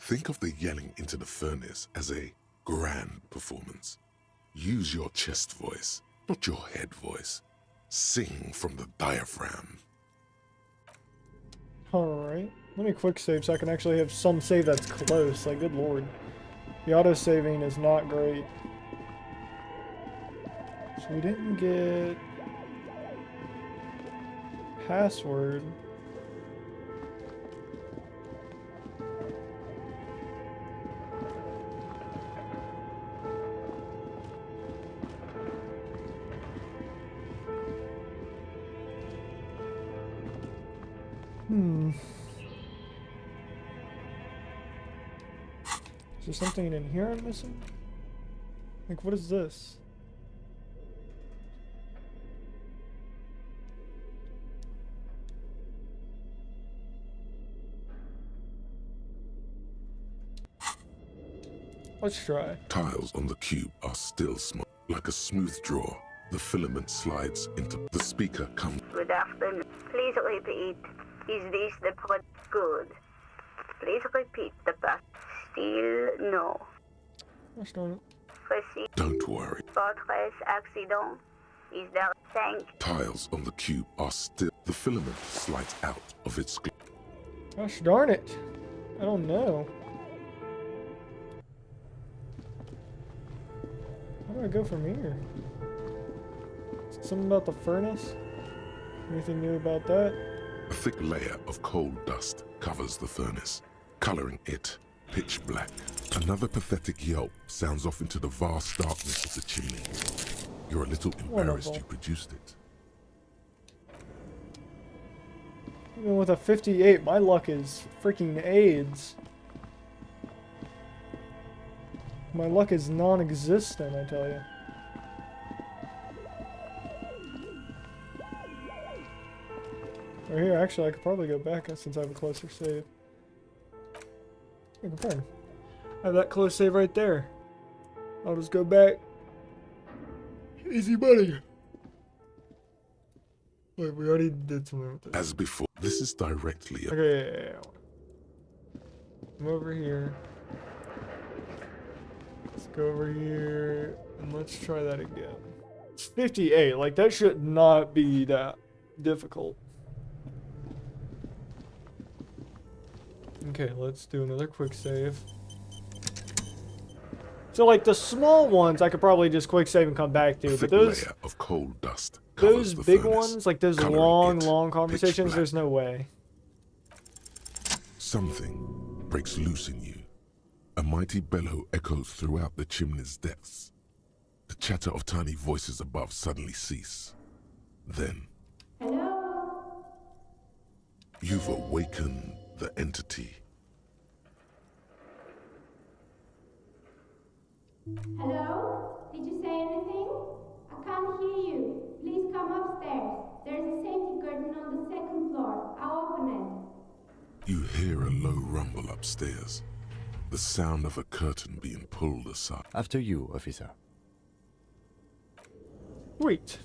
Think of the yelling into the furnace as a grand performance. Use your chest voice, not your head voice. Sing from the diaphragm. Alright. Let me quick save so I can actually have some save that's close. Like, good lord. The auto-saving is not great. So we didn't get... password. Is there something in here I'm missing? Like, what is this? Let's try. Tiles on the cube are still small. Like a smooth draw, the filament slides into the speaker comes. Good afternoon. Please repeat. Is this the good? Please repeat the past. Still no. Gosh darn it. Proceed. Don't worry. Fortress accident. Is there thank? Tiles on the cube are still. The filament slides out of its. Gosh darn it. I don't know. How do I go from here? Something about the furnace? Anything new about that? A thick layer of coal dust covers the furnace, coloring it pitch black. Another pathetic yelp sounds off into the vast darkness of the chimney. You're a little embarrassed you produced it. Even with a 58, my luck is freaking AIDS. My luck is non-existent, I tell you. Or here, actually, I could probably go back since I have a closer save. Yeah, confirm. I have that close save right there. I'll just go back. Easy buddy. Wait, we already did something with this. As before, this is directly. Okay, yeah. I'm over here. Let's go over here and let's try that again. It's 58. Like, that should not be that difficult. Okay, let's do another quick save. So, like, the small ones, I could probably just quick save and come back to. But those layer of coal dust those the big furnace, ones, like those coloring long conversations, black. there's no way. Something breaks loose in you. A mighty bellow echoes throughout the chimney's depths. The chatter of tiny voices above suddenly cease. Then, Hello? you've awakened the entity. Hello? Did you say anything? I can't hear you. Please come upstairs. There's a safety curtain on the second floor. I'll open it. You hear a low rumble upstairs. The sound of a curtain being pulled aside. After you, officer. Wait.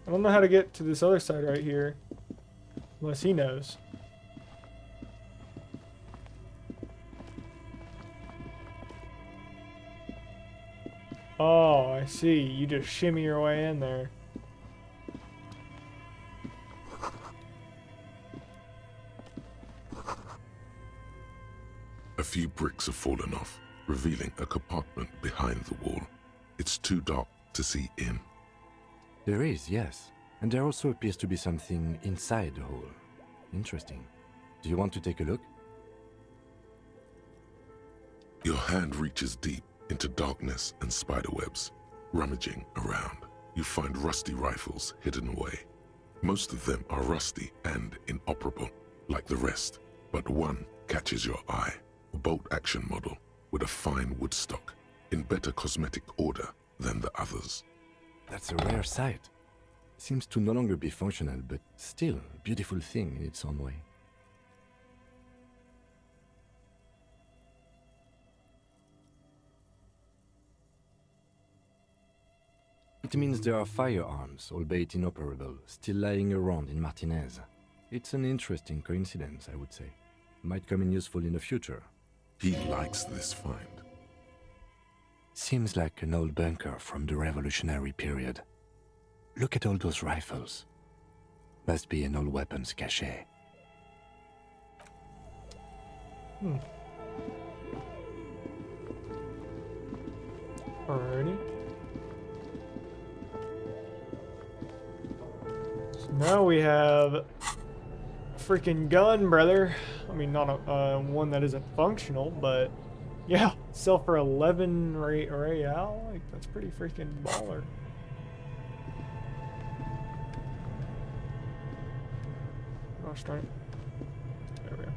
I don't know how to get to this other side right here. Unless he knows. Oh, I see. You just shimmy your way in there. A few bricks have fallen off, revealing a compartment behind the wall. It's too dark to see in. There is, yes. And there also appears to be something inside the hole. Interesting. Do you want to take a look? Your hand reaches deep into darkness and spiderwebs. Rummaging around, you find rusty rifles hidden away. Most of them are rusty and inoperable, like the rest, but one catches your eye. A bolt-action model with a fine wood stock, in better cosmetic order than the others. That's a rare sight. Seems to no longer be functional, but still a beautiful thing in its own way. It means there are firearms, albeit inoperable, still lying around in Martinez. It's an interesting coincidence, I would say. Might come in useful in the future. He likes this find. Seems like an old bunker from the revolutionary period. Look at all those rifles. Must be an old weapons cache. Alrighty. So now we have a freaking gun, brother. I mean, not a one that isn't functional, but yeah, sell for 11 real. Like, that's pretty freaking baller. Oh, strength. There we go.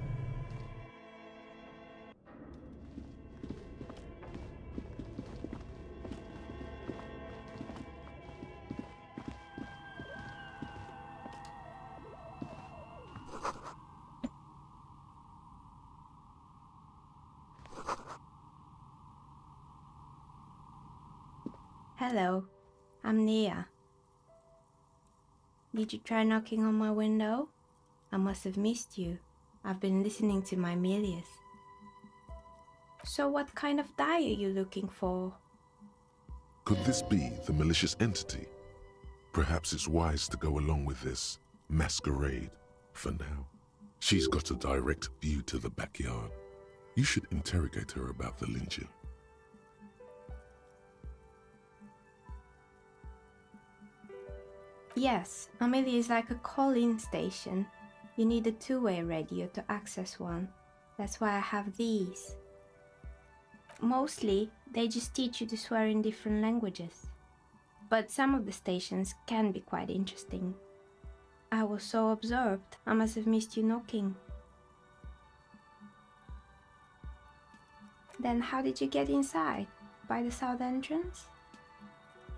Hello, I'm Nia. Did you try knocking on my window? I must have missed you. I've been listening to my Milius. So what kind of die are you looking for? Could this be the malicious entity? Perhaps it's wise to go along with this masquerade for now. She's got a direct view to the backyard. You should interrogate her about the lynching. Yes, Amelia is like a call-in station. You need a two-way radio to access one. That's why I have these. Mostly, they just teach you to swear in different languages. But some of the stations can be quite interesting. I was so absorbed, I must have missed you knocking. Then how did you get inside? By the south entrance?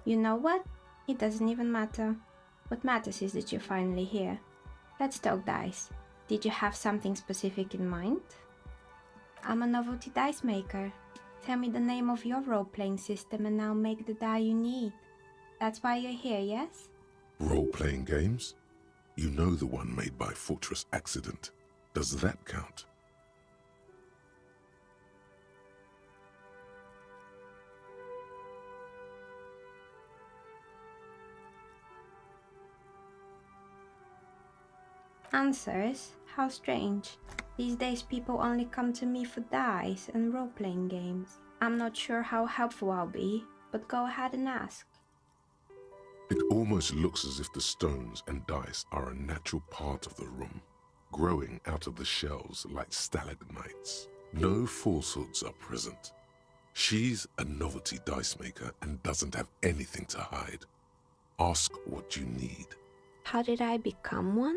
You know what? It doesn't even matter. What matters is that you're finally here. Let's talk dice. Did you have something specific in mind? I'm a novelty dice maker. Tell me the name of your role-playing system and I'll make the die you need. That's why you're here, yes? Role-playing games? You know the one made by Fortress Accident. Does that count? Answers? How strange. These days people only come to me for dice and role-playing games. I'm not sure how helpful I'll be, but go ahead and ask. It almost looks as if the stones and dice are a natural part of the room, growing out of the shells like stalagmites. No falsehoods are present. She's a novelty dice maker and doesn't have anything to hide. Ask what you need. How did I become one?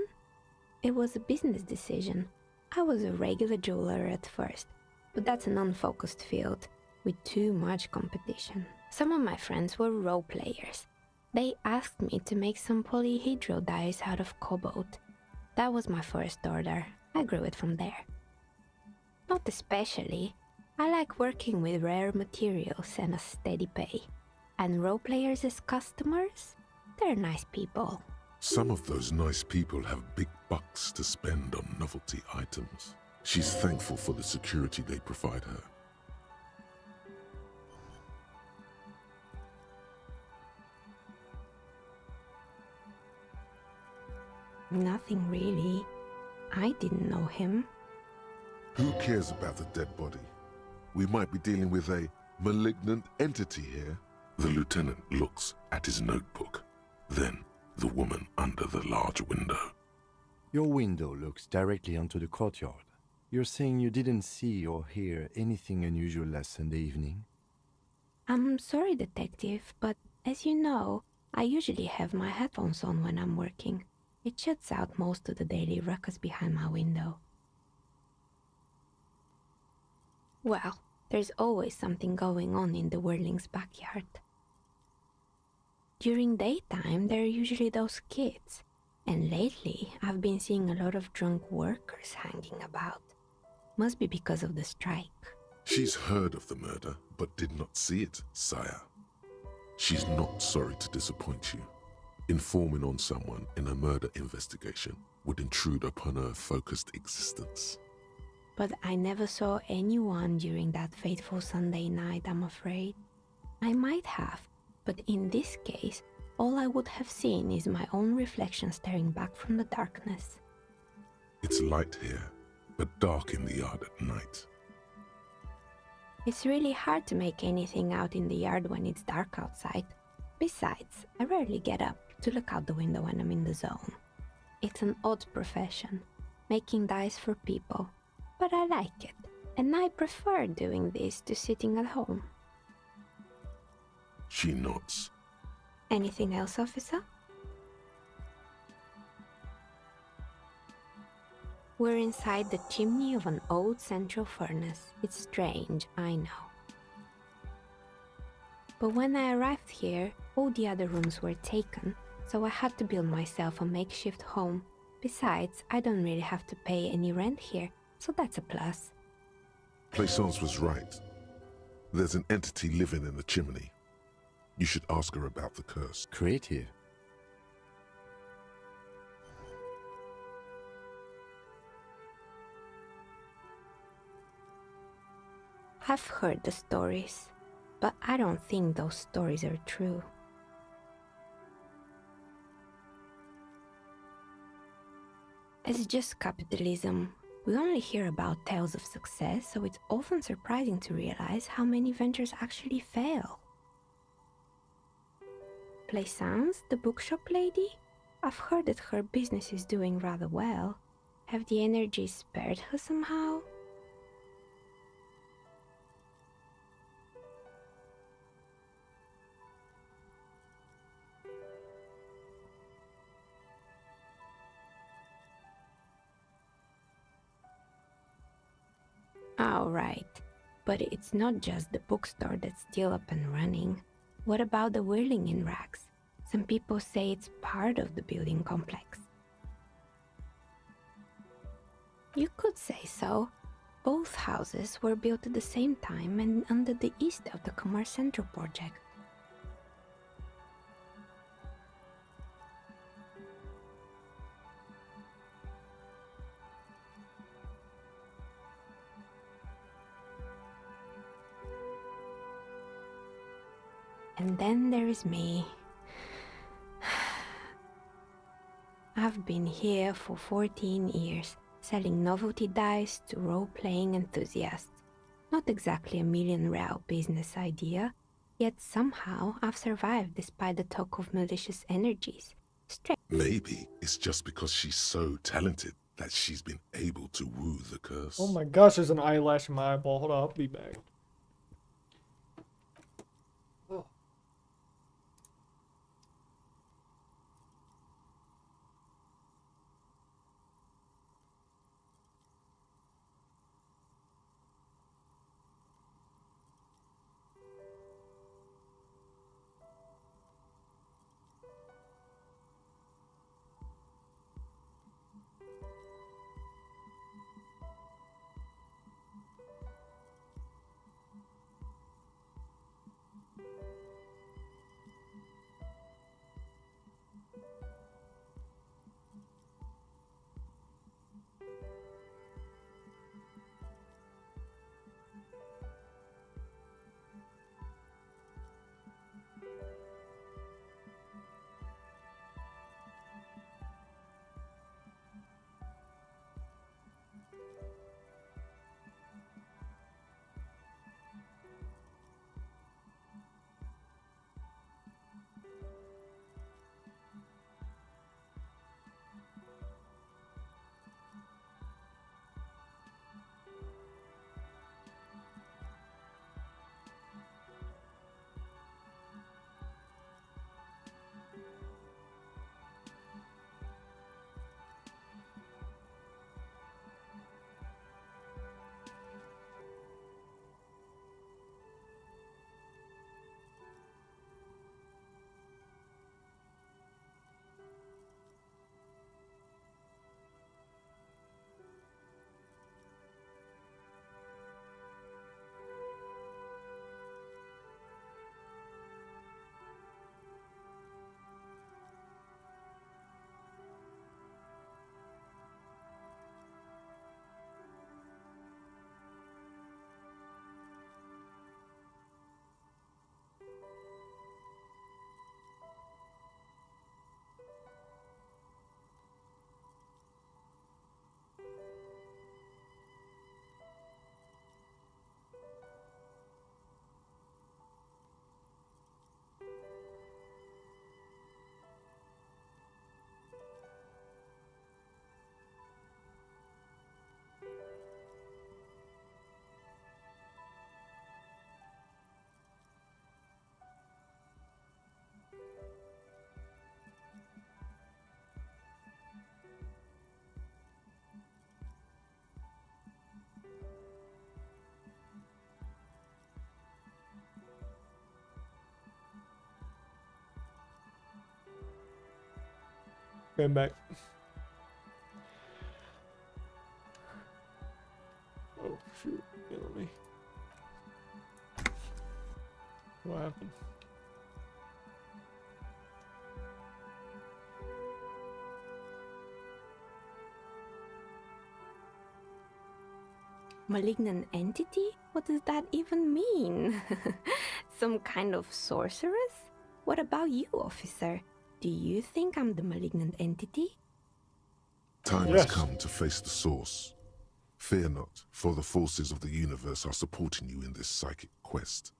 It was a business decision. I was a regular jeweler at first, but that's an unfocused field with too much competition. Some of my friends were role players. They asked me to make some polyhedral dice out of cobalt. That was my first order. I grew it from there. Not especially. I like working with rare materials and a steady pay. And role players as customers? They're nice people. Some of those nice people have big bucks to spend on novelty items. She's thankful for the security they provide her. Nothing really. I didn't know him. Who cares about the dead body? We might be dealing with a malignant entity here. The lieutenant looks at his notebook. Then, The woman under the large window. Your window looks directly onto the courtyard. You're saying you didn't see or hear anything unusual last Sunday evening? I'm sorry, Detective, but as you know, I usually have my headphones on when I'm working. It shuts out most of the daily ruckus behind my window. Well, there's always something going on in the Whirling's backyard. During daytime, there are usually those kids, and lately I've been seeing a lot of drunk workers hanging about. Must be because of the strike. She's heard of the murder, but did not see it, sire. She's not sorry to disappoint you. Informing on someone in a murder investigation would intrude upon her focused existence. But I never saw anyone during that fateful Sunday night, I'm afraid. I might have, but in this case, all I would have seen is my own reflection staring back from the darkness. It's light here, but dark in the yard at night. It's really hard to make anything out in the yard when it's dark outside. Besides, I rarely get up to look out the window when I'm in the zone. It's an odd profession, making dice for people, but I like it, and I prefer doing this to sitting at home. She nods. Anything else, officer? We're inside the chimney of an old central furnace. It's strange, I know. But when I arrived here, all the other rooms were taken, so I had to build myself a makeshift home. Besides, I don't really have to pay any rent here, so that's a plus. Plaisance was right. There's an entity living in the chimney. You should ask her about the curse. Creative. I've heard the stories, but I don't think those stories are true. It's just capitalism. We only hear about tales of success, so it's often surprising to realize how many ventures actually fail. Plaisance, the bookshop lady? I've heard that her business is doing rather well. Have the energies spared her somehow? Oh, right. But it's not just the bookstore that's still up and running. What about the Whirling in rags? Some people say it's part of the building complex. You could say so. Both houses were built at the same time and under the east of the Commerce Central project. And then there is me. I've been here for 14 years, selling novelty dice to role-playing enthusiasts. Not exactly a million-real business idea, yet somehow I've survived despite the talk of malicious energies. Maybe it's just because she's so talented that she's been able to woo the curse. Oh my gosh, there's an eyelash in my eyeball. Hold on, I'll be back. I'm back. Oh, shoot. Get on me. What happened? Malignant entity? What does that even mean? Some kind of sorceress? What about you, officer? Do you think I'm the malignant entity? Time has come to face the source. Fear not, for the forces of the universe are supporting you in this psychic quest.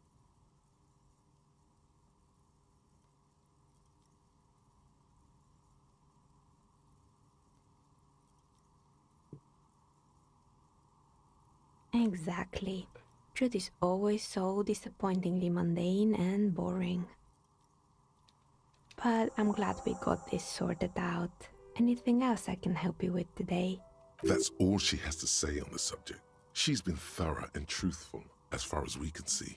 Exactly. Truth is always so disappointingly mundane and boring. But I'm glad we got this sorted out. Anything else I can help you with today? That's all she has to say on the subject. She's been thorough and truthful, as far as we can see.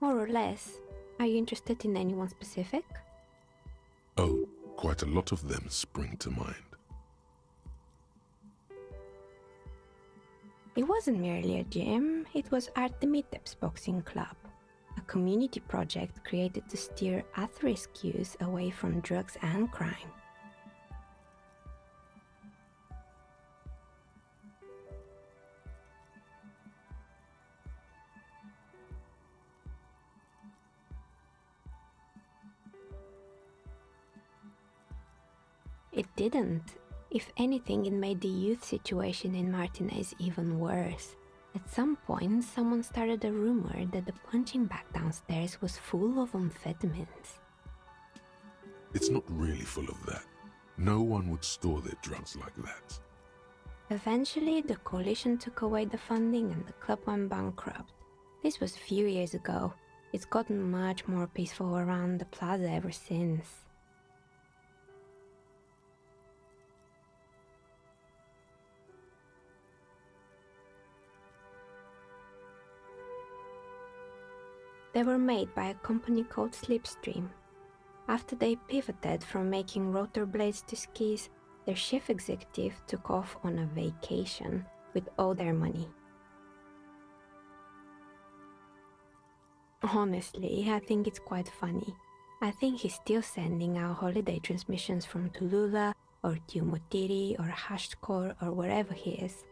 More or less. Are you interested in anyone specific? Oh, quite a lot of them spring to mind. It wasn't merely a gym, it was Artemiteps Boxing Club, a community project created to steer at-risk youth away from drugs and crime. It didn't. If anything, it made the youth situation in Martinez even worse. At some point, someone started a rumor that the punching bag downstairs was full of amphetamines. It's not really full of that. No one would store their drugs like that. Eventually, the coalition took away the funding and the club went bankrupt. This was a few years ago. It's gotten much more peaceful around the plaza ever since. They were made by a company called Slipstream. After they pivoted from making rotor blades to skis, their chief executive took off on a vacation with all their money. Honestly, I think it's quite funny. I think he's still sending out holiday transmissions from Tulula or Tiumotiri or Hashtkor or wherever he is.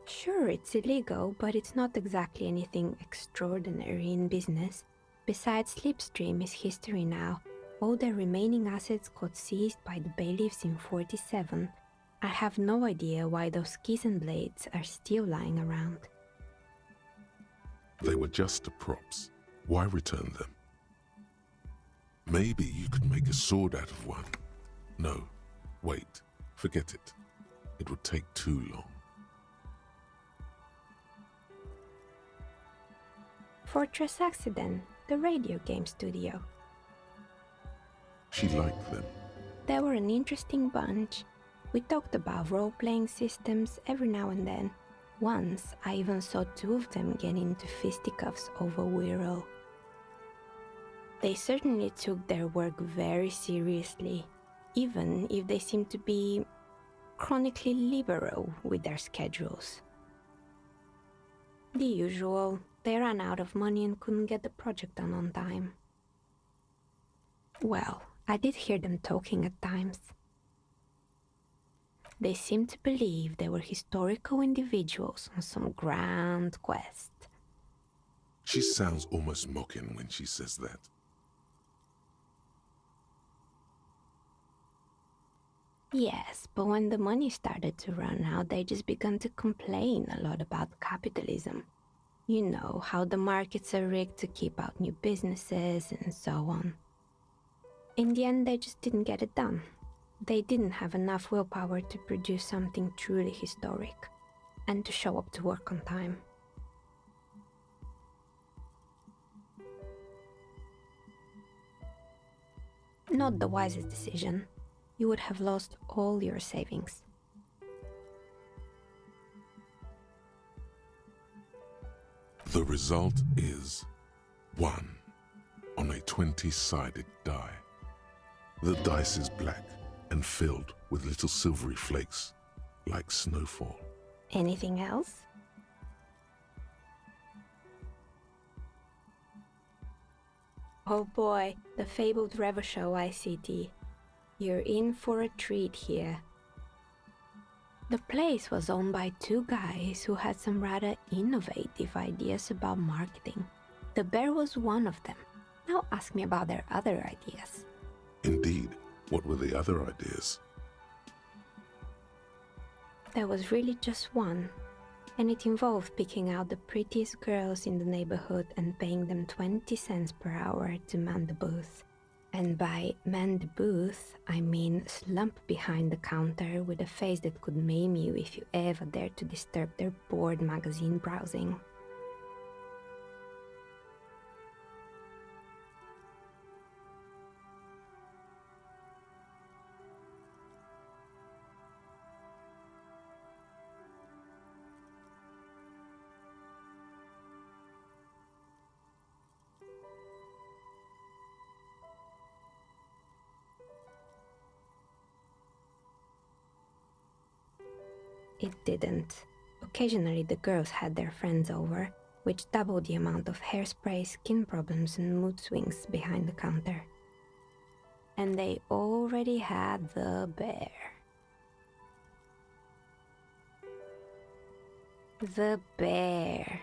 Sure, it's illegal, but it's not exactly anything extraordinary in business. Besides, Slipstream is history now. All their remaining assets got seized by the bailiffs in 47. I have no idea why those skis and blades are still lying around. They were just props. Why return them? Maybe you could make a sword out of one. No, wait, forget it. It would take too long. Fortress Accident, the radio game studio. She liked them. They were an interesting bunch. We talked about role-playing systems every now and then. Once, I even saw two of them get into fisticuffs over Wirral. They certainly took their work very seriously, even if they seemed to be chronically liberal with their schedules. The usual, they ran out of money and couldn't get the project done on time. Well, I did hear them talking at times. They seemed to believe they were historical individuals on some grand quest. She sounds almost mocking when she says that. Yes, but when the money started to run out, they just began to complain a lot about capitalism. You know, how the markets are rigged to keep out new businesses and so on. In the end, they just didn't get it done. They didn't have enough willpower to produce something truly historic, and to show up to work on time. Not the wisest decision. You would have lost all your savings. The result is 1 on a 20-sided die. The dice is black and filled with little silvery flakes, like snowfall. Anything else? Oh boy, the fabled Revachol ICT. You're in for a treat here. The place was owned by two guys who had some rather innovative ideas about marketing. The bear was one of them. Now ask me about their other ideas. Indeed, what were the other ideas? There was really just one, and it involved picking out the prettiest girls in the neighborhood and paying them 20 cents per hour to man the booth. And by man the booth, I mean slump behind the counter with a face that could maim you if you ever dared to disturb their bored magazine browsing. It didn't. Occasionally the girls had their friends over, which doubled the amount of hairspray, skin problems and mood swings behind the counter. And they already had the bear. The bear.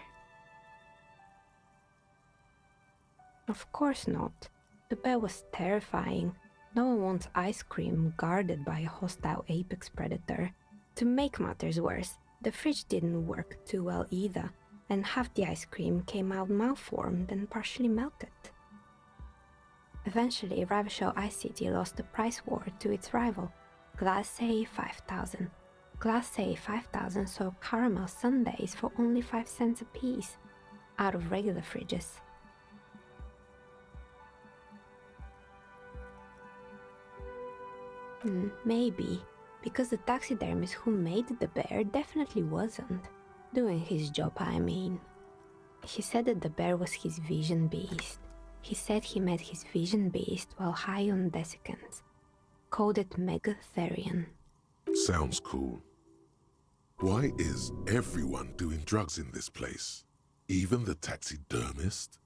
Of course not. The bear was terrifying. No one wants ice cream guarded by a hostile apex predator. To make matters worse, the fridge didn't work too well either, and half the ice cream came out malformed and partially melted. Eventually, Revachol ICT lost the price war to its rival, Glacé 5000. Glacé 5000 sold caramel sundaes for only 5 cents a piece, out of regular fridges. Maybe. Because the taxidermist who made the bear definitely wasn't. Doing his job, I mean. He said that the bear was his vision beast. He said he met his vision beast while high on desiccants. Called it Megatherion. Sounds cool. Why is everyone doing drugs in this place? Even the taxidermist?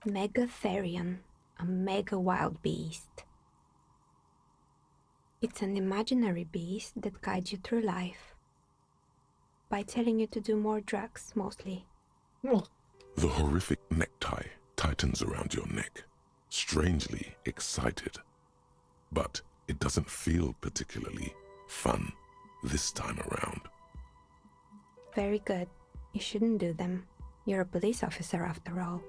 Megatherion, a mega wild beast. It's an imaginary beast that guides you through life. By telling you to do more drugs, mostly. The horrific necktie tightens around your neck, strangely excited. But it doesn't feel particularly fun this time around. Very good. You shouldn't do them. You're a police officer after all.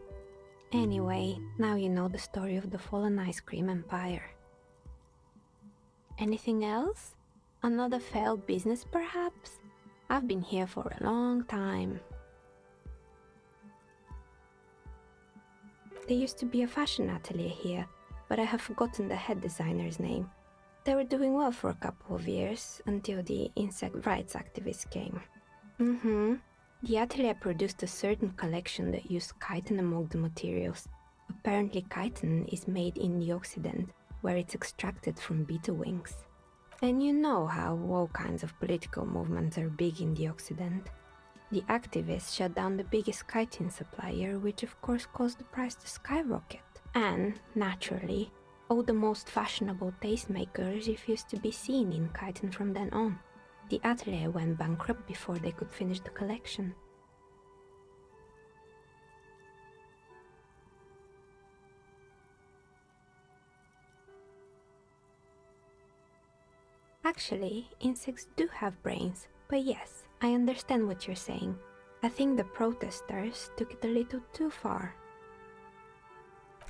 Anyway, now you know the story of the fallen ice cream empire. Anything else? Another failed business, perhaps? I've been here for a long time. There used to be a fashion atelier here, but I have forgotten the head designer's name. They were doing well for a couple of years, until the insect rights activists came. The atelier produced a certain collection that used chitin among the materials. Apparently chitin is made in the Occident, where it's extracted from beetle wings. And you know how all kinds of political movements are big in the Occident. The activists shut down the biggest chitin supplier, which of course caused the price to skyrocket. And, naturally, all the most fashionable tastemakers refused to be seen in chitin from then on. The atelier went bankrupt before they could finish the collection. Actually, insects do have brains, but yes, I understand what you're saying. I think the protesters took it a little too far.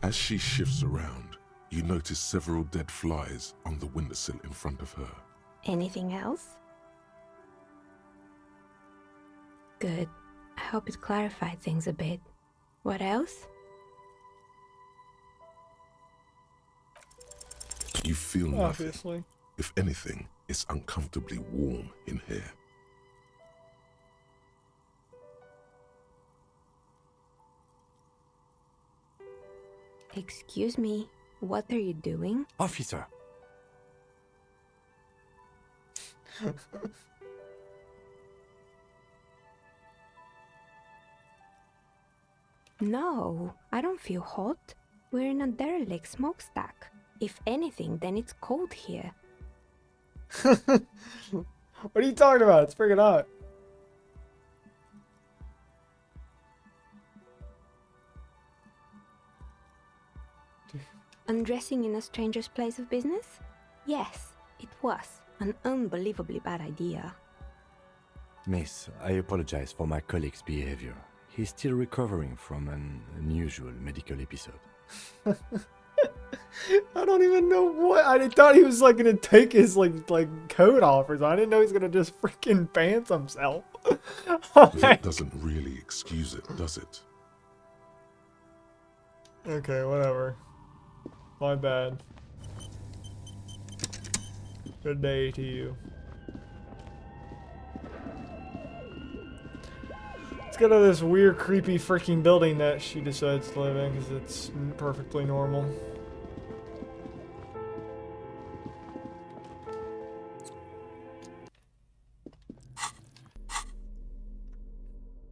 As she shifts around, you notice several dead flies on the windowsill in front of her. Anything else? Good. I hope it clarified things a bit. What else? You feel nothing. Obviously. If anything, it's uncomfortably warm in here. Excuse me, what are you doing? Officer! No, I don't feel hot. We're in a derelict smokestack. If anything, then it's cold here. What are you talking about? It's freaking hot. Undressing in a stranger's place of business? Yes, it was an unbelievably bad idea. Miss, I apologize for my colleague's behavior. He's still recovering from an unusual medical episode. I don't even know what. I thought he was like gonna take his like coat off or something. I didn't know he was gonna just freaking pants himself. That doesn't really excuse it, does it? Okay, whatever. My bad. Good day to you. Let's go to this weird, creepy freaking building that she decides to live in because it's perfectly normal.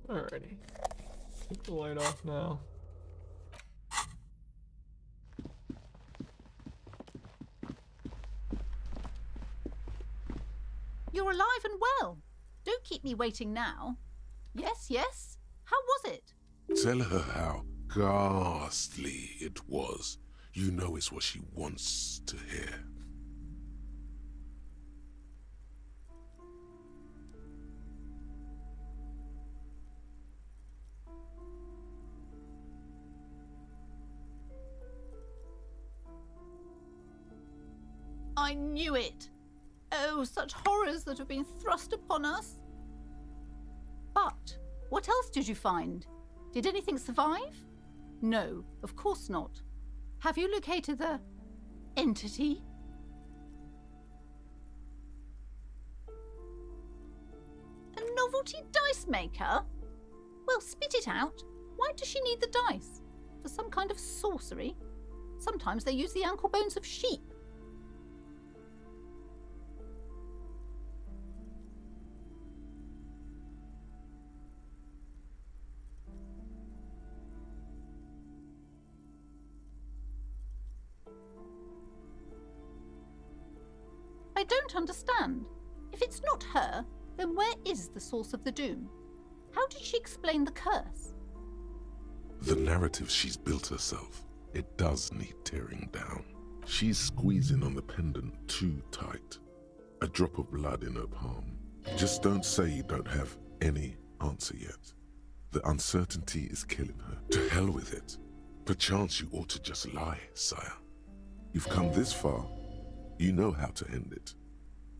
Alrighty. Take the light off now. You're alive and well. Don't keep me waiting now. Yes, yes. How was it? Tell her how ghastly it was. You know it's what she wants to hear. I knew it. Oh, such horrors that have been thrust upon us. But what else did you find? Did anything survive? No, of course not. Have you located the entity? A novelty dice maker? Well, spit it out. Why does she need the dice? For some kind of sorcery? Sometimes they use the ankle bones of sheep. I don't understand. If it's not her, then where is the source of the doom? How did she explain the curse? The narrative she's built herself, it does need tearing down. She's squeezing on the pendant too tight. A drop of blood in her palm. Just don't say you don't have any answer yet. The uncertainty is killing her. To hell with it. Perchance you ought to just lie, sire. You've come this far. You know how to end it.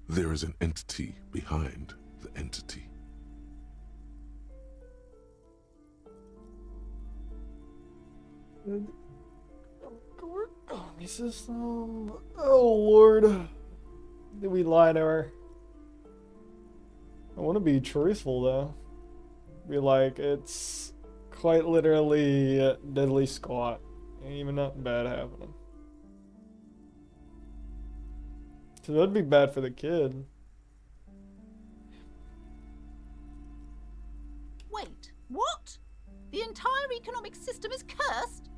There is an entity behind the entity. Army system. Oh Lord. Did we lie to her? I want to be truthful though. Be like, it's quite literally deadly squat. Ain't even nothing bad happening. So that'd be bad for the kid. Wait, what? The entire economic system is cursed?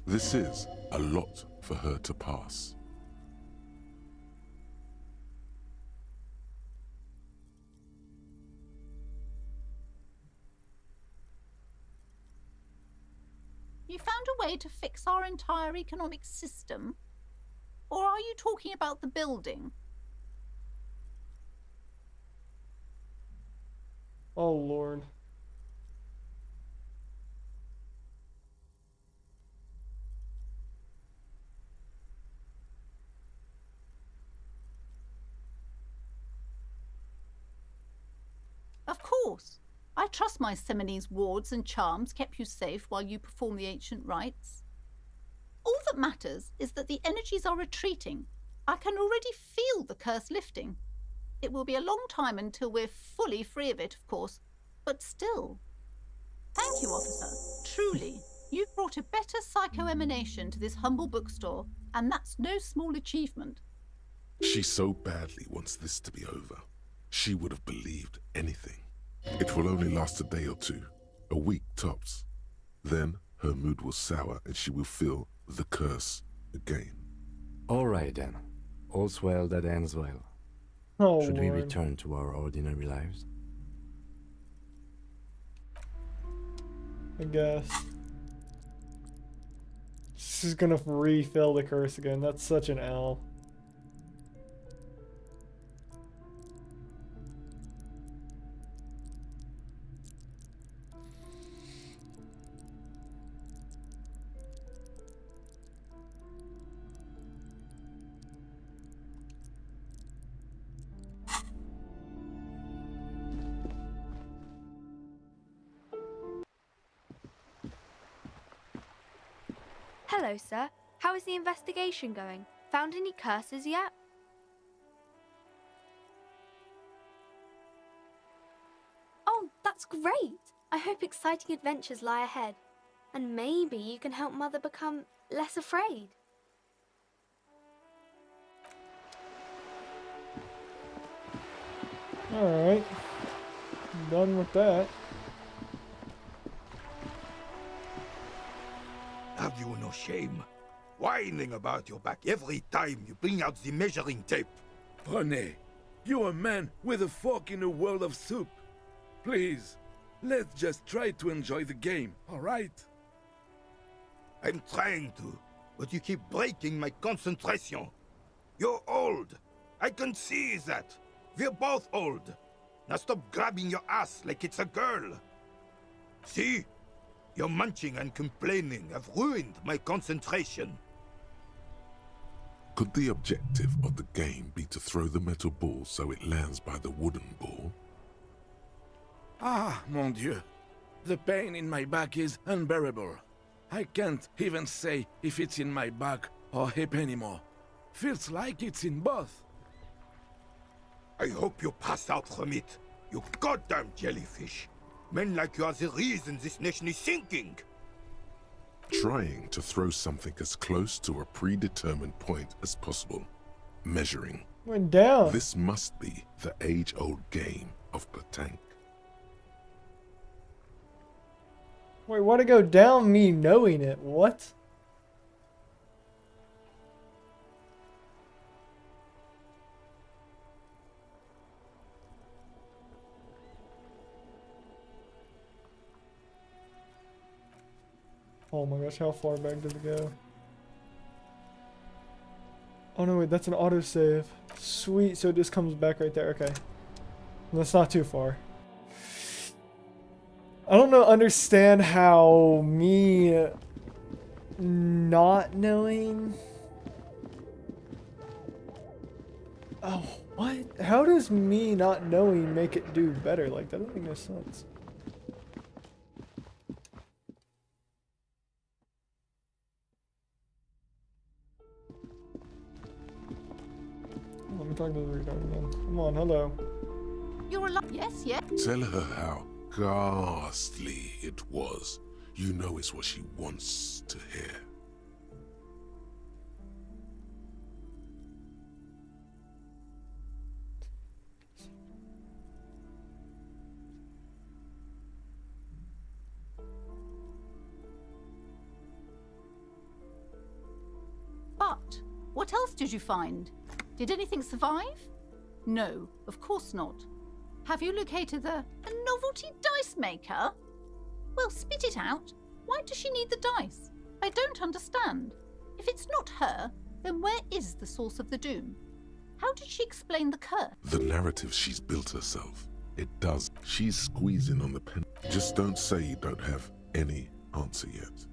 This is a lot for her to pass. You found a way to fix our entire economic system? Or are you talking about the building? Oh Lord. Of course. I trust my Seminole's wards and charms kept you safe while you perform the ancient rites. All that matters is that the energies are retreating, I can already feel the curse lifting. It will be a long time until we're fully free of it, of course, but still. Thank you, officer. Truly, you've brought a better psycho-emanation to this humble bookstore, and that's no small achievement. She so badly wants this to be over. She would have believed anything. It will only last a day or two, a week tops. Then her mood will sour and she will feel the curse again. All right then. All's well that ends well. Oh, Should we Lord. return to our ordinary lives? I guess. She's gonna refill the curse again. That's such an L. Hello, sir. How is the investigation going? Found any curses yet? Oh, that's great! I hope exciting adventures lie ahead. And maybe you can help Mother become less afraid. Alright. Done with that. Have you no shame? Whining about your back every time you bring out the measuring tape. René, you're a man with a fork in a world of soup. Please, let's just try to enjoy the game, alright? I'm trying to, but you keep breaking my concentration. You're old. I can see that. We're both old. Now stop grabbing your ass like it's a girl. See? Your munching and complaining have ruined my concentration. Could the objective of the game be to throw the metal ball so it lands by the wooden ball? Ah, mon Dieu. The pain in my back is unbearable. I can't even say if it's in my back or hip anymore. Feels like it's in both. I hope you pass out from it, you goddamn jellyfish. Men like you are the reason this nation is sinking. Trying to throw something as close to a predetermined point as possible. Measuring. Went down. This must be the age-old game of petanque. Wait, why'd it go down me knowing it? What? Oh my gosh, how far back did it go? Oh no, wait, that's an autosave. Sweet, so it just comes back right there. Okay. That's not too far. I don't understand how me not knowing... Oh, what? How does me not knowing make it do better? Like, that doesn't make no sense. Let me talk to the retard again. Come on, hello. You're alive. Yes, yes. Tell her how ghastly it was. You know it's what she wants to hear. But what else did you find? Did anything survive? No, of course not. Have you located a novelty dice maker? Well, spit it out. Why does she need the dice? I don't understand. If it's not her, then where is the source of the doom? How did she explain the curse? The narrative she's built herself. It does. She's squeezing on the pen. Just don't say you don't have any answer yet.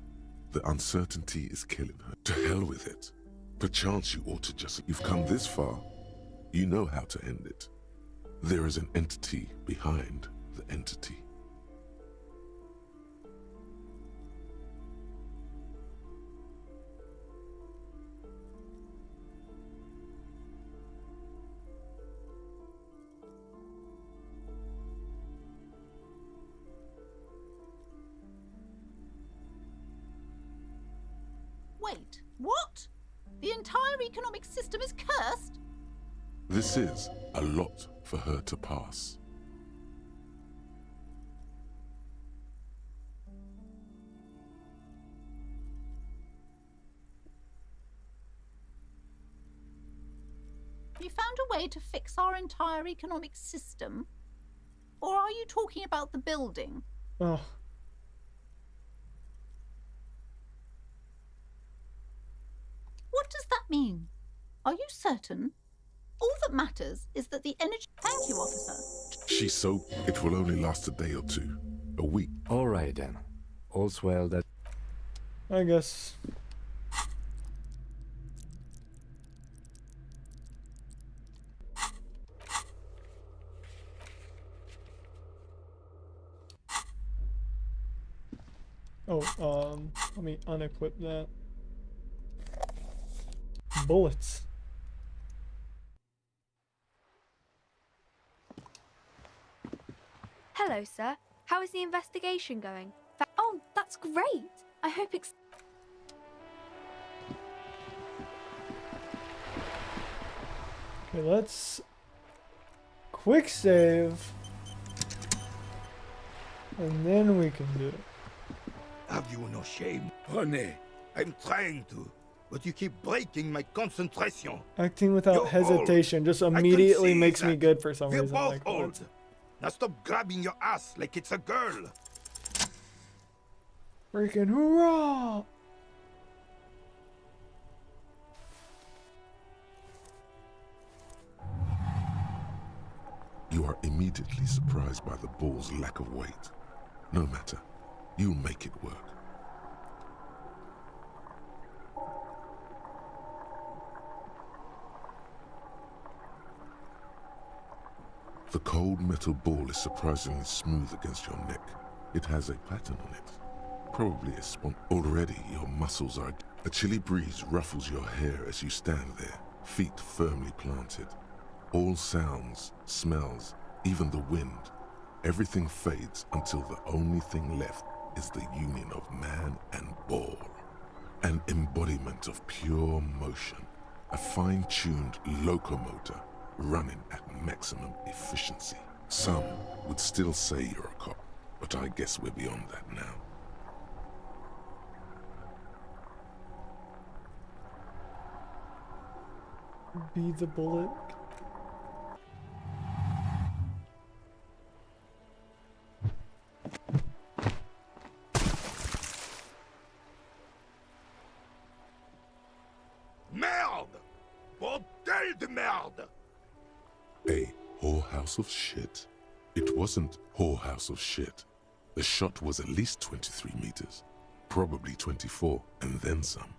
The uncertainty is killing her. To hell with it. Perchance you ought to just... You've come this far. You know how to end it. There is an entity behind the entity. Wait, what? The entire economic system is cursed? This is a lot for her to pass. You found a way to fix our entire economic system? Or are you talking about the building? Oh. What does that mean? Are you certain? All that matters is that the energy... Thank you, officer. She's so... It will only last a day or two. A week. All right, then. All's well that... I guess. Oh, let me unequip that. Bullets. Hello, sir. How is the investigation going? Oh, that's great. I hope it's... Okay, let's quick save. And then we can do it. Have you no shame? René, I'm trying to, but you keep breaking my concentration. Acting without You're hesitation old. just I can immediately see makes me that. good for some We're reason. both Like, old. what? Now stop grabbing your ass like it's a girl. Freaking hoorah! You are immediately surprised by the ball's lack of weight. No matter. You'll make it work. The cold metal ball is surprisingly smooth against your neck. It has a pattern on it. Probably a spot. Already your muscles are... A chilly breeze ruffles your hair as you stand there, feet firmly planted. All sounds, smells, even the wind, everything fades until the only thing left is the union of man and ball. An embodiment of pure motion, a fine-tuned locomotor running at maximum efficiency. Some would still say you're a cop, but I guess we're beyond that now. Be the bullet. Merde! Bordel de merde! A whorehouse of shit? It wasn't whorehouse of shit. The shot was at least 23 meters, probably 24, and then some.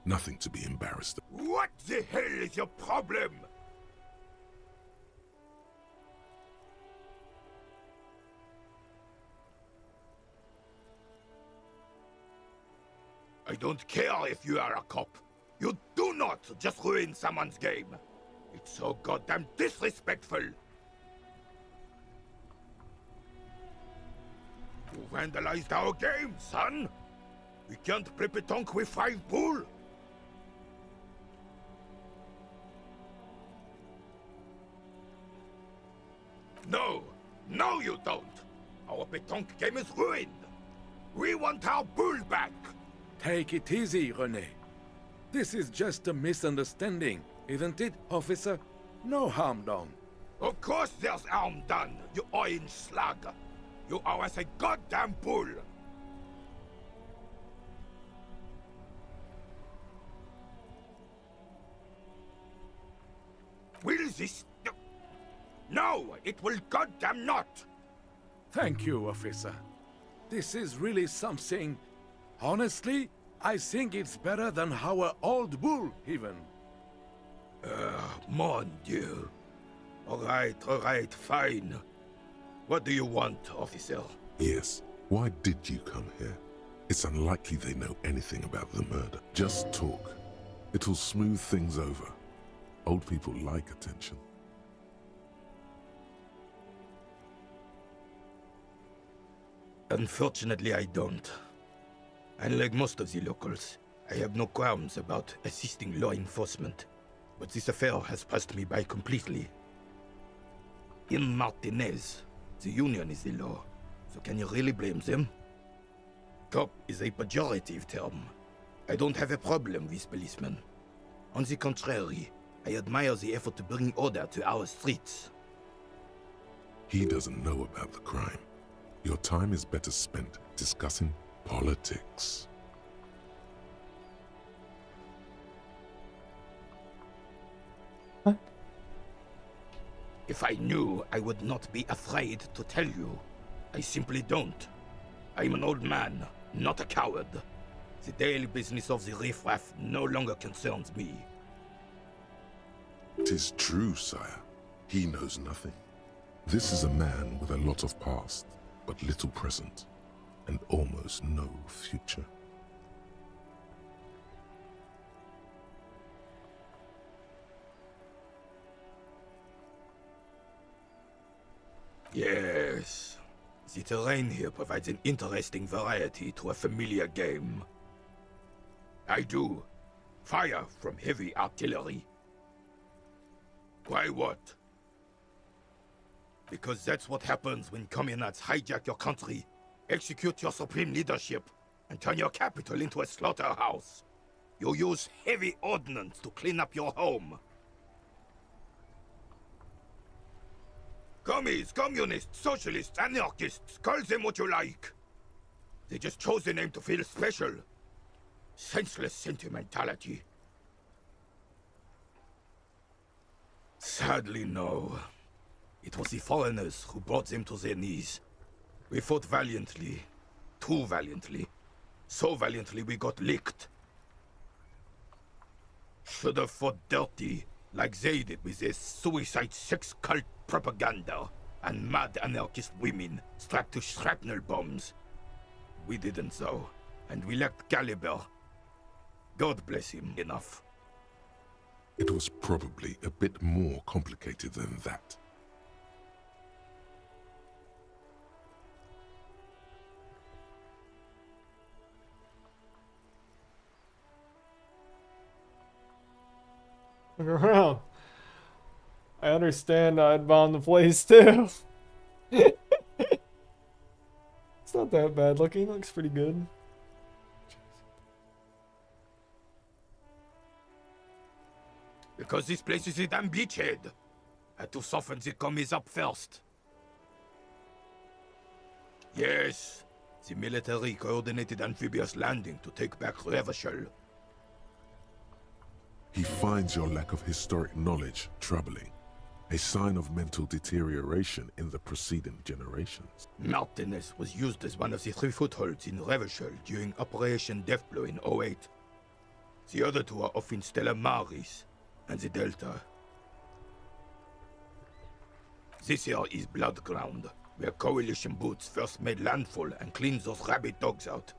Nothing to be embarrassed of. What the hell is your problem? I don't care if you are a cop. You do not just ruin someone's game. It's so goddamn disrespectful. You vandalized our game, son. We can't play pétanque with 5 bull. No, no you don't. Our pétanque game is ruined. We want our bull back. Take it easy, René. This is just a misunderstanding, isn't it, officer? No harm done. Of course there's harm done, you orange slug. You owe us a goddamn bull. Will this... No, it will goddamn not. Thank you, officer. This is really something. Honestly, I think it's better than our old bull, even. Mon Dieu. All right, fine. What do you want, officer? Yes, why did you come here? It's unlikely they know anything about the murder. Just talk. It'll smooth things over. Old people like attention. Unfortunately, I don't. Unlike most of the locals, I have no qualms about assisting law enforcement, but this affair has passed me by completely. In Martinez, the union is the law, so can you really blame them? Cop is a pejorative term. I don't have a problem with policemen. On the contrary, I admire the effort to bring order to our streets. He doesn't know about the crime. Your time is better spent discussing politics. If I knew, I would not be afraid to tell you. I simply don't. I'm an old man, not a coward. The daily business of the riffraff no longer concerns me. 'Tis true, sire. He knows nothing. This is a man with a lot of past, but little present, and almost no future. Yes. The terrain here provides an interesting variety to a familiar game. I do. Fire from heavy artillery. Why what? Because that's what happens when communards hijack your country, execute your supreme leadership, and turn your capital into a slaughterhouse. You use heavy ordnance to clean up your home. Commies, communists, socialists, anarchists, call them what you like. They just chose the name to feel special. Senseless sentimentality. Sadly, no. It was the foreigners who brought them to their knees. We fought valiantly. Too valiantly. So valiantly we got licked. Should have fought dirty, like they did with their suicide sex cult propaganda and mad anarchist women strapped to shrapnel bombs. We didn't though, and we lacked caliber. God bless him enough. It was probably a bit more complicated than that. Look around. I understand I'd bomb the place too. It's not that bad looking. Looks pretty good. Because this place is a damn beachhead. Had to soften the commies up first. Yes, the military coordinated amphibious landing to take back Revachol. He finds your lack of historic knowledge troubling, a sign of mental deterioration in the preceding generations. Martinez was used as one of the 3 footholds in Revachol during Operation Deathblow in 08. The other 2 are off in Stella Maris and the Delta. This here is Blood Ground, where Coalition boots first made landfall and cleaned those rabid dogs out.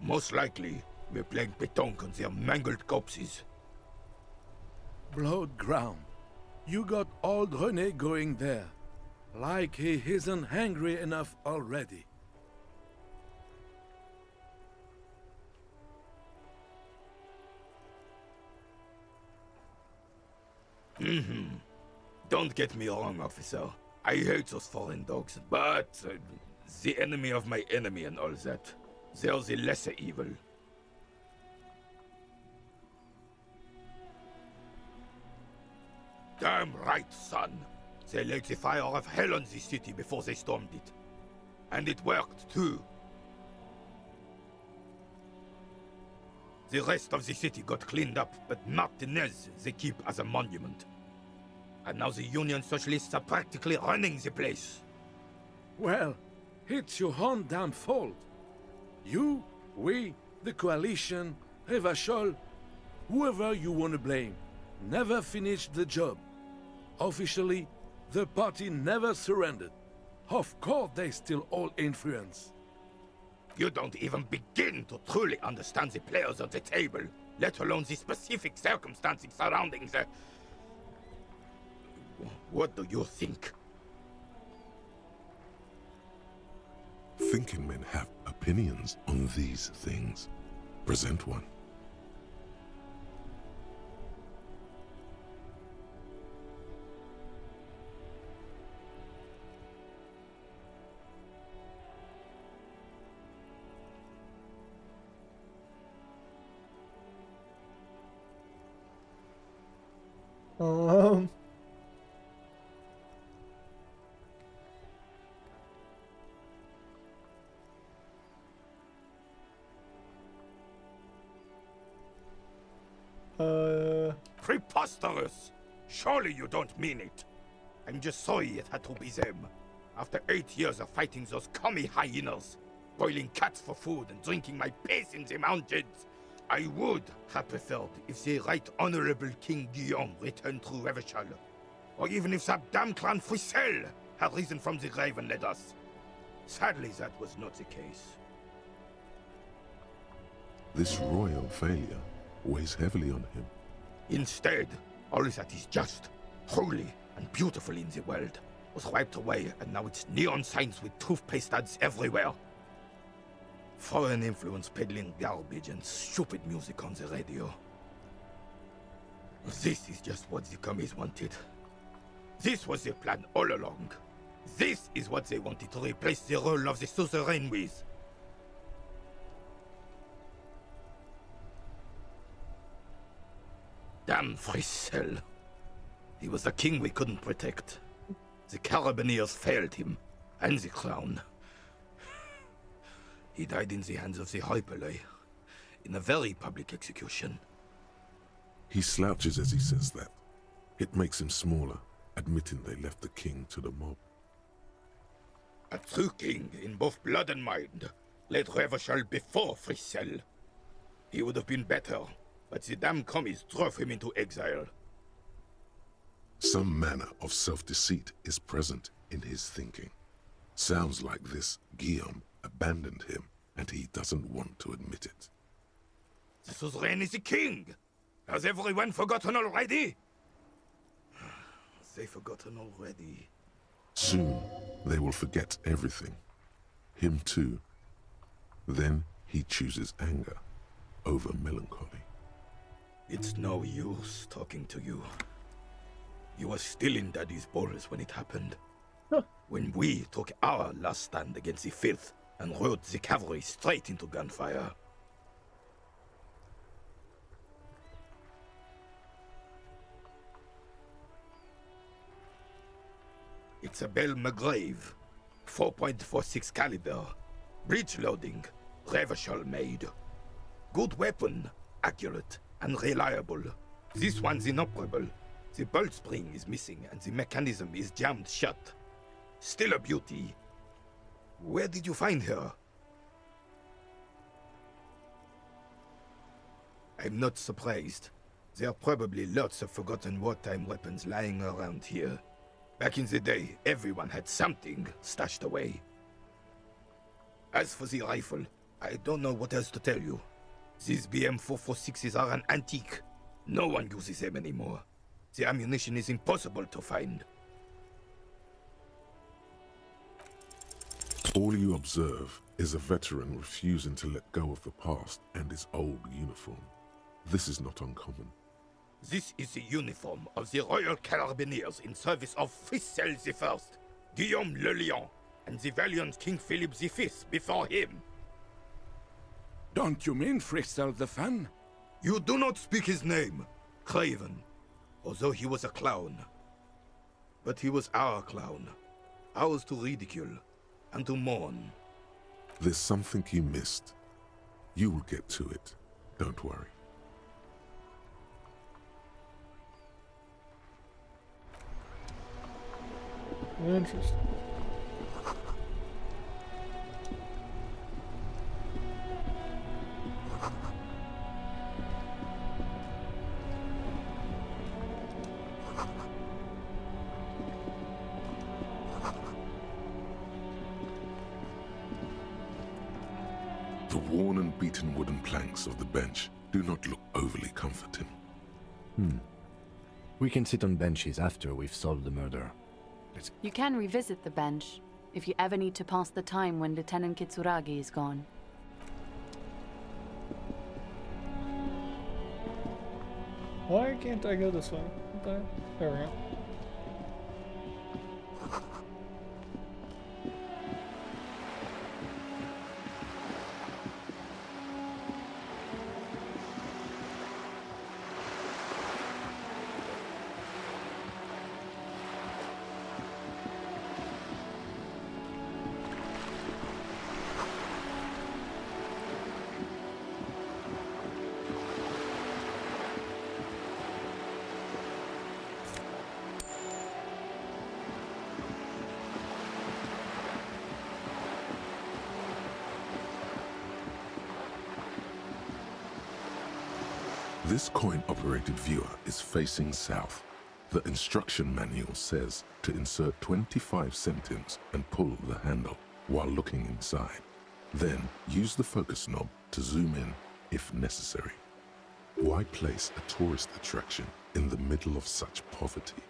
Most likely, we're playing pétanque on their mangled corpses. Blood ground. You got old René going there. Like he isn't hungry enough already. Don't get me wrong, officer. I hate those foreign dogs, but the enemy of my enemy and all that. They're the lesser evil. Damn right, son. They laid the fire of hell on the city before they stormed it. And it worked, too. The rest of the city got cleaned up, but Martinez they keep as a monument. And now the Union Socialists are practically running the place. Well, it's your own damn fault. You, we, the Coalition, Revachol, whoever you want to blame, never finished the job. Officially, the party never surrendered. Of course they still hold influence. You don't even begin to truly understand the players at the table, let alone the specific circumstances surrounding the... What do you think? Thinking men have opinions on these things. Present one. Um. Preposterous! Surely you don't mean it. I'm just sorry it had to be them. After 8 years of fighting those commie hyenas, boiling cats for food and drinking my piss in the mountains, I would have preferred if the Right Honorable King Guillaume returned through Revachol, or even if that damn clan Frissel had risen from the grave and led us. Sadly, that was not the case. This royal failure weighs heavily on him. Instead, all that is just, holy, and beautiful in the world was wiped away, and now it's neon signs with toothpaste ads everywhere. Foreign influence peddling garbage and stupid music on the radio. This is just what the commies wanted. This was their plan all along. This is what they wanted to replace the role of the suzerain with. Damn Frissel. He was a king we couldn't protect. The Carabineers failed him, and the crown. He died in the hands of the Hyperlay, in a very public execution. He slouches as he says that. It makes him smaller, admitting they left the king to the mob. A true king in both blood and mind led Revachol before Frissel. He would have been better, but the damn commies drove him into exile. Some manner of self-deceit is present in his thinking. Sounds like this Guillaume abandoned him, and he doesn't want to admit it. The suzerain is the king! Has everyone forgotten already? They forgotten already. Soon, they will forget everything. Him too. Then he chooses anger over melancholy. It's no use talking to you. You were still in Daddy's balls when it happened. When we took our last stand against the filth and rode the cavalry straight into gunfire. It's a Bell McGrave, 4.46 caliber, breech loading, Revachol made. Good weapon, accurate and reliable. This one's inoperable. The bolt spring is missing and the mechanism is jammed shut. Still a beauty. Where did you find her? I'm not surprised. There are probably lots of forgotten wartime weapons lying around here. Back in the day, everyone had something stashed away. As for the rifle, I don't know what else to tell you. These BM-446s are an antique. No one uses them anymore. The ammunition is impossible to find. All you observe is a veteran refusing to let go of the past and his old uniform. This is not uncommon. This is the uniform of the Royal Carabineers in service of Frissel I, Guillaume le Lion, and the valiant King Philip V before him. Don't you mean Frissel the Fan? You do not speak his name, Craven, although he was a clown. But he was our clown, ours to ridicule and to mourn. There's something you missed. You will get to it. Don't worry. Interesting. The worn and beaten wooden planks of the bench do not look overly comforting. We can sit on benches after we've solved the murder. You can revisit the bench if you ever need to pass the time when Lieutenant Kitsuragi is gone. Why can't I go this way? Okay. There we go. This coin-operated viewer is facing south. The instruction manual says to insert 25 centimes and pull the handle while looking inside. Then use the focus knob to zoom in if necessary. Why place a tourist attraction in the middle of such poverty?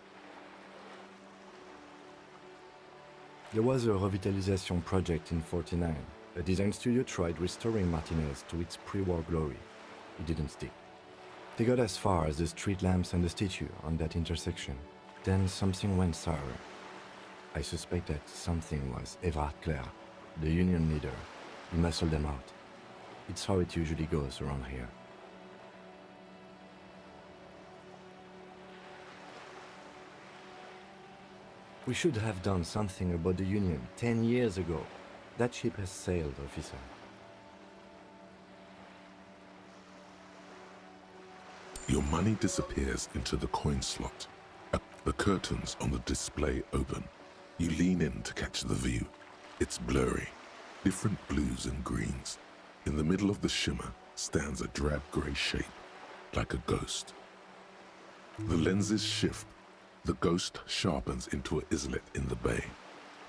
There was a revitalization project in 49. A design studio tried restoring Martinez to its pre-war glory. It didn't stick. They got as far as the street lamps and the statue on that intersection. Then something went sour. I suspect that something was Everard Clare, the union leader. He muscled them out. It's how it usually goes around here. We should have done something about the union 10 years ago. That ship has sailed, officer. Your money disappears into the coin slot. The curtains on the display open. You lean in to catch the view. It's blurry, different blues and greens. In the middle of the shimmer stands a drab grey shape, like a ghost. The lenses shift. The ghost sharpens into an islet in the bay.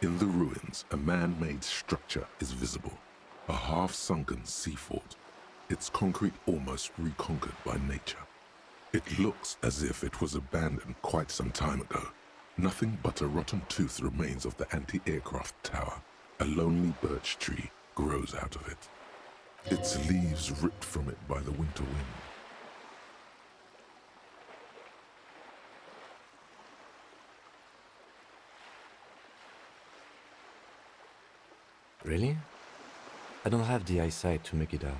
In the ruins, a man-made structure is visible, a half-sunken sea fort, its concrete almost reconquered by nature. It looks as if it was abandoned quite some time ago. Nothing but a rotten tooth remains of the anti-aircraft tower. A lonely birch tree grows out of it, its leaves ripped from it by the winter wind. Really? I don't have the eyesight to make it out.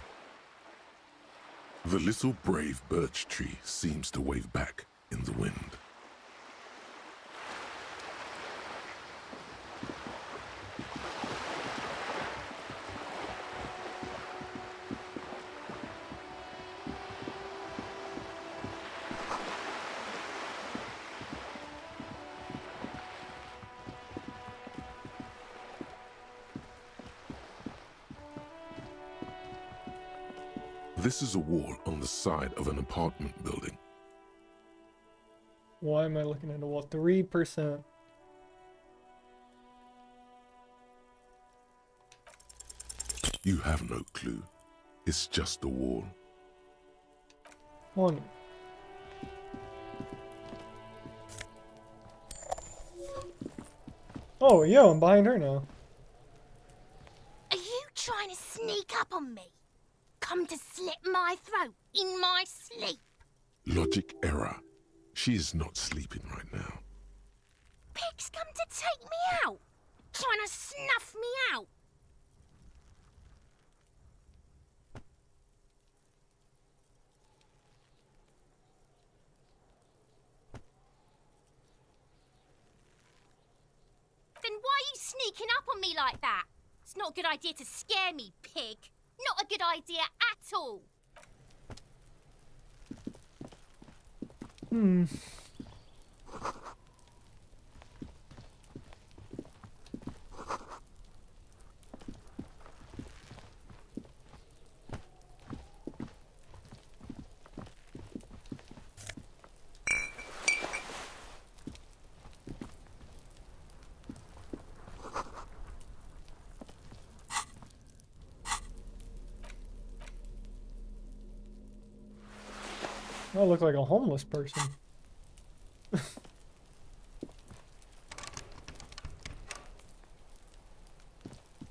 The little brave birch tree seems to wave back in the wind. This is a wall on the side of an apartment building. Why am I looking at a wall? 3%. You have no clue. It's just a wall. One. Oh, yo, I'm behind her now. Are you trying to sneak up on me? Come to slit my throat in my sleep? Logic error. She is not sleeping right now. Pigs come to take me out, trying to snuff me out. Then why are you sneaking up on me like that? It's not a good idea to scare me, pig. Not a good idea at all. I look like a homeless person.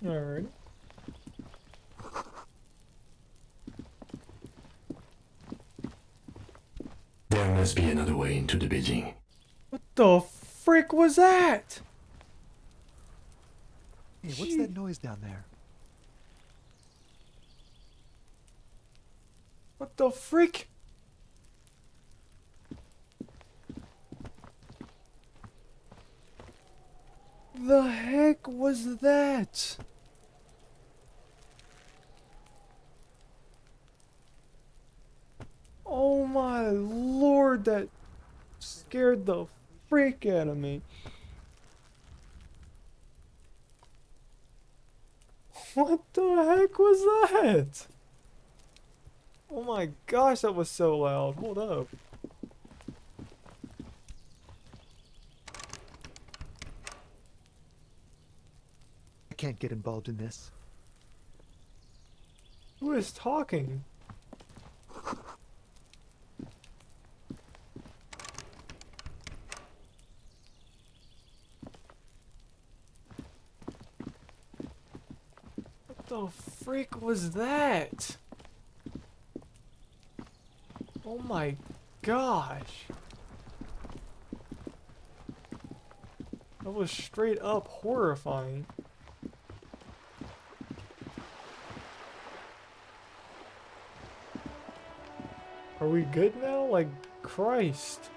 Alright. There must be another way into the building. What the frick was that? Hey, what's that noise down there? What the frick? The heck was that? Oh my lord, that scared the freak out of me. What the heck was that? Oh my gosh, that was so loud. Hold up. I can't get involved in this. Who is talking? What the freak was that? Oh my gosh. That was straight up horrifying. Are we good now? Like, Christ.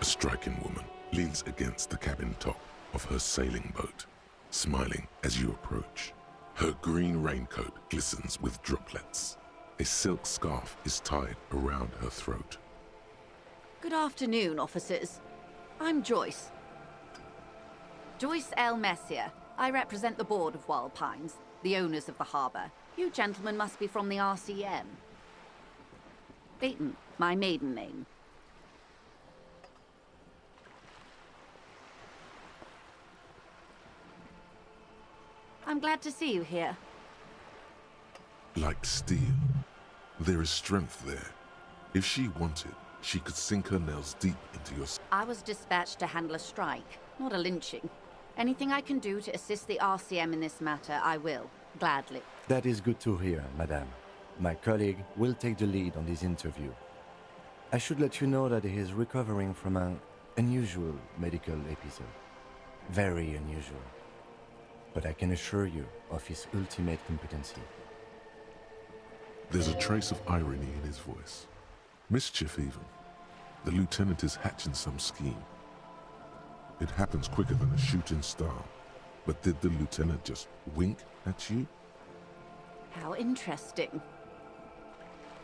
A striking woman leans against the cabin top of her sailing boat, smiling as you approach. Her green raincoat glistens with droplets. A silk scarf is tied around her throat. Good afternoon, officers. I'm Joyce. Joyce L. Messier. I represent the board of Wild Pines, the owners of the harbour. You gentlemen must be from the RCM. Dayton, my maiden name. I'm glad to see you here. Like steel, there is strength there. If she wanted, she could sink her nails deep into your I was dispatched to handle a strike, not a lynching. Anything I can do to assist the RCM in this matter, I will, gladly. That is good to hear, madame. My colleague will take the lead on this interview. I should let you know that he is recovering from an unusual medical episode. Very unusual. But I can assure you of his ultimate competency. There's a trace of irony in his voice. Mischief, even. The lieutenant is hatching some scheme. It happens quicker than a shooting star. But did the lieutenant just wink at you? How interesting.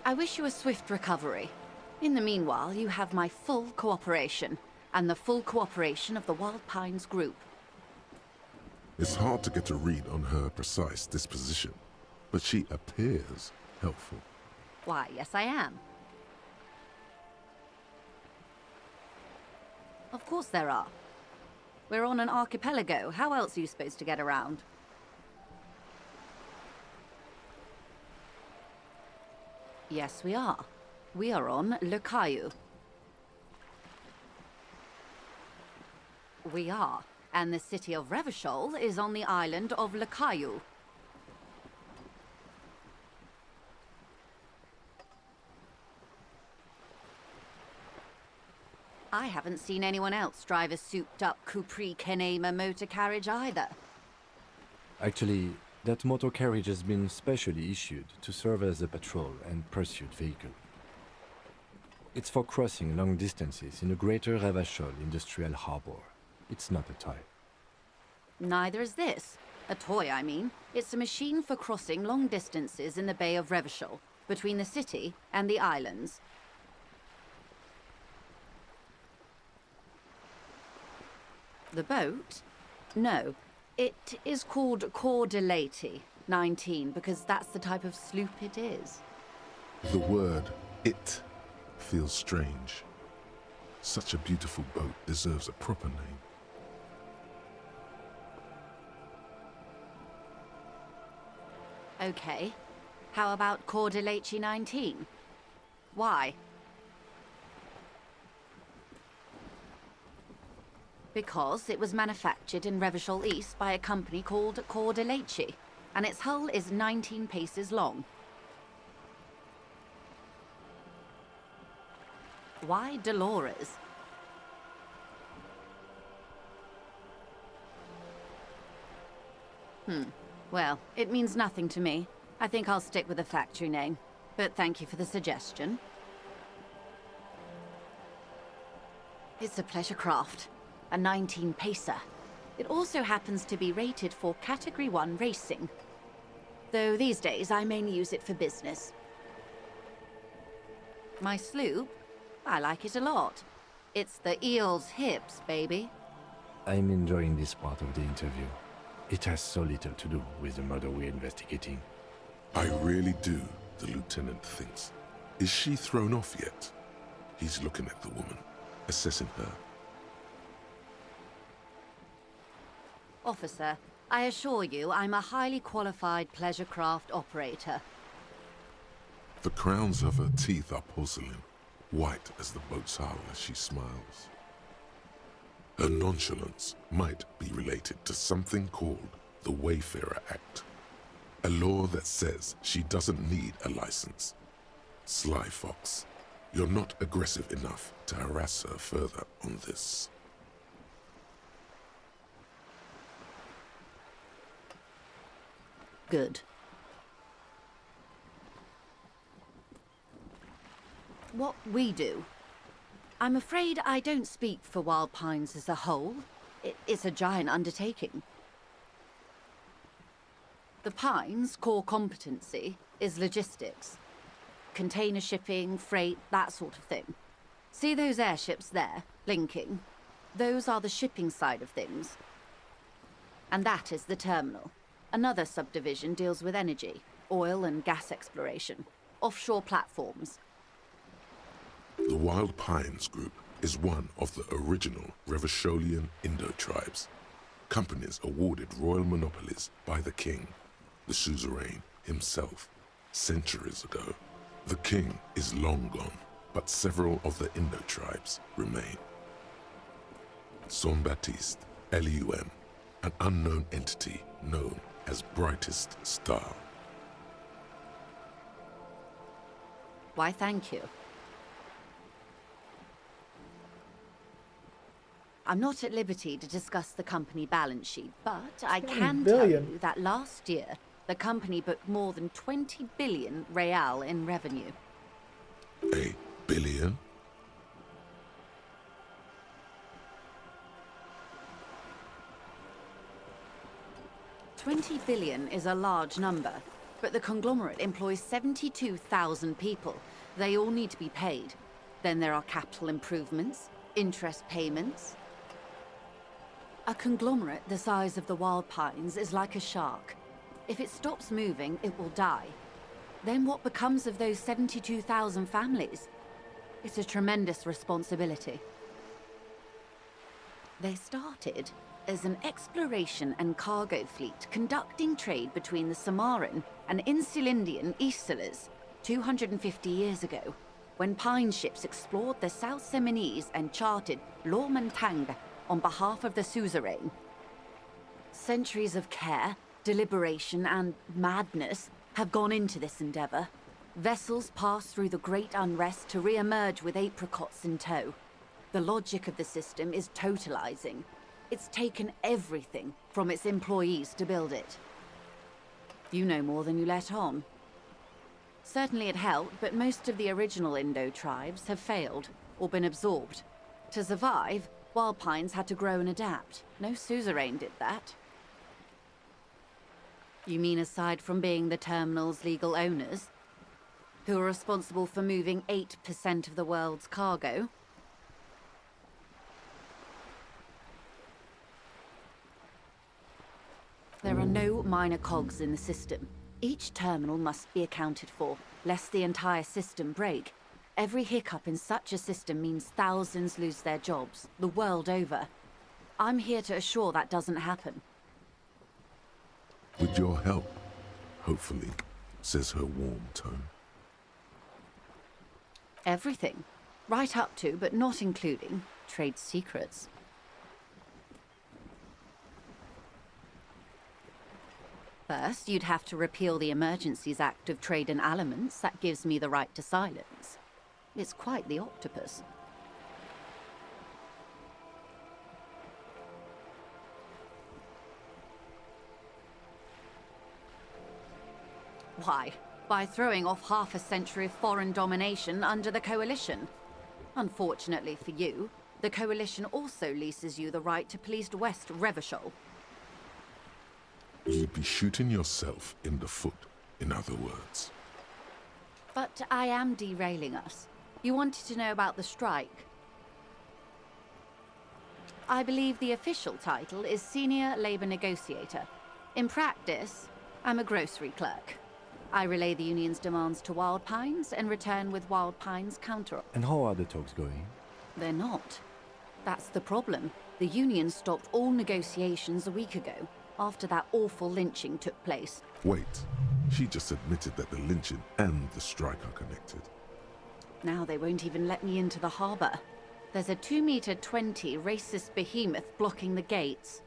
I wish you a swift recovery. In the meanwhile, you have my full cooperation, and the full cooperation of the Wild Pines group. It's hard to get a read on her precise disposition, but she appears helpful. Why, yes I am. Of course there are. We're on an archipelago. How else are you supposed to get around? Yes, we are. We are on Le Caillou. We are. And the city of Revachol is on the island of Le Caillou. I haven't seen anyone else drive a souped-up Capri Kenema motor carriage either. Actually, that motor carriage has been specially issued to serve as a patrol and pursuit vehicle. It's for crossing long distances in the greater Revachol industrial harbor. It's not a toy. Neither is this. A toy, I mean. It's a machine for crossing long distances in the Bay of Revachol, between the city and the islands. The boat? No. It is called Cor de Leyte 19, because that's the type of sloop it is. The word "it" feels strange. Such a beautiful boat deserves a proper name. Okay. How about Cor de Leyte 19? Why? Because it was manufactured in Revachol East by a company called Cor de Leyte, and its hull is 19 paces long. Why Dolores? Well, it means nothing to me. I think I'll stick with the factory name. But thank you for the suggestion. It's a pleasure craft. A 19 pacer. It also happens to be rated for Category 1 racing. Though these days I mainly use it for business. My sloop? I like it a lot. It's the eel's hips, baby. I'm enjoying this part of the interview. It has so little to do with the murder we're investigating. I really do, the lieutenant thinks. Is she thrown off yet? He's looking at the woman, assessing her. Officer, I assure you I'm a highly qualified pleasure craft operator. The crowns of her teeth are porcelain, white as the boat's hull as she smiles. Her nonchalance might be related to something called the Wayfarer Act, a law that says she doesn't need a license. Sly Fox, you're not aggressive enough to harass her further on this. Good. What we do? I'm afraid I don't speak for Wild Pines as a whole. It's a giant undertaking. The Pines' core competency is logistics. Container shipping, freight, that sort of thing. See those airships there, blinking? Those are the shipping side of things. And that is the terminal. Another subdivision deals with energy, oil and gas exploration, offshore platforms. The Wild Pines Group is one of the original Revacholian Indo-tribes. Companies awarded royal monopolies by the king, the suzerain himself, centuries ago. The king is long gone, but several of the Indo-tribes remain. Saint-Baptiste, Elysium, an unknown entity known as Brightest Star. Why, thank you. I'm not at liberty to discuss the company balance sheet, but I can tell you that last year, the company booked more than 20 billion real in revenue. A billion? $20 billion is a large number, but the conglomerate employs 72,000 people. They all need to be paid. Then there are capital improvements, interest payments. A conglomerate the size of the Wild Pines is like a shark. If it stops moving, it will die. Then what becomes of those 72,000 families? It's a tremendous responsibility. They started as an exploration and cargo fleet conducting trade between the Samaran and Insulindian Isolas 250 years ago, when pine ships explored the South Seminese and charted Lomantang on behalf of the suzerain. Centuries of care, deliberation, and madness have gone into this endeavor. Vessels pass through the great unrest to re-emerge with apricots in tow. The logic of the system is totalizing. It's taken everything from its employees to build it. You know more than you let on. Certainly it helped, but most of the original Indo tribes have failed or been absorbed. To survive, Wild Pines had to grow and adapt. No suzerain did that. You mean aside from being the terminal's legal owners, who are responsible for moving 8% of the world's cargo? There are no minor cogs in the system. Each terminal must be accounted for, lest the entire system break. Every hiccup in such a system means thousands lose their jobs, the world over. I'm here to assure that doesn't happen. With your help, hopefully, says her warm tone. Everything. Right up to, but not including, trade secrets. First, you'd have to repeal the Emergencies Act of Trade in Aliments. That gives me the right to silence. It's quite the octopus. Why? By throwing off half a century of foreign domination under the Coalition. Unfortunately for you, the Coalition also leases you the right to police West Revachol. You'd be shooting yourself in the foot, in other words. But I am derailing us. You wanted to know about the strike. I believe the official title is Senior Labor Negotiator. In practice, I'm a grocery clerk. I relay the union's demands to Wild Pines and return with Wild Pines' counter. And how are the talks going? They're not. That's the problem. The union stopped all negotiations a week ago, after that awful lynching took place. Wait, she just admitted that the lynching and the strike are connected. Now they won't even let me into the harbour. There's a 2-meter 20 racist behemoth blocking the gates.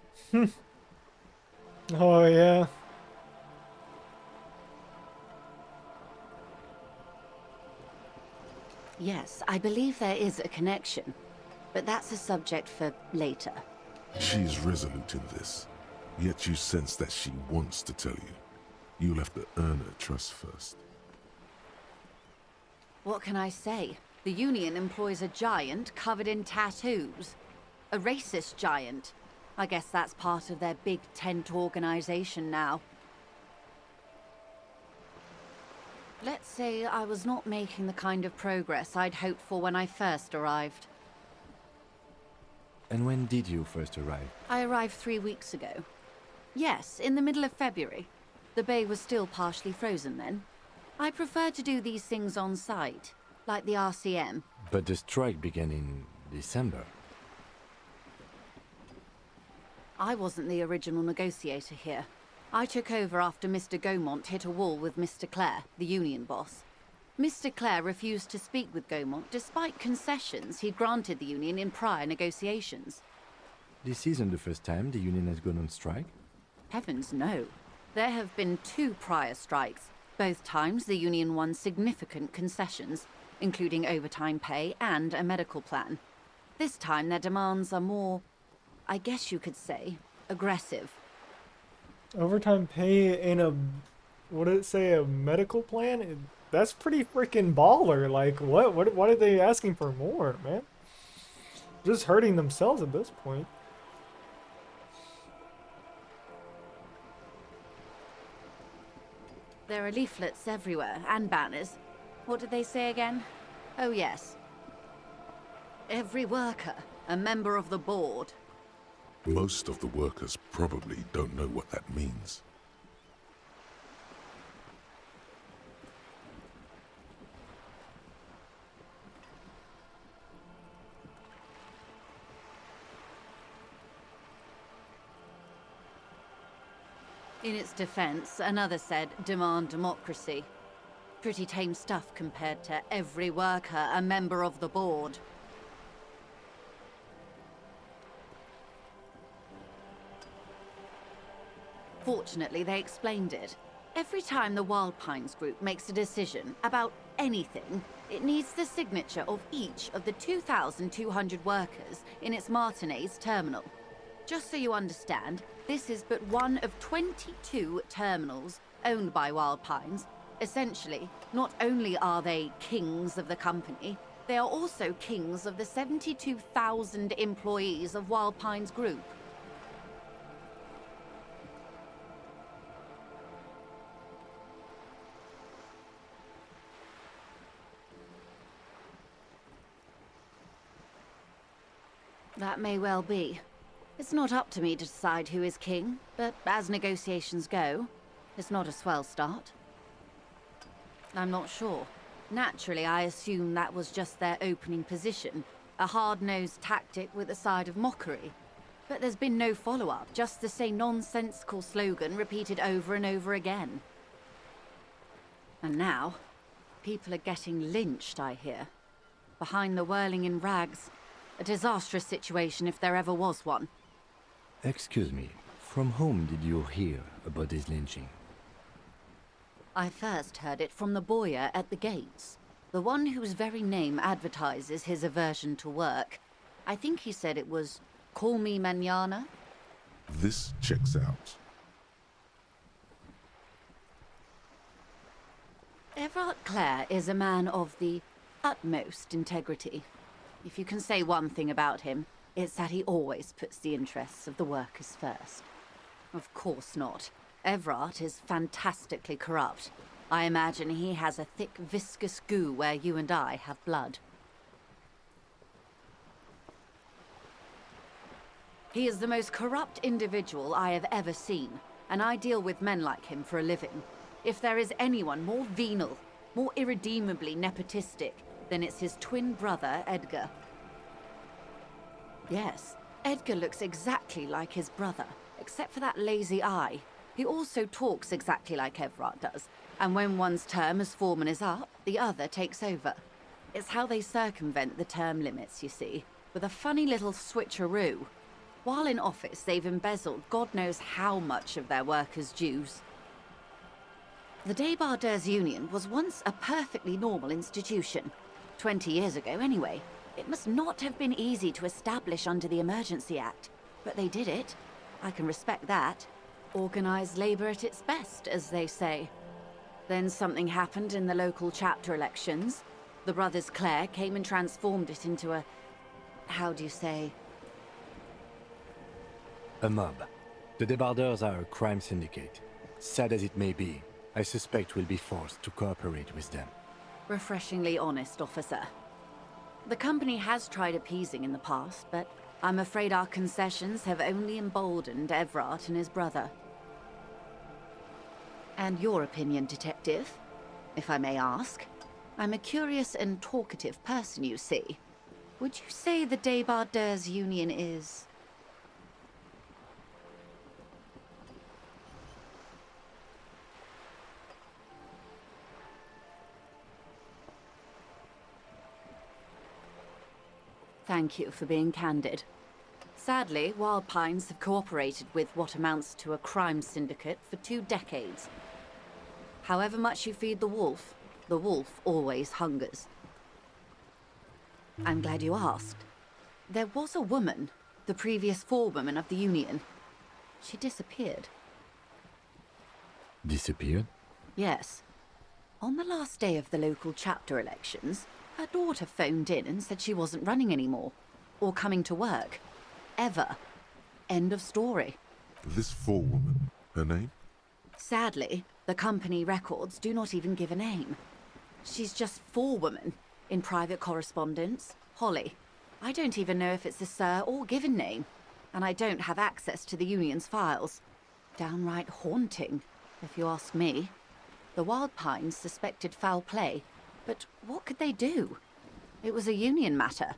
Oh, yeah. Yes, I believe there is a connection, but that's a subject for later. She's resolute in this, yet you sense that she wants to tell you. You'll have to earn her trust first. What can I say? The union employs a giant covered in tattoos. A racist giant. I guess that's part of their big tent organization now. Let's say I was not making the kind of progress I'd hoped for when I first arrived. And when did you first arrive? I arrived 3 weeks ago. Yes, in the middle of February. The bay was still partially frozen then. I prefer to do these things on site, like the RCM. But the strike began in December. I wasn't the original negotiator here. I took over after Mr. Gaumont hit a wall with Mr. Clare, the union boss. Mr. Clare refused to speak with Gaumont despite concessions he'd granted the union in prior negotiations. This isn't the first time the union has gone on strike? Heavens no. There have been 2 prior strikes. Both times the union won significant concessions, including overtime pay and a medical plan. This time their demands are more, I guess you could say, aggressive. Overtime pay in a, what did it say, a medical plan? That's pretty freaking baller. Like, what are they asking for more, man? Just hurting themselves at this point. There are leaflets everywhere, and banners. What did they say again? Oh yes. Every worker, a member of the board. Most of the workers probably don't know what that means. In its defense, another said, demand democracy. Pretty tame stuff compared to every worker, a member of the board. Fortunately, they explained it. Every time the Wild Pines group makes a decision about anything, it needs the signature of each of the 2,200 workers in its Martinez terminal. Just so you understand, this is but one of 22 terminals owned by Wild Pines. Essentially, not only are they kings of the company, they are also kings of the 72,000 employees of Wild Pines Group. That may well be. It's not up to me to decide who is king, but as negotiations go, it's not a swell start. I'm not sure. Naturally, I assume that was just their opening position, a hard-nosed tactic with a side of mockery. But there's been no follow-up, just the same nonsensical slogan repeated over and over again. And now, people are getting lynched, I hear. Behind the whirling in rags, a disastrous situation if there ever was one. Excuse me, from whom did you hear about this lynching? I first heard it from the bowyer at the gates, the one whose very name advertises his aversion to work. I think he said it was, "Call me mañana." This checks out. Everard Clare is a man of the utmost integrity. If you can say one thing about him, it's that he always puts the interests of the workers first. Of course not. Everard is fantastically corrupt. I imagine he has a thick, viscous goo where you and I have blood. He is the most corrupt individual I have ever seen, and I deal with men like him for a living. If there is anyone more venal, more irredeemably nepotistic, then it's his twin brother, Edgar. Yes, Edgar looks exactly like his brother, except for that lazy eye. He also talks exactly like Everard does, and when one's term as foreman is up, the other takes over. It's how they circumvent the term limits, you see, with a funny little switcheroo. While in office, they've embezzled God knows how much of their workers' dues. The Débardeurs Union was once a perfectly normal institution. 20 years ago, anyway. It must not have been easy to establish under the Emergency Act, but they did it. I can respect that. Organised labour at its best, as they say. Then something happened in the local chapter elections. The brothers Clare came and transformed it into a... how do you say? A mob. The Débardeurs are a crime syndicate. Sad as it may be, I suspect we'll be forced to cooperate with them. Refreshingly honest, officer. The company has tried appeasing in the past, but I'm afraid our concessions have only emboldened Everard and his brother. And your opinion, Detective, if I may ask? I'm a curious and talkative person, you see. Would you say the Débardeurs Union is... Thank you for being candid. Sadly, Wild Pines have cooperated with what amounts to a crime syndicate for 2 decades. However much you feed the wolf always hungers. I'm glad you asked. There was a woman, the previous forewoman of the Union. She disappeared. Disappeared? Yes. On the last day of the local chapter elections, her daughter phoned in and said she wasn't running anymore, or coming to work. Ever. End of story. This forewoman, her name? Sadly, the company records do not even give a name. She's just forewoman in private correspondence, Holly. I don't even know if it's a sir or given name, and I don't have access to the Union's files. Downright haunting, if you ask me. The Wild Pines suspected foul play, but what could they do? It was a Union matter.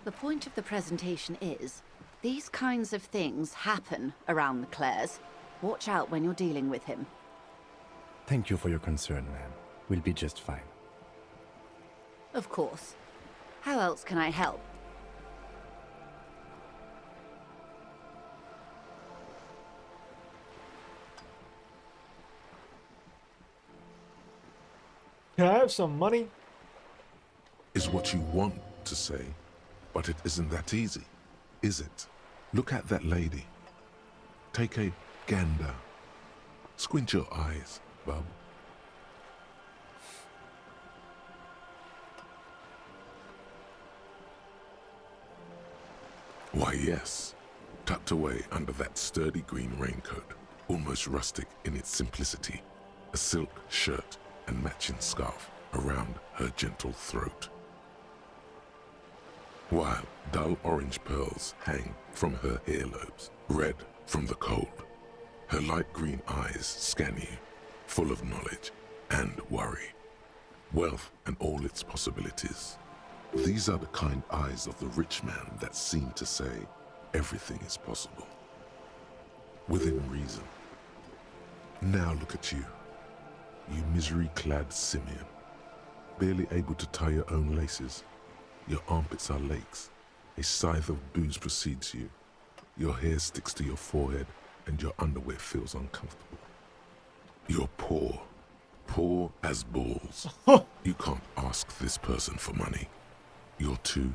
The point of the presentation is, these kinds of things happen around the Clares. Watch out when you're dealing with him. Thank you for your concern, ma'am. We'll be just fine. Of course. How else can I help? Can I have some money? Is what you want to say, but it isn't that easy, is it? Look at that lady. Take a gander. Squint your eyes, bub. Why, yes. Tucked away under that sturdy green raincoat, almost rustic in its simplicity, a silk shirt and matching scarf around her gentle throat. While dull orange pearls hang from her earlobes, red from the cold. Her light green eyes scan you, full of knowledge and worry. Wealth and all its possibilities. These are the kind eyes of the rich man that seem to say everything is possible. Within reason. Now look at you. You misery-clad simian, barely able to tie your own laces. Your armpits are lakes. A scythe of booze precedes you. Your hair sticks to your forehead, and your underwear feels uncomfortable. You're poor. Poor as balls. You can't ask this person for money. You're too...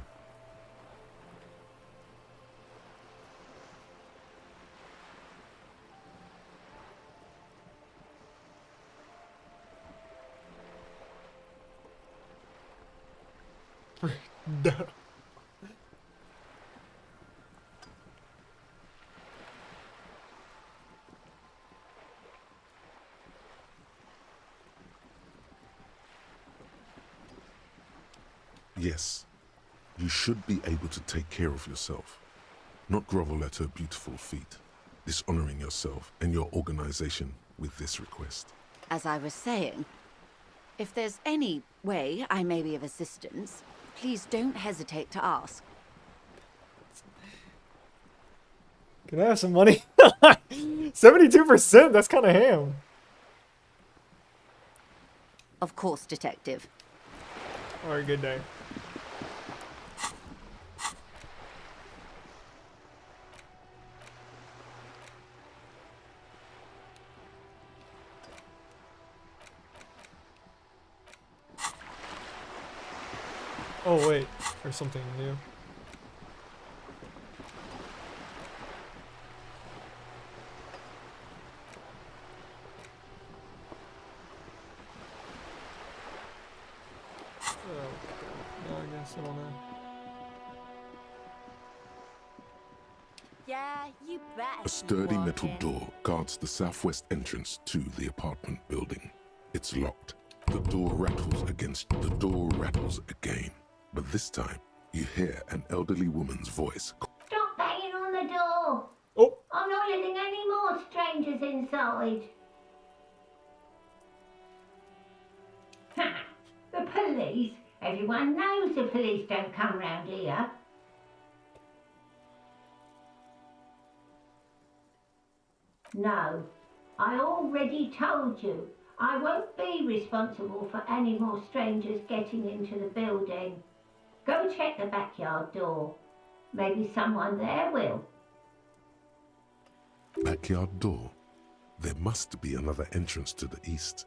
Duh. Yes, you should be able to take care of yourself, not grovel at her beautiful feet, dishonoring yourself and your organization with this request. As I was saying, if there's any way I may be of assistance, please don't hesitate to ask. Can I have some money? 72%, that's kind of ham. Of course, Detective. Alright, good day. Oh wait, there's something new. No, I guess I don't know. Yeah, you better. A sturdy metal door guards the southwest entrance to the apartment building. It's locked. The door rattles against the door rattles again. But this time, you hear an elderly woman's voice. Stop banging on the door. Oh. I'm not letting any more strangers inside. Ha! The police? Everyone knows the police don't come round here. No, I already told you. I won't be responsible for any more strangers getting into the building. Go check the backyard door. Maybe someone there will. Backyard door? There must be another entrance to the east.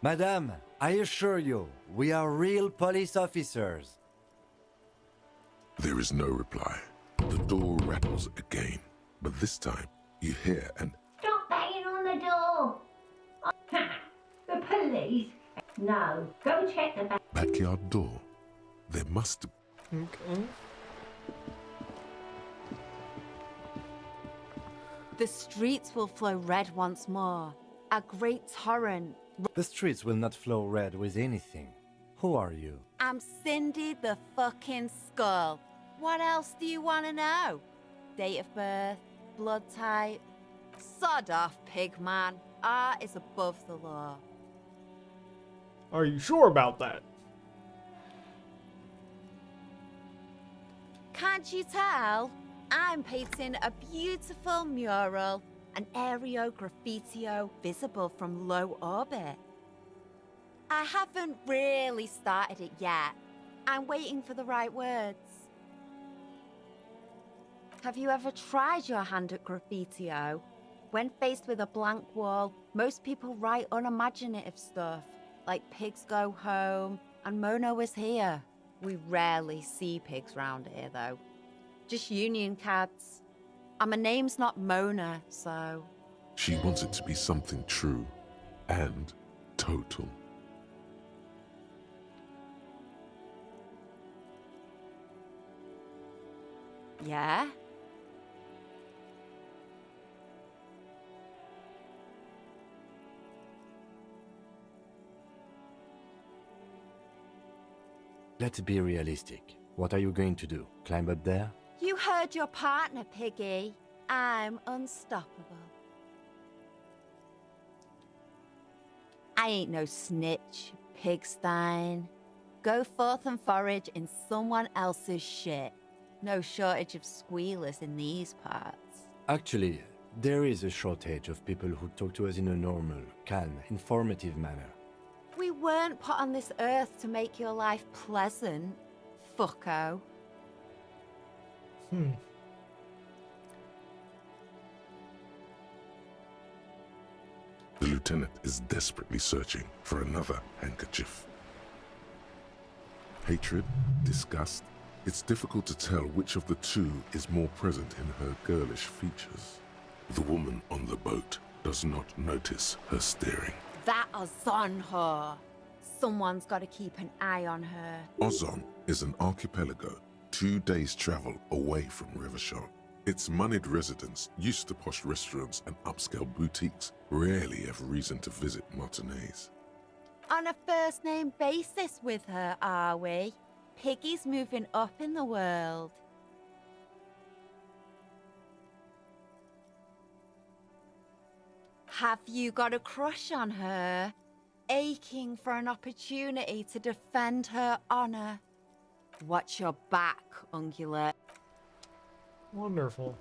Madame, I assure you, we are real police officers. There is no reply. The door rattles again, but this time you hear an Stop banging on the door. Ha! The police? No, go check the backyard door. There must. Okay. The streets will flow red once more. A great torrent. The streets will not flow red with anything. Who are you? I'm Cindy the fucking Skull. What else do you want to know? Date of birth, blood type. Sod off, pig man. Art is above the law. Are you sure about that? Can't you tell? I'm painting a beautiful mural, an aereo graffitio visible from low orbit. I haven't really started it yet. I'm waiting for the right words. Have you ever tried your hand at graffitio? When faced with a blank wall, most people write unimaginative stuff, like pigs go home and Mono is here. We rarely see pigs round here, though. Just union cats. And my name's not Mona, so... She wants it to be something true and total. Yeah? Let's be realistic. What are you going to do? Climb up there? You heard your partner, Piggy. I'm unstoppable. I ain't no snitch, Pigstein. Go forth and forage in someone else's shit. No shortage of squealers in these parts. Actually, there is a shortage of people who talk to us in a normal, calm, informative manner. We weren't put on this earth to make your life pleasant, fucko. The lieutenant is desperately searching for another handkerchief. Hatred, disgust. It's difficult to tell which of the two is more present in her girlish features. The woman on the boat does not notice her staring. That is on her. Someone's got to keep an eye on her. Ozon is an archipelago 2 days' travel away from Rivershaw. Its moneyed residents, used to posh restaurants and upscale boutiques, rarely have reason to visit Martinez. On a first-name basis with her, are we? Piggy's moving up in the world. Have you got a crush on her? Aching for an opportunity to defend her honor? Watch your back, Ungulate. Wonderful.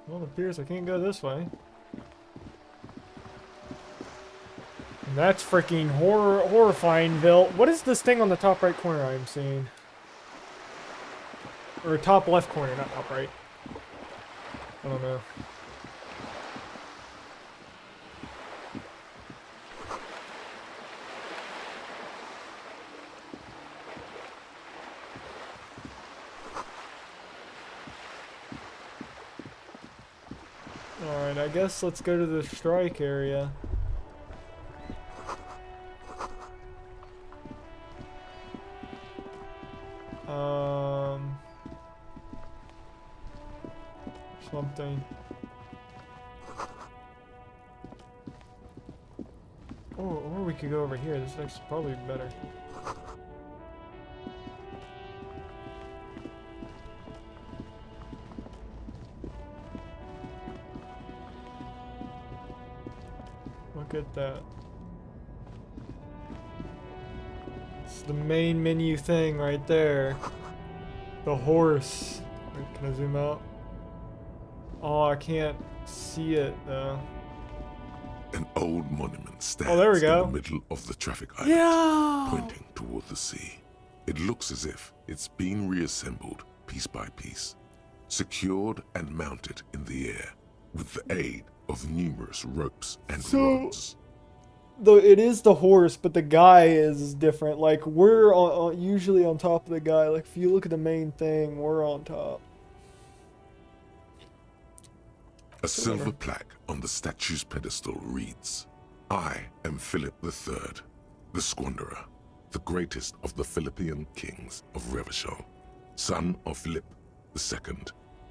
Well, it appears I can't go this way. And that's freaking horrifying, Bill. What is this thing on the top right corner I'm seeing? Or top left corner, not top right. I don't know. Alright, I guess let's go to the strike area. Something. Or we could go over here. This is actually probably better. Look at that. It's the main menu thing right there. The horse. Wait, can I zoom out? Oh, I can't see it though. An old monument stands Oh, there we go. in the middle of the traffic island, pointing toward the sea. It looks as if it's been reassembled piece by piece, secured and mounted in the air with the aid of numerous ropes and rods. It is the horse, but the guy is different. Like, we're usually on top of the guy. Like, if you look at the main thing, we're on top. A silver plaque on the statue's pedestal reads, "I am Philip III, the Squanderer, the greatest of the Philippian kings of Revachol, son of Philip II,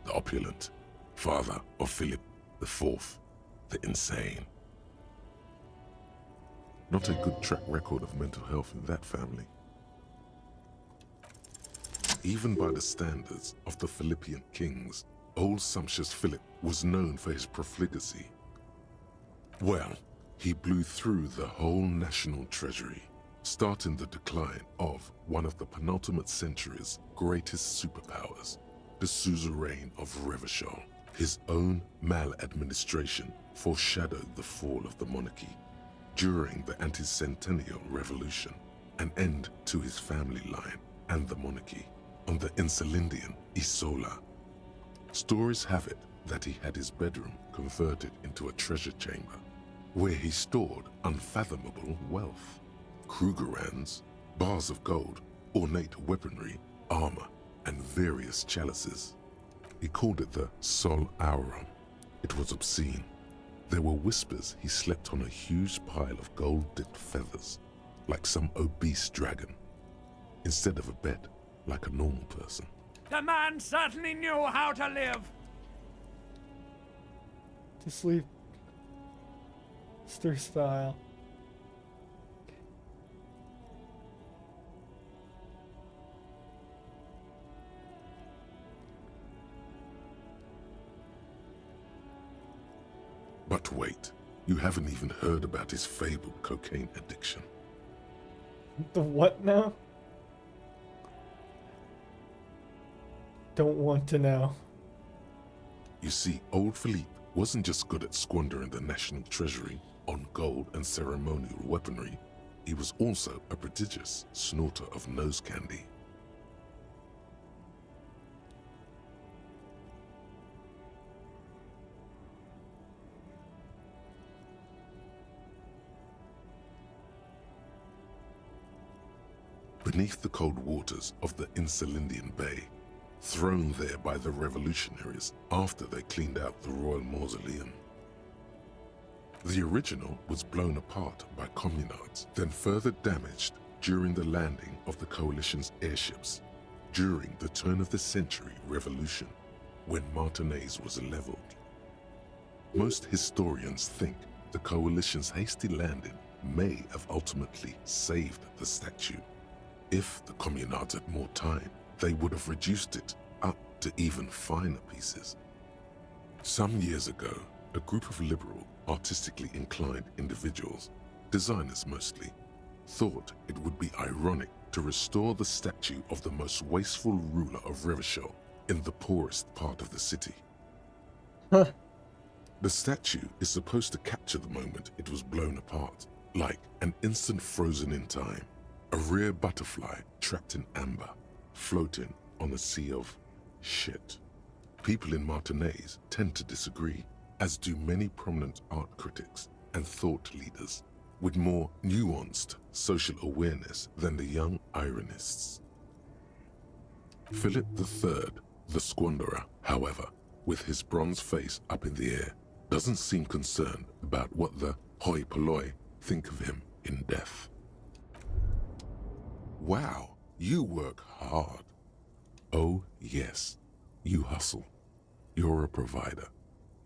the opulent, father of Philip IV, the insane." Not a good track record of mental health in that family. Even by the standards of the Philippian kings, old sumptuous Philip was known for his profligacy. Well, he blew through the whole national treasury, starting the decline of one of the penultimate century's greatest superpowers, the suzerain of Revachol. His own maladministration foreshadowed the fall of the monarchy. During the anti-centennial revolution, an end to his family line and the monarchy on the Insulindian Isola. Stories have it that he had his bedroom converted into a treasure chamber, where he stored unfathomable wealth. Krugerrands, bars of gold, ornate weaponry, armor, and various chalices. He called it the Sol Aurum. It was obscene. There were whispers he slept on a huge pile of gold-dipped feathers, like some obese dragon, instead of a bed, like a normal person. The man certainly knew how to live. To sleep. Stir style. But wait, you haven't even heard about his fabled cocaine addiction. The what now? Don't want to know. You see, old Philippe wasn't just good at squandering the national treasury on gold and ceremonial weaponry, he was also a prodigious snorter of nose candy. Beneath the cold waters of the Insulindian Bay, thrown there by the revolutionaries after they cleaned out the royal mausoleum. The original was blown apart by communards, then further damaged during the landing of the Coalition's airships during the turn-of-the-century revolution, when Martinez was leveled. Most historians think the Coalition's hasty landing may have ultimately saved the statue. If the communards had more time, they would have reduced it up to even finer pieces. Some years ago, a group of liberal, artistically inclined individuals, designers mostly, thought it would be ironic to restore the statue of the most wasteful ruler of Revachol in the poorest part of the city. The statue is supposed to capture the moment it was blown apart, like an instant frozen in time, a rare butterfly trapped in amber, floating on a sea of shit. People in Martinez tend to disagree, as do many prominent art critics and thought leaders with more nuanced social awareness than the young ironists. Philip III, the Squanderer, however, with his bronze face up in the air, doesn't seem concerned about what the hoi polloi think of him in death. Wow, you work hard. Oh yes, you hustle. You're a provider.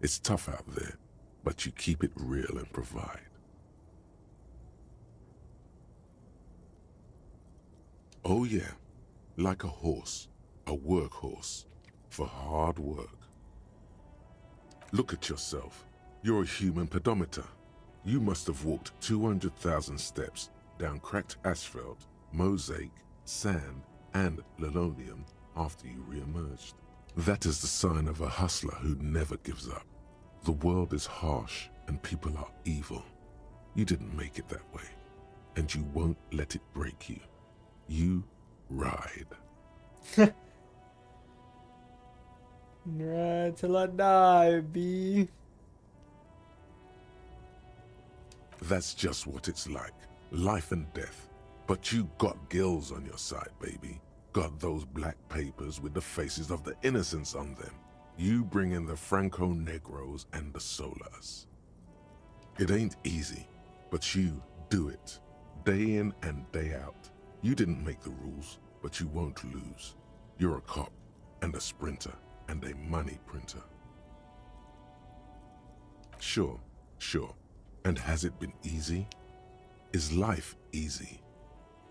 It's tough out there, but you keep it real and provide. Oh yeah, like a horse, a workhorse, for hard work. Look at yourself. You're a human pedometer. You must have walked 200,000 steps down cracked asphalt, mosaic, sand, and linoleum after you re-emerged. That is the sign of a hustler who never gives up. The world is harsh and people are evil. You didn't make it that way, and you won't let it break you. You ride. Ride till I die, B. That's just what it's like. Life and death. But you got gills on your side, baby. Got those black papers with the faces of the innocents on them. You bring in the Franco-Negros and the Solas. It ain't easy, but you do it. Day in and day out. You didn't make the rules, but you won't lose. You're a cop, and a sprinter, and a money printer. Sure. And has it been easy? Is life easy?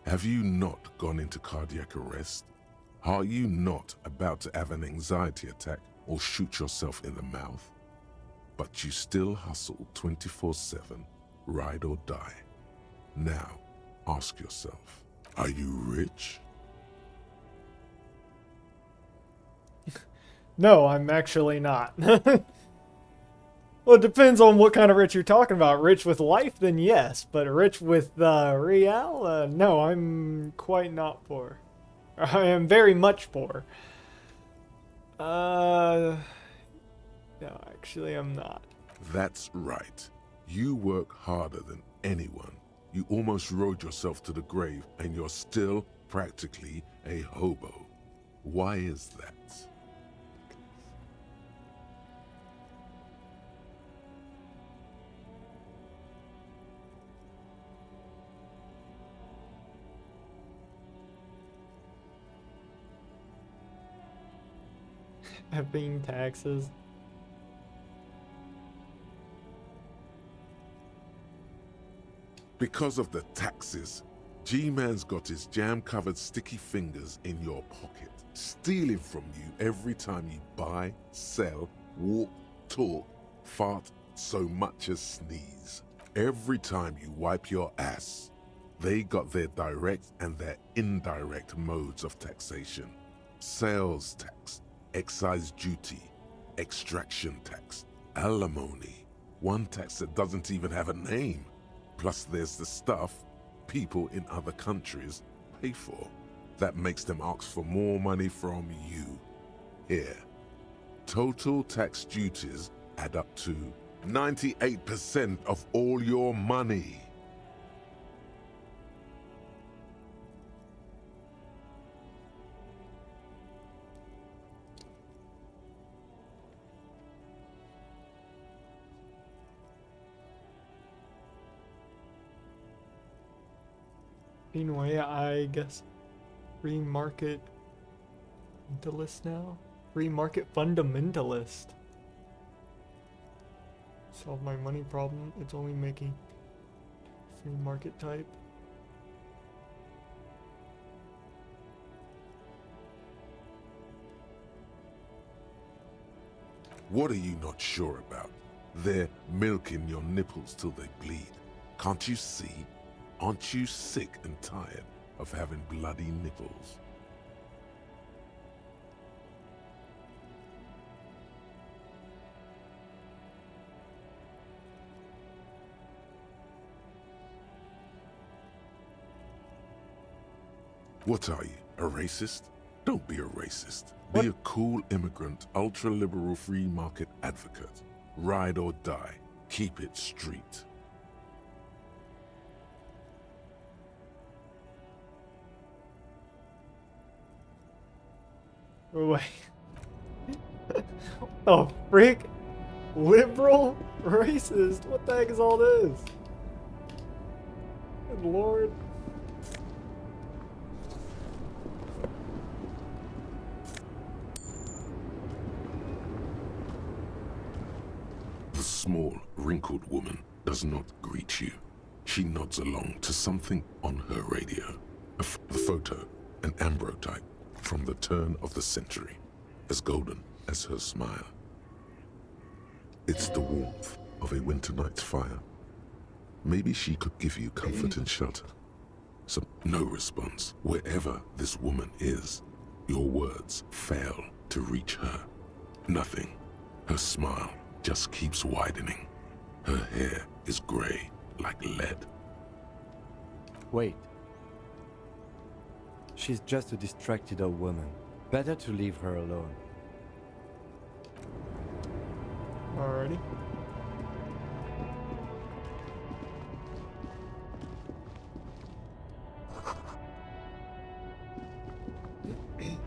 Have you not gone into cardiac arrest? Are you not about to have an anxiety attack or shoot yourself in the mouth? But you still hustle 24/7, ride or die. Now, ask yourself, are you rich? No, I'm actually not. Well, it depends on what kind of rich you're talking about. Rich with life, then yes. But rich with real? No, I'm quite not poor. I am very much poor. No, actually I'm not. That's right. You work harder than anyone. You almost rode yourself to the grave, and you're still practically a hobo. Why is that? Paying taxes. Because of the taxes, G-Man's got his jam-covered sticky fingers in your pocket, stealing from you every time you buy, sell, walk, talk, fart, so much as sneeze. Every time you wipe your ass. They got their direct and their indirect modes of taxation. Sales tax, excise duty, extraction tax, alimony, one tax that doesn't even have a name. Plus there's the stuff people in other countries pay for that makes them ask for more money from you. Here, total tax duties add up to 98% of all your money. Anyway, I guess free market fundamentalist now. Free market fundamentalist. Solve my money problem. It's only making free market type. What are you not sure about? They're milking your nipples till they bleed. Can't you see? Aren't you sick and tired of having bloody nipples? What are you, a racist? Don't be a racist. Be a cool immigrant, ultra-liberal free market advocate. Ride or die. Keep it street. Wait. Oh, freak? Liberal? Racist? What the heck is all this? Good lord. The small, wrinkled woman does not greet you. She nods along to something on her radio. A photo, an ambrotype from the turn of the century, as golden as her smile. It's the warmth of a winter night's fire. Maybe she could give you comfort and shelter. No response. Wherever this woman is, your words fail to reach her. Nothing. Her smile just keeps widening. Her hair is gray like lead. Wait. She's just a distracted old woman. Better to leave her alone. Alrighty. Okay.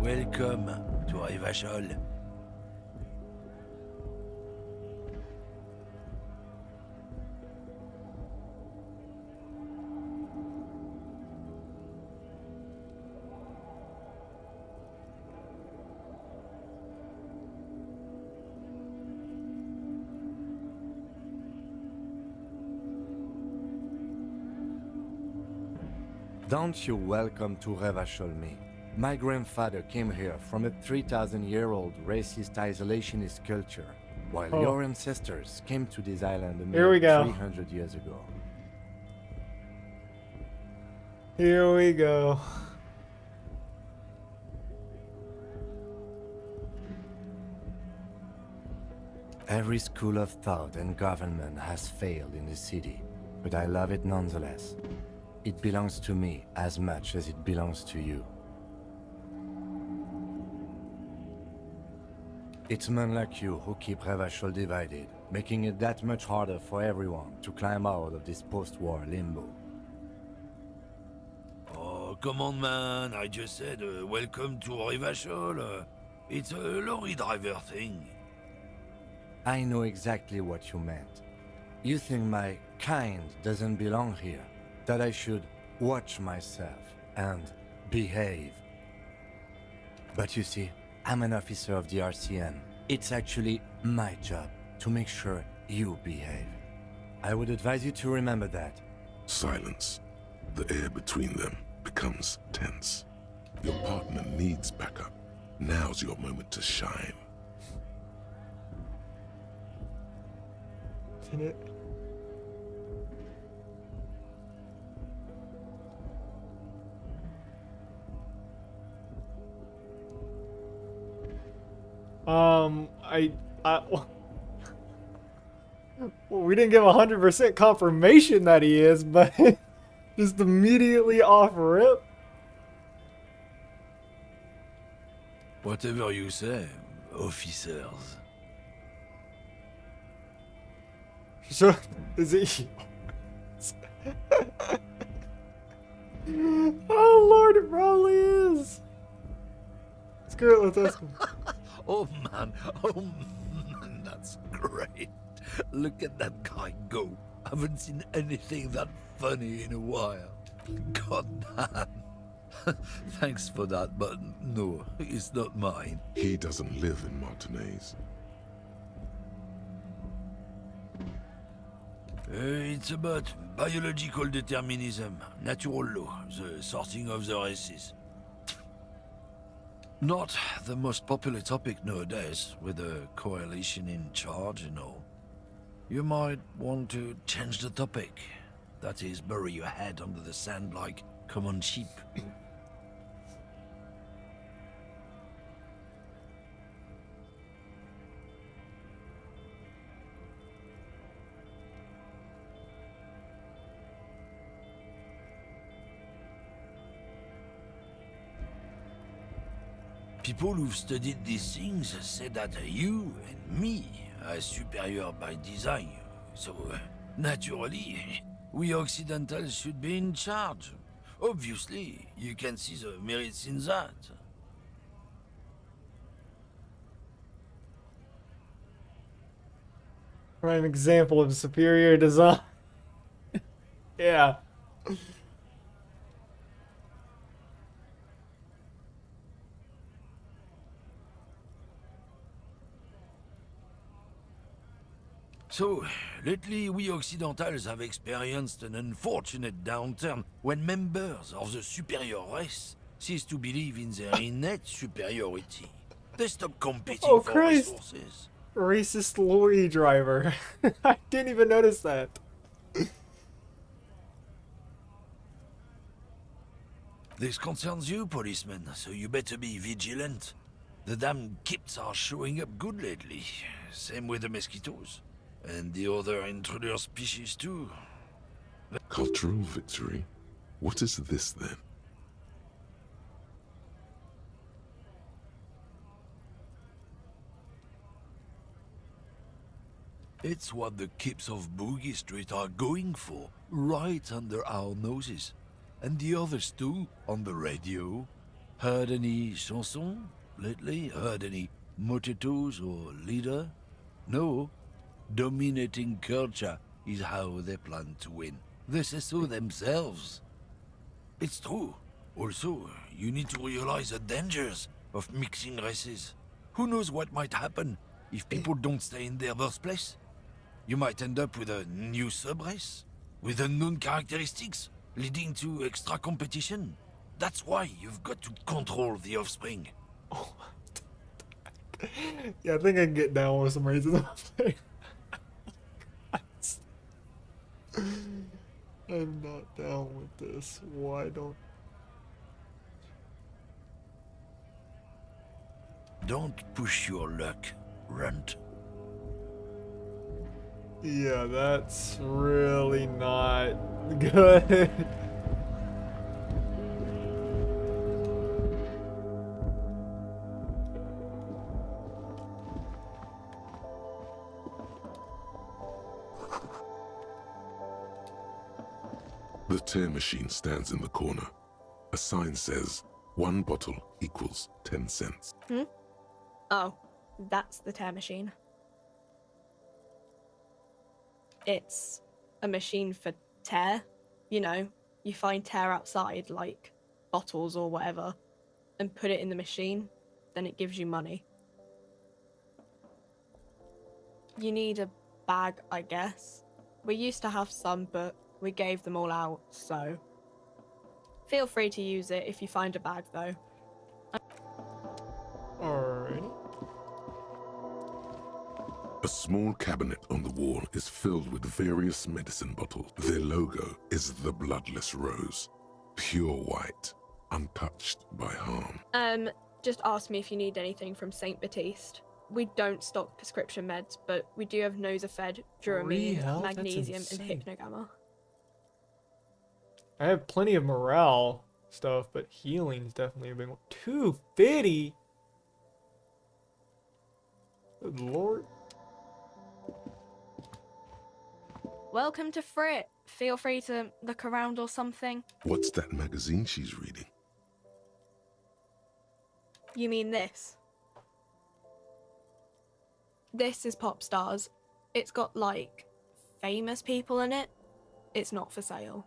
Welcome to Rivachol. Don't you welcome to Revachol me. My grandfather came here from a 3,000-year-old racist isolationist culture, while your ancestors came to this island a mere 300 years ago. Here we go. Every school of thought and government has failed in the city, but I love it nonetheless. It belongs to me as much as it belongs to you. It's men like you who keep Revachol divided, making it that much harder for everyone to climb out of this post-war limbo. Oh, come on, man. I just said welcome to Rivachol. It's a lorry driver thing. I know exactly what you meant. You think my kind doesn't belong here, that I should watch myself and behave. But you see, I'm an officer of the RCM. It's actually my job to make sure you behave. I would advise you to remember that. Silence. The air between them becomes tense. Your partner needs backup. Now's your moment to shine. in it. Well, we didn't give 100% confirmation that he is, but just immediately off rip. Whatever you say, officers. So, is it? Oh Lord, it probably is. Screw it, let's ask him. Oh man, that's great. Look at that guy go. Haven't seen anything that funny in a while. God damn. Thanks for that, but no, it's not mine. He doesn't live in Martinez. It's about biological determinism, natural law, the sorting of the races. Not the most popular topic nowadays, with the coalition in charge and all. You might want to change the topic. That is, bury your head under the sand like common sheep. People who've studied these things say that you and me are superior by design. So, naturally, we Occidentals should be in charge. Obviously, you can see the merits in that. Prime example of superior design. Yeah. So, lately we Occidentals have experienced an unfortunate downturn when members of the superior race cease to believe in their innate superiority. They stop competing for Christ. resources. Racist lorry driver. I didn't even notice that. This concerns you, policeman, so you better be vigilant. The damn kips are showing up good lately. Same with the mosquitoes. And the other intruder species too. Cultural victory? What is this then? It's what the kips of Boogie Street are going for, right under our noses. And the others too, on the radio. Heard any chansons lately? Heard any motetos or leader? No. Dominating culture is how they plan to win. They say so themselves. It's true. Also, you need to realize the dangers of mixing races. Who knows what might happen if people don't stay in their birthplace? You might end up with a new sub-race, with unknown characteristics, leading to extra competition. That's why you've got to control the offspring. Yeah, I think I can get down with some racism. I'm not down with this. Why don't... Don't push your luck, runt. Yeah, that's really not good. The tear machine stands in the corner. A sign says, 1 bottle equals 10 cents. Hmm? Oh, that's the tear machine. It's a machine for tear. You know, you find tear outside, like bottles or whatever, and put it in the machine, then it gives you money. You need a bag, I guess. We used to have some, but we gave them all out, so... Feel free to use it if you find a bag, though. Alright. A A small cabinet on the wall is filled with various medicine bottles. Their logo is the bloodless rose. Pure white, untouched by harm. Just ask me if you need anything from St. Baptiste. We don't stock prescription meds, but we do have Nosafed, Duramine, Rehab? That's Magnesium, and insane. Hypnogamma. I have plenty of morale stuff, but healing's definitely a big one. 250? Good lord. Welcome to Frit. Feel free to look around or something. What's that magazine she's reading? You mean this? This is Pop Stars. It's got, like, famous people in it. It's not for sale.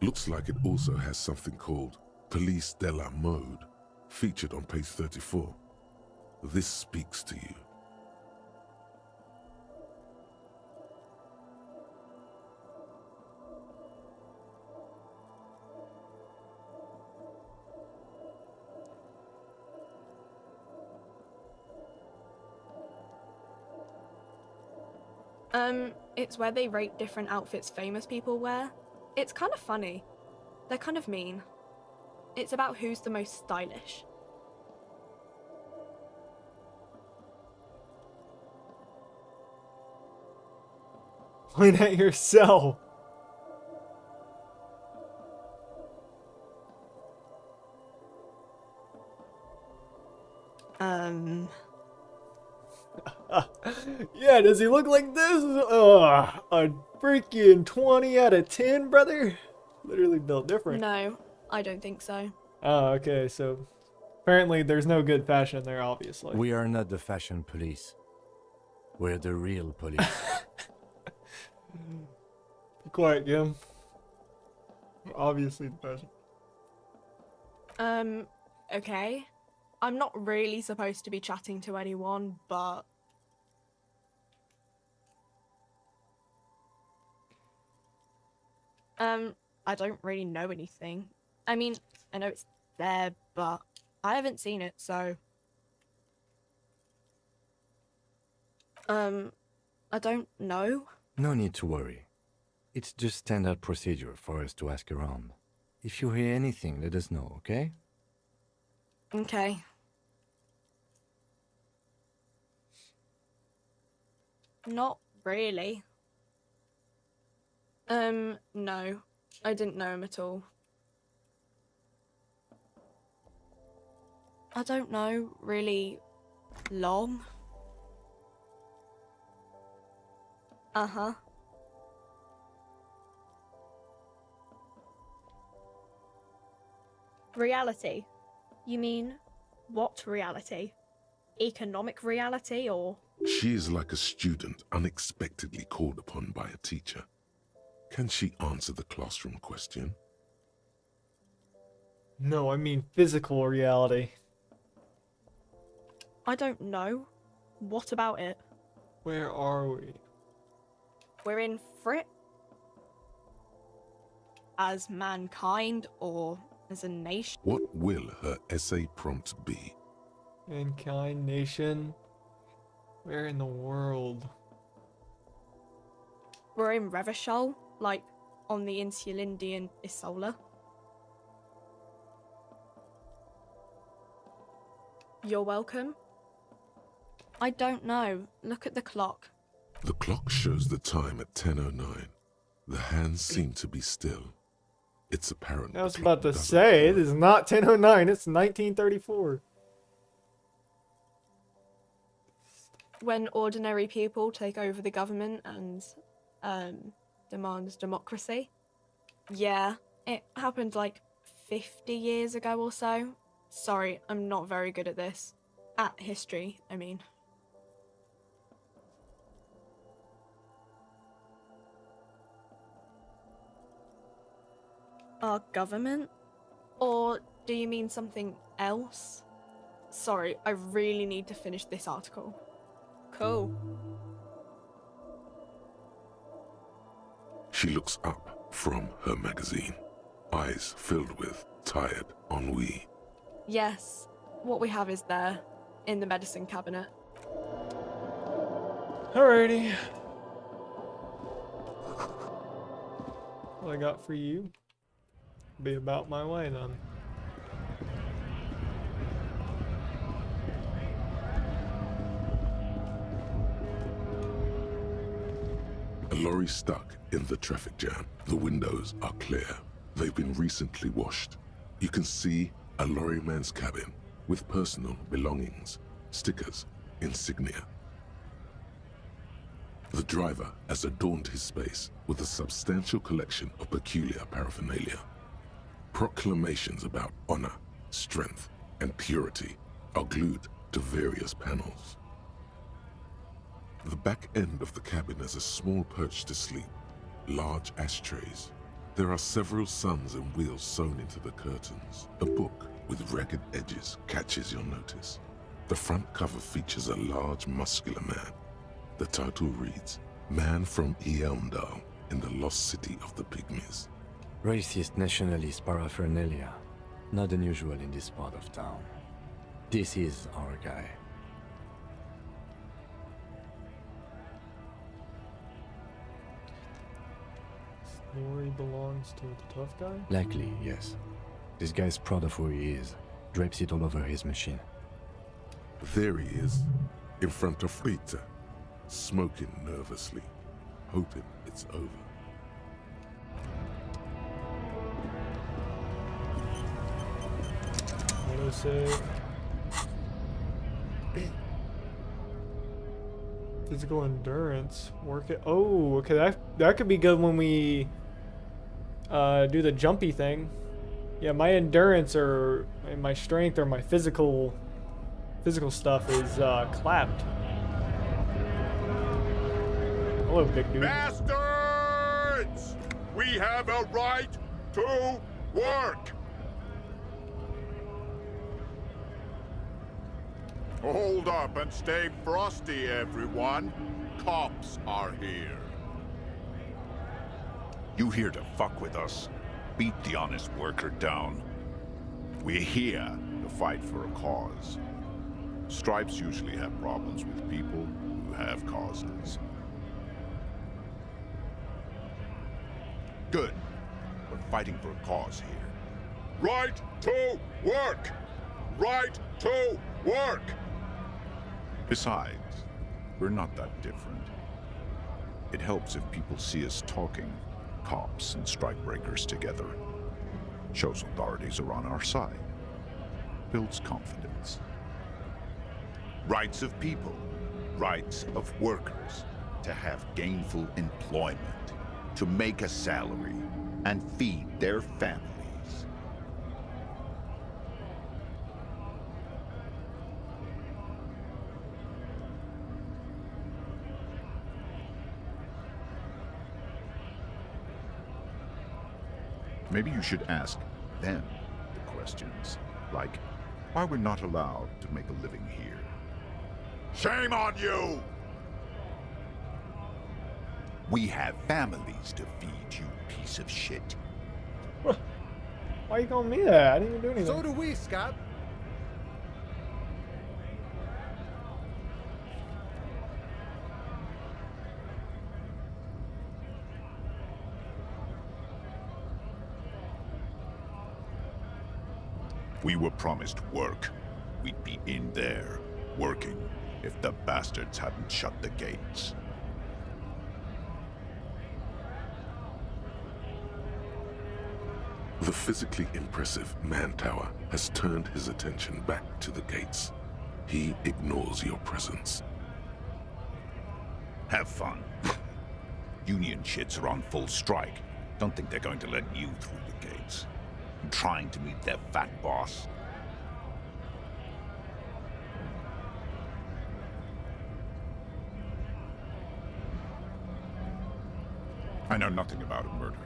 Looks like it also has something called Police de la Mode, featured on page 34. This speaks to you. It's where they rate different outfits famous people wear. It's kind of funny. They're kind of mean. It's about who's the most stylish. Point at yourself. Yeah, does he look like this? A freaking 20 out of 10, brother. Literally built different. No, I don't think so. Oh, okay, so apparently there's no good fashion there, obviously. We are not the fashion police. We're the real police. Be quiet, Gim. Obviously the fashion. Okay. I'm not really supposed to be chatting to anyone, but... I don't really know anything. I mean, I know it's there, but I haven't seen it, so... I don't know. No need to worry. It's just standard procedure for us to ask around. If you hear anything, let us know, okay? Okay. Not really. No. I didn't know him at all. I don't know, really long. Uh-huh. Reality? You mean, what reality? Economic reality, or...? She is like a student unexpectedly called upon by a teacher. Can she answer the classroom question? No, I mean physical reality. I don't know. What about it? Where are we? We're in Frit? As mankind, or as a nation? What will her essay prompt be? Mankind, nation. Where in the world? We're in Revachol, like on the Insulindian Isola. You're welcome. I don't know. Look at the clock. The clock shows the time at 10:09. The hands seem to be still. It's apparent. I was about to say, it is not 1009, it's 1934. When ordinary people take over the government and demand democracy. Yeah, it happened like 50 years ago or so. Sorry, I'm not very good at this. At history, I mean. Our government? Or do you mean something else? Sorry, I really need to finish this article. Cool. She looks up from her magazine, eyes filled with tired ennui. Yes, what we have is there, in the medicine cabinet. Alrighty. What I got for you? Be about my way then. A lorry stuck in the traffic jam. The windows are clear. They've been recently washed. You can see a lorryman's cabin with personal belongings, stickers, insignia. The driver has adorned his space with a substantial collection of peculiar paraphernalia. Proclamations about honor, strength, and purity are glued to various panels. The back end of the cabin has a small perch to sleep, large ashtrays. There are several suns and wheels sewn into the curtains. A book with ragged edges catches your notice. The front cover features a large, muscular man. The title reads, Man from Eamdal in the Lost City of the Pygmies. Racist nationalist paraphernalia. Not unusual in this part of town. This is our guy. Lori belongs to the tough guy? Likely, yes. This guy's proud of who he is. Drapes it all over his machine. There he is, in front of Rita, smoking nervously, hoping it's over. Autosave. Physical endurance. Work it. Oh, okay. That could be good when we do the jumpy thing. Yeah, my endurance or my strength or my physical stuff is clapped. Hello, big dude. Bastards! We have a right to work! Hold up and stay frosty, everyone. Cops are here. You here to fuck with us? Beat the honest worker down. We're here to fight for a cause. Stripes usually have problems with people who have causes. Good. We're fighting for a cause here. Right to work! Right to work! Besides, we're not that different. It helps if people see us talking, cops and strikebreakers together. Shows authorities are on our side. Builds confidence. Rights of people, rights of workers, to have gainful employment, to make a salary, and feed their families. Maybe you should ask them the questions, like why we're not allowed to make a living here. Shame on you! We have families to feed, you piece of shit. Why are you calling me that? I didn't even do anything. So do we, Scott. We were promised work. We'd be in there, working, if the bastards hadn't shut the gates. The physically impressive man tower has turned his attention back to the gates. He ignores your presence. Have fun. Union shits are on full strike. Don't think they're going to let you through the gates. I'm trying to meet their fat boss. I know nothing about a murder.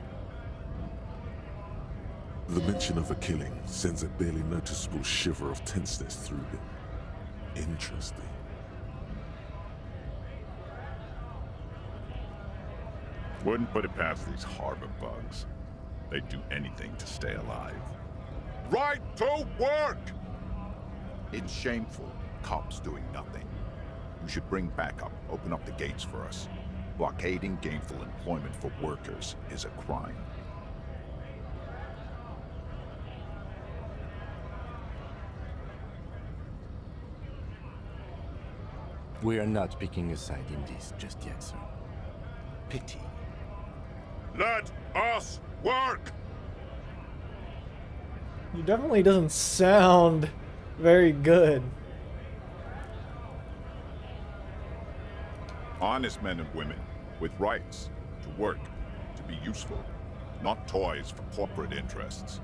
The mention of a killing sends a barely noticeable shiver of tenseness through him. Interesting. Wouldn't put it past these harbor bugs. They'd do anything to stay alive. Right to work! It's shameful, cops doing nothing. You should bring backup. Open up the gates for us. Blockading gainful employment for workers is a crime. We are not picking a side in this just yet, sir. Pity. Let us work! He definitely doesn't sound very good. Honest men and women with rights to work, to be useful, not toys for corporate interests.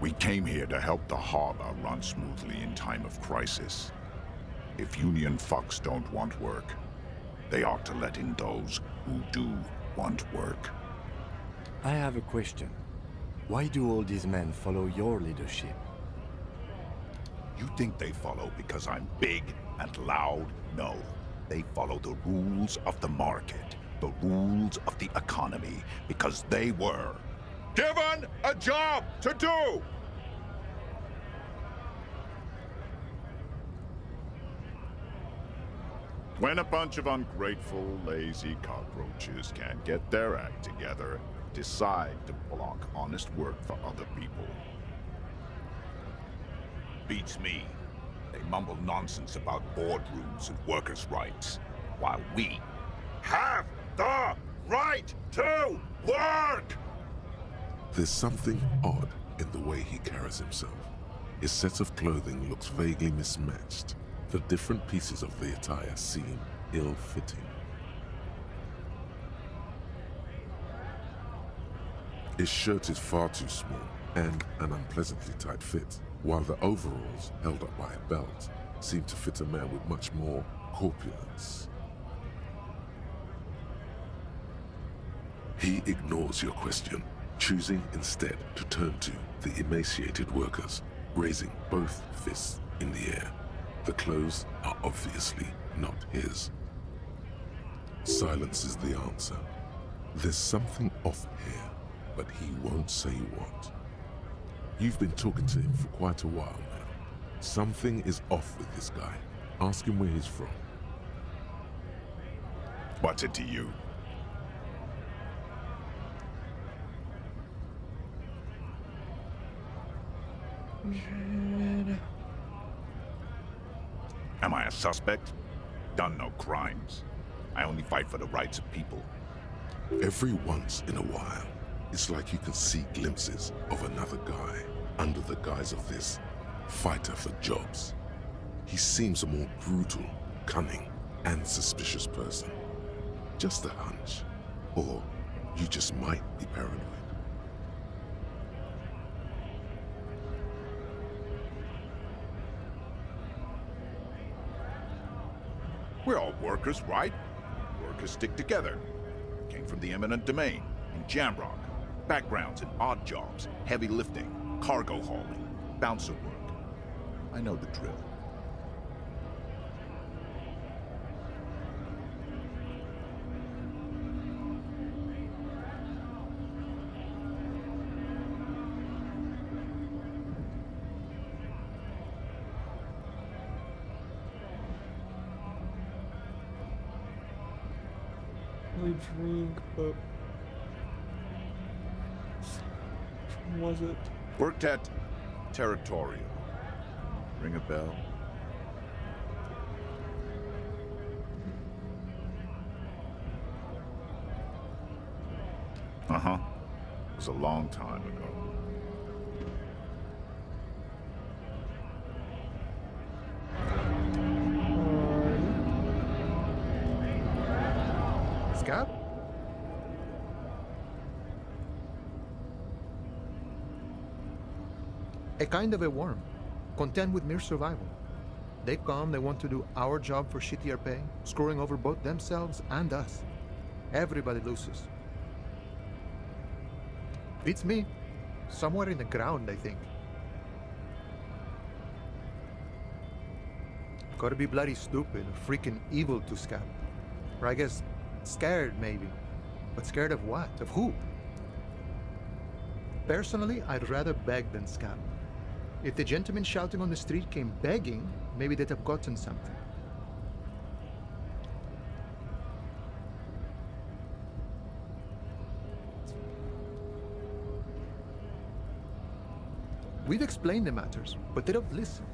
We came here to help the harbor run smoothly in time of crisis. If union fucks don't want work, they ought to let in those who do want work. I have a question. Why do all these men follow your leadership? You think they follow because I'm big and loud? No. They follow the rules of the market, the rules of the economy, because they were given a job to do! When a bunch of ungrateful, lazy cockroaches can't get their act together, decide to block honest work for other people. Beats me. They mumble nonsense about boardrooms and workers' rights, while we have the right to work! There's something odd in the way he carries himself. His set of clothing looks vaguely mismatched. The different pieces of the attire seem ill-fitting. His shirt is far too small and an unpleasantly tight fit, while the overalls, held up by a belt, seem to fit a man with much more corpulence. He ignores your question, choosing instead to turn to the emaciated workers, raising both fists in the air. The clothes are obviously not his. Silence is the answer. There's something off here, but he won't say what. You've been talking to him for quite a while now. Something is off with this guy. Ask him where he's from. What's it to you? Am I a suspect? Done no crimes. I only fight for the rights of people. Every once in a while, it's like you can see glimpses of another guy under the guise of this fighter for jobs. He seems a more brutal, cunning, and suspicious person. Just a hunch. Or you just might be paranoid. We're all workers, right? Workers stick together. Came from the eminent domain, in Jamrock. Backgrounds in odd jobs, heavy lifting, cargo hauling, bouncer work. I know the drill. Really drink, but which one was it? Worked at Territorial. Ring a bell? Uh-huh. It was a long time ago. Scab? A kind of a worm, content with mere survival. They come, they want to do our job for shittier pay, screwing over both themselves and us. Everybody loses. Beats me. Somewhere in the ground, I think. Gotta be bloody stupid, freaking evil to Scab. Or I guess scared, maybe. But scared of what? Of who? Personally, I'd rather beg than scam. If the gentleman shouting on the street came begging, Maybe they'd have gotten something. We've explained the matters, but they don't listen.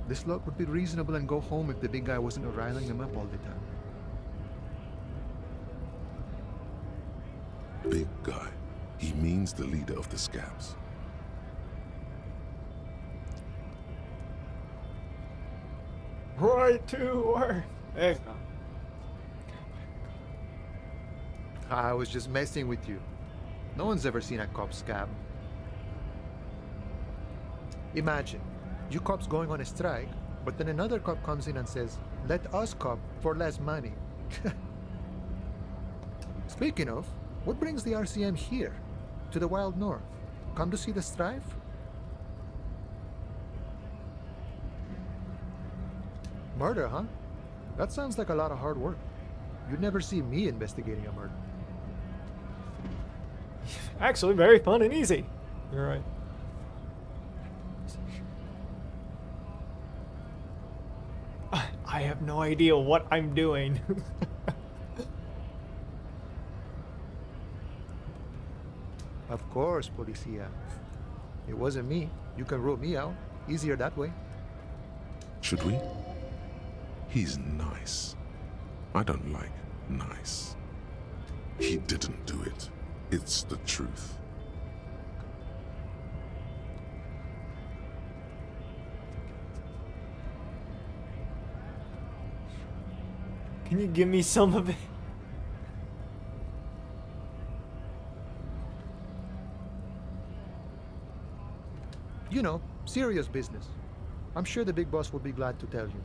This lot would be reasonable and go home if the big guy wasn't riling them up all the time. Big guy. He means the leader of the scabs. Right to work. There you go. I was just messing with you. No one's ever seen a cop scab. Imagine, you cops going on a strike, but then another cop comes in and says, let us cop for less money. Speaking of, what brings the RCM here, to the Wild North? Come to see the strife? Murder, huh? That sounds like a lot of hard work. You'd never see me investigating a murder. Actually, very fun and easy. You're right. I have no idea what I'm doing. Of course, Policia. It wasn't me. You can rule me out. Easier that way. Should we? He's nice. I don't like nice. He didn't do it. It's the truth. Can you give me some of it? You know, serious business. I'm sure the big boss will be glad to tell you.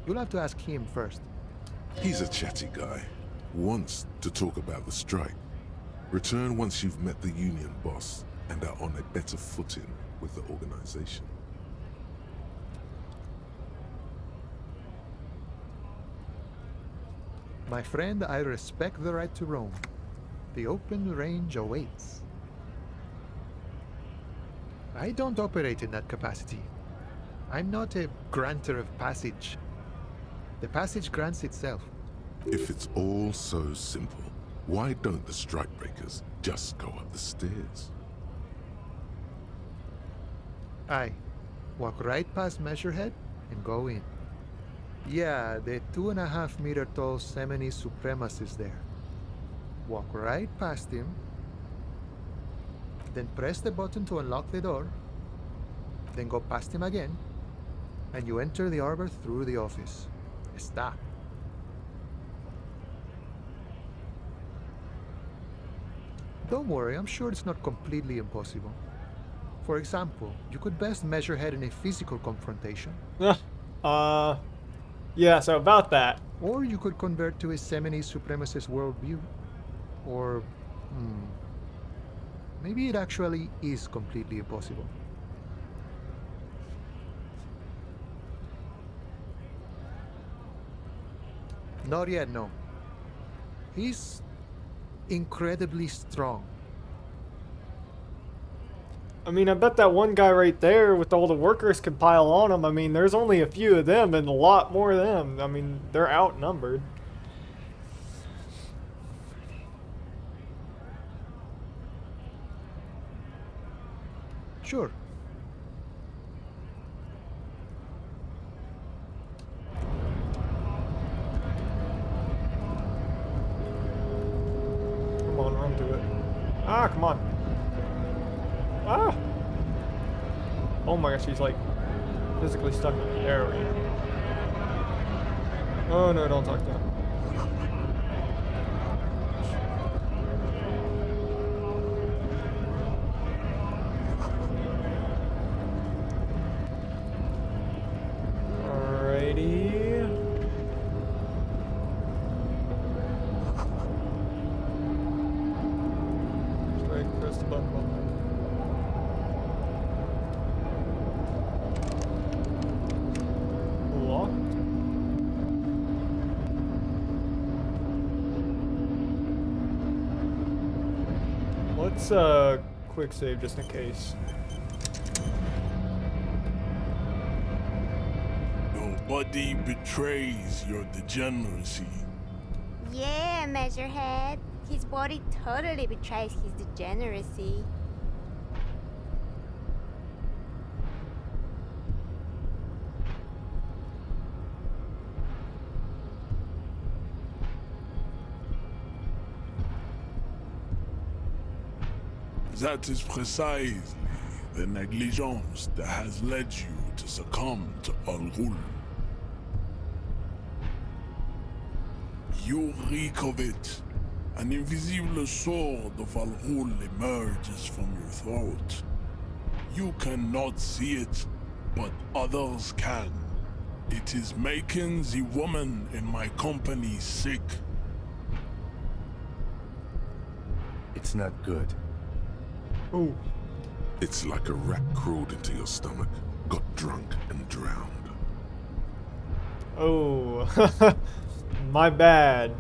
You'll have to ask him first. He's a chatty guy. Wants to talk about the strike. Return once you've met the union boss and are on a better footing with the organization. My friend, I respect the right to roam. The open range awaits. I don't operate in that capacity. I'm not a granter of passage. The passage grants itself. If it's all so simple, why don't the strikebreakers just go up the stairs? Aye. Walk right past Measurehead and go in. Yeah, the 2.5 meter tall Semini supremacist there. Walk right past him, then press the button to unlock the door, then go past him again, and you enter the arbor through the office. Está. Don't worry, I'm sure it's not completely impossible. For example, you could best measure head in a physical confrontation. Yeah, so about that. Or you could convert to a Semini supremacist worldview. Or, maybe it actually is completely impossible. Not yet, no. He's incredibly strong. I mean, I bet that one guy right there with all the workers can pile on him. I mean, there's only a few of them and a lot more of them. I mean, they're outnumbered. Sure. Come on, run to it. Ah, come on. Ah! Oh my gosh, he's like physically stuck in the air. Oh no, don't talk to him. Alrighty. Straight, press the button. Let's quick save just in case. Don't body betrays your degeneracy. Yeah, Measurehead. His body totally betrays his degeneracy. That is precisely the negligence that has led you to succumb to Al-Ghul. You reek of it. An invisible sword of Al-Ghul emerges from your throat. You cannot see it, but others can. It is making the woman in my company sick. It's not good. Ooh. It's like a rat crawled into your stomach, got drunk and drowned. Oh, my bad.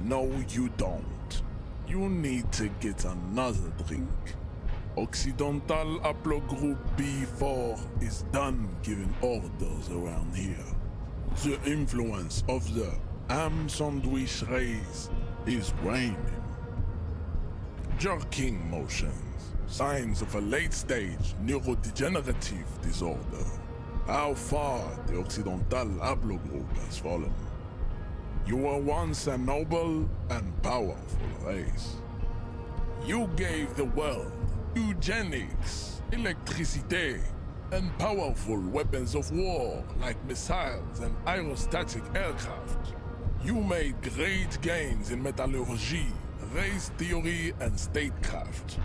No, you don't. You need to get another drink. Occidental Haplogroup B4 is done giving orders around here. The influence of the ham sandwich race is waning. Jerking motions, signs of a late-stage neurodegenerative disorder. How far the Occidental Haplogroup has fallen. You were once a noble and powerful race. You gave the world eugenics, electricity, and powerful weapons of war like missiles and aerostatic aircraft. You made great gains in metallurgy, race theory, and statecraft.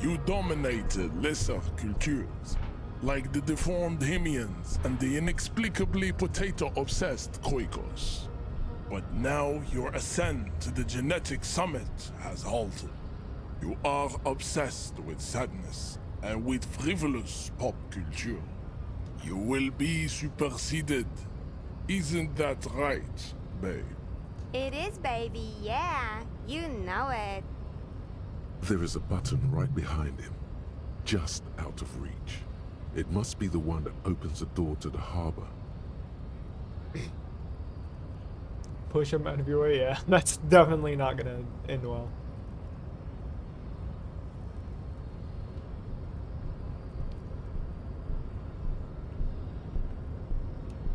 You dominated lesser cultures, like the deformed Hemians and the inexplicably potato-obsessed Khoikos. But now your ascent to the genetic summit has halted. You are obsessed with sadness and with frivolous pop culture. You will be superseded. Isn't that right, babe? It is, baby, yeah. You know it. There is a button right behind him, just out of reach. It must be the one that opens the door to the harbor. Push him out of your way, yeah. That's definitely not gonna end well.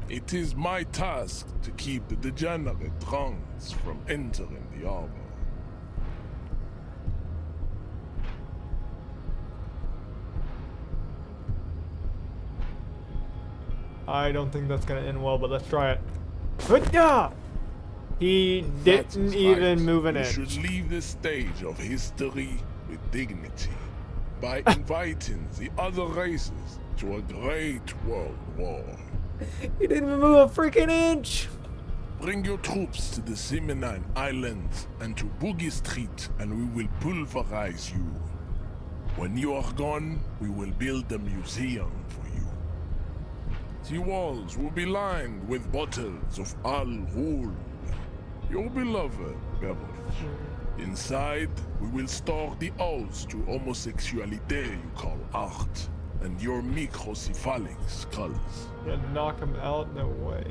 It is my task to keep the degenerate drunks from entering the harbor. I don't think that's gonna end well, but let's try it. Hoo-yah! He didn't even move an inch. We should leave the stage of history with dignity by inviting the other races to a great world war. He didn't even move a freaking inch! Bring your troops to the Seminine Islands and to Boogie Street, and we will pulverize you. When you are gone, we will build a museum for you. The walls will be lined with bottles of Al-Ghul, your beloved beverage. Inside, we will store the odes to homosexuality you call art, and your microcephalic skulls. Yeah, knock him out? No way.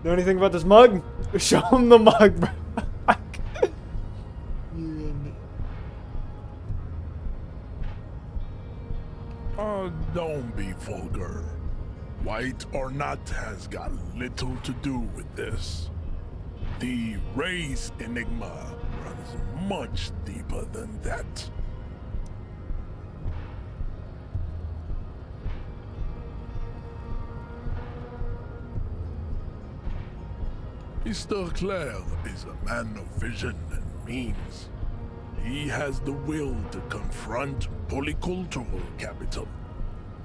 Know anything about this mug? Show him the mug, bro. Oh, don't be vulgar. White or not has got little to do with this. The race enigma runs much deeper than that. Mr. Clare is a man of vision and means. He has the will to confront polycultural capital,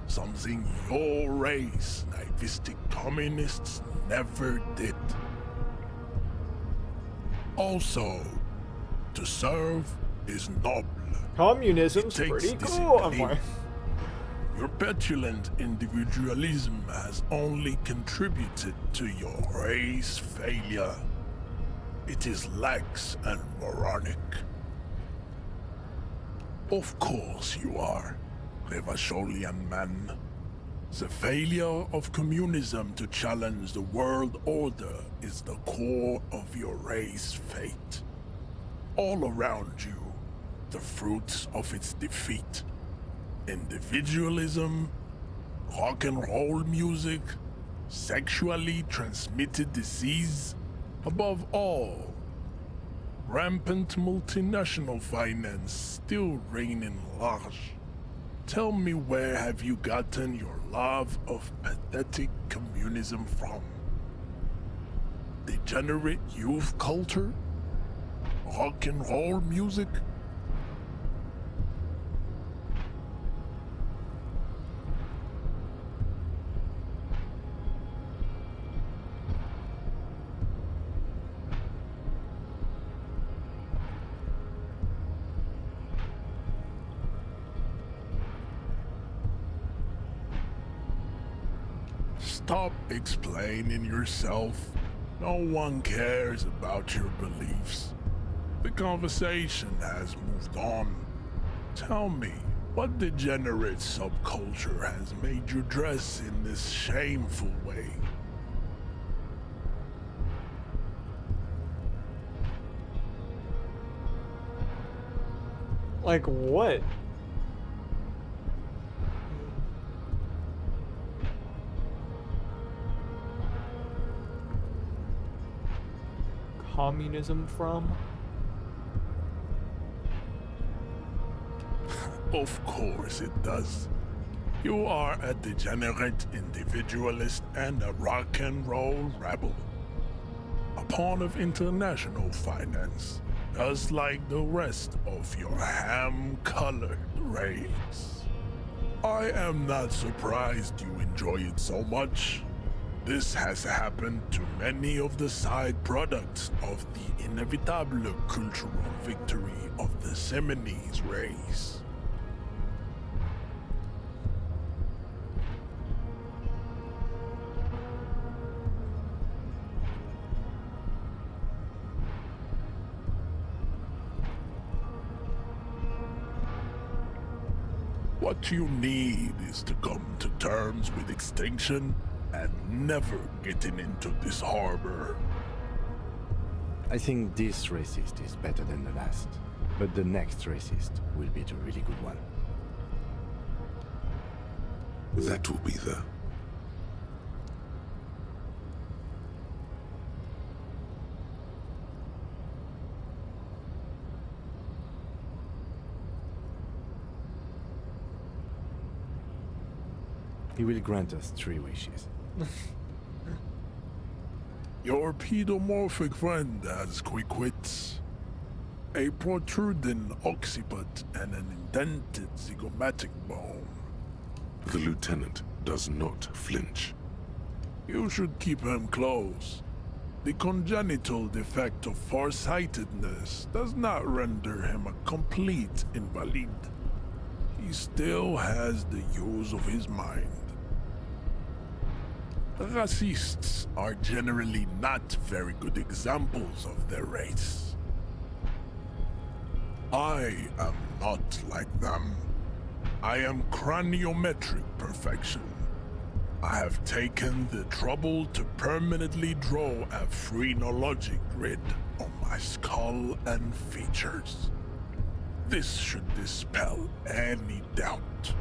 something your race, naivistic communists, never did. Also, to serve is noble. Communism's pretty cool. I'm like, Your petulant individualism has only contributed to your race failure. It is lax and moronic. Of course you are, Revacholian man. The failure of communism to challenge the world order is the core of your race fate. All around you, the fruits of its defeat. Individualism, rock and roll music, sexually transmitted disease, above all, rampant multinational finance still reigning large. Tell me, where have you gotten your love of pathetic communism from? Degenerate youth culture? Rock and roll music? Stop explaining yourself. No one cares about your beliefs. The conversation has moved on. Tell me, what degenerate subculture has made you dress in this shameful way? Like what? Communism from? Of course it does. You are a degenerate individualist and a rock and roll rebel. A pawn of international finance, just like the rest of your ham-colored race. I am not surprised you enjoy it so much. This has happened to many of the side products of the inevitable cultural victory of the Semines race. What you need is to come to terms with extinction and never getting into this harbor. I think this racist is better than the last, but the next racist will be the really good one. That will be the... He will grant us 3 wishes. Your pedomorphic friend has quick wits. A protruding occiput and an indented zygomatic bone. The lieutenant does not flinch. You should keep him close. The congenital defect of farsightedness does not render him a complete invalid. He still has the use of his mind. Racists are generally not very good examples of their race. I am not like them. I am craniometric perfection. I have taken the trouble to permanently draw a phrenologic grid on my skull and features. This should dispel any doubt.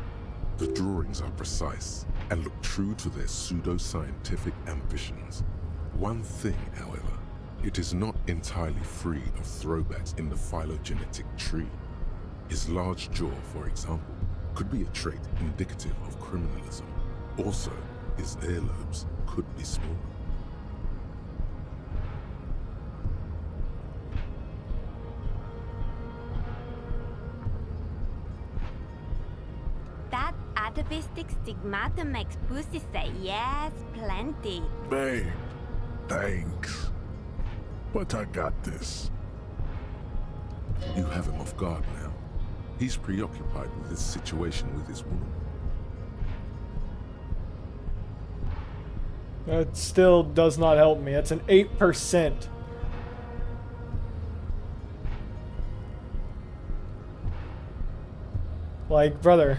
The drawings are precise and look true to their pseudo-scientific ambitions. One thing, however, it is not entirely free of throwbacks in the phylogenetic tree. His large jaw, for example, could be a trait indicative of criminalism. Also, his earlobes could be small. That atavistic stigmata makes pussy say yes, plenty. Babe, thanks. But I got this. You have him off guard now. He's preoccupied with his situation with his woman. That still does not help me. It's an 8%. Like, brother.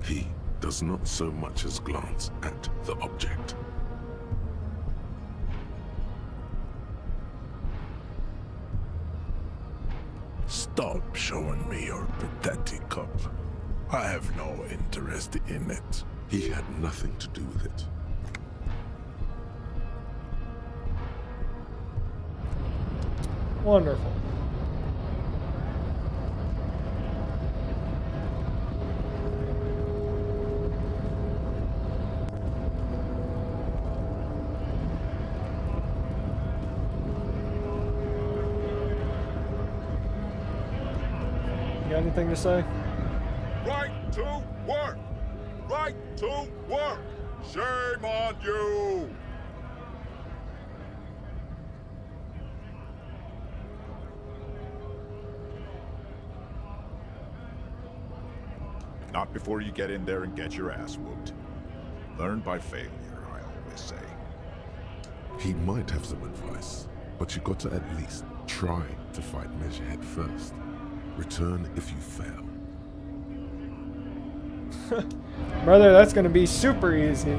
He does not so much as glance at the object. Stop showing me your pathetic cup. I have no interest in it. He had nothing to do with it. Wonderful. You got anything to say? Right to work! Right to work! Shame on you! Not before you get in there and get your ass whooped. Learn by failure, I always say. He might have some advice, but you got to at least try to fight Measurehead first. Return if you fail. Brother, that's gonna be super easy.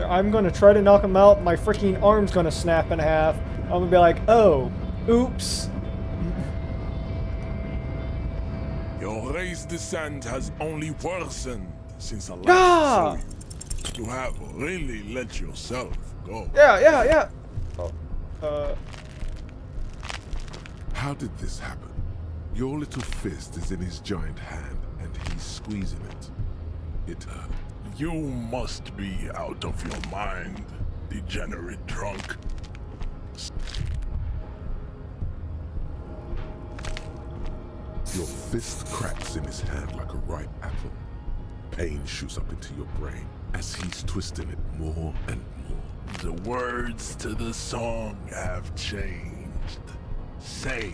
I'm gonna try to knock him out. My freaking arm's gonna snap in half. I'm gonna be like, oh, oops. Your race descent has only worsened since the last Ah! show. You have really let yourself go. Yeah. How did this happen? Your little fist is in his giant hand, and he's squeezing it. It hurt. You must be out of your mind, degenerate drunk. Your fist cracks in his hand like a ripe apple. Pain shoots up into your brain as he's twisting it more and more. The words to the song have changed. Say,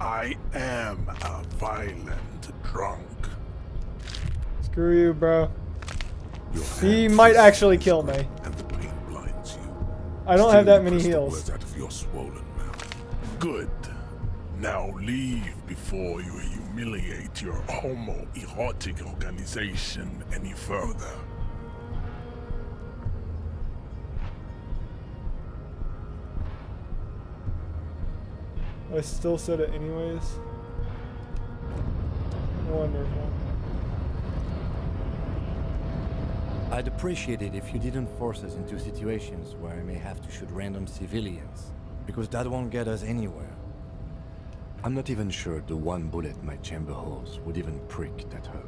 I am a violent drunk. Screw you, bro. Your He hand might feels actually kill me. and the pain blinds you. I don't Still, have that you many press the heals. words out of your swollen mouth. Good. Now leave before you humiliate your homoerotic organization any further. I still said it anyways. Wonderful. I'd appreciate it if you didn't force us into situations where I may have to shoot random civilians, because that won't get us anywhere. I'm not even sure the one bullet my chamber holds would even prick that hug.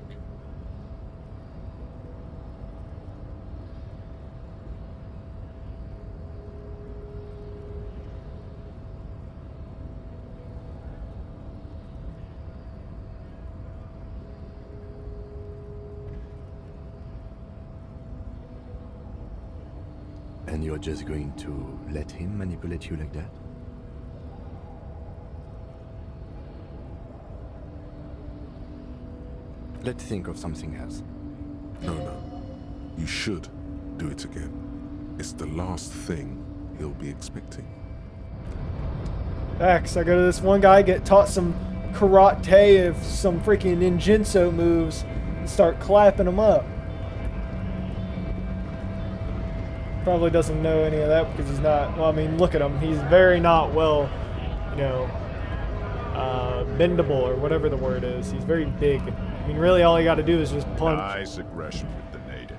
And you're just going to let him manipulate you like that? Let's think of something else. No. You should do it again. It's the last thing he'll be expecting. X, I go to this one guy, get taught some karate of some freaking ninjutsu moves, and start clapping him up. Probably doesn't know any of that because he's not, well, I mean, look at him. He's very not well, bendable or whatever the word is. He's very big. I mean, really all you got to do is just punch. Nice aggression with the native.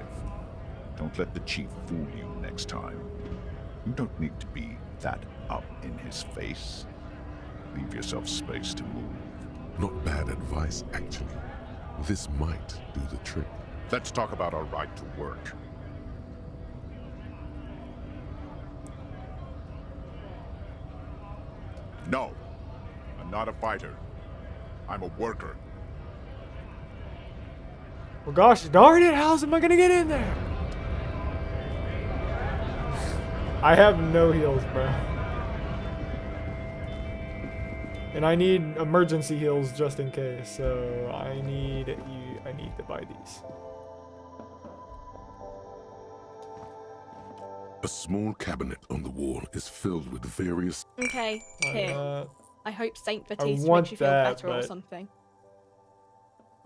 Don't let the chief fool you next time. You don't need to be that up in his face. Leave yourself space to move. Not bad advice, actually. This might do the trick. Let's talk about our right to work. No, I'm not a fighter. I'm a worker. Well, gosh darn it, how am I gonna get in there? I have no heals, bro. And I need emergency heals just in case, so I need to buy these. A small cabinet on the wall is filled with various... Okay, here. I hope Saint I Batiste want makes you feel that, better or but something.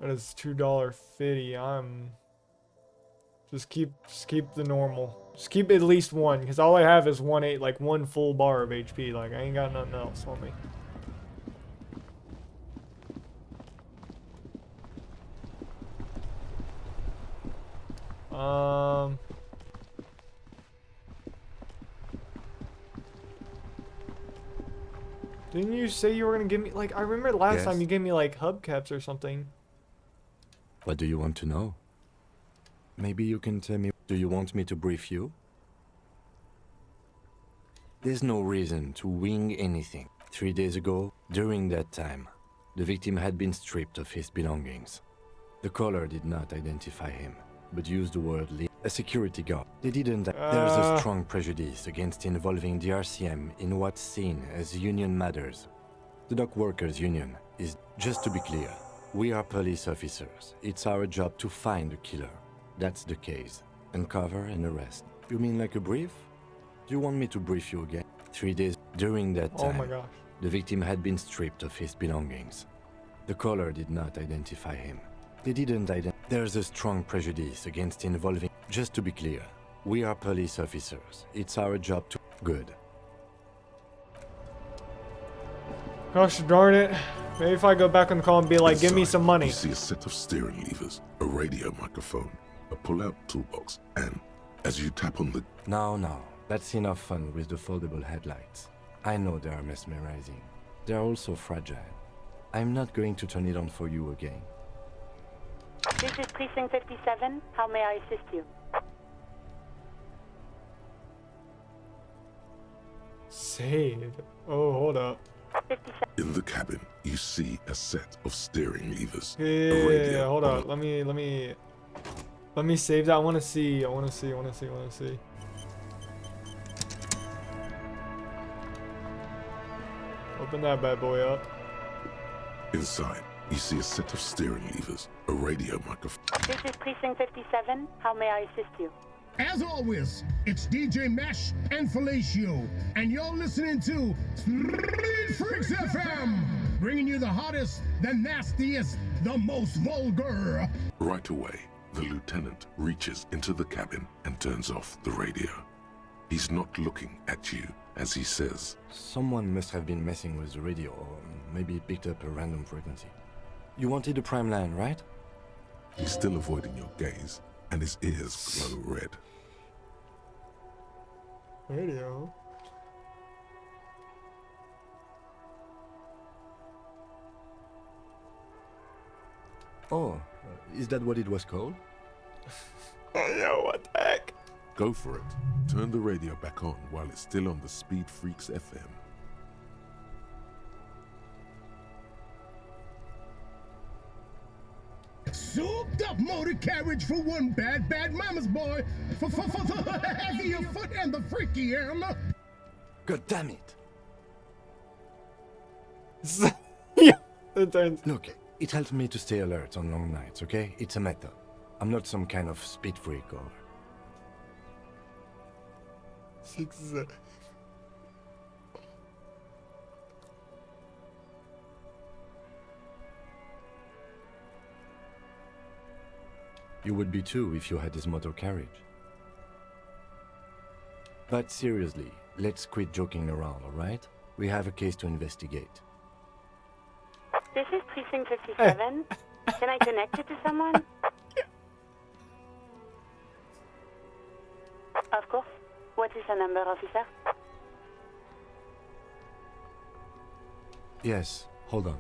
that is $2.50. Just keep the normal. Just keep at least one, because all I have is one full bar of HP. Like, I ain't got nothing else on me. Didn't you say you were gonna give me, like, I remember last time you gave me, like, hubcaps or something. What do you want to know? Maybe you can tell me, do you want me to brief you? There's no reason to wing anything. 3 days ago, during that time, the victim had been stripped of his belongings. The caller did not identify him, but used the word a security guard. They didn't. There's a strong prejudice against involving the RCM in what's seen as union matters. The dock workers union is, just to be clear, we are police officers. It's our job to find the killer. That's the case. Uncover and arrest. You mean like a brief? Do you want me to brief you again? 3 days during that time, Oh my gosh. the victim had been stripped of his belongings. The caller did not identify him. They didn't identify. There's a strong prejudice against involving. Just to be clear, we are police officers. It's our job to. Good. Gosh darn it. Maybe if I go back on the call and be like, give me some money. You see a set of steering levers, a radio microphone, a pull-out toolbox, and as you tap on the... No. That's enough fun with the foldable headlights. I know they are mesmerizing. They're also fragile. I'm not going to turn it on for you again. This is Precinct 57. How may I assist you? Saved. Oh, hold up. In the cabin, you see a set of steering levers. Yeah, hold up. Let me save that. I want to see. Open that bad boy up. Inside, you see a set of steering levers, a radio microphone. This is Precinct 57. How may I assist you? As always, it's DJ Mesh and Felicio, and you're listening to Street Freaks FM, bringing you the hottest, the nastiest, the most vulgar. Right away, the lieutenant reaches into the cabin and turns off the radio. He's not looking at you as he says, Someone must have been messing with the radio, or maybe it picked up a random frequency. You wanted a prime line, right? He's still avoiding your gaze, and his ears glow red. Radio. Oh, is that what it was called? Yo, what the heck? Go for it. Turn the radio back on while it's still on the Speed Freaks FM. Souped up motor carriage for one bad mama's boy. For the heavier foot and the freakier. God damn it. Look, it helps me to stay alert on long nights, okay? It's a method. I'm not some kind of speed freak or... You would be too if you had this motor carriage. But seriously, let's quit joking around, alright? We have a case to investigate. This is Precinct 57. Can I connect you to someone? Of course. What is the number, officer? Yes, hold on.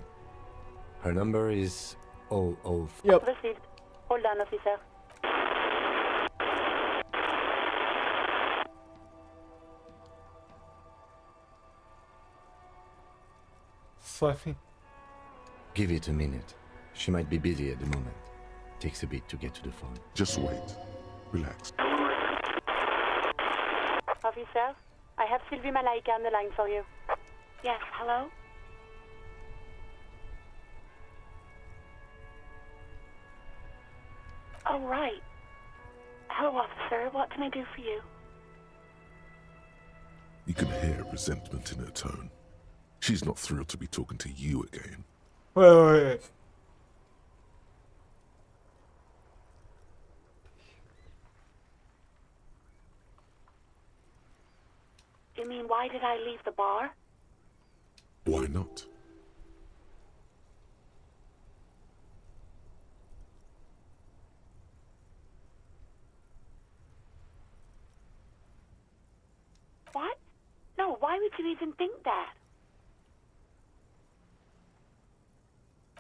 Her number is 004. Yep. Received. Hold on, officer. Fluffy. Give it a minute. She might be busy at the moment. Takes a bit to get to the phone. Just wait. Relax. Officer, I have Sylvie Malaika on the line for you. Yes, hello? Oh, right. Hello, officer. What can I do for you? You can hear resentment in her tone. She's not thrilled to be talking to you again. Wait. You mean, why did I leave the bar? Why not? What? No, why would you even think that?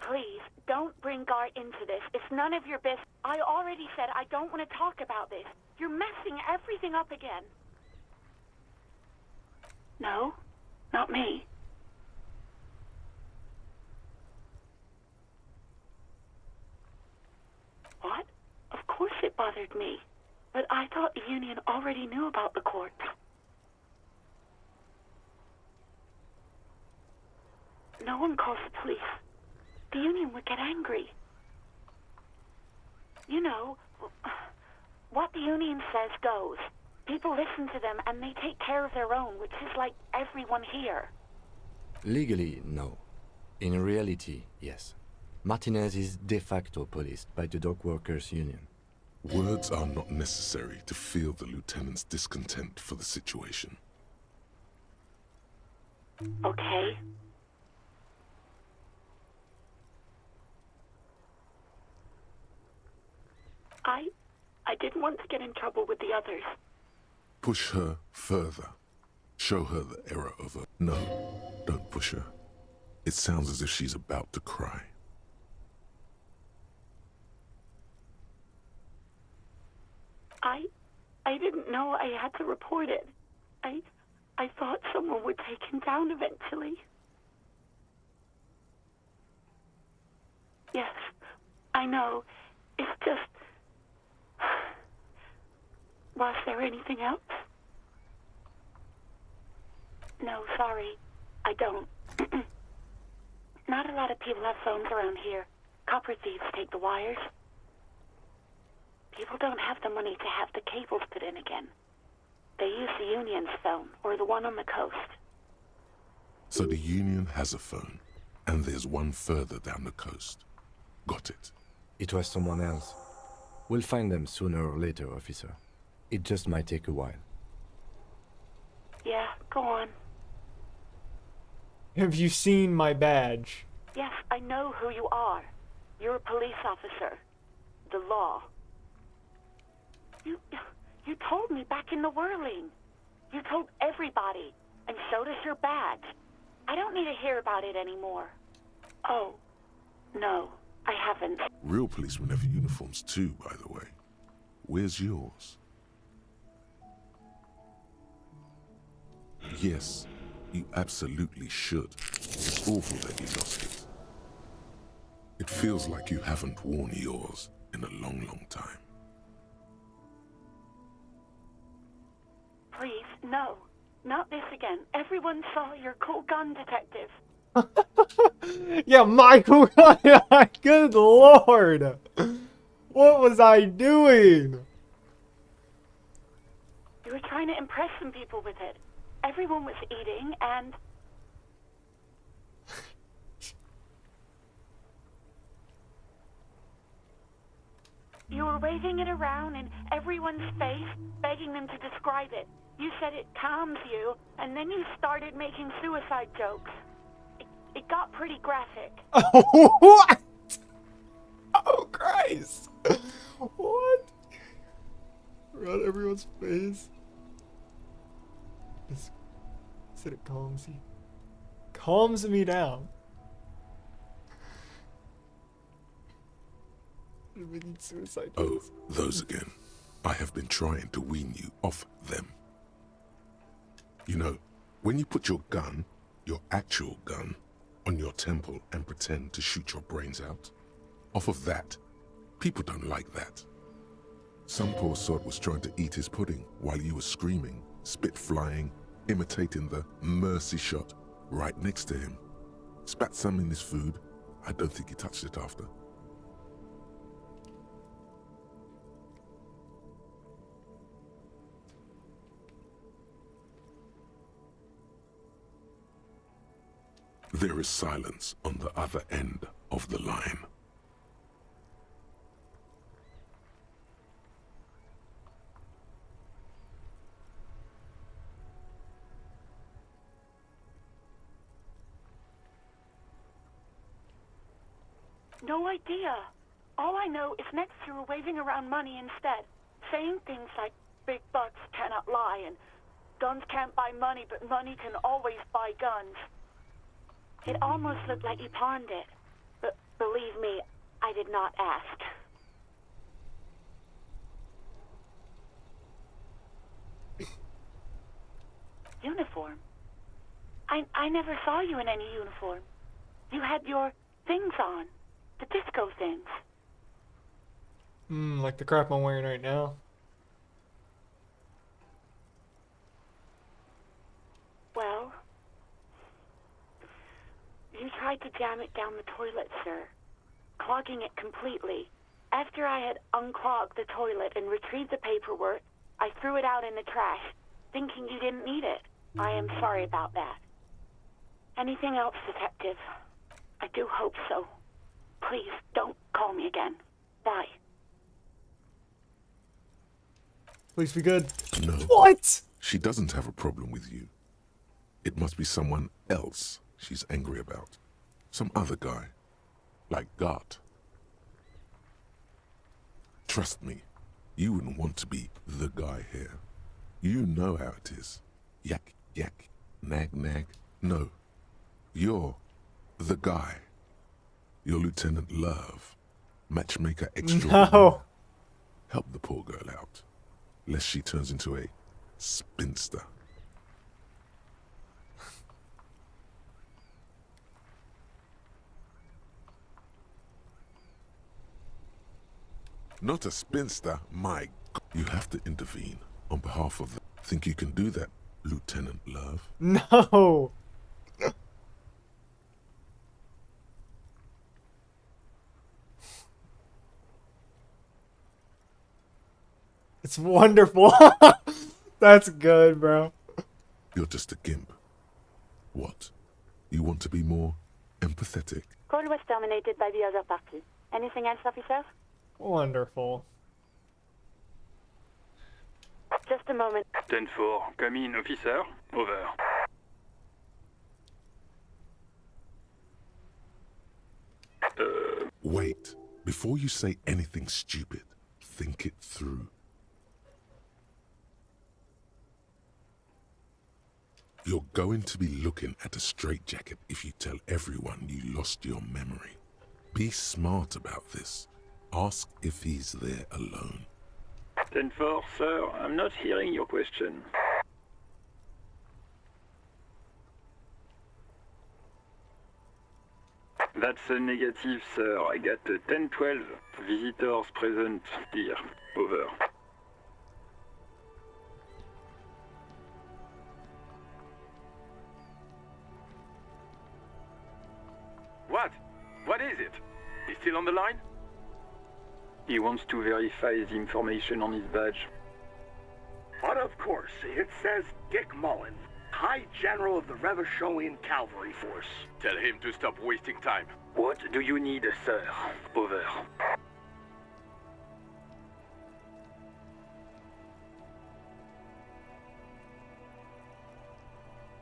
Please, don't bring Gar into this. It's none of your business. I already said I don't want to talk about this. You're messing everything up again. No, not me. What? Of course it bothered me. But I thought the Union already knew about the court. No one calls the police. The Union would get angry. You know, what the Union says goes. People listen to them and they take care of their own, which is like everyone here. Legally, no. In reality, yes. Martinez is de facto policed by the Dock Workers Union. Words are not necessary to feel the lieutenant's discontent for the situation. Okay. I didn't want to get in trouble with the others. Push her further. Show her the error of her. No, don't push her. It sounds as if she's about to cry. I didn't know I had to report it. I thought someone would take him down eventually. Yes, I know. It's just... Was there anything else? No, sorry. I don't. Not a lot of people have phones around here. Copper thieves take the wires. People don't have the money to have the cables put in again. They use the Union's phone, or the one on the coast. So the Union has a phone, and there's one further down the coast. Got it. It was someone else. We'll find them sooner or later, officer. It just might take a while. Yeah, go on. Have you seen my badge? Yes, I know who you are. You're a police officer. The law. You told me back in the whirling. You told everybody, and so does your badge. I don't need to hear about it anymore. Oh, no, I haven't. Real policemen have uniforms too, by the way. Where's yours? Yes, you absolutely should. It's awful that you lost it. It feels like you haven't worn yours in a long, long time. Please, no. Not this again. Everyone saw your cool gun detective. Yeah, Michael, good lord. What was I doing? You were trying to impress some people with it. Everyone was eating, and... You were waving it around in everyone's face, begging them to describe it. You said it calms you, and then you started making suicide jokes. It got pretty graphic. What? Oh, Christ. What? Around everyone's face. Just said it calms you. Calms me down. Making suicide jokes. Oh, those again. I have been trying to wean you off them. You know, when you put your gun, your actual gun, on your temple and pretend to shoot your brains out, off of that, people don't like that. Some poor sod was trying to eat his pudding while you were screaming, spit flying, imitating the mercy shot right next to him. Spat some in his food. I don't think he touched it after. There is silence on the other end of the line. No idea. All I know is next you were waving around money instead, saying things like big bucks cannot lie and guns can't buy money, but money can always buy guns. It almost looked like you pawned it, but believe me, I did not ask. Uniform? I never saw you in any uniform. You had your things on. The disco things. Like the crap I'm wearing right now. Well, you tried to jam it down the toilet, sir, clogging it completely. After I had unclogged the toilet and retrieved the paperwork, I threw it out in the trash, thinking you didn't need it. I am sorry about that. Anything else, Detective? I do hope so. Please, don't call me again. Bye. Please be good. No. What? She doesn't have a problem with you. It must be someone else she's angry about. Some other guy. Like Gart. Trust me, you wouldn't want to be the guy here. You know how it is. Yak, yak, nag, nag. No. You're the guy. You're Lieutenant Love. Matchmaker extraordinaire. No. Help the poor girl out, lest she turns into a spinster. Not a spinster, my God. You have to intervene on behalf of the... Think you can do that, Lieutenant Love? No. It's wonderful. That's good, bro. You're just a gimp. What? You want to be more empathetic? Call was terminated by the other party. Anything else, officer? Wonderful. Just a moment. 10-4, come in, officer. Over. Wait. Before you say anything stupid, think it through. You're going to be looking at a straitjacket if you tell everyone you lost your memory. Be smart about this. Ask if he's there alone. 10-4, sir. I'm not hearing your question. That's a negative, sir. I got a 10-12. Visitors present here. Over. What? What is it? He's still on the line? He wants to verify the information on his badge. But of course, it says Dick Mullins, High General of the Revacholian Cavalry Force. Tell him to stop wasting time. What do you need, sir? Over.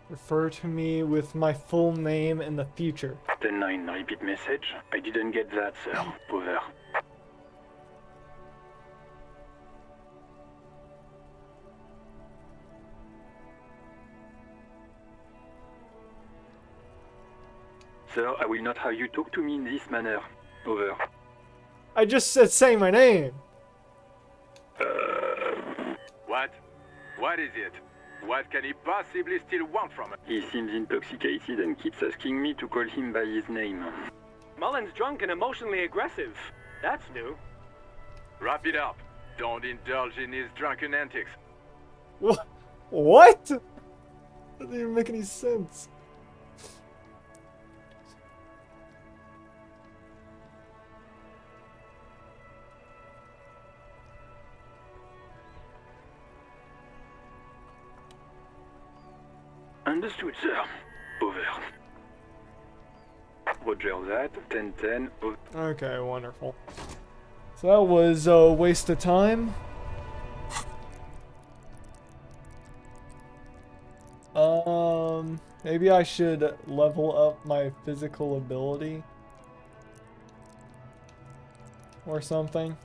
Refer to me with my full name in the future. 10-9, repeat message. I didn't get that, sir. Over. Sir, I will not have you talk to me in this manner. Over. I just said say my name. What? What is it? What can he possibly still want from us? He seems intoxicated and keeps asking me to call him by his name. Mullen's drunk and emotionally aggressive. That's new. Wrap it up. Don't indulge in his drunken antics. What? That doesn't even make any sense. Understood, sir. Over. Roger that. 10-10. Okay, wonderful. So that was a waste of time. Maybe I should level up my physical ability. Or something.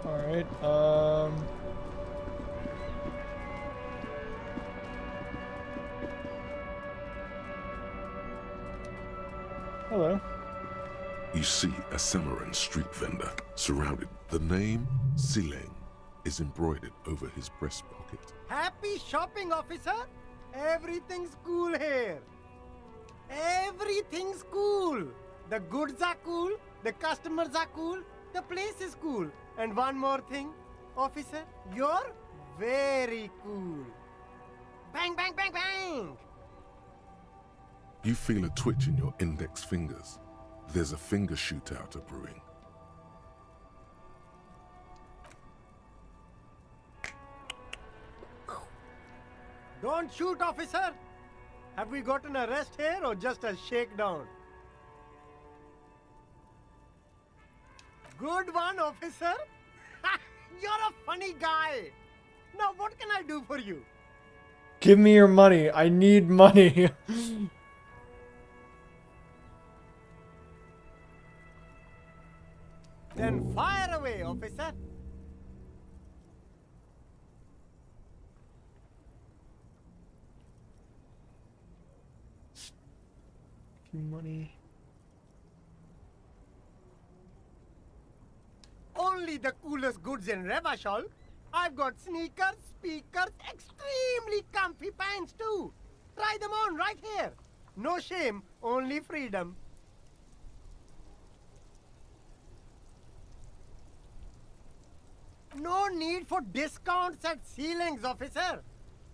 Alright, hello. You see a Samaran street vendor surrounded. The name Sileng is embroidered over his breast pocket. Happy shopping, officer! Everything's cool here. Everything's cool. The goods are cool, the customers are cool, the place is cool. And one more thing, officer, you're very cool. Bang, bang, bang, bang! You feel a twitch in your index fingers. There's a finger shootout brewing. Don't shoot, officer! Have we got an arrest here or just a shakedown? Good one, officer! You're a funny guy! Now what can I do for you? Give me your money. I need money. Then fire away, officer! Money. Only the coolest goods in Revachol. I've got sneakers, speakers, extremely comfy pants too. Try them on right here. No shame, only freedom. No need for discounts at ceilings, officer.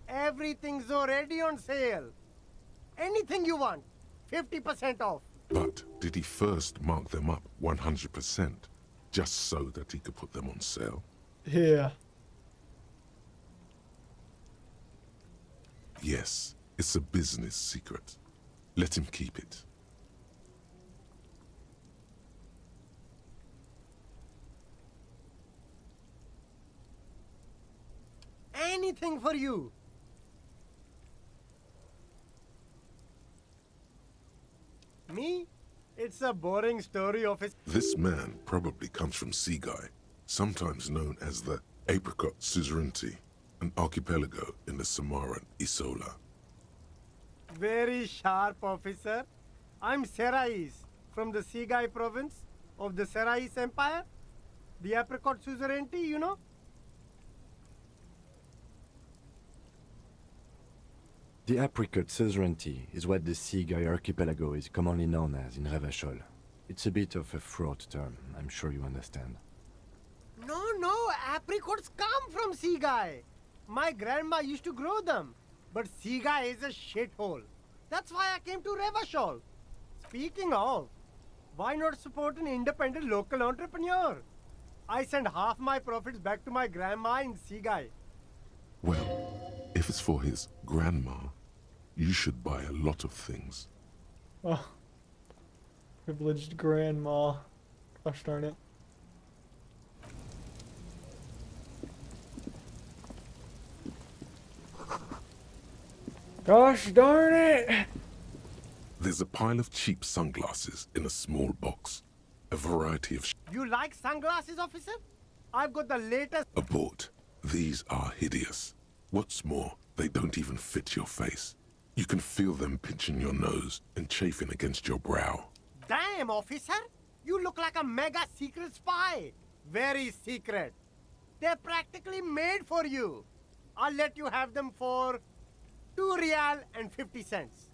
Everything's already on sale. Anything you want, 50% off. But did he first mark them up 100%, just so that he could put them on sale? Yeah. Yes, it's a business secret. Let him keep it. Anything for you. Me? It's a boring story, officer. This man probably comes from Seaguy, sometimes known as the Apricot Suzerainty, an archipelago in the Samaran Isola. Very sharp, officer. I'm Serais, from the Seaguy province of the Serais Empire. The Apricot Suzerainty, you know? The Apricot Suzerainty is what the Seaguy archipelago is commonly known as in Revachol. It's a bit of a fraught term, I'm sure you understand. No, apricots come from Seaguy. My grandma used to grow them. But Seaguy is a shithole. That's why I came to Revachol. Speaking of, why not support an independent local entrepreneur? I send half my profits back to my grandma in Seaguy. Well, if it's for his grandma, you should buy a lot of things. Oh. Privileged grandma. Gosh darn it. Gosh darn it! There's a pile of cheap sunglasses in a small box. a variety of You like sunglasses, officer? I've got the latest. Abort. These are hideous. What's more, they don't even fit your face. You can feel them pinching your nose and chafing against your brow. Damn, officer! You look like a mega secret spy. Very secret. They're practically made for you. I'll let you have them for 2 real and 50 cents.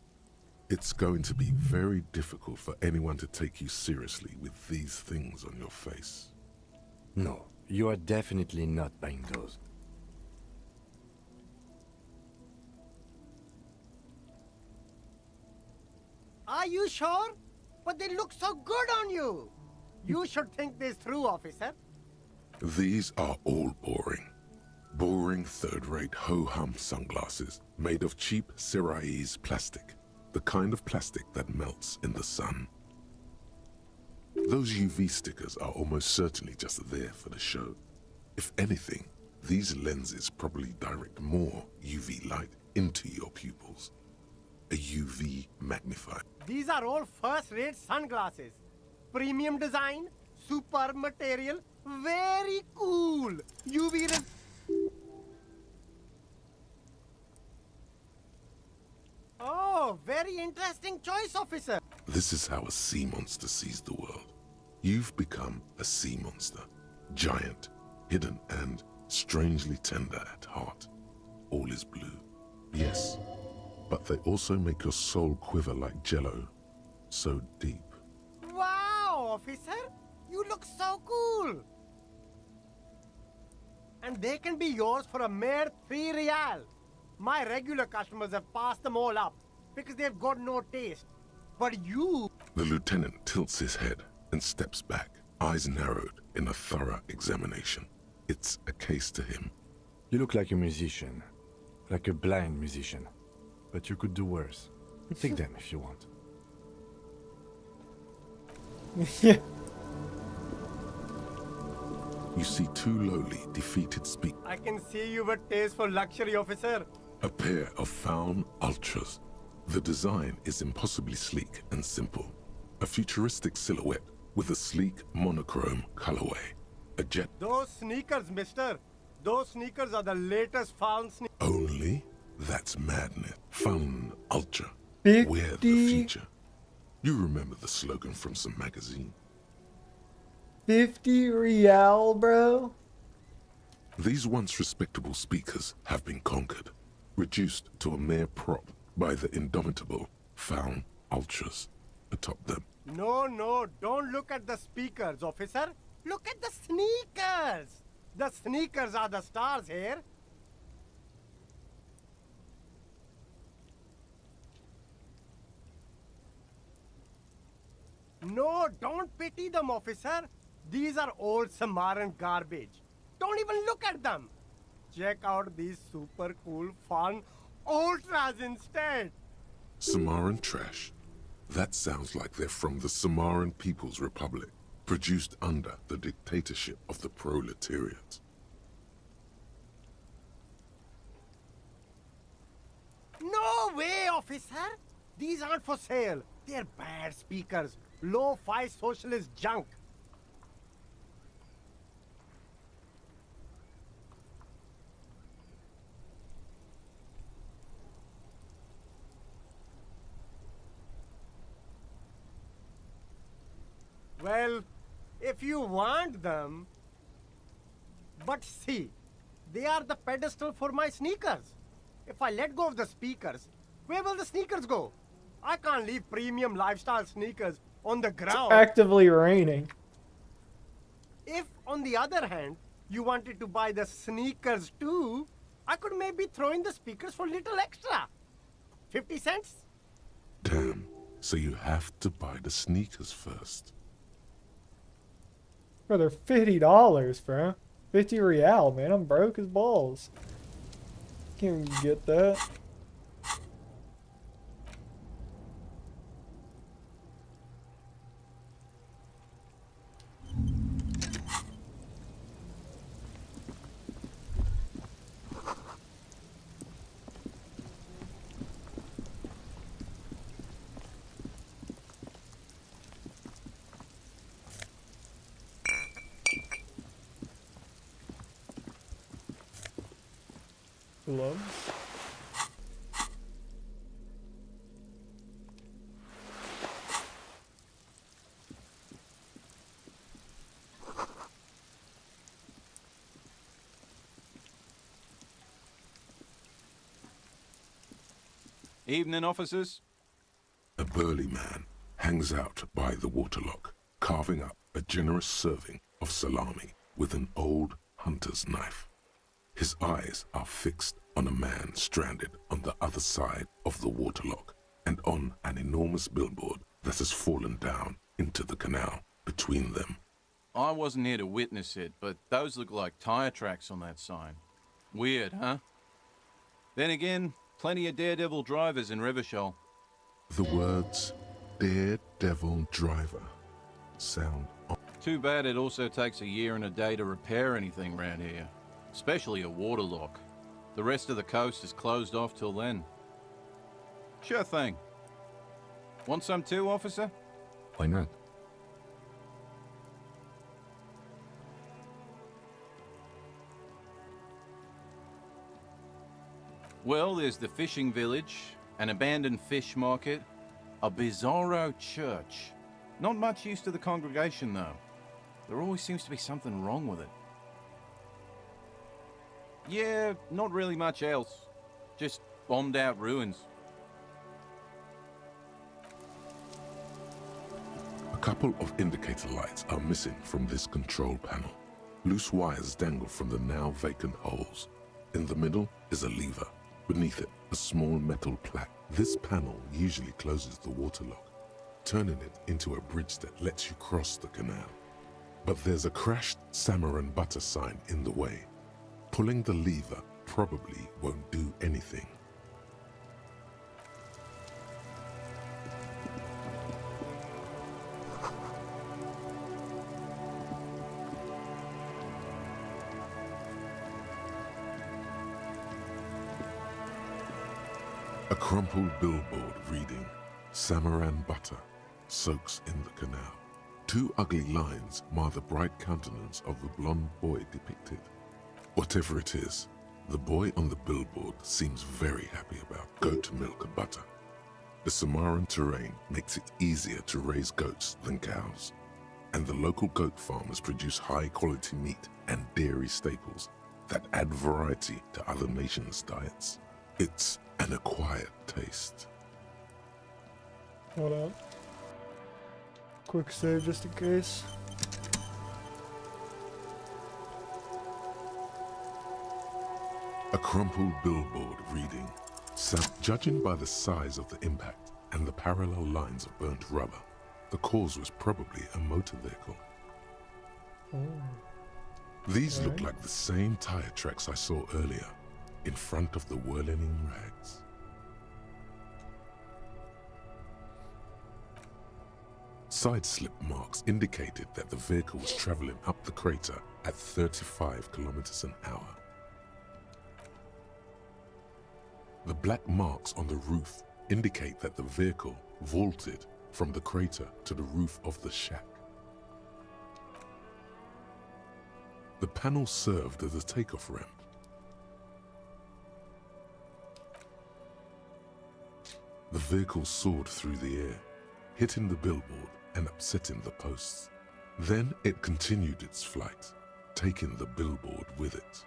It's going to be very difficult for anyone to take you seriously with these things on your face. No, you are definitely not buying those. Are you sure? But they look so good on you. You should think this through, officer. These are all boring. Boring third-rate ho-hum sunglasses made of cheap Syrahese plastic. The kind of plastic that melts in the sun. Those UV stickers are almost certainly just there for the show. If anything, these lenses probably direct more UV light into your pupils. A UV magnifier. These are all first-rate sunglasses. Premium design, super material, very cool. UV. Oh, very interesting choice, officer. This is how a sea monster sees the world. You've become a sea monster. Giant, hidden, and strangely tender at heart. All is blue. Yes, but they also make your soul quiver like jello. So deep. Wow, officer. You look so cool. And they can be yours for a mere 3 real. My regular customers have passed them all up because they've got no taste. But you... The lieutenant tilts his head and steps back, eyes narrowed in a thorough examination. It's a case to him. You look like a musician. Like a blind musician. But you could do worse. Take them if you want. Yeah. You see 2 lowly, defeated speakers. I can see you've a taste for luxury, officer. A pair of Faun Ultras. The design is impossibly sleek and simple. A futuristic silhouette with a sleek monochrome colorway. A jet. Those sneakers, mister. Those sneakers are the latest found sneakers. Only? That's madness. Faun Ultra. 50. We're the future. You remember the slogan from some magazine. 50 real, bro? These once respectable speakers have been conquered, reduced to a mere prop by the indomitable Faun Ultras atop them. No, don't look at the speakers, officer. Look at the sneakers. The sneakers are the stars here. No, don't pity them, officer. These are old Samaran garbage. Don't even look at them. Check out these super cool, fun Ultras instead. Samaran trash. That sounds like they're from the Samaran People's Republic, produced under the dictatorship of the proletariat. No way, officer. These aren't for sale. They're bad speakers. Low-fi socialist junk. Well, if you want them... But see, they are the pedestal for my sneakers. If I let go of the speakers, where will the sneakers go? I can't leave premium lifestyle sneakers on the ground. It's actively raining. If, on the other hand, you wanted to buy the sneakers too, I could maybe throw in the speakers for little extra. 50 cents? Damn, so you have to buy the sneakers first. Bro, they're $50, bro. 50 real, man. I'm broke as balls. Can't even get that. Gloves. Evening, officers. A burly man hangs out by the waterlock, carving up a generous serving of salami with an old hunter's knife. His eyes are fixed on a man stranded on the other side of the waterlock and on an enormous billboard that has fallen down into the canal between them. I wasn't here to witness it, but those look like tire tracks on that sign. Weird, huh? Then again, plenty of daredevil drivers in Revachol. The words Daredevil Driver sound odd. Too bad it also takes a year and a day to repair anything around here, especially a waterlock. The rest of the coast is closed off till then. Sure thing. Want some too, officer? Why not? Well, there's the fishing village, an abandoned fish market, a bizarro church. Not much use to the congregation, though. There always seems to be something wrong with it. Yeah, not really much else. Just bombed out ruins. A couple of indicator lights are missing from this control panel. Loose wires dangle from the now vacant holes. In the middle is a lever. Beneath it, a small metal plaque. This panel usually closes the waterlock, turning it into a bridge that lets you cross the canal. But there's a crashed salmon and butter sign in the way. Pulling the lever probably won't do anything. A crumpled billboard reading, Samaran butter soaks in the canal. Two ugly lines mar the bright countenance of the blonde boy depicted. Whatever it is, the boy on the billboard seems very happy about goat milk and butter. The Samaran terrain makes it easier to raise goats than cows, and the local goat farmers produce high-quality meat and dairy staples that add variety to other nations' diets. It's an acquired taste. Hold on. Quick save just in case. A crumpled billboard reading, judging by the size of the impact and the parallel lines of burnt rubber, the cause was probably a motor vehicle. Oh. These look like the same tire tracks I saw earlier, in front of the whirling rags. Side slip marks indicated that the vehicle was traveling up the crater at 35 kilometers an hour. The black marks on the roof indicate that the vehicle vaulted from the crater to the roof of the shack. The panel served as a takeoff ramp. The vehicle soared through the air, hitting the billboard and upsetting the posts. Then it continued its flight, taking the billboard with it.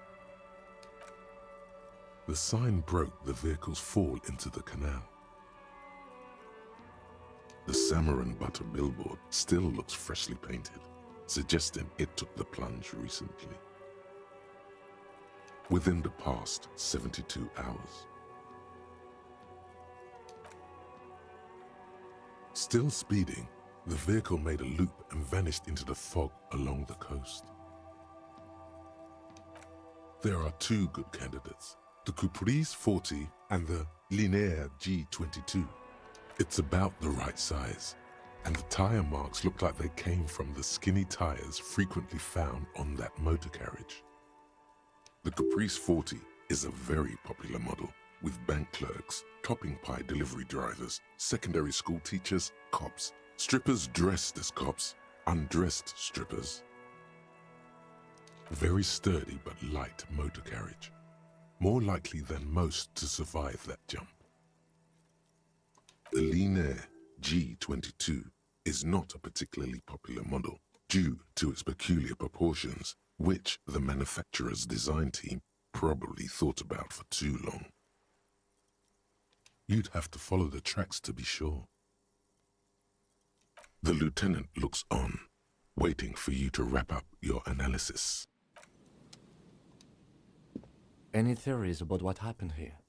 The sign broke the vehicle's fall into the canal. The Samaran butter billboard still looks freshly painted, suggesting it took the plunge recently. Within the past 72 hours. Still speeding, the vehicle made a loop and vanished into the fog along the coast. There are two good candidates, the Caprice 40 and the Linear G22. It's about the right size, and the tire marks look like they came from the skinny tires frequently found on that motor carriage. The Caprice 40 is a very popular model, with bank clerks, topping pie delivery drivers, secondary school teachers, cops, strippers dressed as cops, undressed strippers. Very sturdy but light motor carriage. more likely than most to survive that jump. The Linear G22 is not a particularly popular model due to its peculiar proportions, which the manufacturer's design team probably thought about for too long. You'd have to follow the tracks to be sure. The lieutenant looks on, waiting for you to wrap up your analysis. Any theories about what happened here?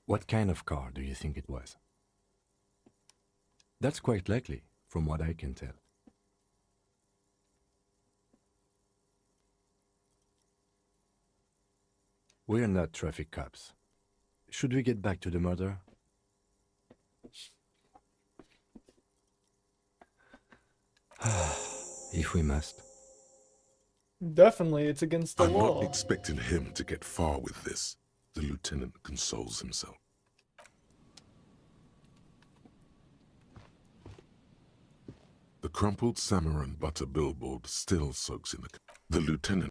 What kind of car do you think it was? That's quite likely, from what I can tell. We're not traffic cops. Should we get back to the murder? If we must. Definitely, it's against the I'm law. not expecting him to get far with this, the lieutenant consoles himself. The crumpled Samaran butter billboard still soaks in the lieutenant.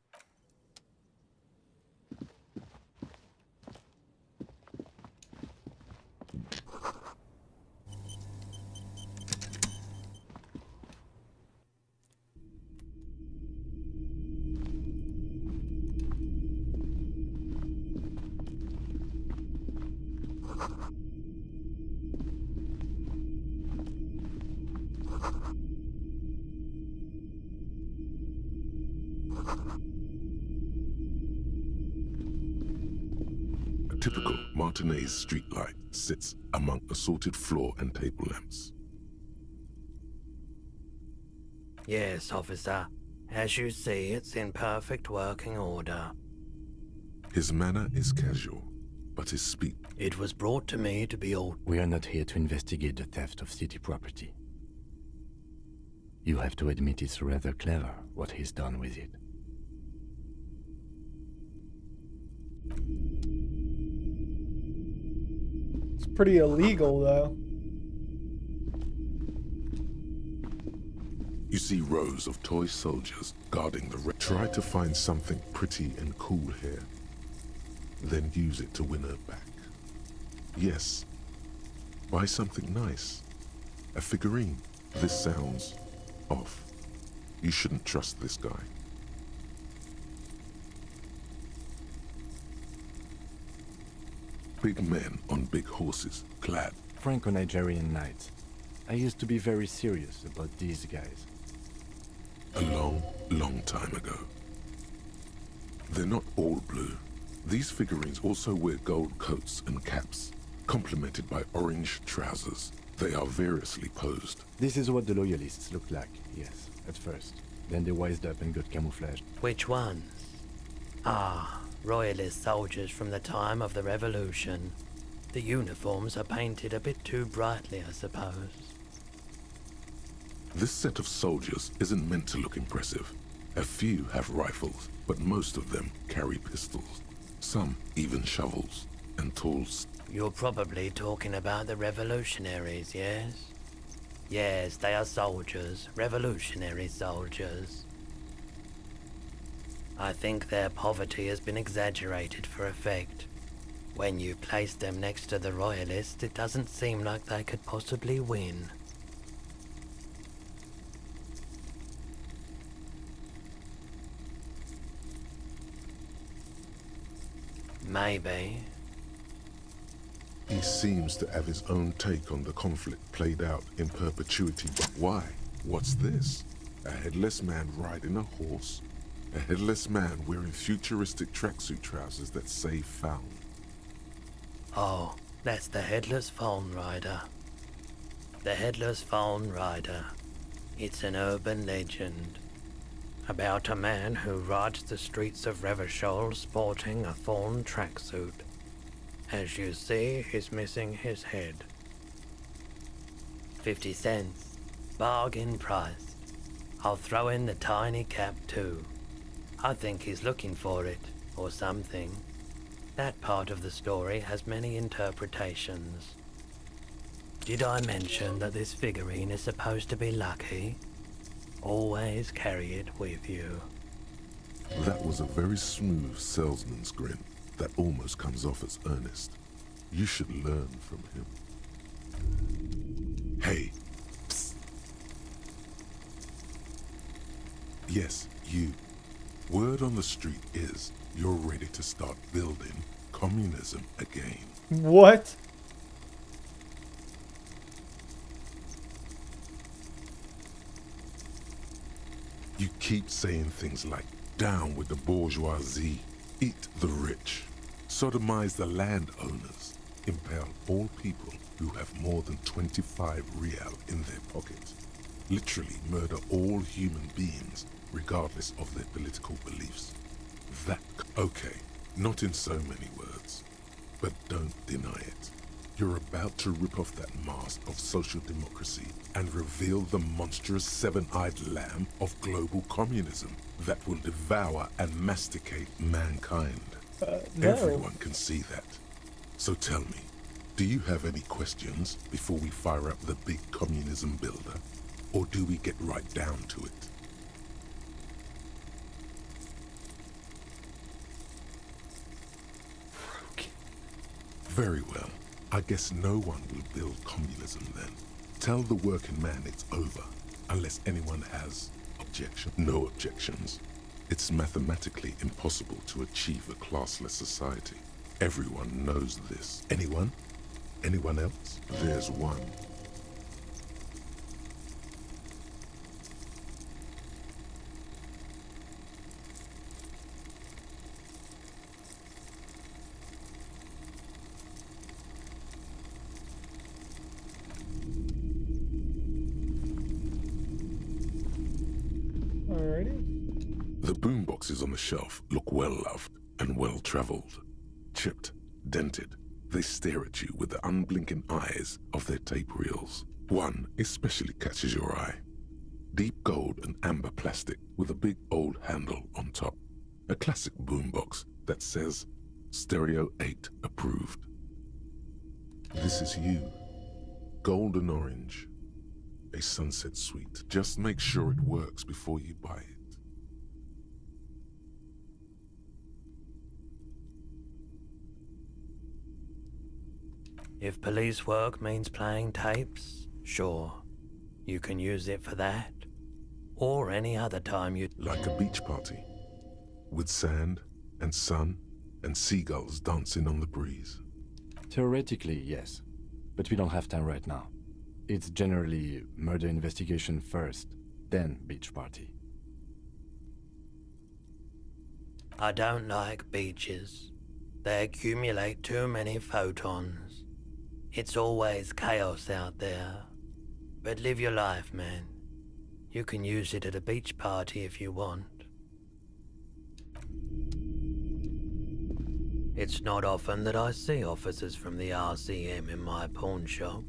A typical Martinez streetlight sits among assorted floor and table lamps. Yes, officer. As you see, it's in perfect working order. His manner is casual, but his speech... It was brought to me to be all... We are not here to investigate the theft of city property. You have to admit it's rather clever what he's done with it. It's pretty illegal, though. You see rows of toy soldiers guarding the Try to find something pretty and cool here. Then use it to win her back. Yes. Buy something nice. A figurine. This sounds off. You shouldn't trust this guy. Big men on big horses, clad. Franco-Nigerian knights. I used to be very serious about these guys. A long, long time ago. They're not all blue. These figurines also wear gold coats and caps, complemented by orange trousers. They are variously posed. This is what the loyalists looked like, yes, at first. Then they wised up and got camouflaged. Which ones? Ah, royalist soldiers from the time of the Revolution. The uniforms are painted a bit too brightly, I suppose. This set of soldiers isn't meant to look impressive. A few have rifles, but most of them carry pistols. Some even shovels and tools. You're probably talking about the revolutionaries, yes? Yes, they are soldiers, revolutionary soldiers. I think their poverty has been exaggerated for effect. When you place them next to the royalists, it doesn't seem like they could possibly win. Maybe. He seems to have his own take on the conflict played out in perpetuity. But why? What's this? A headless man riding a horse? A headless man wearing futuristic tracksuit trousers that say found. Oh, that's the Headless Phone Rider. The Headless Phone Rider. It's an urban legend. About a man who rides the streets of Revachol sporting a thorn tracksuit. As you see, he's missing his head. 50 cents. Bargain price. I'll throw in the tiny cap too. I think he's looking for it, or something. That part of the story has many interpretations. Did I mention that this figurine is supposed to be lucky? Always carry it with you. That was a very smooth salesman's grin that almost comes off as earnest. You should learn from him. Hey. Psst. Yes, you. Word on the street is you're ready to start building communism again. What? You keep saying things like, down with the bourgeoisie, eat the rich, sodomize the landowners, impale all people who have more than 25 real in their pockets, literally murder all human beings regardless of their political beliefs. That, okay, not in so many words, but don't deny it. You're about to rip off that mask of social democracy and reveal the monstrous seven-eyed lamb of global communism that will devour and masticate mankind. No. Everyone can see that. So tell me, do you have any questions before we fire up the big communism builder? Or do we get right down to it? Very well. I guess no one will build communism then. Tell the working man it's over, unless anyone has objection. No objections. It's mathematically impossible to achieve a classless society. Everyone knows this. Anyone? Anyone else? There's one. Alrighty. The boomboxes on the shelf look well-loved and well-traveled. Chipped, dented, they stare at you with the unblinking eyes of their tape reels. One especially catches your eye. Deep gold and amber plastic with a big old handle on top. A classic boombox that says, Stereo 8 approved. This is you. Golden orange. A sunset suite. Just make sure it works before you buy it. If police work means playing tapes, sure. You can use it for that. Or any other time you... Like a beach party. With sand and sun and seagulls dancing on the breeze. Theoretically, yes. But we don't have time right now. It's generally murder investigation first, then beach party. I don't like beaches. They accumulate too many photons. It's always chaos out there. But live your life, man. You can use it at a beach party if you want. It's not often that I see officers from the RCM in my pawn shop.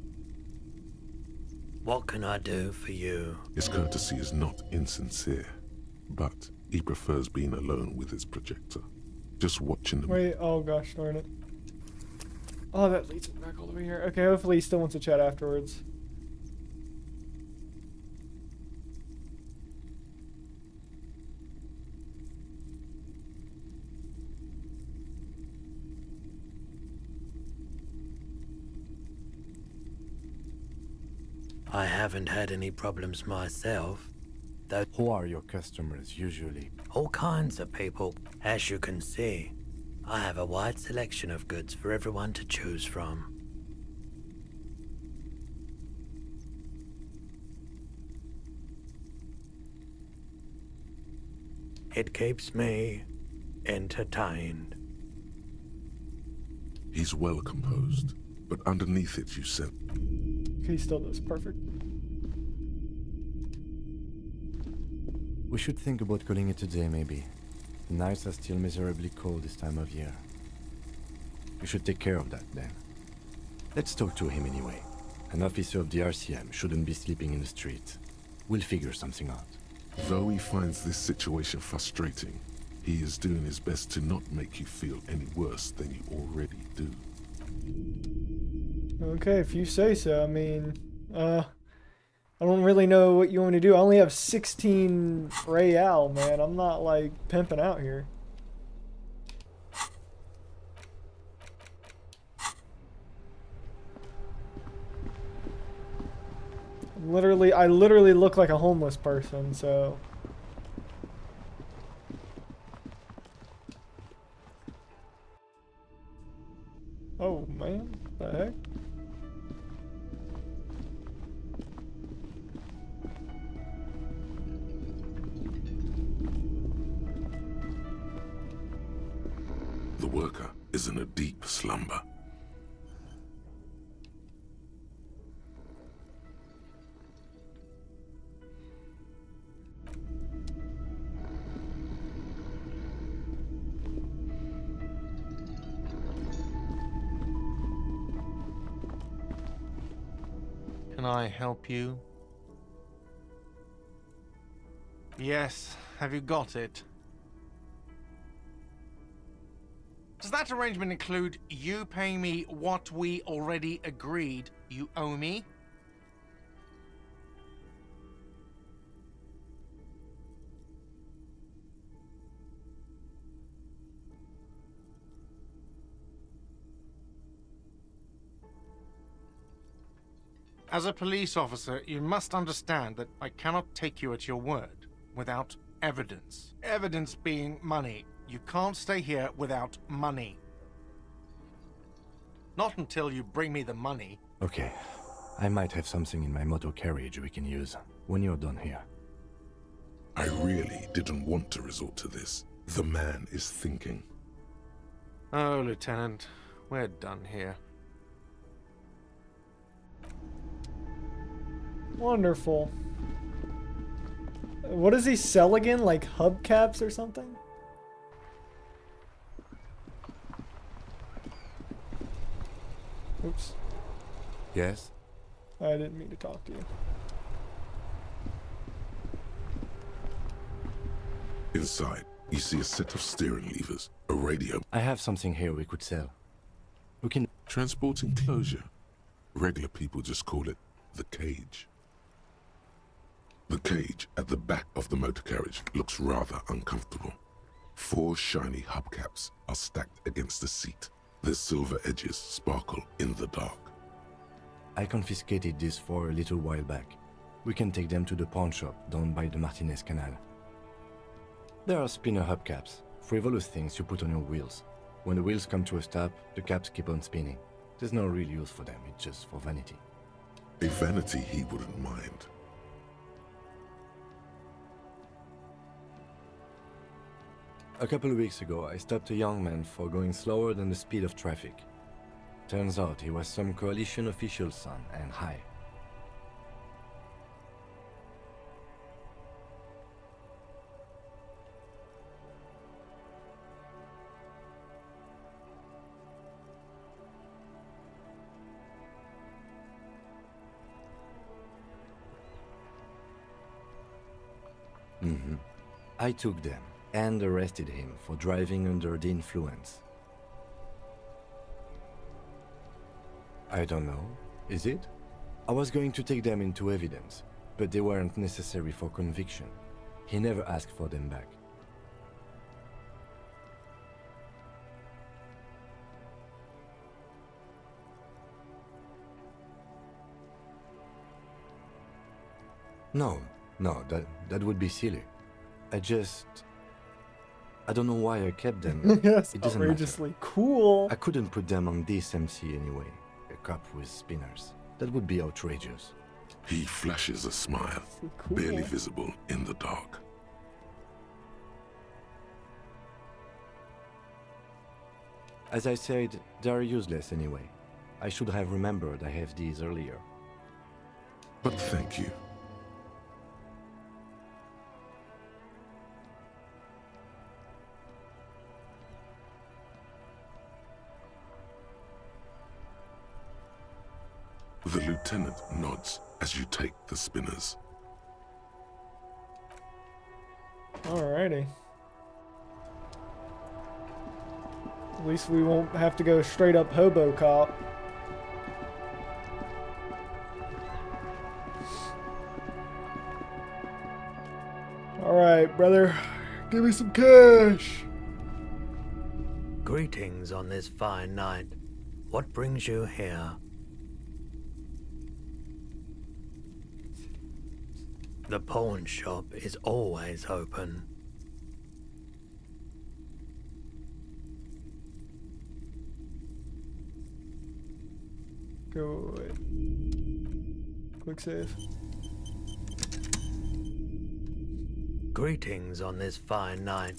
What can I do for you? His courtesy is not insincere, but he prefers being alone with his projector. Just watching them. Wait, oh gosh, darn it. Oh, that leads me back all the way here. Okay, hopefully he still wants to chat afterwards. I haven't had any problems myself, though. Who are your customers usually? All kinds of people. As you can see, I have a wide selection of goods for everyone to choose from. It keeps me entertained. He's well composed, but underneath it you sense... Okay, he still does. Perfect. We should think about calling it a day, maybe. The nights are still miserably cold this time of year. We should take care of that, then. Let's talk to him anyway. An officer of the RCM shouldn't be sleeping in the street. We'll figure something out. Though he finds this situation frustrating, he is doing his best to not make you feel any worse than you already do. Okay, if you say so. I mean, I don't really know what you want me to do. I only have 16 real, man. I'm not like pimping out here. I literally look like a homeless person, so. Oh man, what the heck? The worker is in a deep slumber. Can I help you? Yes, have you got it? Does that arrangement include you paying me what we already agreed you owe me? As a police officer, you must understand that I cannot take you at your word without evidence. Evidence being money. You can't stay here without money. Not until you bring me the money. Okay, I might have something in my motor carriage we can use when you're done here. I really didn't want to resort to this. The man is thinking. Oh, Lieutenant, we're done here. Wonderful. What does he sell again? Like hubcaps or something? Oops. Yes? I didn't mean to talk to you. Inside, you see a set of steering levers, a radio. I have something here we could sell. We can... Transport enclosure. Regular people just call it the cage. The cage at the back of the motor carriage looks rather uncomfortable. 4 shiny hubcaps are stacked against the seat. Their silver edges sparkle in the dark. I confiscated these 4 a little while back. We can take them to the pawn shop down by the Martinez Canal. There are spinner hubcaps, frivolous things you put on your wheels. When the wheels come to a stop, the caps keep on spinning. There's no real use for them, it's just for vanity. A vanity he wouldn't mind. A couple of weeks ago, I stopped a young man for going slower than the speed of traffic. Turns out he was some coalition official's son and high. I took them and arrested him for driving under the influence. I don't know. Is it? I was going to take them into evidence, but they weren't necessary for conviction. He never asked for them back. No, that would be silly. I don't know why I kept them. Yes, It doesn't outrageously matter. cool. I couldn't put them on this MC anyway. A cup with spinners. That would be outrageous. He flashes a smile, barely visible in the dark. As I said, they're useless anyway. I should have remembered I have these earlier. But thank you. The lieutenant nods as you take the spinners. Alrighty. At least we won't have to go straight up hobo cop. Alright, brother. Give me some cash. Greetings on this fine night. What brings you here? The pawn shop is always open. Go away. Quick save. Greetings on this fine night.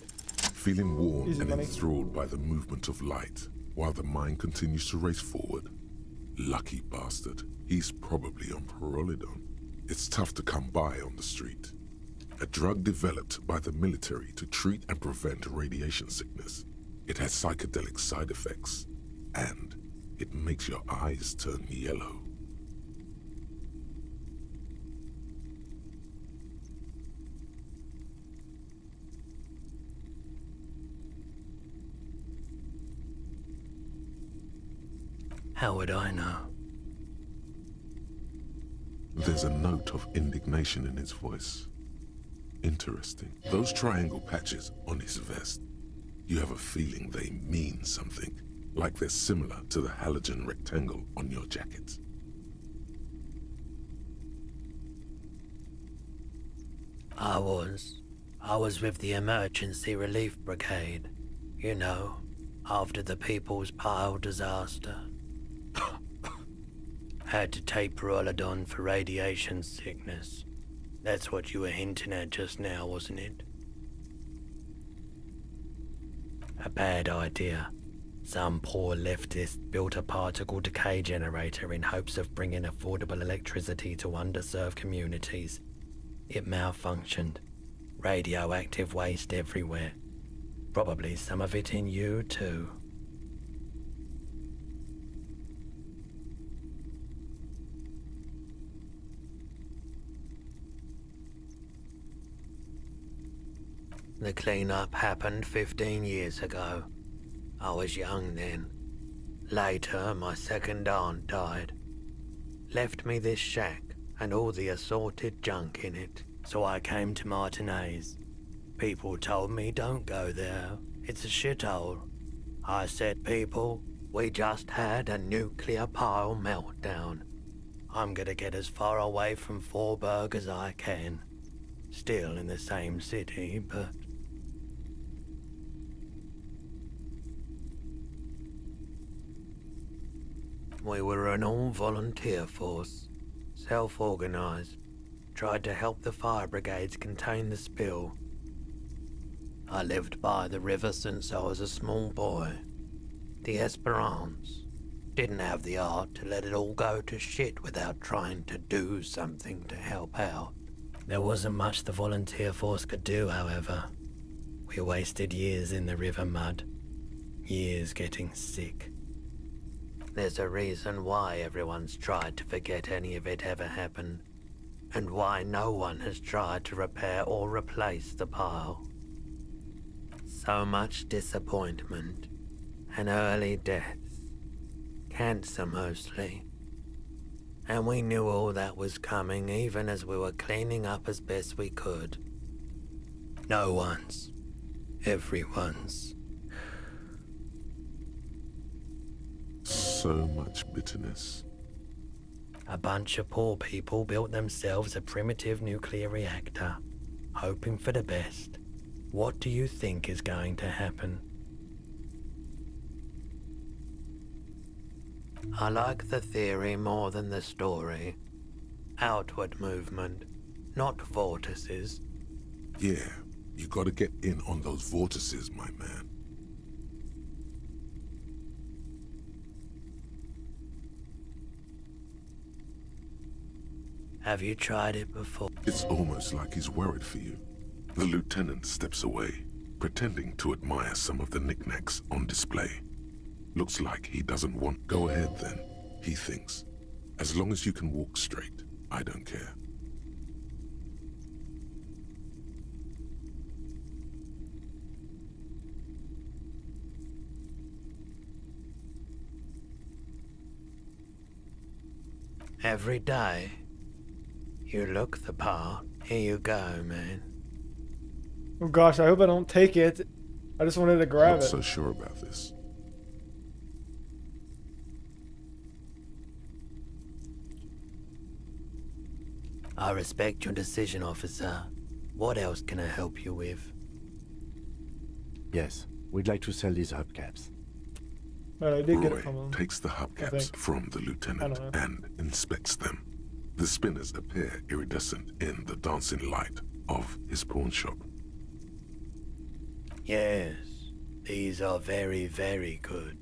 Feeling warm Easy and money. enthralled by the movement of light, while the mind continues to race forward. Lucky bastard. He's probably on Pyrrolidon. It's tough to come by on the street. A drug developed by the military to treat and prevent radiation sickness. It has psychedelic side effects, and it makes your eyes turn yellow. How would I know? There's a note of indignation in his voice. Interesting. Those triangle patches on his vest, you have a feeling they mean something, like they're similar to the halogen rectangle on your jacket. I was with the Emergency Relief Brigade. You know, after the People's Pile disaster. Had to take Pyrrolidon for radiation sickness. That's what you were hinting at just now, wasn't it? A bad idea. Some poor leftist built a particle decay generator in hopes of bringing affordable electricity to underserved communities. It malfunctioned. Radioactive waste everywhere. Probably some of it in you, too. The cleanup happened 15 years ago. I was young then. Later, my second aunt died. Left me this shack and all the assorted junk in it, so I came to Martinez. People told me don't go there, it's a shithole. I said, people, we just had a nuclear pile meltdown. I'm gonna get as far away from Forburg as I can. Still in the same city, but... We were an all-volunteer force, self-organized, tried to help the fire brigades contain the spill. I lived by the river since I was a small boy. The Esperance didn't have the art to let it all go to shit without trying to do something to help out. There wasn't much the volunteer force could do, however. We wasted years in the river mud, years getting sick. There's a reason why everyone's tried to forget any of it ever happened, and why no one has tried to repair or replace the pile. So much disappointment, and early deaths, cancer mostly. And we knew all that was coming even as we were cleaning up as best we could. No one's, everyone's. So much bitterness. A bunch of poor people built themselves a primitive nuclear reactor, hoping for the best. What do you think is going to happen? I like the theory more than the story. Outward movement, not vortices. Yeah, you gotta get in on those vortices, my man. Have you tried it before? It's almost like he's worried for you. The lieutenant steps away, pretending to admire some of the knickknacks on display. Looks like he doesn't want... Go ahead then, he thinks. As long as you can walk straight, I don't care. Every day. You look the part. Here you go, man. Oh gosh, I hope I don't take it. I just wanted to grab Not it. so sure about this. I respect your decision, officer. What else can I help you with? Yes, we'd like to sell these hubcaps. But I did get Roy it from him. takes the hubcaps from the lieutenant and inspects them. The spinners appear iridescent in the dancing light of his pawn shop. Yes, these are very, very good.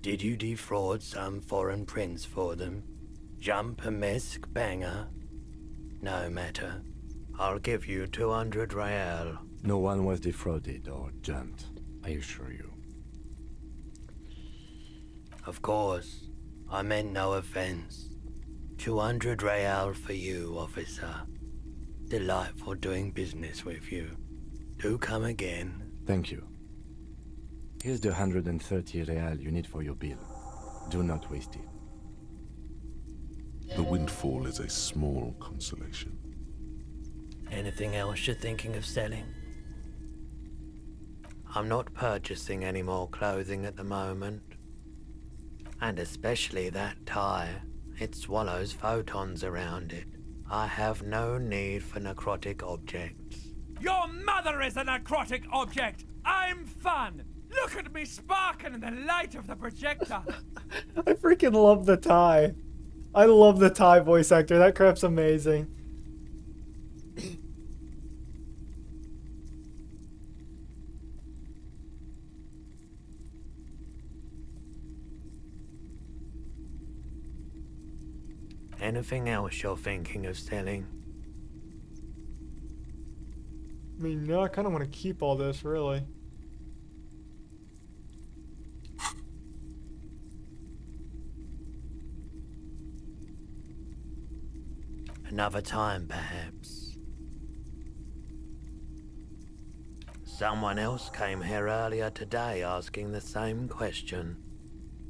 Did you defraud some foreign prince for them? Jump-a-mesque banger? No matter. I'll give you 200 real. No one was defrauded or jumped, I assure you. Of course, I meant no offense. 200 real for you, officer. Delightful doing business with you. Do come again. Thank you. Here's the 130 real you need for your bill. Do not waste it. The windfall is a small consolation. Anything else you're thinking of selling? I'm not purchasing any more clothing at the moment. And especially that tie. It swallows photons around it. I have no need for necrotic objects. Your mother is a necrotic object! I'm fun! Look at me sparking in the light of the projector! I freaking love the tie. I love the tie voice actor. That crap's amazing. Anything else you're thinking of selling? I mean, no, I kind of want to keep all this, really. Another time, perhaps. Someone else came here earlier today asking the same question.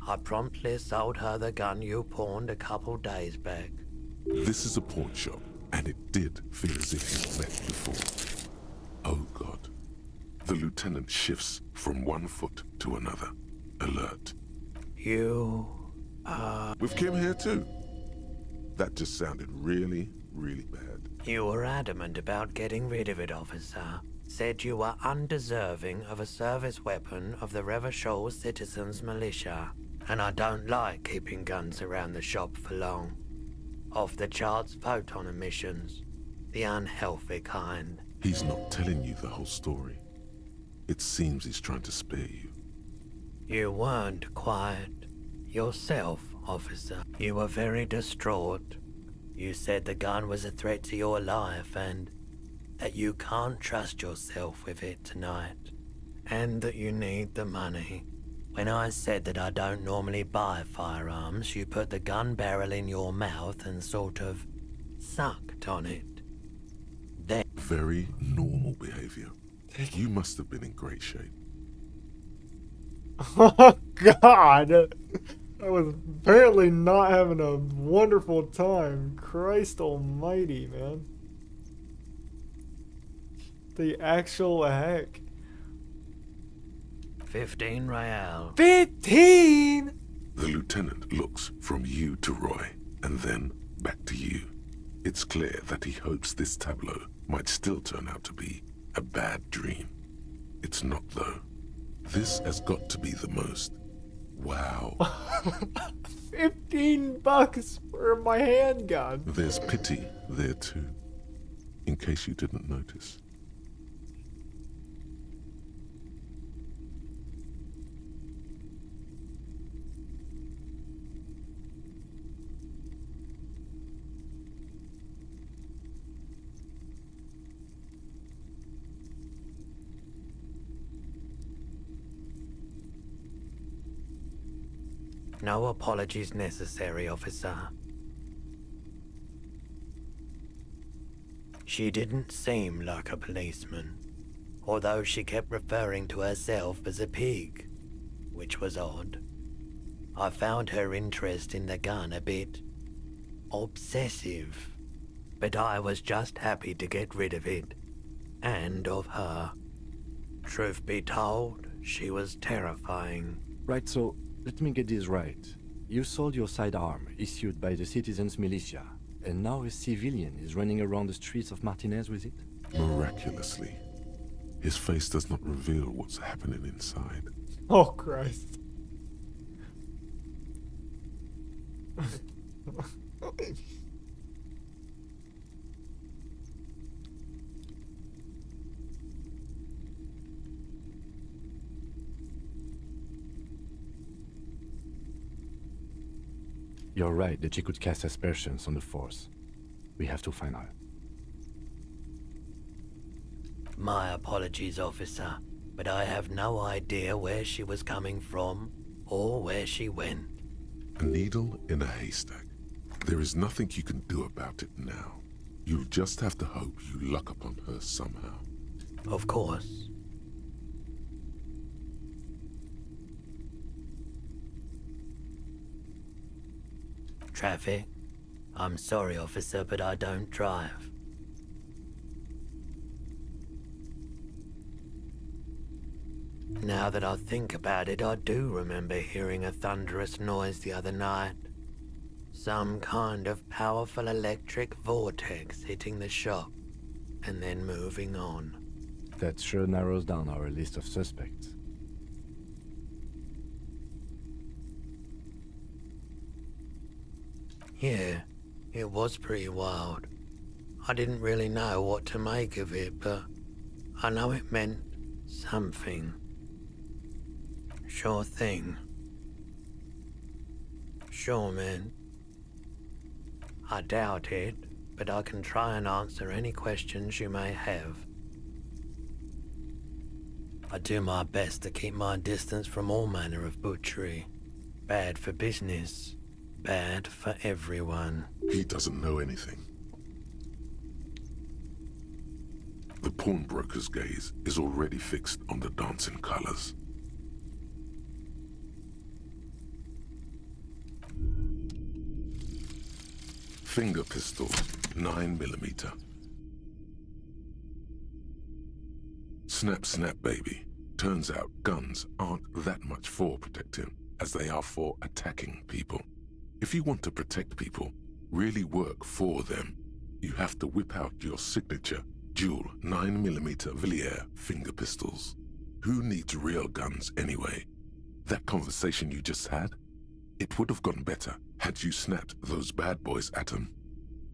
I promptly sold her the gun you pawned a couple days back. This is a pawn shop, and it did feel as if you've met before. Oh God. The lieutenant shifts from one foot to another, alert. We've came here too. That just sounded really, really bad. You were adamant about getting rid of it, officer. Said you were undeserving of a service weapon of the Revachol Citizens Militia. And I don't like keeping guns around the shop for long. Off the charts photon emissions. The unhealthy kind. He's not telling you the whole story. It seems he's trying to spare you. You weren't quiet. Yourself, officer. You were very distraught. You said the gun was a threat to your life and that you can't trust yourself with it tonight. And that you need the money. When I said that I don't normally buy firearms, you put the gun barrel in your mouth and sort of sucked on it. Then Very normal behavior. You must have been in great shape. Oh God! I was apparently not having a wonderful time. Christ almighty, man. The actual heck. 15 real. 15! The lieutenant looks from you to Roy, and then back to you. It's clear that he hopes this tableau might still turn out to be a bad dream. It's not, though. This has got to be the most. Wow. 15 bucks for my handgun. There's pity there, too, in case you didn't notice. No apologies necessary, officer. She didn't seem like a policeman, although she kept referring to herself as a pig, which was odd. I found her interest in the gun a bit obsessive, but I was just happy to get rid of it. and of her. Truth be told, she was terrifying. Right, so let me get this right. You sold your sidearm, issued by the citizens' militia, and now a civilian is running around the streets of Martinez with it? Miraculously, his face does not reveal what's happening inside. Oh, Christ. You're right that she could cast aspersions on the Force. We have to find her. My apologies, officer, but I have no idea where she was coming from or where she went. A needle in a haystack. There is nothing you can do about it now. You'll just have to hope you luck upon her somehow. Of course. Traffic? I'm sorry, officer, but I don't drive. Now that I think about it, I do remember hearing a thunderous noise the other night. Some kind of powerful electric vortex hitting the shop, and then moving on. That sure narrows down our list of suspects. Yeah, it was pretty wild. I didn't really know what to make of it, but I know it meant something. Sure thing. Sure, man. I doubt it, but I can try and answer any questions you may have. I do my best to keep my distance from all manner of butchery. Bad for business. Bad for everyone. He doesn't know anything. The pawnbroker's gaze is already fixed on the dancing colors. Finger pistol, 9mm. Snap, snap, baby. Turns out guns aren't that much for protecting as they are for attacking people. If you want to protect people, really work for them, you have to whip out your signature dual 9mm Villiers finger pistols. Who needs real guns anyway? That conversation you just had? It would have gone better had you snapped those bad boys at them.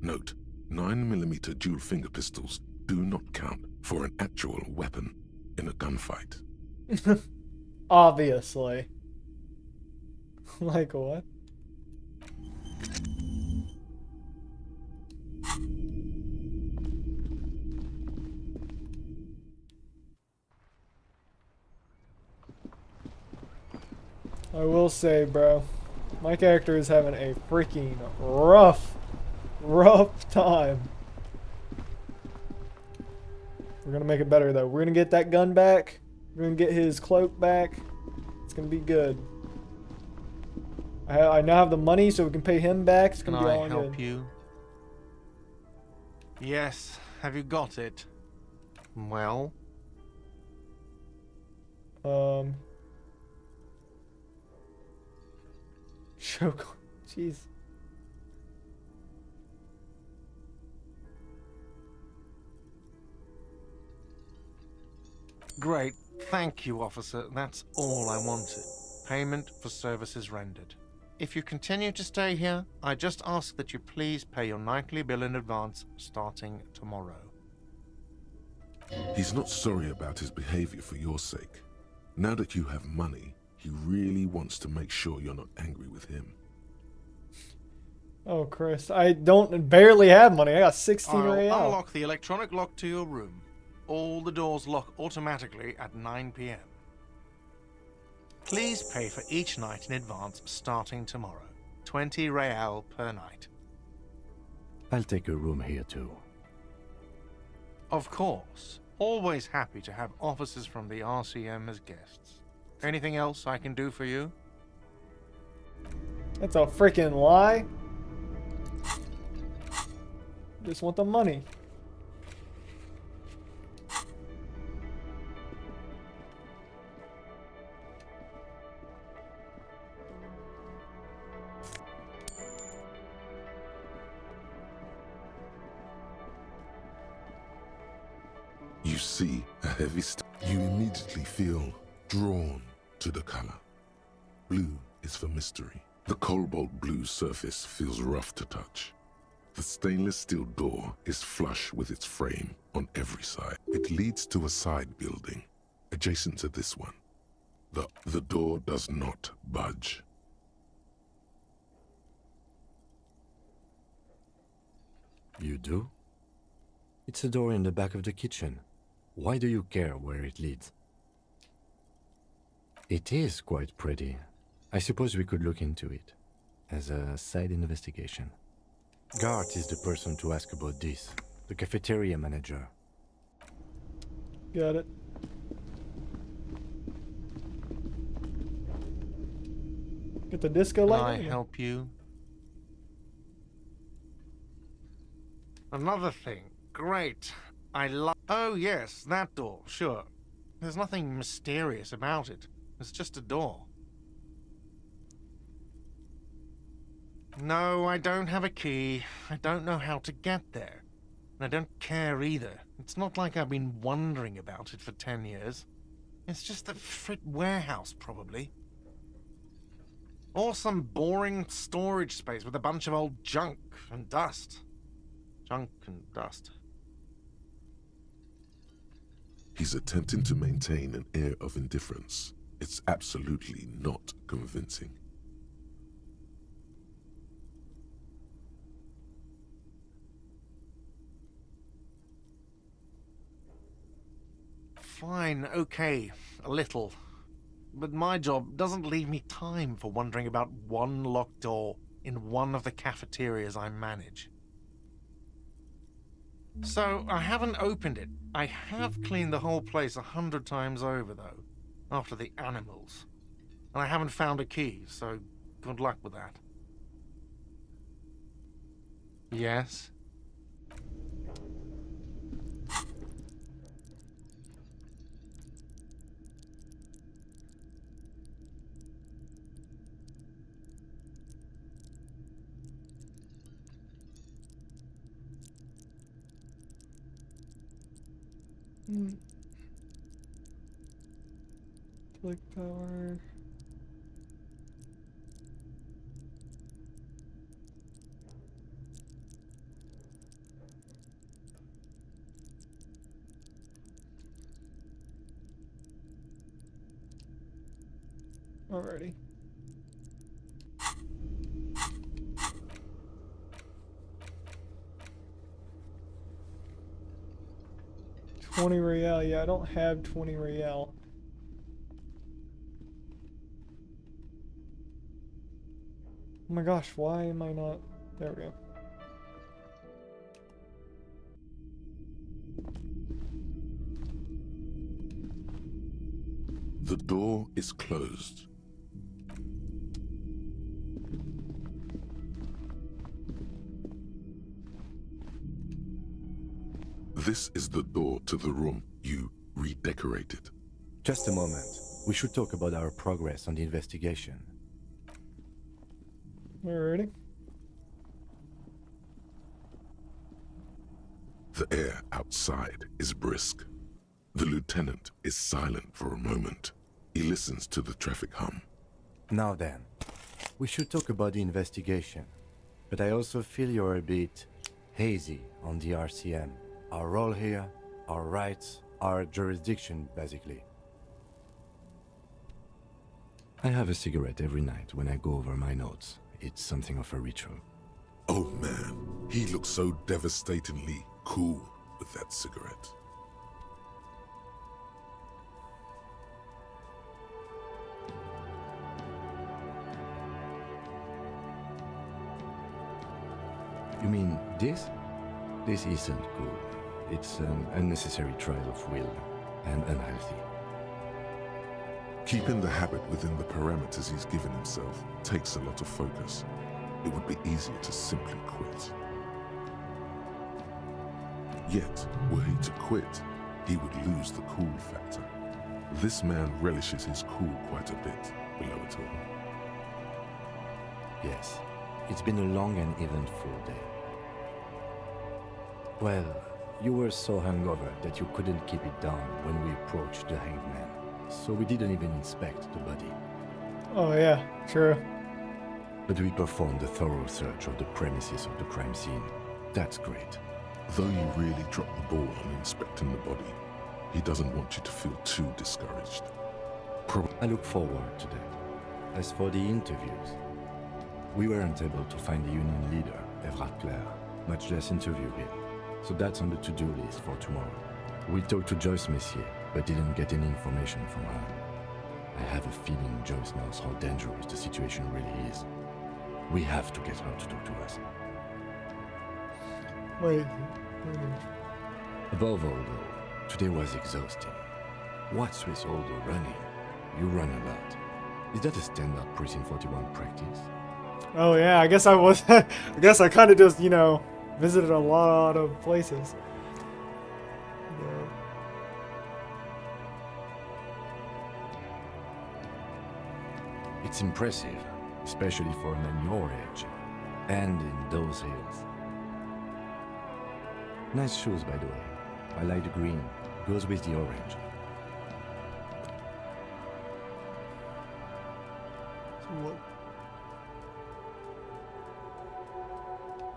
Note, 9mm dual finger pistols do not count for an actual weapon in a gunfight. Obviously. Like what? I will say, bro, my character is having a freaking rough time. We're gonna make it better though. We're gonna get that gun back. We're gonna get his cloak back. It's gonna be good. I now have the money, so we can pay him back. It's gonna be all Can I help good. you? Yes. Have you got it? Well? Choke. Jeez. Great. Thank you, officer. That's all I wanted. Payment for services rendered. If you continue to stay here, I just ask that you please pay your nightly bill in advance starting tomorrow. He's not sorry about his behavior for your sake. Now that you have money, he really wants to make sure you're not angry with him. Oh, Chris, I barely have money. I got 16 I'll real. unlock the electronic lock to your room. All the doors lock automatically at 9 p.m. Please pay for each night in advance starting tomorrow. 20 real per night. I'll take a room here too. Of course. Always happy to have officers from the RCM as guests. Anything else I can do for you? That's a freaking lie. Just want the money. You see a heavy you immediately feel drawn to the color. Blue is for mystery. The cobalt blue surface feels rough to touch. The stainless steel door is flush with its frame on every side. It leads to a side building, adjacent to this one. The door does not budge. You do? It's a door in the back of the kitchen. Why do you care where it leads? It is quite pretty. I suppose we could look into it as a side investigation. Gart is the person to ask about this, the cafeteria manager. Got it. Get the disco light. Can I help you? Another thing. Great. Oh, yes, that door. Sure. There's nothing mysterious about it. It's just a door. No, I don't have a key. I don't know how to get there. And I don't care either. It's not like I've been wondering about it for 10 years. It's just a frit warehouse, probably. Or some boring storage space with a bunch of old junk and dust. Junk and dust. He's attempting to maintain an air of indifference. It's absolutely not convincing. Fine, okay, a little. But my job doesn't leave me time for wondering about one locked door in one of the cafeterias I manage. So, I haven't opened it. I have cleaned the whole place 100 times over, though, after the animals. And I haven't found a key, so good luck with that. Yes? Click power. Alrighty. $20 real. Yeah, I don't have 20 real. Oh my gosh, why am I not? There we go. The door is closed. This is the door to the room you redecorated. Just a moment. We should talk about our progress on the investigation. Alrighty. The air outside is brisk. The lieutenant is silent for a moment. He listens to the traffic hum. Now then, we should talk about the investigation. But I also feel you're a bit hazy on the RCM. Our role here, our rights, our jurisdiction, basically. I have a cigarette every night when I go over my notes. It's something of a ritual. Oh man, he looks so devastatingly cool with that cigarette. You mean this? This isn't cool. It's an unnecessary trial of will and unhealthy. Keeping the habit within the parameters he's given himself takes a lot of focus. It would be easier to simply quit. Yet, were he to quit, he would lose the cool factor. This man relishes his cool quite a bit, below it all. Yes, it's been a long and eventful day. Well, You were so hungover that you couldn't keep it down when we approached the hanged man, so we didn't even inspect the body. Oh yeah, true. But we performed a thorough search of the premises of the crime scene. That's great. Though you really dropped the ball on inspecting the body, he doesn't want you to feel too discouraged. I look forward to that. As for the interviews, we weren't able to find the union leader, Everard Clare, much less interview him. So that's on the to-do list for tomorrow. We talked to Joyce Messier, but didn't get any information from her. I have a feeling Joyce knows how dangerous the situation really is. We have to get her to talk to us. Wait. Above all, though, today was exhausting. What's with all the running? You run a lot. Is that a standard Precinct 41 practice? Oh yeah, I guess I was. I guess I kind of just, you know, visited a lot of places. It's impressive, especially for a man your age, and in those hills. Nice shoes, by the way. I like the green. Goes with the orange.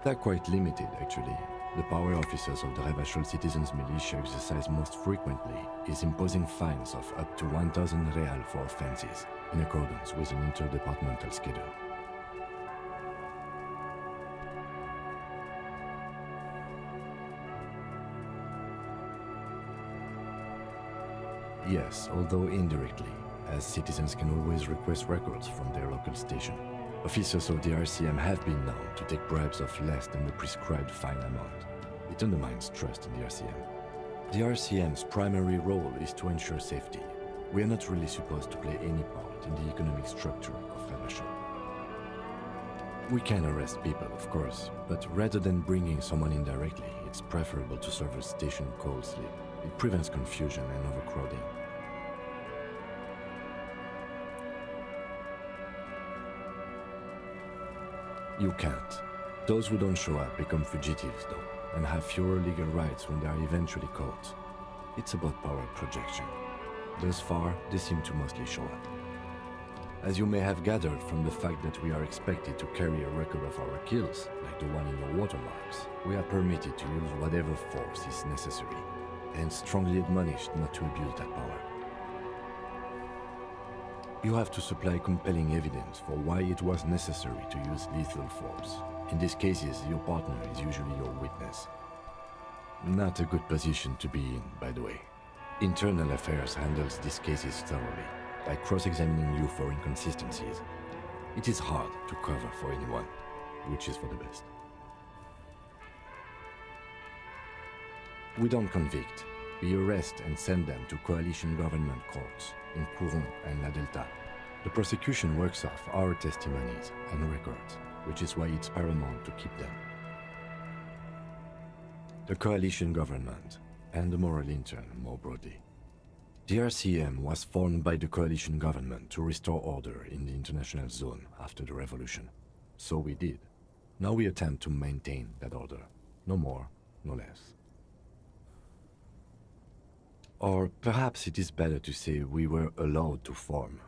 They're quite limited, actually. The power officers of the Revachol Citizens Militia exercise most frequently is imposing fines of up to 1,000 real for offenses, in accordance with an interdepartmental schedule. Yes, although indirectly, as citizens can always request records from their local station. Officers of the RCM have been known to take bribes of less than the prescribed fine amount. It undermines trust in the RCM. The RCM's primary role is to ensure safety. We are not really supposed to play any part in the economic structure of Revachol. We can arrest people, of course, but rather than bringing someone in directly, it's preferable to serve a station cold sleep. It prevents confusion and overcrowding. You can't. Those who don't show up become fugitives, though, and have fewer legal rights when they are eventually caught. It's about power projection. Thus far, they seem to mostly show up. As you may have gathered from the fact that we are expected to carry a record of our kills, like the one in your watermarks, we are permitted to use whatever force is necessary, and strongly admonished not to abuse that power. You have to supply compelling evidence for why it was necessary to use lethal force. In these cases, your partner is usually your witness. Not a good position to be in, by the way. Internal Affairs handles these cases thoroughly, by cross-examining you for inconsistencies. It is hard to cover for anyone, which is for the best. We don't convict. We arrest and send them to coalition government courts in Courron and La Delta. The prosecution works off our testimonies and records, which is why it's paramount to keep them. The coalition government, and the moral intern more broadly. The RCM was formed by the coalition government to restore order in the international zone after the revolution. So we did. Now we attempt to maintain that order. No more, no less. Or perhaps it is better to say we were allowed to form.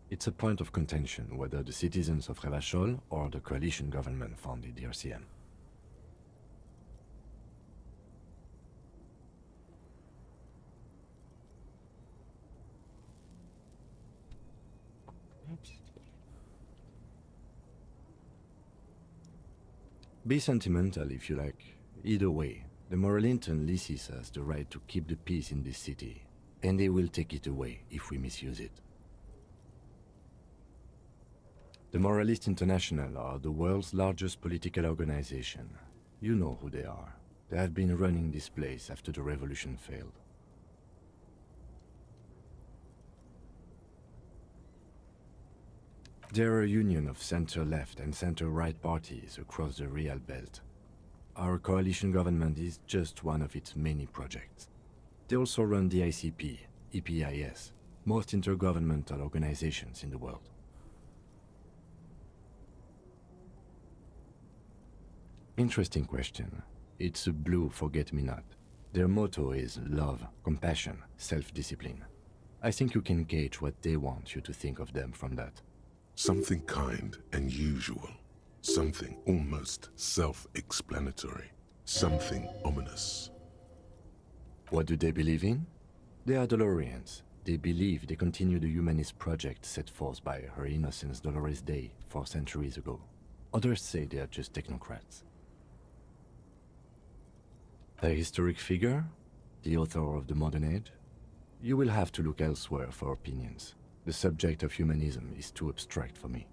It's a point of contention whether the citizens of Revachol or the coalition government founded the RCM. Be sentimental if you like. Either way, the Moralinton leases us the right to keep the peace in this city, and they will take it away if we misuse it. The Moralist International are the world's largest political organization. You know who they are. They have been running this place after the revolution failed. They're a union of center-left and center-right parties across the Real Belt. Our coalition government is just one of its many projects. They also run the ICP, EPIS, most intergovernmental organizations in the world. Interesting question. It's a blue forget-me-not. Their motto is love, compassion, self-discipline. I think you can gauge what they want you to think of them from that. Something kind and usual. Something almost self-explanatory. Something ominous. What do they believe in? They are Dolorians. They believe they continue the humanist project set forth by Her Innocence Dolores Day 4 centuries ago. Others say they are just technocrats. A historic figure? The author of the modern age? You will have to look elsewhere for opinions. The subject of humanism is too abstract for me.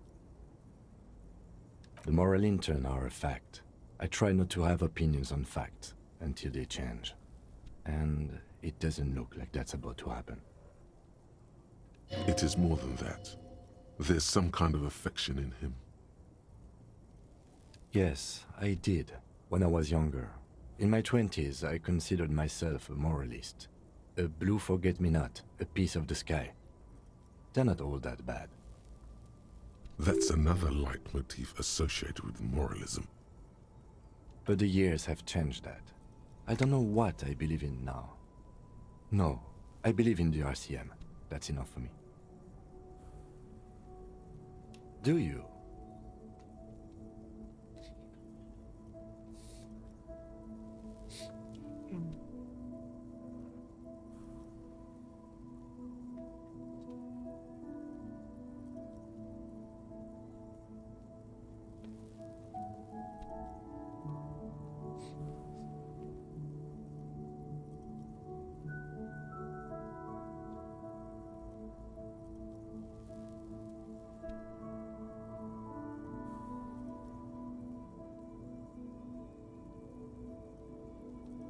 The moral intern are a fact. I try not to have opinions on facts until they change. And it doesn't look like that's about to happen. It is more than that. There's some kind of affection in him. Yes, I did, when I was younger. In my 20s, I considered myself a moralist. A blue forget-me-not, a piece of the sky. They're not all that bad. That's another leitmotif associated with moralism. But the years have changed that. I don't know what I believe in now. No, I believe in the RCM. That's enough for me. Do you?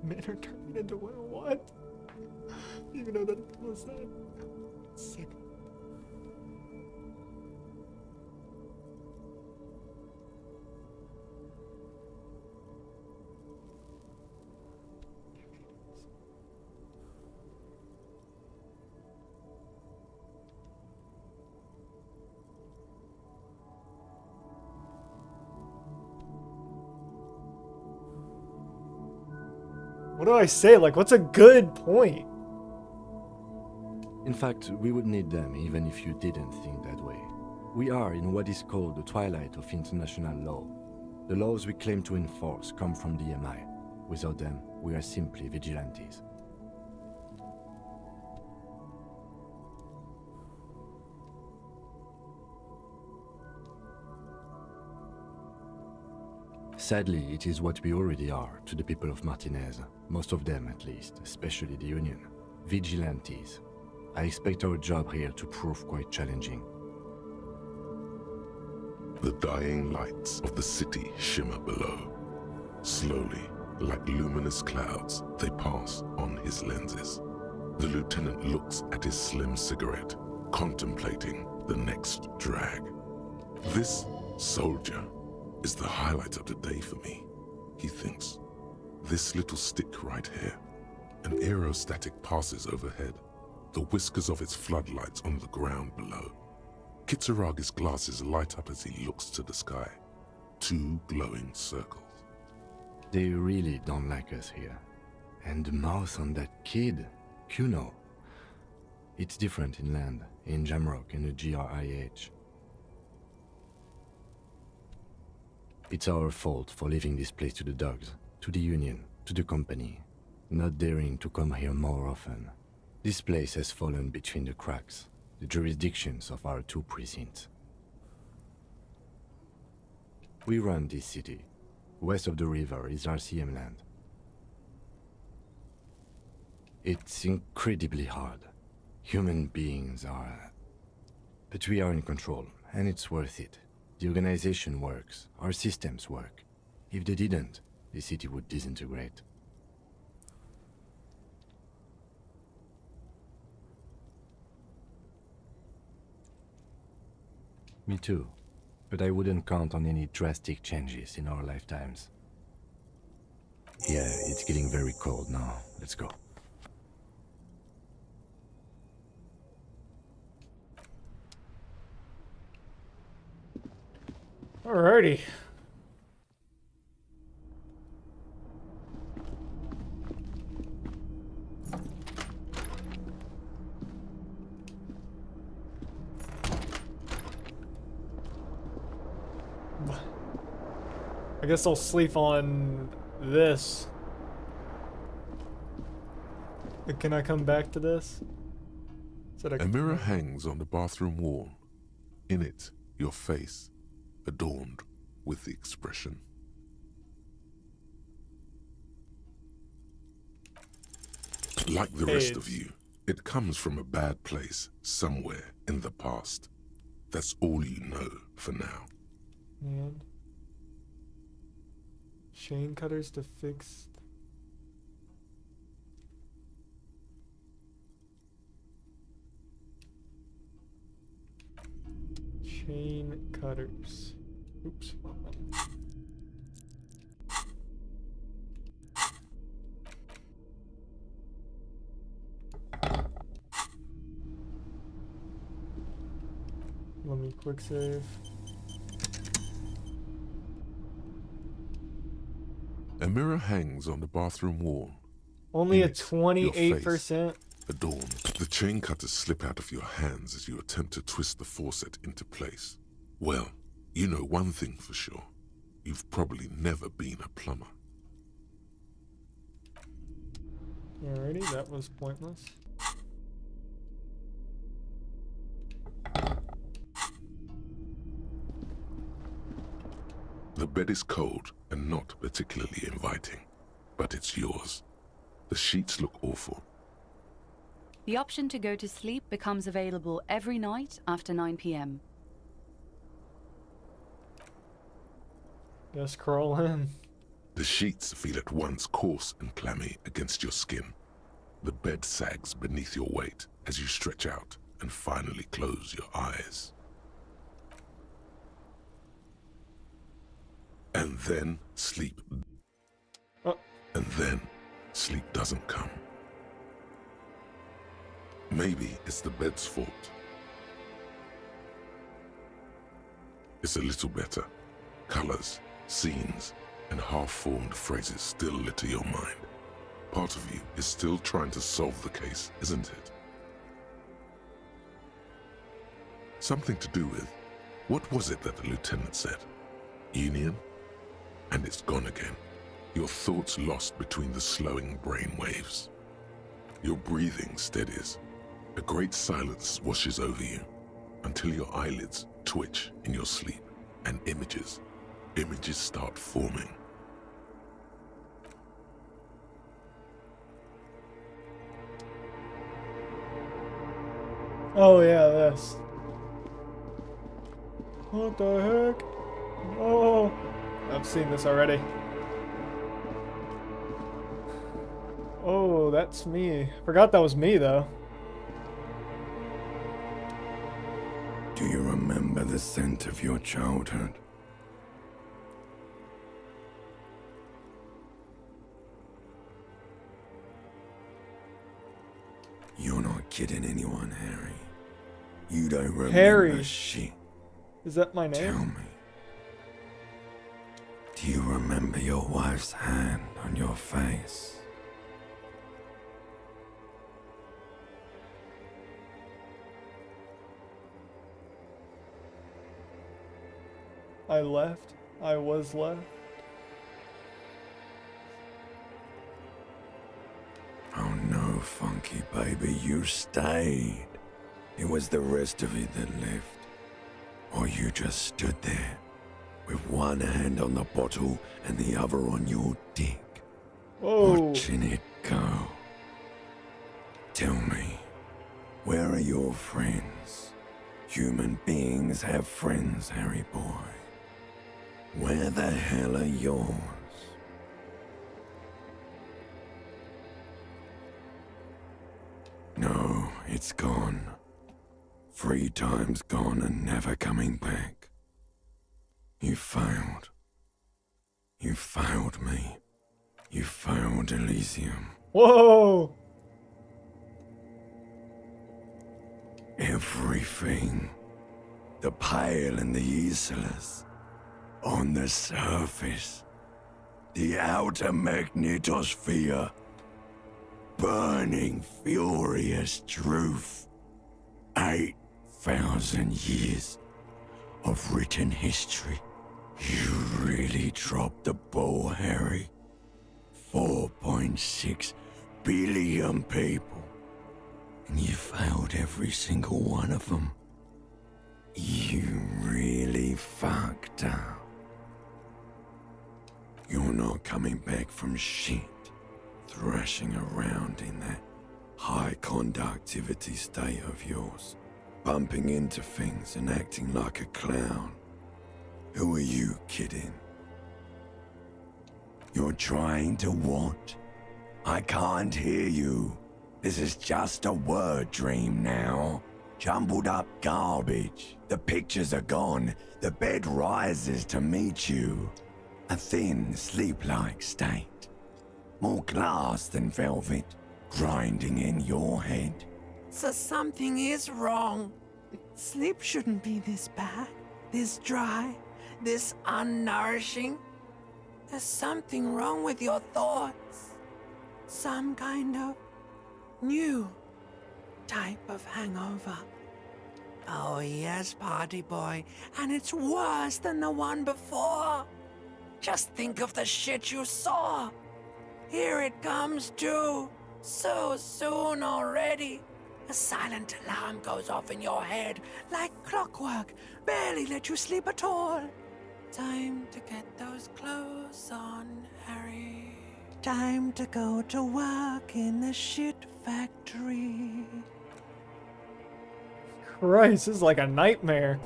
Men are turning into women. What? Even though that was that. Sick. What do I say? Like, what's a good point? In fact, we would need them even if you didn't think that way. We are in what is called the twilight of international law. The laws we claim to enforce come from the MI. Without them, we are simply vigilantes. Sadly, it is what we already are to the people of Martinez. Most of them, at least, especially the Union. Vigilantes. I expect our job here to prove quite challenging. The dying lights of the city shimmer below. Slowly, like luminous clouds, they pass on his lenses. The lieutenant looks at his slim cigarette, contemplating the next drag. This soldier is the highlight of the day for me, he thinks. This little stick right here. An aerostatic passes overhead, the whiskers of its floodlights on the ground below. Kitsuraga's glasses light up as he looks to the sky. Two glowing circles. They really don't like us here. And the mouth on that kid, Kuno. It's different in land, in Jamrock and the GRIH. It's our fault for leaving this place to the dogs, to the Union, to the company, not daring to come here more often. This place has fallen between the cracks, the jurisdictions of our two precincts. We run this city. West of the river is RCM land. It's incredibly hard. Human beings are... But we are in control, and it's worth it. The organization works, our systems work. If they didn't, the city would disintegrate. Me too, but I wouldn't count on any drastic changes in our lifetimes. Yeah, it's getting very cold now. Let's go. Alrighty. guess I'll sleep on this. Can I come back to this? A mirror hangs on the bathroom wall. In it, your face, adorned with the expression. Like the rest of you, it comes from a bad place somewhere in the past. That's all you know for now. And chain cutters to fix. Chain cutters. Oops. Let me quick save. A mirror hangs on the bathroom wall. Only In a it, 28%. your face, adorned. The chain cutters slip out of your hands as you attempt to twist the faucet into place. Well, you know one thing for sure. You've probably never been a plumber. Alrighty, that was pointless. The bed is cold and not particularly inviting, but it's yours. The sheets look awful. The option to go to sleep becomes available every night after 9 p.m. Just crawl in. The sheets feel at once coarse and clammy against your skin. The bed sags beneath your weight as you stretch out and finally close your eyes. And then sleep. And then sleep doesn't come. Maybe it's the bed's fault. It's a little better. Colors, scenes, and half-formed phrases still litter your mind. Part of you is still trying to solve the case, isn't it? Something to do with, what was it that the lieutenant said? Union? And it's gone again. Your thoughts lost between the slowing brain waves. Your breathing steadies. A great silence washes over you until your eyelids twitch in your sleep and images start forming. Oh yeah, this. What the heck? Oh, I've seen this already. Oh, that's me. Forgot that was me though. Do you remember the scent of your childhood? You're not kidding anyone, Harry. You don't remember Harry. shit. Is that my name? Tell me. Do you remember your wife's hand on your face? I left. I was left. Oh no, Funky baby, you stayed. It was the rest of you that left. Or you just stood there, with one hand on the bottle and the other on your dick. Whoa. Watching it go. Tell me, where are your friends? Human beings have friends, Harry boy. Where the hell are yours? No, it's gone. 3 times gone and never coming back. You failed. You failed me. You failed Elysium. Whoa! Everything. The Pale and the Islas. On the surface. The outer magnetosphere. Burning, furious truth. 8,000 years of written history You really dropped the ball, Harry. 4.6 billion people. And you failed every single one of them. You really fucked up. You're not coming back from shit, thrashing around in that high conductivity state of yours, bumping into things and acting like a clown. Who are you kidding? You're trying to what? I can't hear you. This is just a word dream now. Jumbled up garbage. The pictures are gone. The bed rises to meet you. A thin, sleep-like state. More glass than velvet, grinding in your head. So something is wrong. Sleep shouldn't be this bad, this dry, this unnourishing. There's something wrong with your thoughts. Some kind of new type of hangover. Oh yes, party boy, and it's worse than the one before. Just think of the shit you saw. Here it comes too, so soon already. A silent alarm goes off in your head like clockwork, barely let you sleep at all. Time to get those clothes on, Harry. Time to go to work in the shit factory. Christ, this is like a nightmare.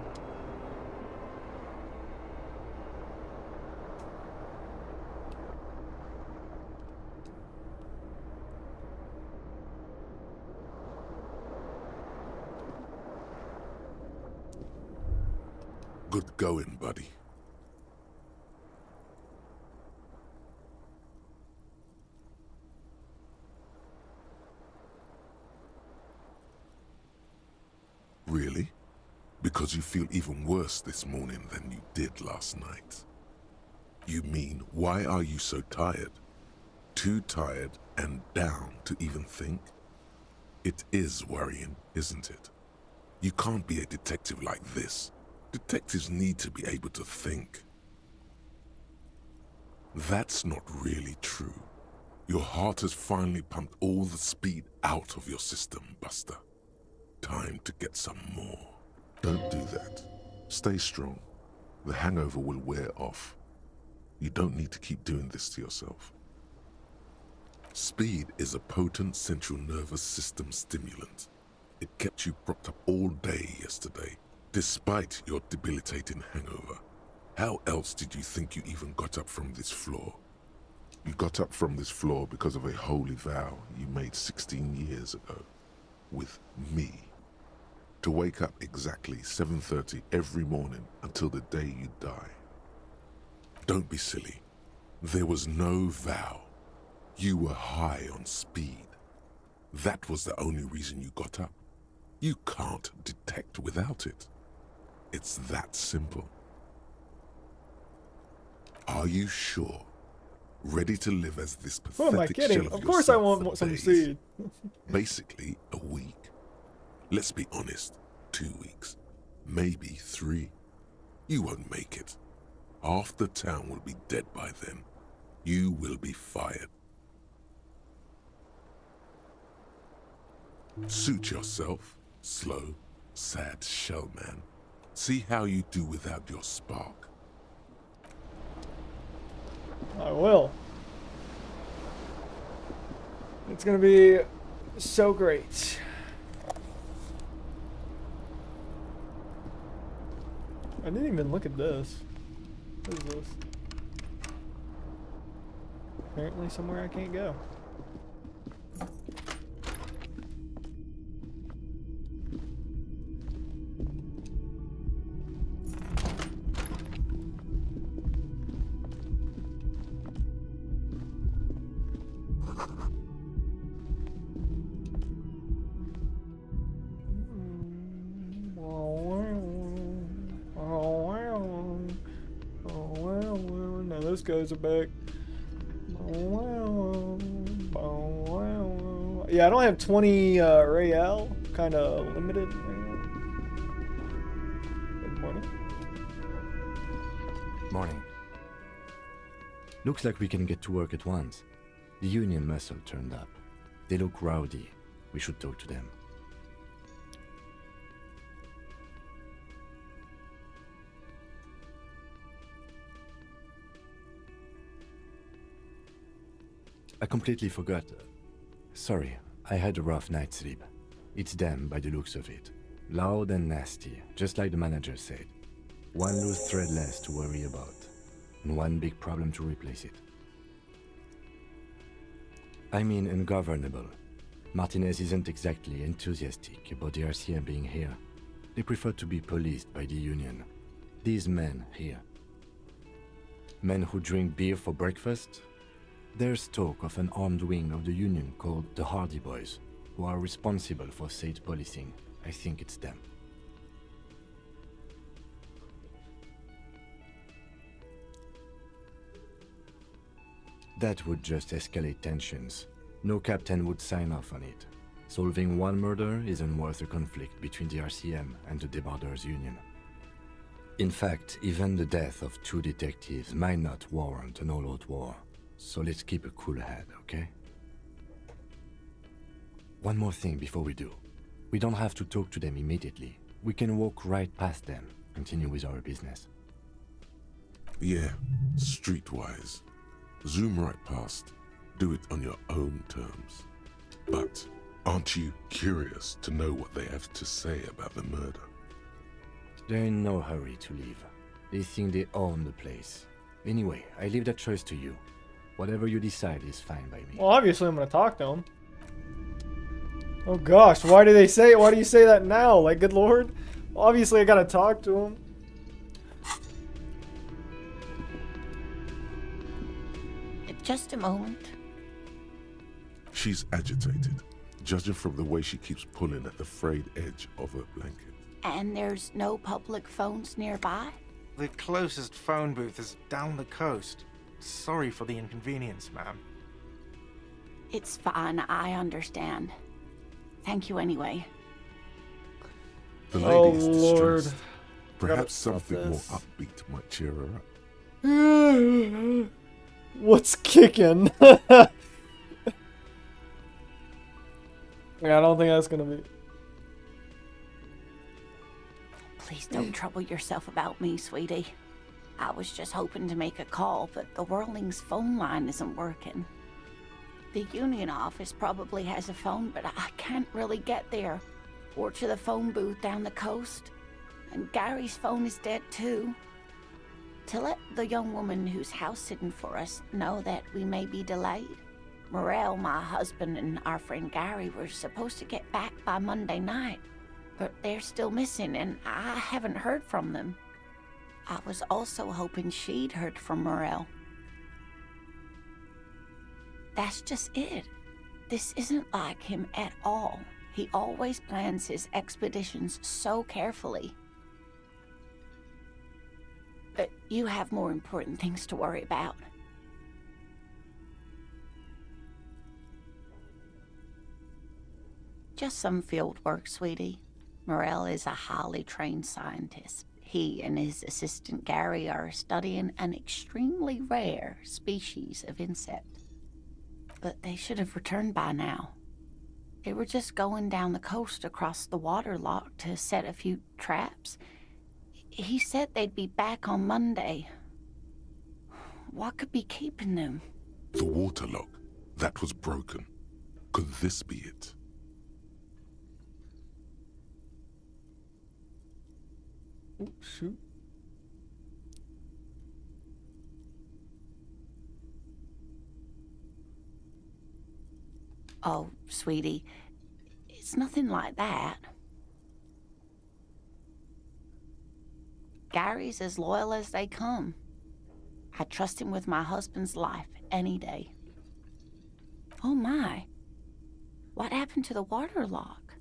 Good going, buddy. Really? Because you feel even worse this morning than you did last night. You mean, why are you so tired? Too tired and down to even think? It is worrying, isn't it? You can't be a detective like this. Detectives need to be able to think. That's not really true. Your heart has finally pumped all the speed out of your system, Buster. Time to get some more. Don't do that. Stay strong. The hangover will wear off. You don't need to keep doing this to yourself. Speed is a potent central nervous system stimulant. It kept you propped up all day yesterday, despite your debilitating hangover. How else did you think you even got up from this floor? You got up from this floor because of a holy vow you made 16 years ago. With me. To wake up exactly 7:30 every morning until the day you die. Don't be silly. There was no vow. You were high on speed. That was the only reason you got up. You can't detect without it. It's that simple. Are you sure? Ready to live as this Who am I pathetic kidding? shell of Of course I yourself want for some days? seed. Basically, a week. Let's be honest, 2 weeks. Maybe 3. You won't make it. Half the town will be dead by then. You will be fired. Suit yourself, slow, sad shell man. See how you do without your spark. I will. It's gonna be so great. I didn't even look at this. What is this? Apparently somewhere I can't go. Now those guys are back. Yeah, I don't have 20 real. Kind of limited right now. Good morning. Morning. Looks like we can get to work at once. The Union muscle turned up. They look rowdy. We should talk to them. I completely forgot. Sorry, I had a rough night's sleep. It's them by the looks of it. Loud and nasty, just like the manager said. One loose thread less to worry about, and one big problem to replace it. I mean ungovernable. Martinez isn't exactly enthusiastic about the RCM being here. They prefer to be policed by the Union. These men here. Men who drink beer for breakfast? There's talk of an armed wing of the Union called the Hardy Boys, who are responsible for state policing. I think it's them. That would just escalate tensions. No captain would sign off on it. Solving one murder isn't worth a conflict between the RCM and the Debarders Union. In fact, even the death of 2 detectives might not warrant an all-out war. So let's keep a cool head, okay? One more thing before we do. We don't have to talk to them immediately. We can walk right past them, continue with our business. Yeah, streetwise. Zoom right past. Do it on your own terms. But aren't you curious to know what they have to say about the murder? They're in no hurry to leave. They think they own the place. Anyway, I leave that choice to you. Whatever you decide is fine by me. Well, obviously I'm gonna talk to him. Oh gosh, why do you say that now? Like, good lord. Obviously I gotta talk to him. Just a moment. She's agitated, judging from the way she keeps pulling at the frayed edge of her blanket. And there's no public phones nearby? The closest phone booth is down the coast. Sorry for the inconvenience, ma'am. It's fine, I understand. Thank you anyway. The lady is Lord. distressed. Perhaps something more upbeat might cheer her up. What's kicking? Yeah, I don't think that's gonna be. Please don't trouble yourself about me, sweetie. I was just hoping to make a call, but the Whirling's phone line isn't working. The Union office probably has a phone, but I can't really get there. Or to the phone booth down the coast. And Gary's phone is dead too. To let the young woman who's house-sitting for us know that we may be delayed. Morel, my husband, and our friend Gary were supposed to get back by Monday night, but they're still missing, and I haven't heard from them. I was also hoping she'd heard from Morel. That's just it. This isn't like him at all. He always plans his expeditions so carefully. But you have more important things to worry about. Just some field work, sweetie. Morel is a highly trained scientist. He and his assistant Gary are studying an extremely rare species of insect. But they should have returned by now. They were just going down the coast across the water lock to set a few traps. He said they'd be back on Monday. What could be keeping them? The water lock. That was broken. Could this be it? Oh, shoot. Oh, sweetie, it's nothing like that. Gary's as loyal as they come. I trust him with my husband's life any day. Oh my, what happened to the water lock?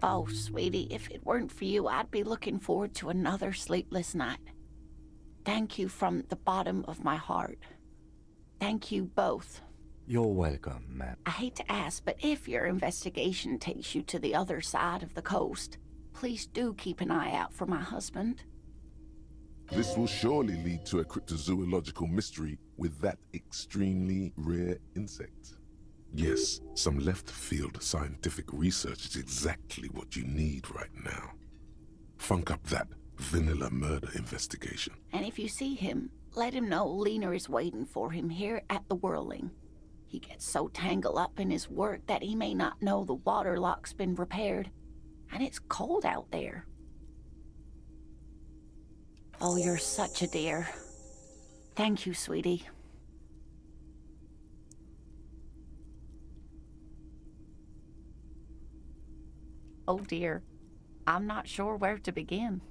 Oh, sweetie, if it weren't for you, I'd be looking forward to another sleepless night. Thank you from the bottom of my heart. Thank you both. You're welcome, ma'am. I hate to ask, but if your investigation takes you to the other side of the coast, please do keep an eye out for my husband. This will surely lead to a cryptozoological mystery with that extremely rare insect. Yes, some left-field scientific research is exactly what you need right now. Funk up that vanilla murder investigation. And if you see him, let him know Lena is waiting for him here at the Whirling. He gets so tangled up in his work that he may not know the water lock's been repaired, and it's cold out there. Oh, you're such a dear. Thank you, sweetie. Oh dear, I'm not sure where to begin.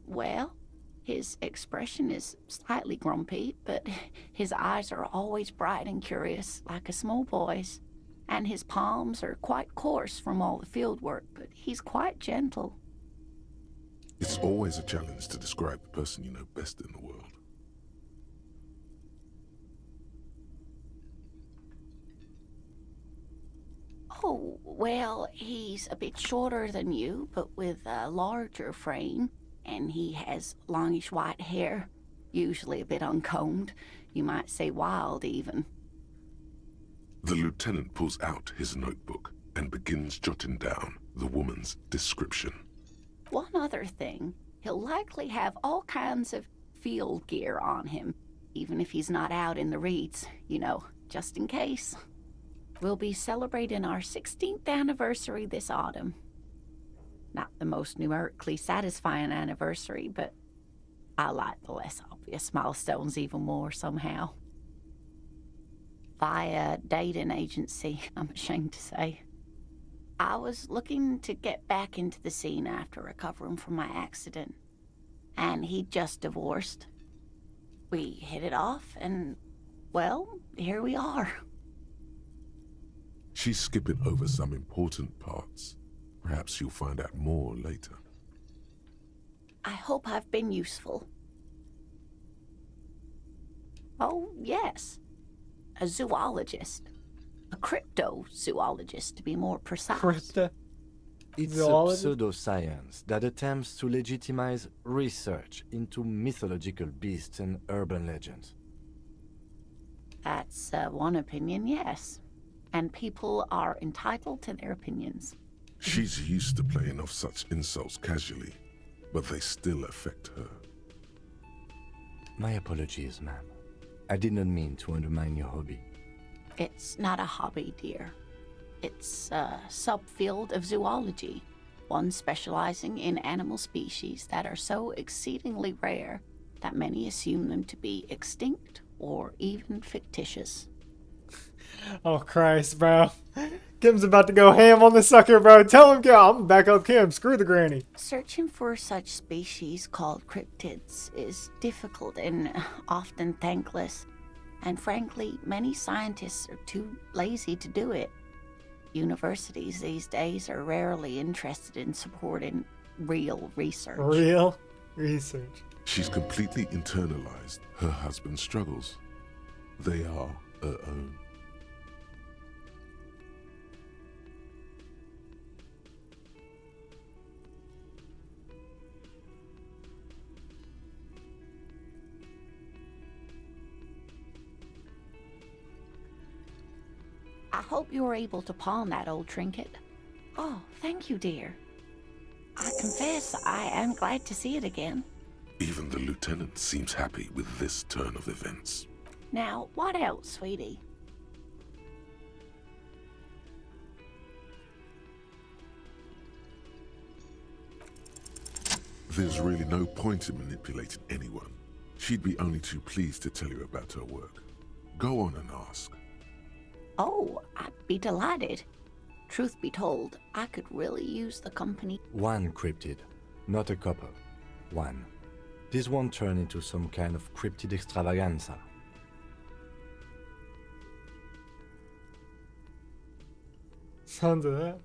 Well, his expression is slightly grumpy, but his eyes are always bright and curious, like a small boy's. And his palms are quite coarse from all the field work, but he's quite gentle. It's always a challenge to describe the person you know best in the world. Oh, well, he's a bit shorter than you, but with a larger frame, and he has longish white hair, usually a bit uncombed. You might say wild, even. The lieutenant pulls out his notebook and begins jotting down the woman's description. One other thing, he'll likely have all kinds of field gear on him, even if he's not out in the reeds, you know, just in case. We'll be celebrating our 16th anniversary this autumn. Not the most numerically satisfying anniversary, but I like the less obvious milestones even more somehow. Via dating agency, I'm ashamed to say. I was looking to get back into the scene after recovering from my accident, and he'd just divorced. We hit it off, and, well, here we are. She's skipping over some important parts. Perhaps you'll find out more later. I hope I've been useful. Oh, yes. A zoologist. A cryptozoologist, to be more precise. Crypto? It's Zoology? a pseudoscience that attempts to legitimize research into mythological beasts and urban legends. That's one opinion, yes. And people are entitled to their opinions. She's used to playing off such insults casually, but they still affect her. My apologies, ma'am. I did not mean to undermine your hobby. It's not a hobby, dear. It's a subfield of zoology, one specializing in animal species that are so exceedingly rare that many assume them to be extinct or even fictitious. Oh, Christ, bro. Kim's about to go ham on the sucker, bro. Tell him, Kim. I'm back up Kim. Screw the granny. Searching for such species called cryptids is difficult and often thankless. And frankly, many scientists are too lazy to do it. Universities these days are rarely interested in supporting real research. Real research. She's completely internalized her husband's struggles. They are her own. I hope you were able to pawn that old trinket. Oh, thank you, dear. I confess I am glad to see it again. Even the lieutenant seems happy with this turn of events. Now, what else, sweetie? There's really no point in manipulating anyone. She'd be only too pleased to tell you about her work. Go on and ask. Oh, I'd be delighted. Truth be told, I could really use the company. One cryptid, not a couple. One. This won't turn into some kind of cryptid extravaganza. Sounds of that.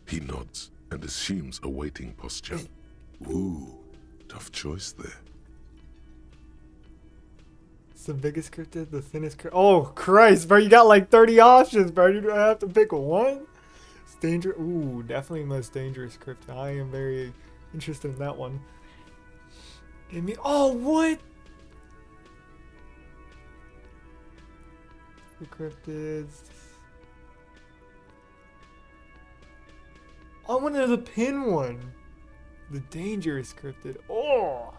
He nods and assumes a waiting posture. Ooh, tough choice there. It's the biggest cryptid, the thinnest cryptid. Oh, Christ, bro. You got like 30 options, bro. You don't have to pick one? It's dangerous. Ooh, definitely most dangerous cryptid. I am very interested in that one. Give me. Oh, what? The cryptids. I want to know the pin one. The dangerous cryptid. Oh.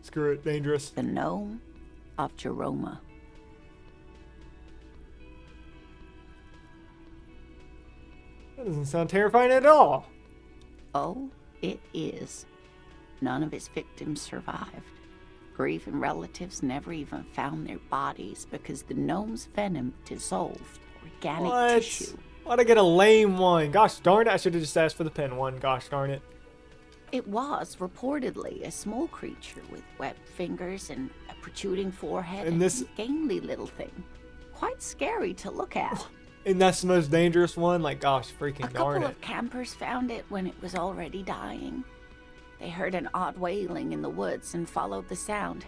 Screw it, dangerous. The gnome of Jeroma. That doesn't sound terrifying at all. Oh, it is. None of his victims survived. Grieving relatives never even found their bodies because the gnome's venom dissolved organic tissue. Why'd I get a lame one? Gosh darn it, I should have just asked for the pin one. Gosh darn it. It was reportedly a small creature with webbed fingers and a protruding forehead and this a gangly little thing. Quite scary to look at. And that's the most dangerous one? Like, gosh, freaking A darn couple it. of campers found it when it was already dying. They heard an odd wailing in the woods and followed the sound.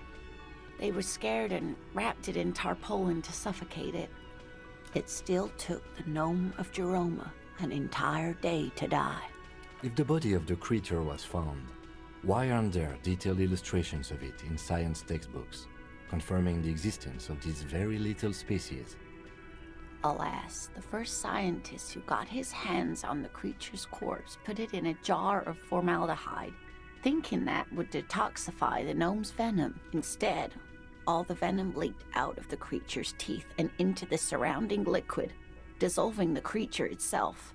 They were scared and wrapped it in tarpaulin to suffocate it. It still took the gnome of Jeroma an entire day to die. If the body of the creature was found, why aren't there detailed illustrations of it in science textbooks, confirming the existence of this very little species? Alas, the first scientist who got his hands on the creature's corpse put it in a jar of formaldehyde, thinking that would detoxify the gnome's venom. Instead, all the venom leaked out of the creature's teeth and into the surrounding liquid, dissolving the creature itself.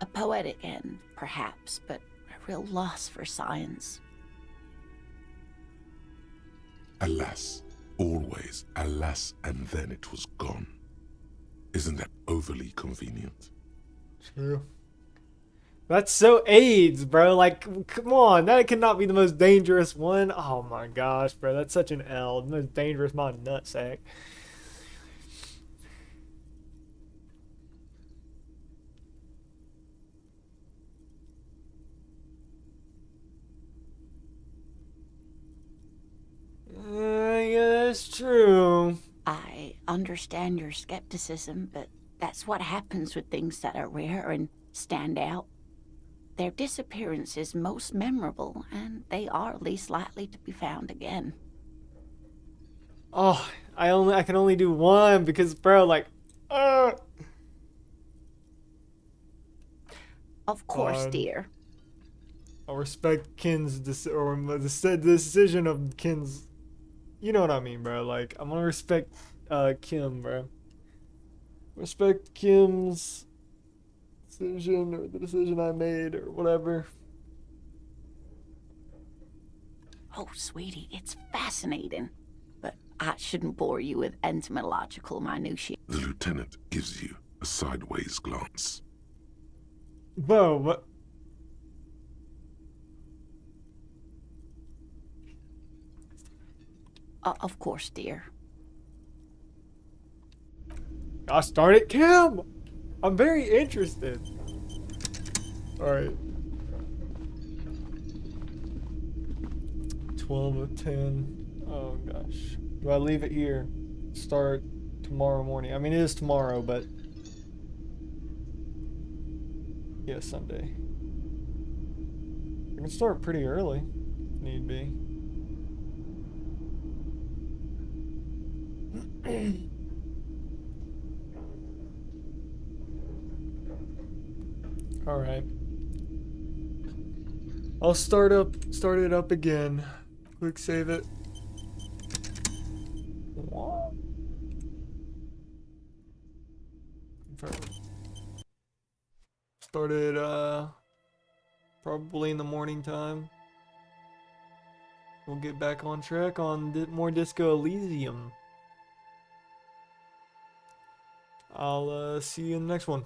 A poetic end, perhaps, but a real loss for science. Alas, always alas, and then it was gone. Isn't that overly convenient? True. That's so AIDS, bro. Like, come on. That cannot be the most dangerous one. Oh my gosh, bro. That's such an L. The most dangerous, my nutsack. Yeah, that's true. I understand your skepticism, but that's what happens with things that are rare and stand out. Their disappearance is most memorable, and they are least likely to be found again. Oh, I can only do one because, bro, like, Of course, dear. I respect Ken's the decision of Ken's. You know what I mean, bro. Like, I'm gonna respect Kim, bro. Respect Kim's decision or the decision I made or whatever. Oh, sweetie, it's fascinating. But I shouldn't bore you with entomological minutiae. The lieutenant gives you a sideways glance. Bro, what? Of course, dear. Gosh darn it, Kim! I'm very interested. Alright. 12 of 10. Oh gosh. Do I leave it here? Start tomorrow morning. I mean, it is tomorrow, but... yeah, Sunday. I can start pretty early, if need be. All right. I'll start it up again. Quick save it. What? Started probably in the morning time. We'll get back on track on more Disco Elysium. I'll see you in the next one.